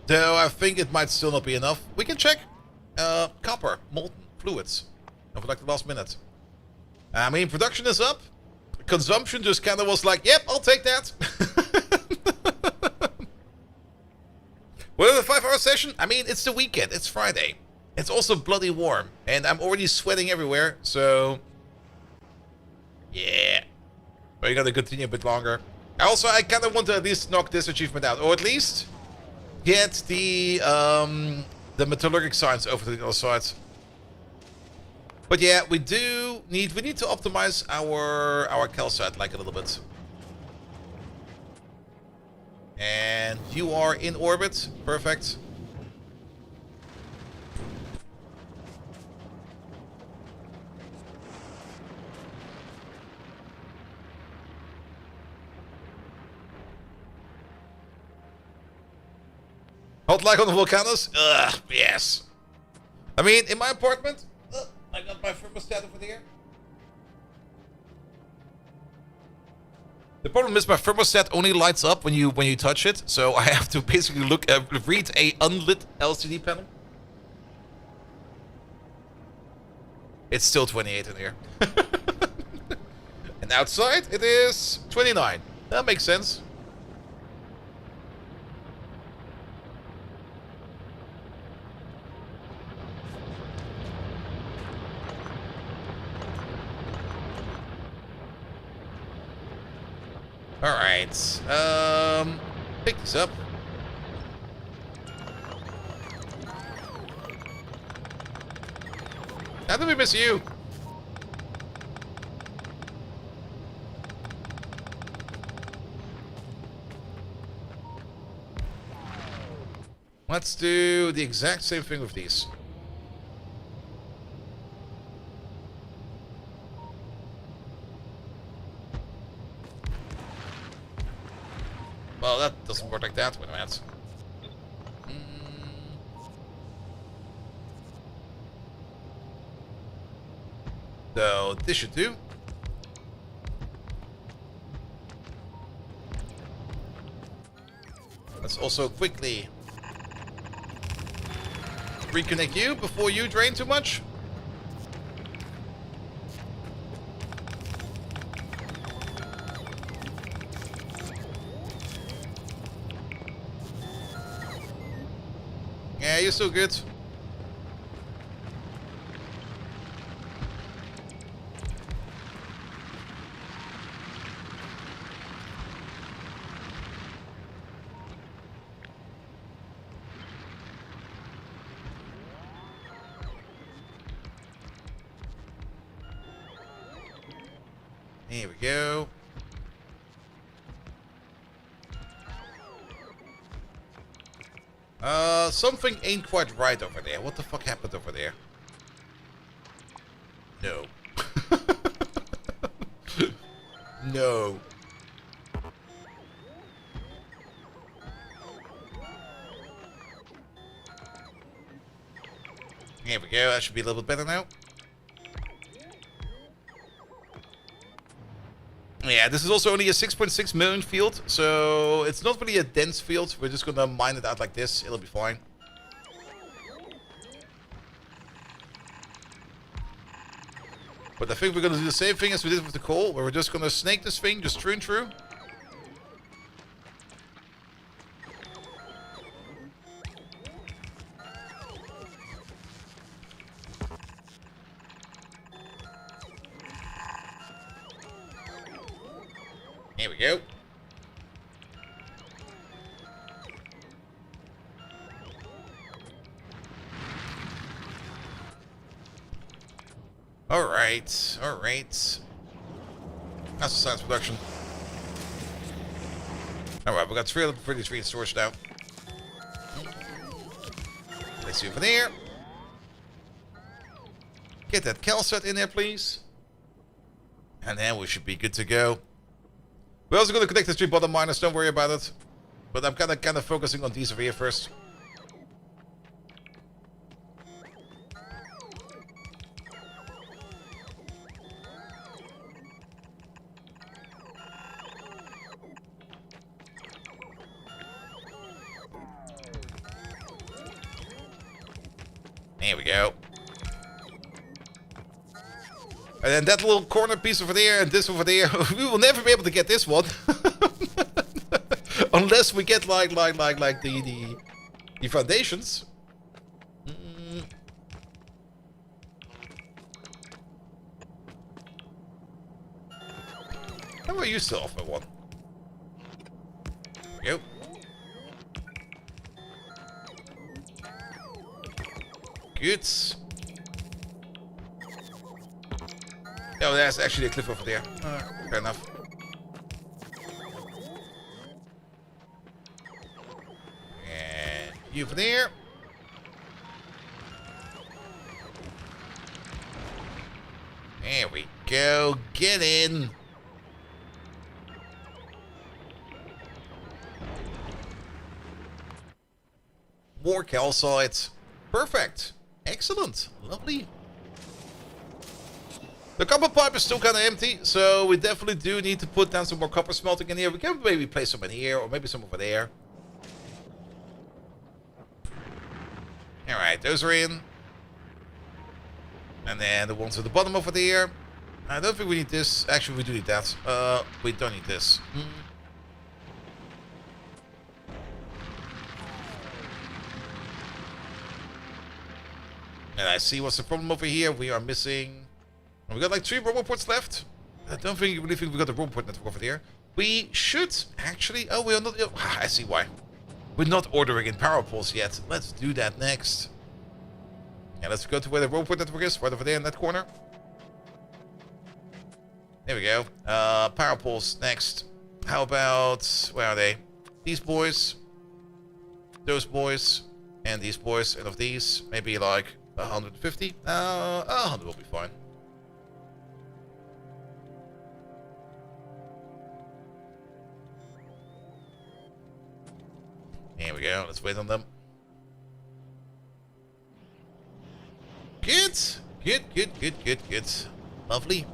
Though I think it might still not be enough. We can check. Copper, molten fluids. Over like the last minute. I mean, production is up. Consumption just kind of was like, yep, I'll take that. What, a 5-hour session? I mean, it's the weekend. It's Friday. It's also bloody warm. And I'm already sweating everywhere. So, yeah. We're going to continue a bit longer. Also, I kind of want to at least knock this achievement out. Or at least get the metallurgic science over to the other side. But yeah, we need to optimize our calcite like a little bit. And you are in orbit. Perfect. Hot like on the Vulcanus? Ugh, yes. I mean, in my apartment, I got my thermostat over there. The problem is my thermostat only lights up when you touch it, so I have to basically read a unlit LCD panel. It's still 28 in here. And outside it is 29. That makes sense. Alright, pick this up. How did we miss you? Let's do the exact same thing with these. Well, that doesn't work like that. Wait a minute. So, this should do. Let's also quickly reconnect you before you drain too much. Yeah, you're still good. Here we go. Something ain't quite right over there. What the fuck happened over there? No. No. Here we go. That should be a little bit better now. Yeah, this is also only a 6.6 million field, so it's not really a dense field. We're just gonna mine it out like this. It'll be fine. But I think we're gonna do the same thing as we did with the coal, where we're just gonna snake this thing just through and through. Here we go. Alright, alright. That's the science production. Alright, we got 333 in storage now. Let's see over there. Get that calcite in there, please. And then we should be good to go. We're also going to connect the 3 bottom miners, don't worry about it. But I'm kind of focusing on these over here first. There we go. And then that little corner piece over there and this over there. We will never be able to get this one. Unless we get like the foundations. How are you still off by one? There we go. Good. Oh, there's actually a cliff over there. Fair enough. And you over there. There we go. Get in. calcite. Perfect. Excellent. Lovely. The copper pipe is still kind of empty, so we definitely do need to put down some more copper smelting in here. We can maybe place some in here, or maybe some over there. Alright, those are in. And then the ones at the bottom over there. I don't think we need this. Actually, we do need that. We don't need this. And I see what's the problem over here. We are missing... We got like 3 robot ports left. I don't really think we got the robot port network over there. We should actually... Oh, we are not... I see why. We're not ordering in power poles yet. Let's do that next. Yeah, let's go to where the robot port network is. Right over there in that corner. There we go. Power poles next. How about... Where are they? These boys. Those boys. And these boys. And of these, maybe like 150. 100 will be fine. Here we go. Let's wait on them. Good. Good. Lovely.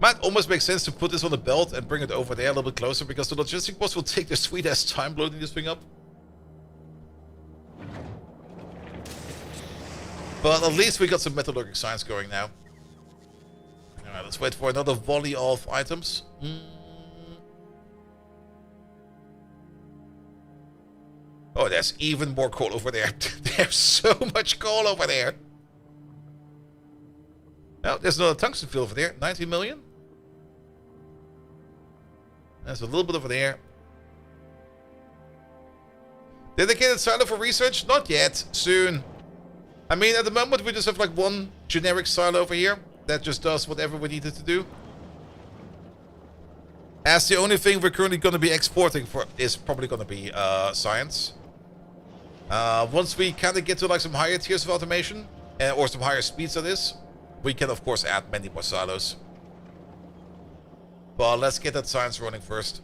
Might almost make sense to put this on the belt and bring it over there a little bit closer, because the logistic boss will take their sweet ass time loading this thing up. But at least we got some metallurgic science going now. Alright, let's wait for another volley of items. Oh, there's even more coal over there. There's so much coal over there. Oh, there's another tungsten field over there. 90 million. There's a little bit over there. Dedicated silo for research? Not yet. Soon. I mean, at the moment we just have like one generic silo over here that just does whatever we need it to do. As the only thing we're currently going to be exporting for is probably going to be science. Once we kind of get to like some higher tiers of automation, or some higher speeds of this, we can of course add many more silos. But let's get that science running first.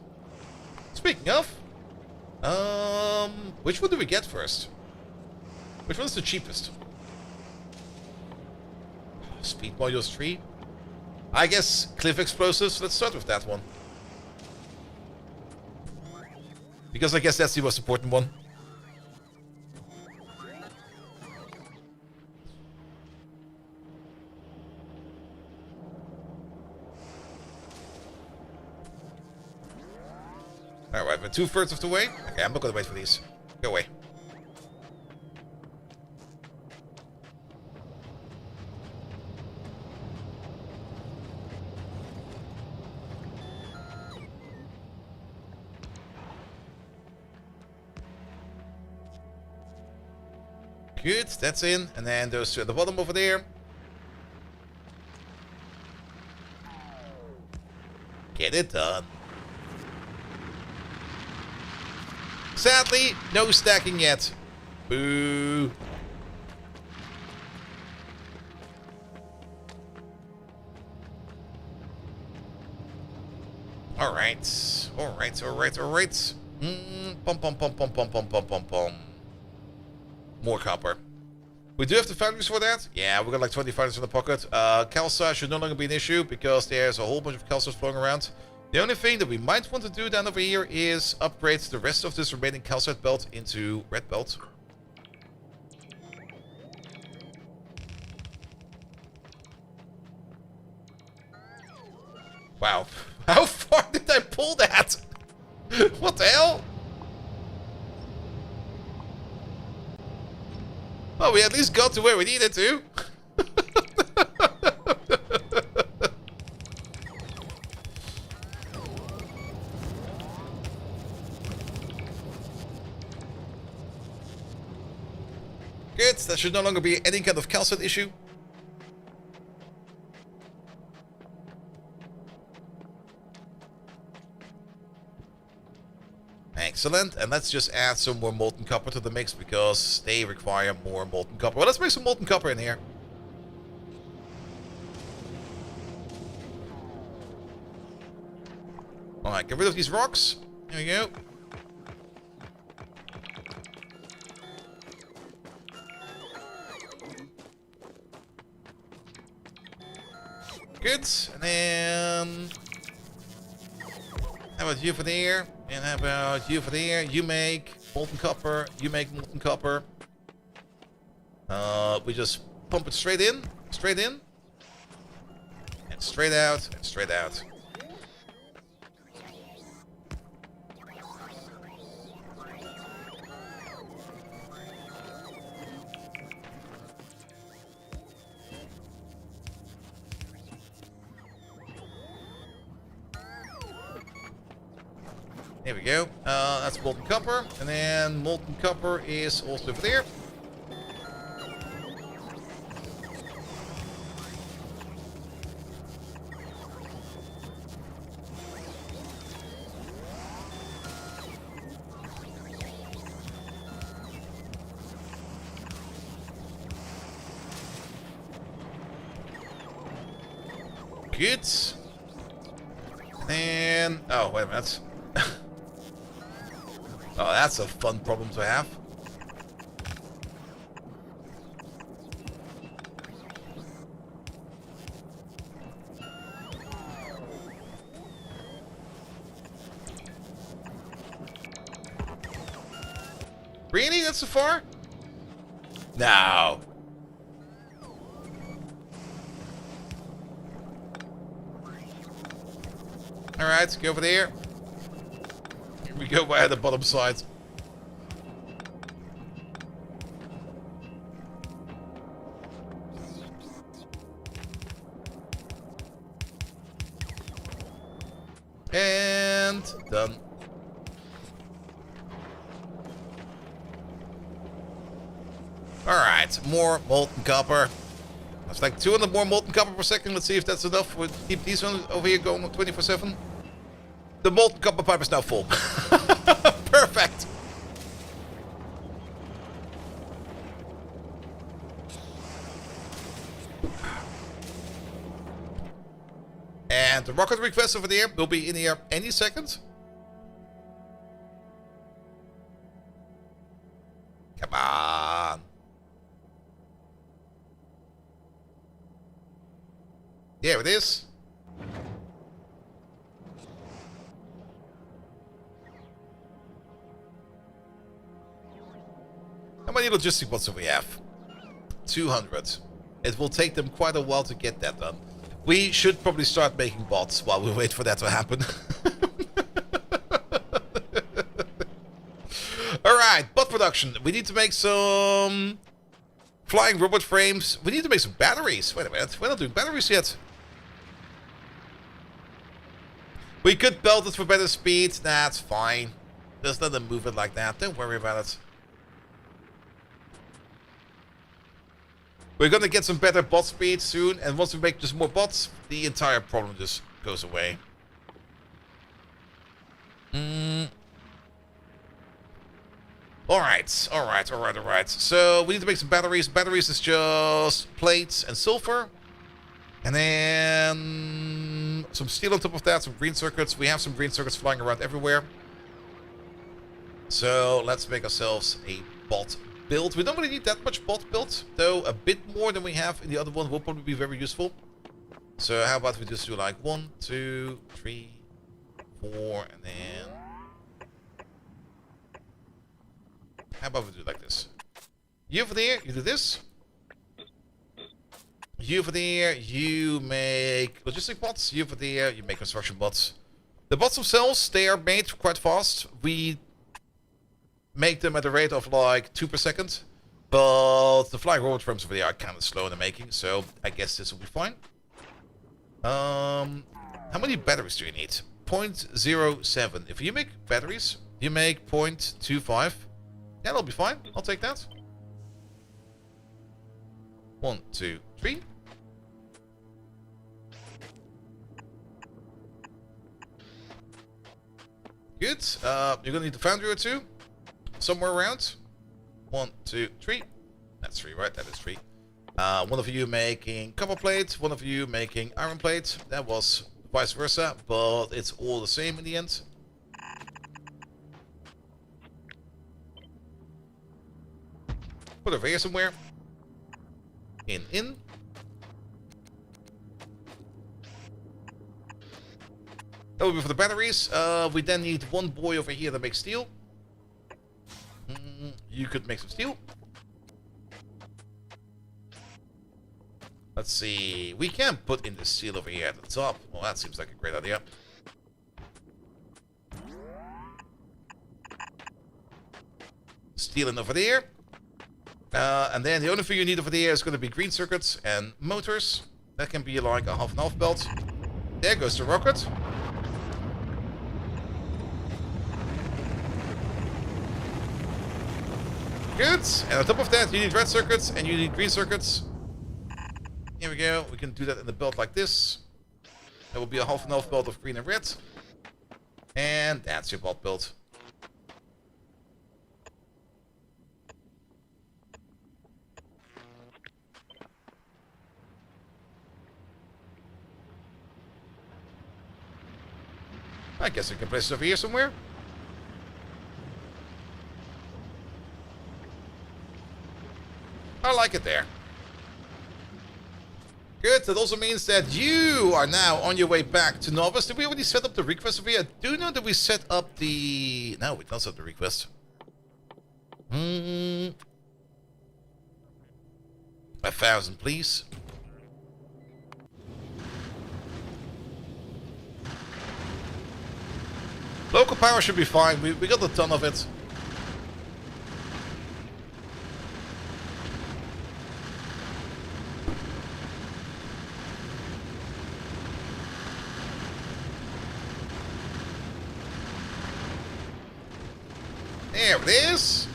Speaking of, which one do we get first? Which one's the cheapest? Speed modules 3. I guess cliff explosives. Let's start with that one. Because I guess that's the most important one. Alright, we're 2/3 of the way. Okay, I'm not gonna wait for these. Go away. Good, that's in. And then those two at the bottom over there. Get it done. Sadly, no stacking yet. Boo. Alright. Alright. Pum. More copper. We do have the foundries for that. Yeah, we got like 20 foundries in the pocket. Calcite should no longer be an issue because there's a whole bunch of calcite flowing around. The only thing that we might want to do down over here is upgrade the rest of this remaining calcite belt into red belt. Wow. How far did I pull that? What the hell? Oh, we at least got to where we needed to. Good, that should no longer be any kind of calcite issue. Excellent, and let's just add some more molten copper to the mix because they require more molten copper. Well, let's make some molten copper in here. Get rid of these rocks. There we go. Good. And then... How about you for there? And how about you for there? You make molten copper. You make molten copper. We just pump it straight in. Straight in. And straight out. And straight out. There we go. That's molten copper. And then molten copper is also over there. Good. And... oh, wait a minute. Oh, that's a fun problem to have. Really? That's so far? No. Alright, go over there. Here we go by the bottom side. And done. Alright, more molten copper. That's like 200 more molten copper per second. Let's see if that's enough. We'll keep these ones over here going 24/7. The molten copper pipe is now full. Perfect. And the rocket request over there will be in here any second. Come on. There it is. How many logistic bots do we have? 200. It will take them quite a while to get that done. We should probably start making bots while we wait for that to happen. Alright, bot production. We need to make some flying robot frames. We need to make some batteries. Wait a minute, we're not doing batteries yet. We could belt it for better speed. That's fine. Just let them move it like that. Don't worry about it. We're gonna get some better bot speed soon, and once we make just more bots, the entire problem just goes away. Alright. So we need to make some batteries. Batteries is just plates and silver. And then some steel on top of that, some green circuits. We have some green circuits flying around everywhere. So let's make ourselves a bot build. We don't really need that much bot built, though a bit more than we have in the other one will probably be very useful. So how about we just do like 1, 2, 3, 4, and then... How about we do like this? You over there, you do this. You over there, you make logistic bots. You over there, you make construction bots. The bots themselves, they are made quite fast. We make them at a rate of like 2 per second. But the flying robot frames over there are kind of slow in the making, so I guess this will be fine. How many batteries do you need? 0.07. If you make batteries, you make 0.25. Yeah, that'll be fine. I'll take that. 1, 2, 3. Good. You're gonna need the foundry or two. Somewhere around. 1, 2, 3. That's 3, right? That is 3. One of you making copper plate. One of you making iron plate. That was vice versa, but it's all the same in the end. Put it over here somewhere. In. That will be for the batteries. We then need one boy over here to make steel. You could make some steel. Let's see. We can put in the steel over here at the top. Well, that seems like a great idea. Steel in over there. And then the only thing you need over there is going to be green circuits and motors. That can be like a half and half belt. There goes the rocket. Good. And on top of that, you need red circuits and you need green circuits. Here we go. We can do that in the belt like this. There will be a half and half belt of green and red. And that's your belt built. I guess I can place it over here somewhere. I like it there. Good, that also means that you are now on your way back to Novice. Did we already set up the request over here? I do know that we set up the... No, we don't set up the request. 1,000, please. Local power should be fine. We got a ton of it. There it is.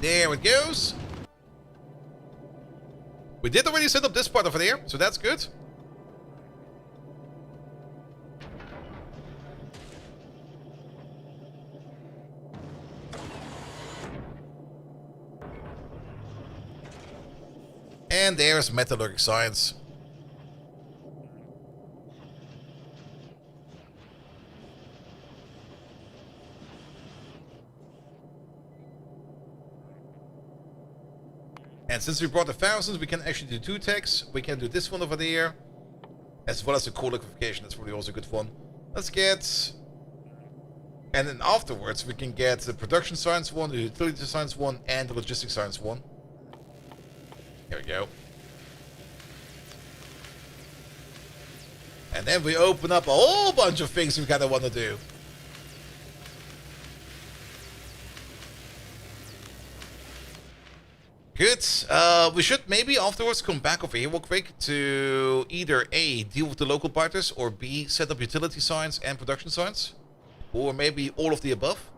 There it goes. We did already set up this part over there, so that's good. And there's metallurgic science. And since we brought the 1,000s, we can actually do 2 techs. We can do this one over there, as well as the core liquefaction. That's probably also good fun. Let's get... And then afterwards, we can get the production science one, the utility science one, and the logistics science one. Here we go. And then we open up a whole bunch of things we kind of want to do. Good. We should maybe afterwards come back over here real quick to either A, deal with the local partners, or B, set up utility science and production science. Or maybe all of the above.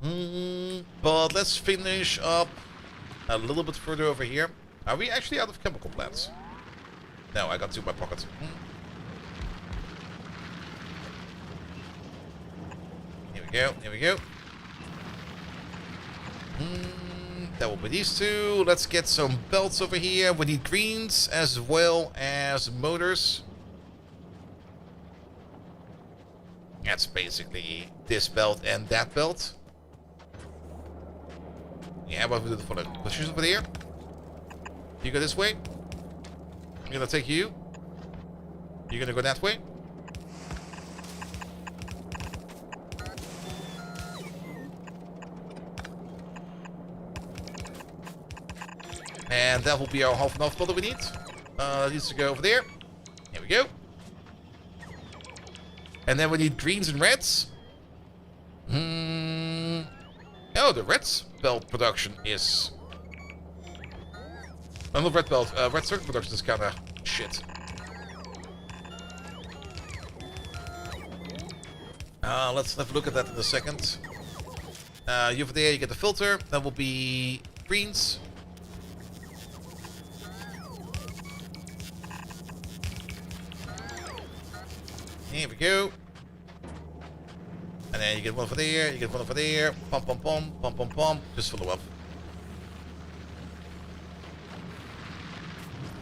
But let's finish up a little bit further over here. Are we actually out of chemical plants? No, I got 2 in my pocket. Here we go, here we go. That will be these 2. Let's get some belts over here. We need greens as well as motors. That's basically this belt and that belt. Yeah, what we do the following. Let's use over here. You go this way. I'm gonna take you. You're gonna go that way. And that will be our half and half belt that we need. Needs to go over there. Here we go. And then we need greens and reds. Oh, the reds belt production is... Oh, the red belt. Red circuit production is kind of shit. Let's have a look at that in a second. You over there, you get the filter. That will be greens. Here we go. And then you get one over there, you get one over there. Pump, pump, pump, pump, pump, pump. Just fill them up.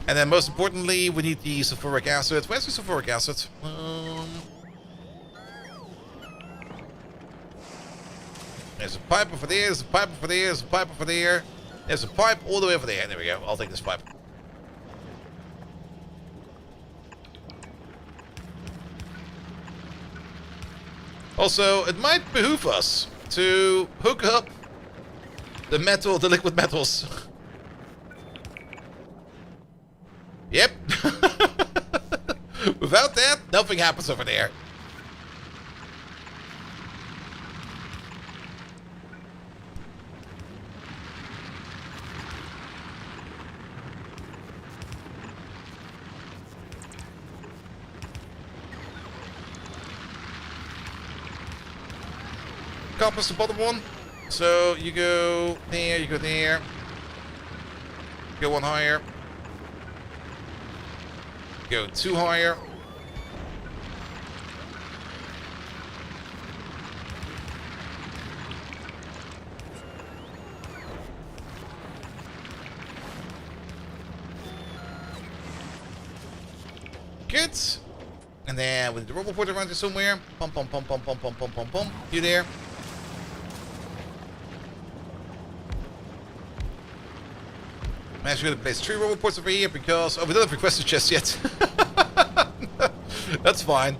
And then most importantly, we need the sulfuric acid. Where's the sulfuric acid? There's a pipe over there, there's a pipe over there, there's a pipe over there. There's a pipe all the way over there. There we go. I'll take this pipe. Also, it might behoove us to hook up the metal, the liquid metals. Yep. Without that, nothing happens over there. Copper's the bottom one. So you go there, you go there. Go one higher. Go two higher. Good. And then with the robot port around here somewhere. Pump, pump, pump, pump, pump, pump, pump, pump, pump. You there? I'm actually going to place 3 robot ports over here because... Oh, we don't have requested chests yet. That's fine.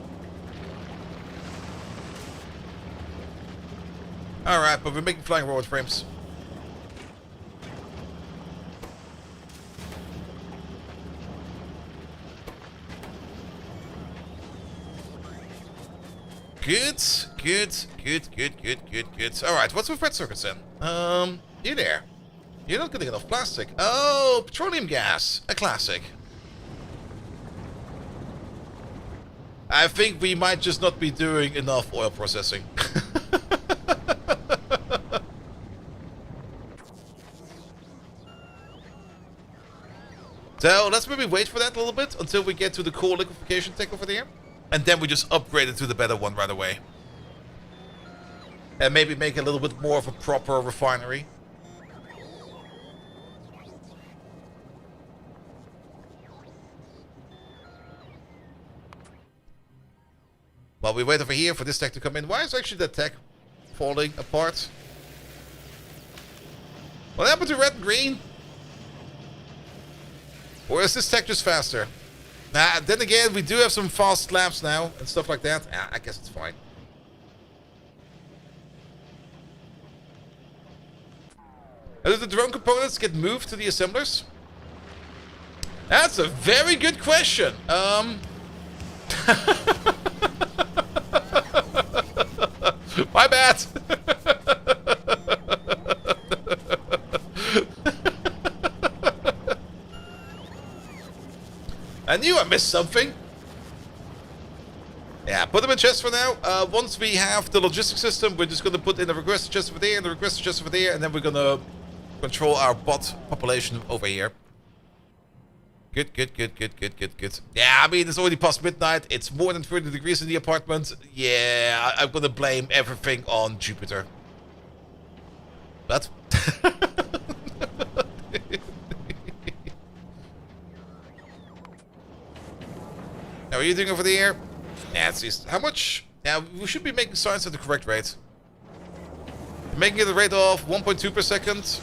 Alright, but we're making flying robot frames. Good, good, good, good, good, good, good. Alright, what's with red circuits then? You there. You're not getting enough plastic. Oh, petroleum gas. A classic. I think we might just not be doing enough oil processing. So, let's maybe wait for that a little bit until we get to the core liquefaction tech over there. And then we just upgrade it to the better one right away. And maybe make a little bit more of a proper refinery. While we wait over here for this tech to come in. Why is actually that tech falling apart? What happened to red and green? Or is this tech just faster? Nah, then again, we do have some fast labs now and stuff like that. Yeah, I guess it's fine. Do the drone components get moved to the assemblers? That's a very good question. My bad. I knew I missed something. Yeah, put them in chests for now. Once we have the logistics system, we're just going to put in the request chest over there and the request chest over there, and then we're going to control our bot population over here. Good, good, good, good, good, good, good. Yeah, I mean, it's already past midnight. It's more than 30 degrees in the apartment. Yeah, I'm going to blame everything on Jupiter. But... Now, what are you doing over there? Yeah, it's just... How much? Yeah, we should be making science at the correct rate. Making it a rate of 1.2 per second.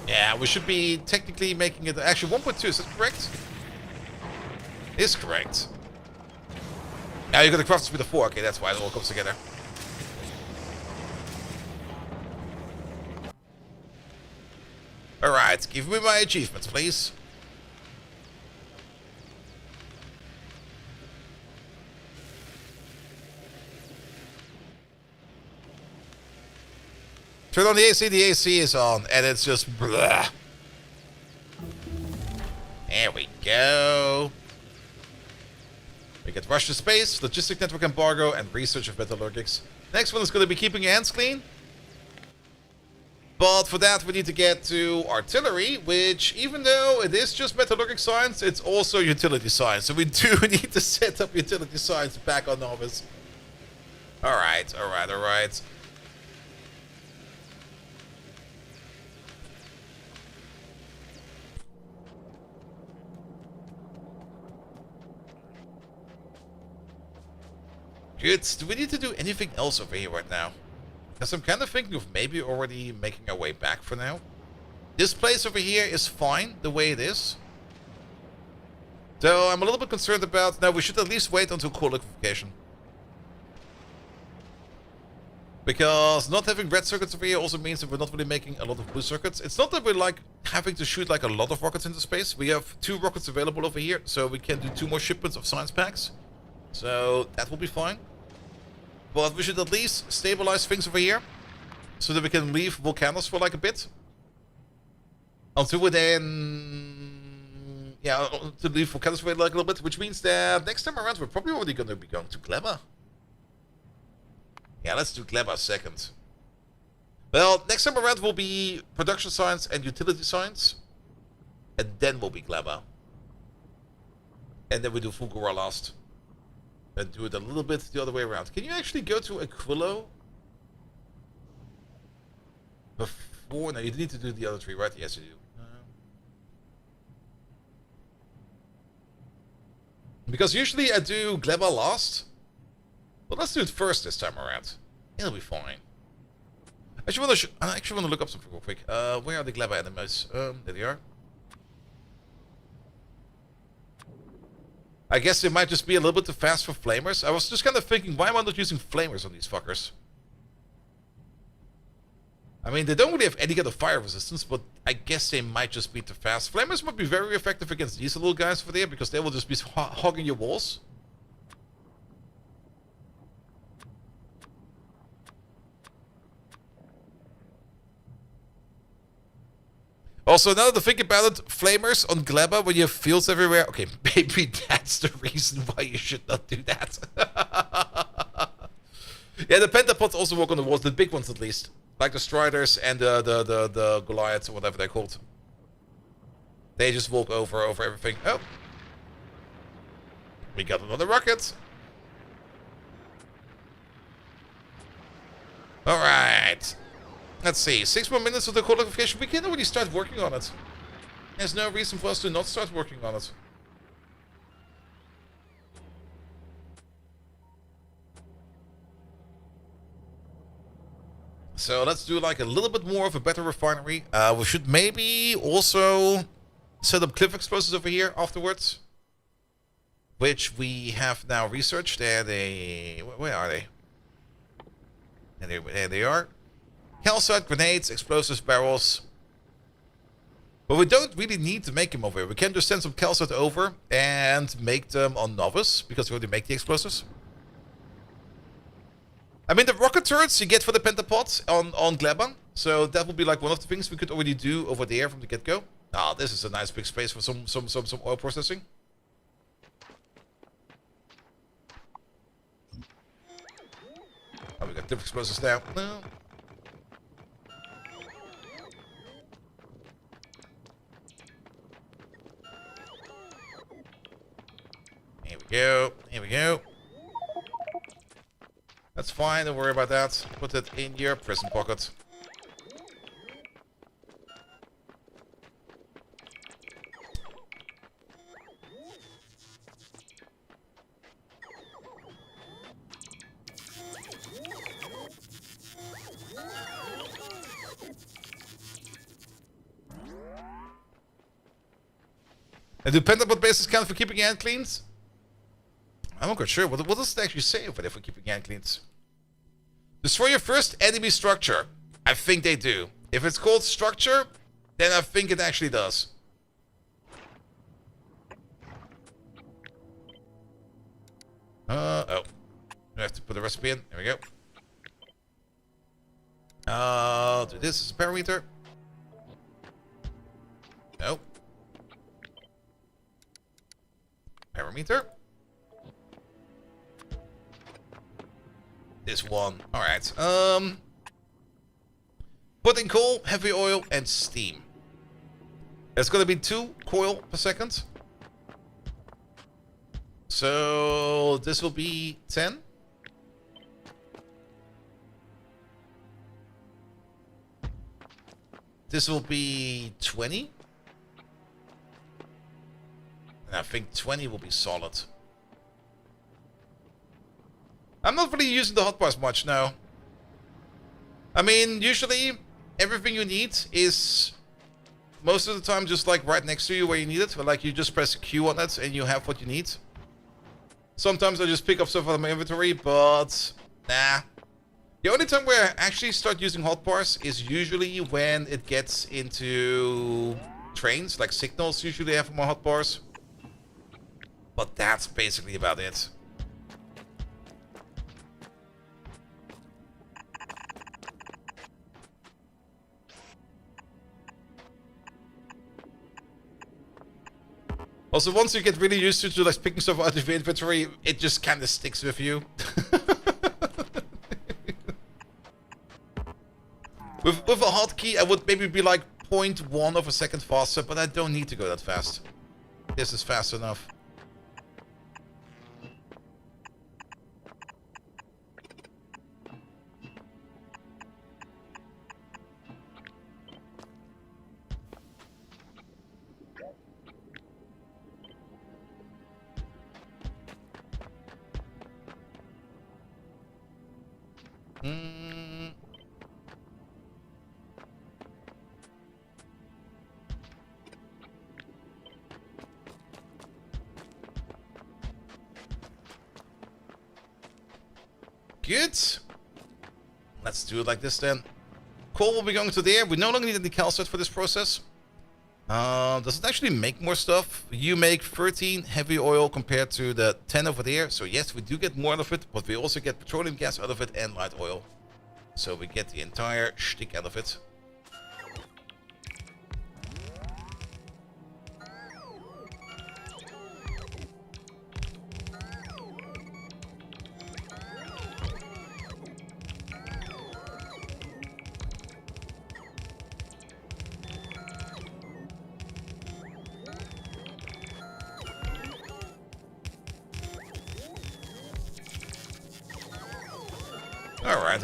Yeah, we should be technically making it... Actually, 1.2, is that correct? It is correct. Now you're going to craft the speed of 4. Okay, that's why it all comes together. Alright, give me my achievements, please. Turn on the AC is on, and it's just blah. There we go. We get rush to space, logistic network embargo, and research of metallurgics. Next one is going to be keeping your hands clean. But for that, we need to get to artillery, which, even though it is just metallurgic science, it's also utility science. So we do need to set up utility science back on Novice. Alright, alright, alright. Good. Do we need to do anything else over here right now? Because I'm kind of thinking of maybe already making our way back for now. This place over here is fine the way it is. So I'm a little bit concerned about... Now, we should at least wait until core liquefaction. Because not having red circuits over here also means that we're not really making a lot of blue circuits. It's not that we're like having to shoot like a lot of rockets into space. We have 2 rockets available over here, so we can do 2 more shipments of science packs. So that will be fine. But we should at least stabilize things over here, so that we can leave Vulcanus for like a bit. Until we then... Yeah, to leave Vulcanus for like a little bit, which means that next time around we're probably already going to be going to Gleba. Yeah, let's do Gleba second. Well, next time around will be production science and utility science. And then will be Gleba. And then we do Fulgura last. And do it a little bit the other way around. Can you actually go to Aquilo? Before... No, you need to do the other 3, right? Yes, you do. Because usually I do Gleba last. But let's do it first this time around. It'll be fine. I actually want to look up something real quick. Where are the Gleba enemies? There they are. I guess they might just be a little bit too fast for flamers. I was just kind of thinking, why am I not using flamers on these fuckers? I mean, they don't really have any kind of fire resistance, but I guess they might just be too fast. Flamers might be very effective against these little guys over there, because they will just be hogging your walls. Also, now that I think about it, flamers on Gleba when you have fields everywhere. Okay, maybe that's the reason why you should not do that. Yeah, the pentapods also work on the walls, the big ones at least. Like the Striders and the Goliaths or whatever they're called. They just walk over everything. Oh. We got another rocket. Alright. Let's see, 6 more minutes of the core liquefaction. We can already start working on it. There's no reason for us to not start working on it. So let's do like a little bit more of a better refinery. We should maybe also set up cliff explosives over here afterwards. Which we have now researched. Where are they? There they are. Calcite, grenades, explosives, barrels. But we don't really need to make them over here. We can just send some calcite over and make them on novice, because we already make the explosives. I mean, the rocket turrets you get for the pentapods on Gleba. So that would be like one of the things we could already do over there from the get-go. Ah, this is a nice big space for some oil processing. Oh, we got different explosives now. No. Here we go. Here we go. That's fine. Don't worry about that. Put it in your prison pocket. And do pentapod bases count for keeping hand cleans? I'm not quite sure. What does it actually say over there for keeping hand cleans? Destroy your first enemy structure. I think they do. If it's called structure, then I think it actually does. Oh. I have to put the recipe in. There we go. I'll do this as a parameter. No. Parameter. This one. Alright. Put in coal, heavy oil, and steam. It's gonna be 2 coil per second. So this will be 10. This will be 20. And I think 20 will be solid. I'm not really using the hotbars much, no. I mean, usually everything you need is most of the time just like right next to you where you need it. Like you just press Q on it and you have what you need. Sometimes I just pick up stuff out of my inventory, but nah. The only time where I actually start using hotbars is usually when it gets into trains, like signals usually have more hotbars. But that's basically about it. Also, once you get really used to like picking stuff out of your inventory, it just kind of sticks with you. with a hotkey, I would maybe be like 0.1 of a second faster, but I don't need to go that fast. This is fast enough. Good. Let's do it like this then. Coal will be going to there. We no longer need any calcite for this process. Does it actually make more stuff? You make 13 heavy oil compared to the 10 over there. So yes, we do get more out of it, but we also get petroleum gas out of it and light oil. So we get the entire shtick out of it. Alright.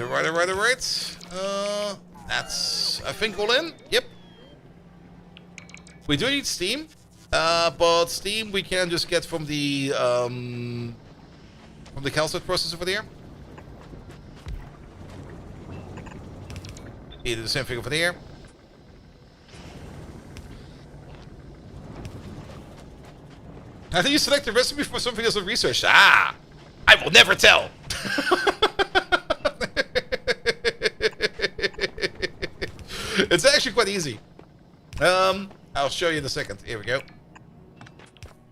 That's, I think, all in. Yep. We do need steam. But steam we can just get from the calcite process over there. You do the same thing over there. I think you select a recipe for something else of research. Ah! I will never tell! It's actually quite easy. I'll show you in a second. Here we go.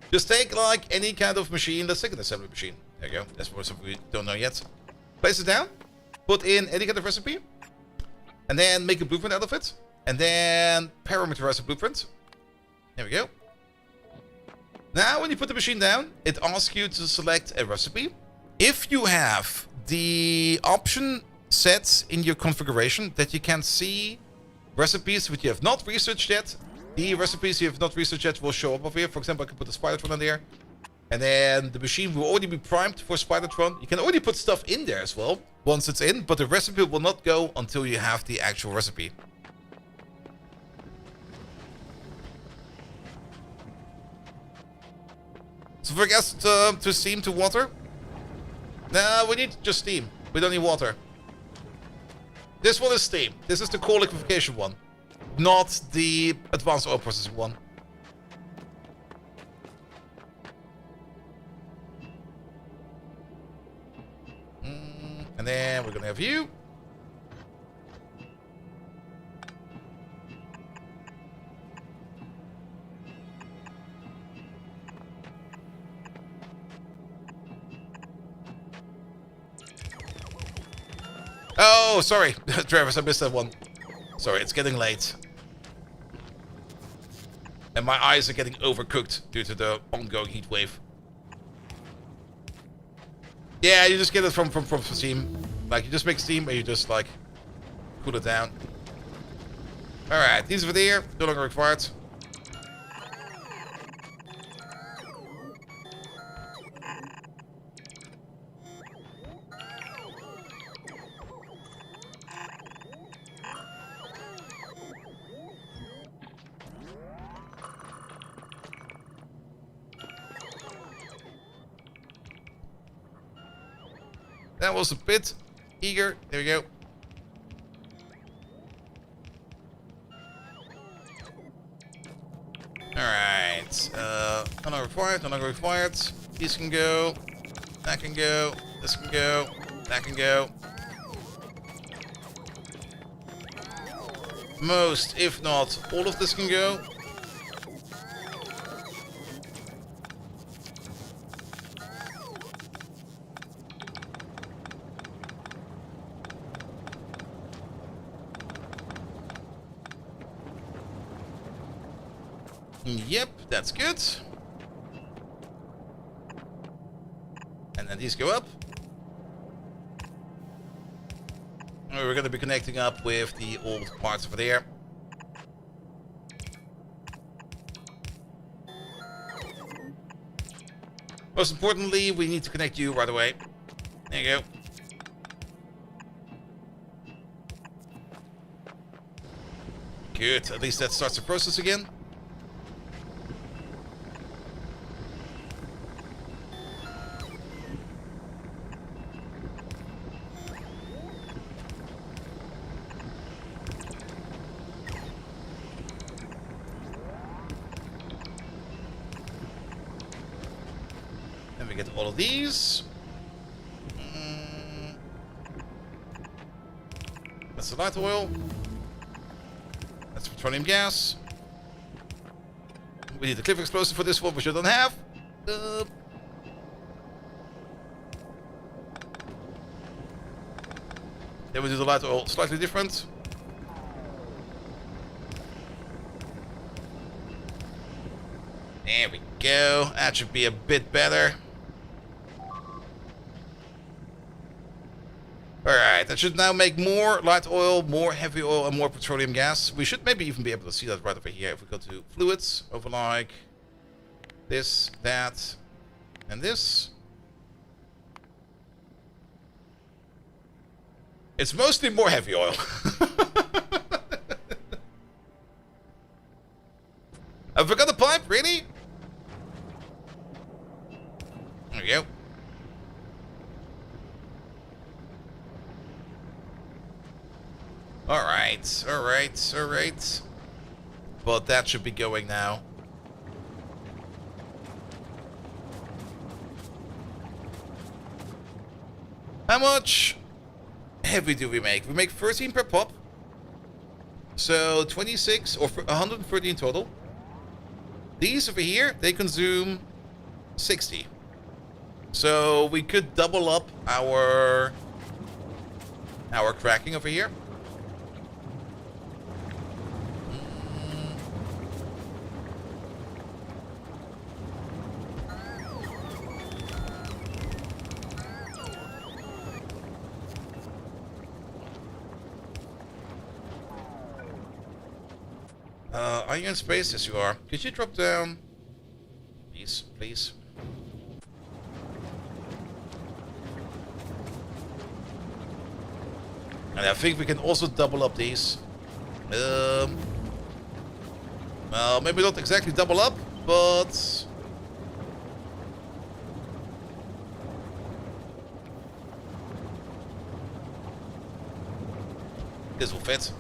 Just take like any kind of machine. Let's take an assembly machine. There you go. That's more something we don't know yet. Place it down. Put in any kind of recipe. And then make a blueprint out of it. And then parameterize the blueprint. There we go. Now when you put the machine down, it asks you to select a recipe. If you have the option set in your configuration that you can see recipes which you have not researched yet, the recipes you have not researched yet will show up over here. For example, I can put the Spidertron in there. And then the machine will already be primed for Spidertron. You can already put stuff in there as well, once it's in, but the recipe will not go until you have the actual recipe. So for gas to steam to water. No, we need just steam. We don't need water. This one is steam. This is the coal liquefaction one, not the advanced oil processing one. And then we're gonna have you. Oh, sorry, Travis, I missed that one. Sorry, it's getting late. And my eyes are getting overcooked due to the ongoing heat wave. Yeah, you just get it from steam. Like, you just make steam and you just, like, cool it down. Alright, these over there, no longer required. That was a bit eager. There we go. Alright. No longer required, no longer required. These can go. That can go. This can go. That can go. Most, if not all of this can go. Yep, that's good. And then these go up. We're going to be connecting up with the old parts over there. Most importantly, we need to connect you right away. There you go. Good, at least that starts the process again. Get all of these. That's the light oil. That's petroleum gas. We need the cliff explosive for this one, which we don't have. Then we do the light oil slightly different. There we go. That should be a bit better. Alright, that should now make more light oil, more heavy oil, and more petroleum gas. We should maybe even be able to see that right over here if we go to fluids, over like this, that, and this. It's mostly more heavy oil. I forgot the pipe, really? There we go. Alright, alright, alright. But that should be going now. How much heavy do we make? We make 13 per pop. So 26 or 130 in total. These over here, they consume 60. So we could double up our cracking over here. Are you in space? Yes, you are. Could you drop down? Please, please. And I think we can also double up these. Well, maybe not exactly double up, but... this will fit.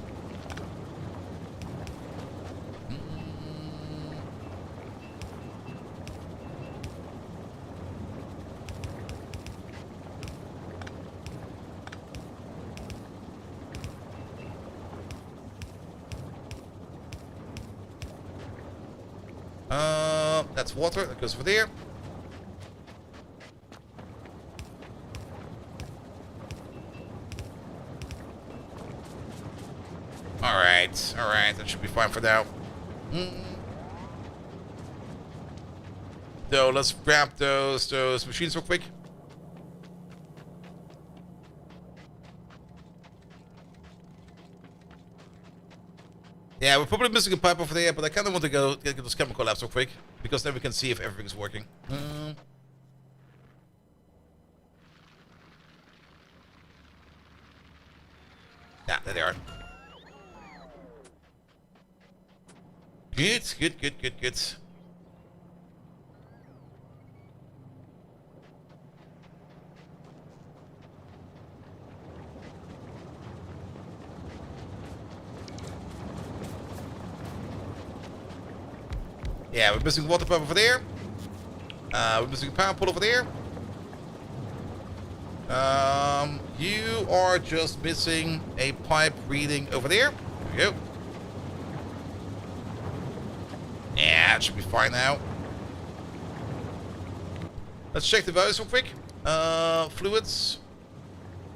That's water, that goes over there. Alright, alright, that should be fine for now. So let's grab those machines real quick. Yeah, we're probably missing a pipe over there, but I kind of want to go get those chemical labs real quick, because then we can see if everything's working. Yeah, there they are. Good, good, good, good, good. Yeah, we're missing a water pump over there. We're missing a power pole over there. You are just missing a pipe reading over there. There we go. Yeah, it should be fine now. Let's check the values real quick. Fluids,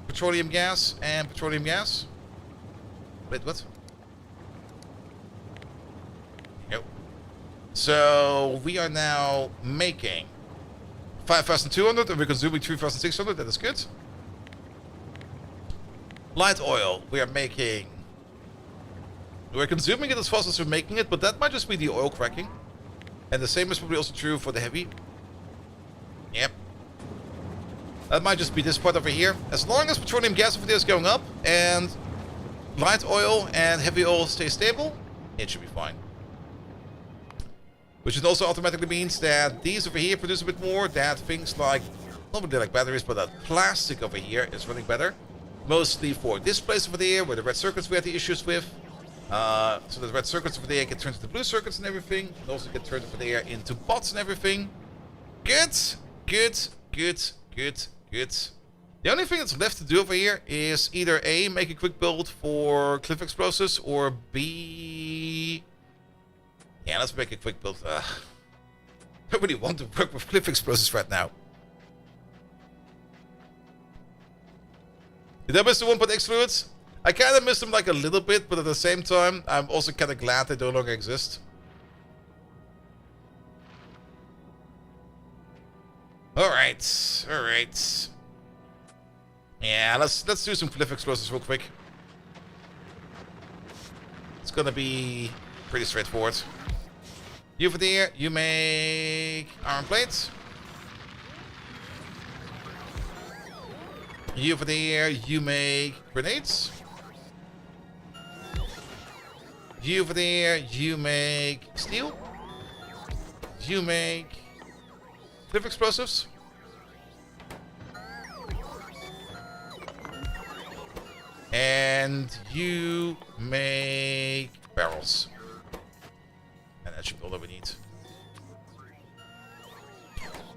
petroleum gas, and petroleum gas. Wait, what? There we go. So we are now making 5,200 and we're consuming 3,600. That is good. Light oil. We are making... We're consuming it as fast as we're making it, but that might just be the oil cracking. And the same is probably also true for the heavy. Yep. That might just be this part over here. As long as petroleum gas over there is going up and light oil and heavy oil stay stable, it should be fine. Which also automatically means that these over here produce a bit more. That things like, not really like batteries, but that plastic over here is running better. Mostly for this place over there, where the red circuits we had the issues with. So the red circuits over there get turned into blue circuits and everything. And also get turned over there into pots and everything. Good, good, good, good, good. The only thing that's left to do over here is either A, make a quick build for cliff explosives, or B... Yeah, let's make a quick build. I really want to work with cliff explosives right now. Did I miss the 1.x fluids? I kind of miss them like a little bit, but at the same time, I'm also kind of glad they no longer exist. Alright, alright. Yeah, let's do some cliff explosives real quick. It's gonna be pretty straightforward. You over there, you make iron plates. You over there, you make grenades. You over there, you make steel. You make cliff explosives. And you make barrels. And that should be all that we need.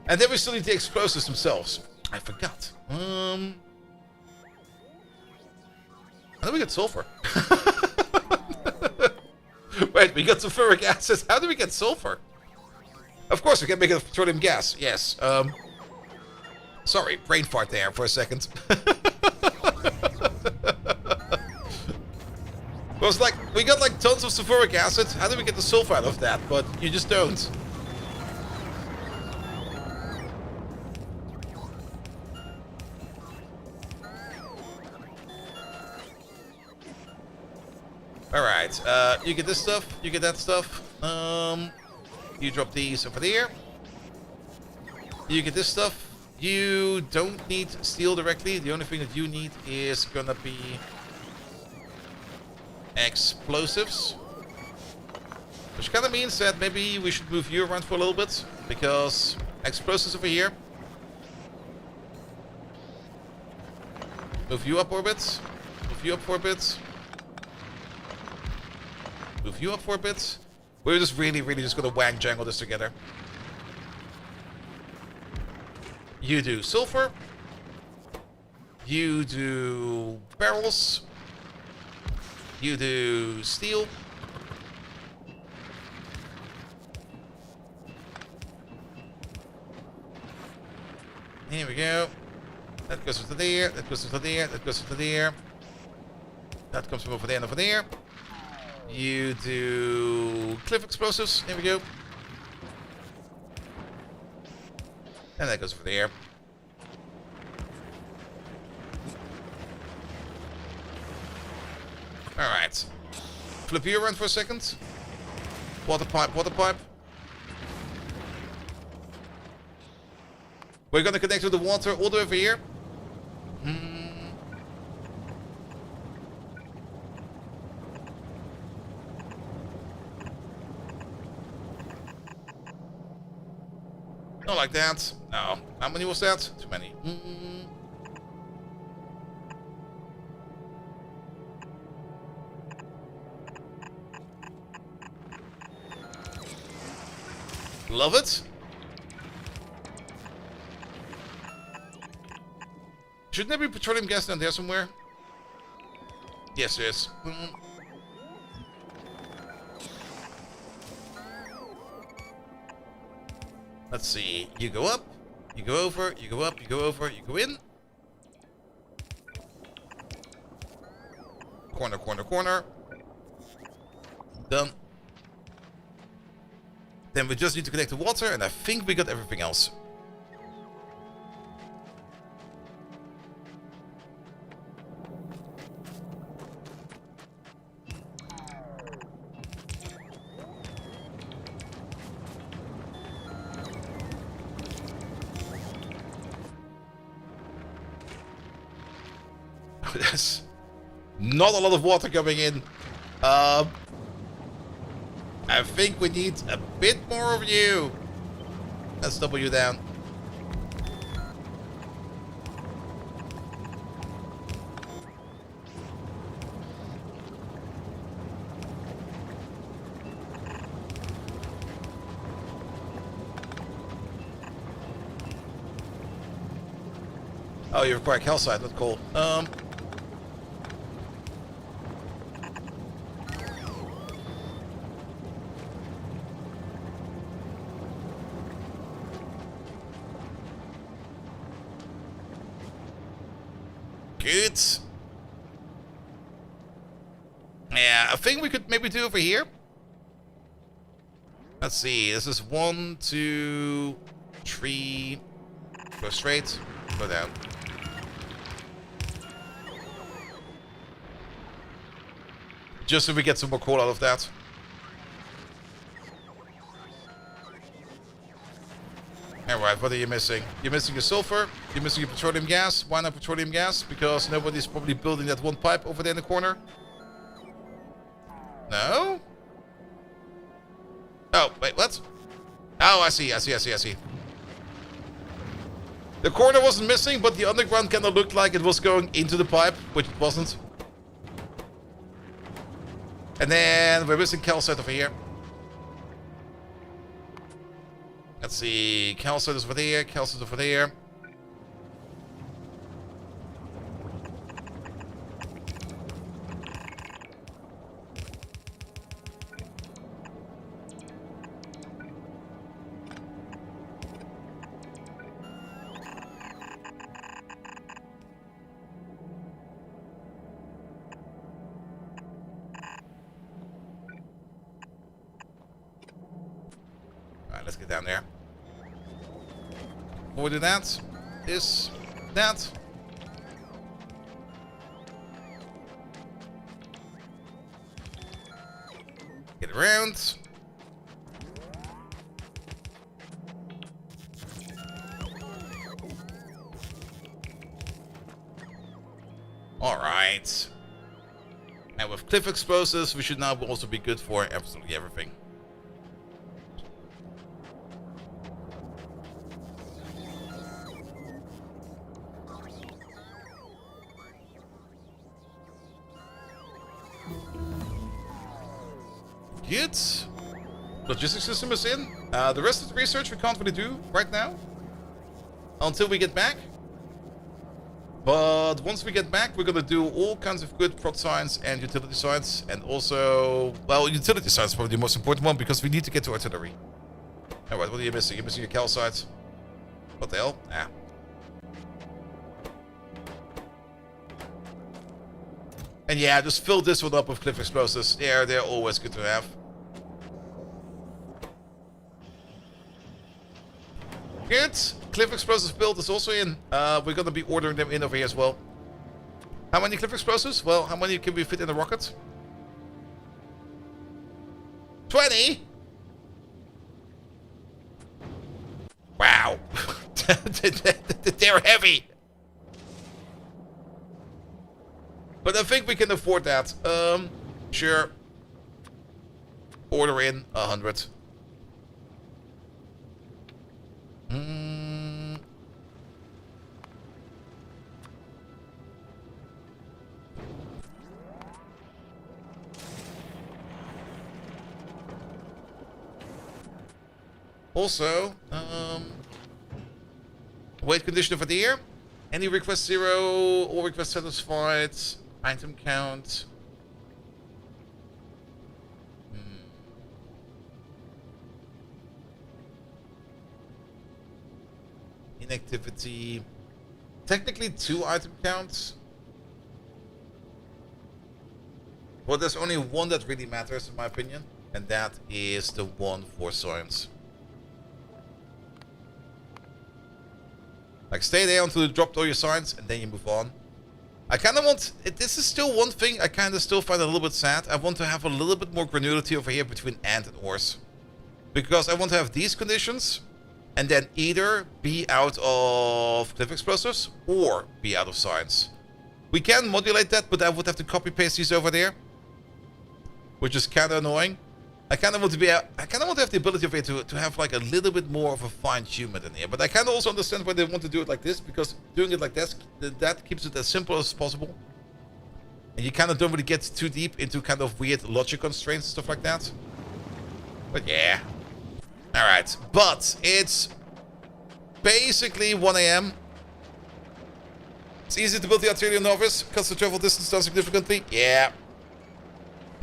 And then we still need the explosives themselves. I forgot. How do we get sulfur? Wait, we got sulfuric acid. How do we get sulfur? Of course, we can make it with petroleum gas. Yes. Sorry, brain fart there for a second. It was like, we got like tons of sulfuric acid. How do we get the sulfur out of that? But you just don't. Alright, you get this stuff, you get that stuff. You drop these over there. You get this stuff. You don't need steel directly. The only thing that you need is gonna be explosives. Which kind of means that maybe we should move you around for a little bit, because explosives over here. Move you up for a bit. Move you up for a bit. Move you up for a bit. We're just really just gonna wang jangle this together. You do sulfur. You do barrels. You do steel. Here we go. That goes over there. That goes over there. That goes over there. That comes from over there and over there. You do cliff explosives. Here we go. And that goes over there. Alright. Flip you around for a second. Water pipe, water pipe. We're gonna connect to the water all the way over here. Not like that. No. How many was that? Too many. Love it. Shouldn't there be petroleum gas down there somewhere? Yes, there is. Let's see. You go up, you go over, you go up, you go over, you go in. Corner, corner, corner. Done. Then we just need to connect the water, and I think we got everything else. There's not a lot of water coming in. I think we need a bit more of you. Let's double you down. Oh, you require calcite, that's cool. Good. Yeah, I think we could maybe do over here. Let's see. This is 1, 2, 3. Go straight. Go down. Just so we get some more coal out of that. Alright, what are you missing? You're missing your sulfur. You're missing your petroleum gas. Why not petroleum gas? Because nobody's probably building that one pipe over there in the corner. No? Oh, wait, what? Oh, I see. The corner wasn't missing, but the underground kind of looked like it was going into the pipe, which it wasn't. And then we're missing calcite over here. Let's see, calcite is over there, calcite is over there. Alright, let's get down there. Before we do that, this, that. Get around. Alright. And with cliff explosives, we should now also be good for absolutely everything. Good. Logistics system is in. The rest of the research we can't really do right now. Until we get back. But once we get back, we're going to do all kinds of good prod science and utility science. And also, well, utility science is probably the most important one because we need to get to artillery. Alright, what are you missing? You're missing your calcite. What the hell? Ah. And yeah, just fill this one up with cliff explosives. They're always good to have. Good. Cliff explosives build is also in. We're gonna be ordering them in over here as well. How many cliff explosives? Well, how many can we fit in a rocket? 20? Wow. They're heavy. But I think we can afford that. Sure. Order in 100. Also, weight condition over there. Any request 0, all requests satisfied. Item count. Inactivity. Technically 2 item counts. Well, there's only one that really matters in my opinion. And that is the one for science. Like, stay there until you dropped all your signs, and then you move on. I kind of want... This is still one thing I kind of still find a little bit sad. I want to have a little bit more granularity over here between and ores. Because I want to have these conditions, and then either be out of cliff explosives, or be out of science. We can modulate that, but I would have to copy-paste these over there. Which is kind of annoying. I kind of want to be. I kind of want to have the ability of it to have like a little bit more of a fine-tunement in here. But I kind of also understand why they want to do it like this, because doing it like this, that keeps it as simple as possible. And you kind of don't really get too deep into kind of weird logic constraints and stuff like that. But yeah. All right. But it's basically 1 AM. It's easy to build the arterial novice because the travel distance down significantly. Yeah.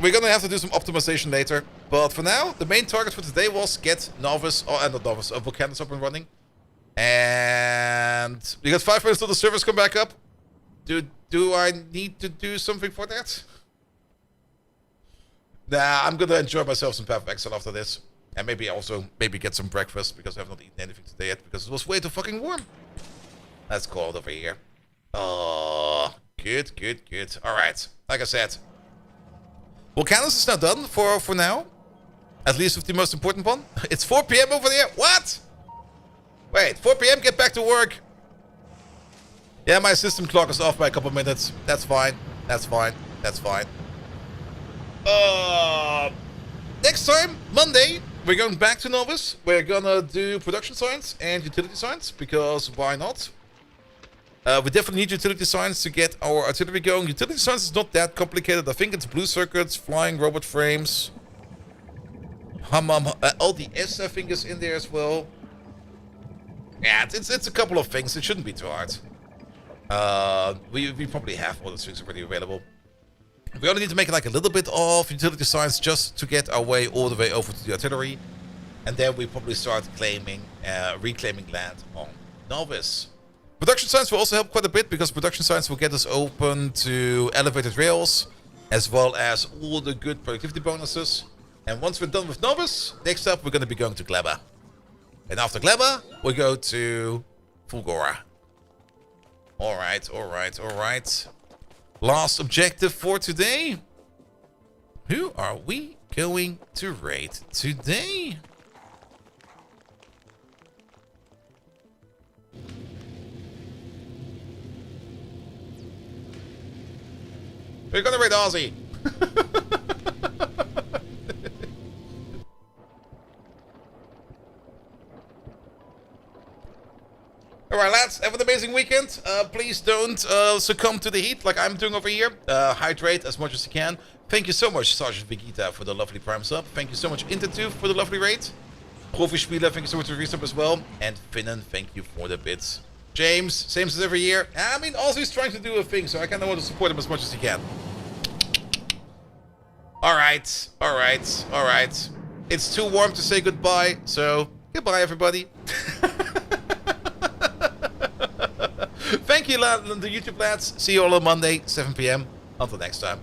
We're gonna have to do some optimization later. But for now, the main target for today was get Novice, or not Novice, Vulcanus up and running. And we got 5 minutes till the servers come back up. Do I need to do something for that? Nah, I'm gonna enjoy myself some Path of Exile after this. And maybe also, get some breakfast, because I have not eaten anything today yet, because it was way too fucking warm. Let's call it over here. Oh, good. Alright, like I said. Vulcanus is now done for now. At least with the most important one. It's 4 PM over there. What? Wait, 4 PM, get back to work. Yeah, my system clock is off by a couple minutes. That's fine. Next time, Monday, we're going back to Novice. We're gonna do production science and utility science, because why not? We definitely need utility science to get our artillery going. Utility science is not that complicated. I think it's blue circuits, flying robot frames. LDS, I think, is in there as well. Yeah, it's a couple of things. It shouldn't be too hard. We probably have all those things already available. We only need to make like a little bit of utility science just to get our way all the way over to the artillery. And then we probably start reclaiming land on Novice. Production science will also help quite a bit, because production science will get us open to elevated rails, as well as all the good productivity bonuses. And once we're done with Novice, next up we're going to be going to Gleba. And after Gleba, we go to Fulgora. Alright. Last objective for today. Who are we going to raid today? We're gonna raid Aussie. Alright, lads, have an amazing weekend. Please don't succumb to the heat like I'm doing over here. Hydrate as much as you can. Thank you so much, Sergeant Vegeta, for the lovely prime sub. Thank you so much, Intertube, for the lovely raid. Profi Spieler, thank you so much for the resub as well. And Finnen, thank you for the bits. James, same as every year. I mean, also he's trying to do a thing, so I kind of want to support him as much as he can. Alright. It's too warm to say goodbye, so goodbye, everybody. Thank you, the YouTube lads. See you all on Monday, 7 PM. Until next time.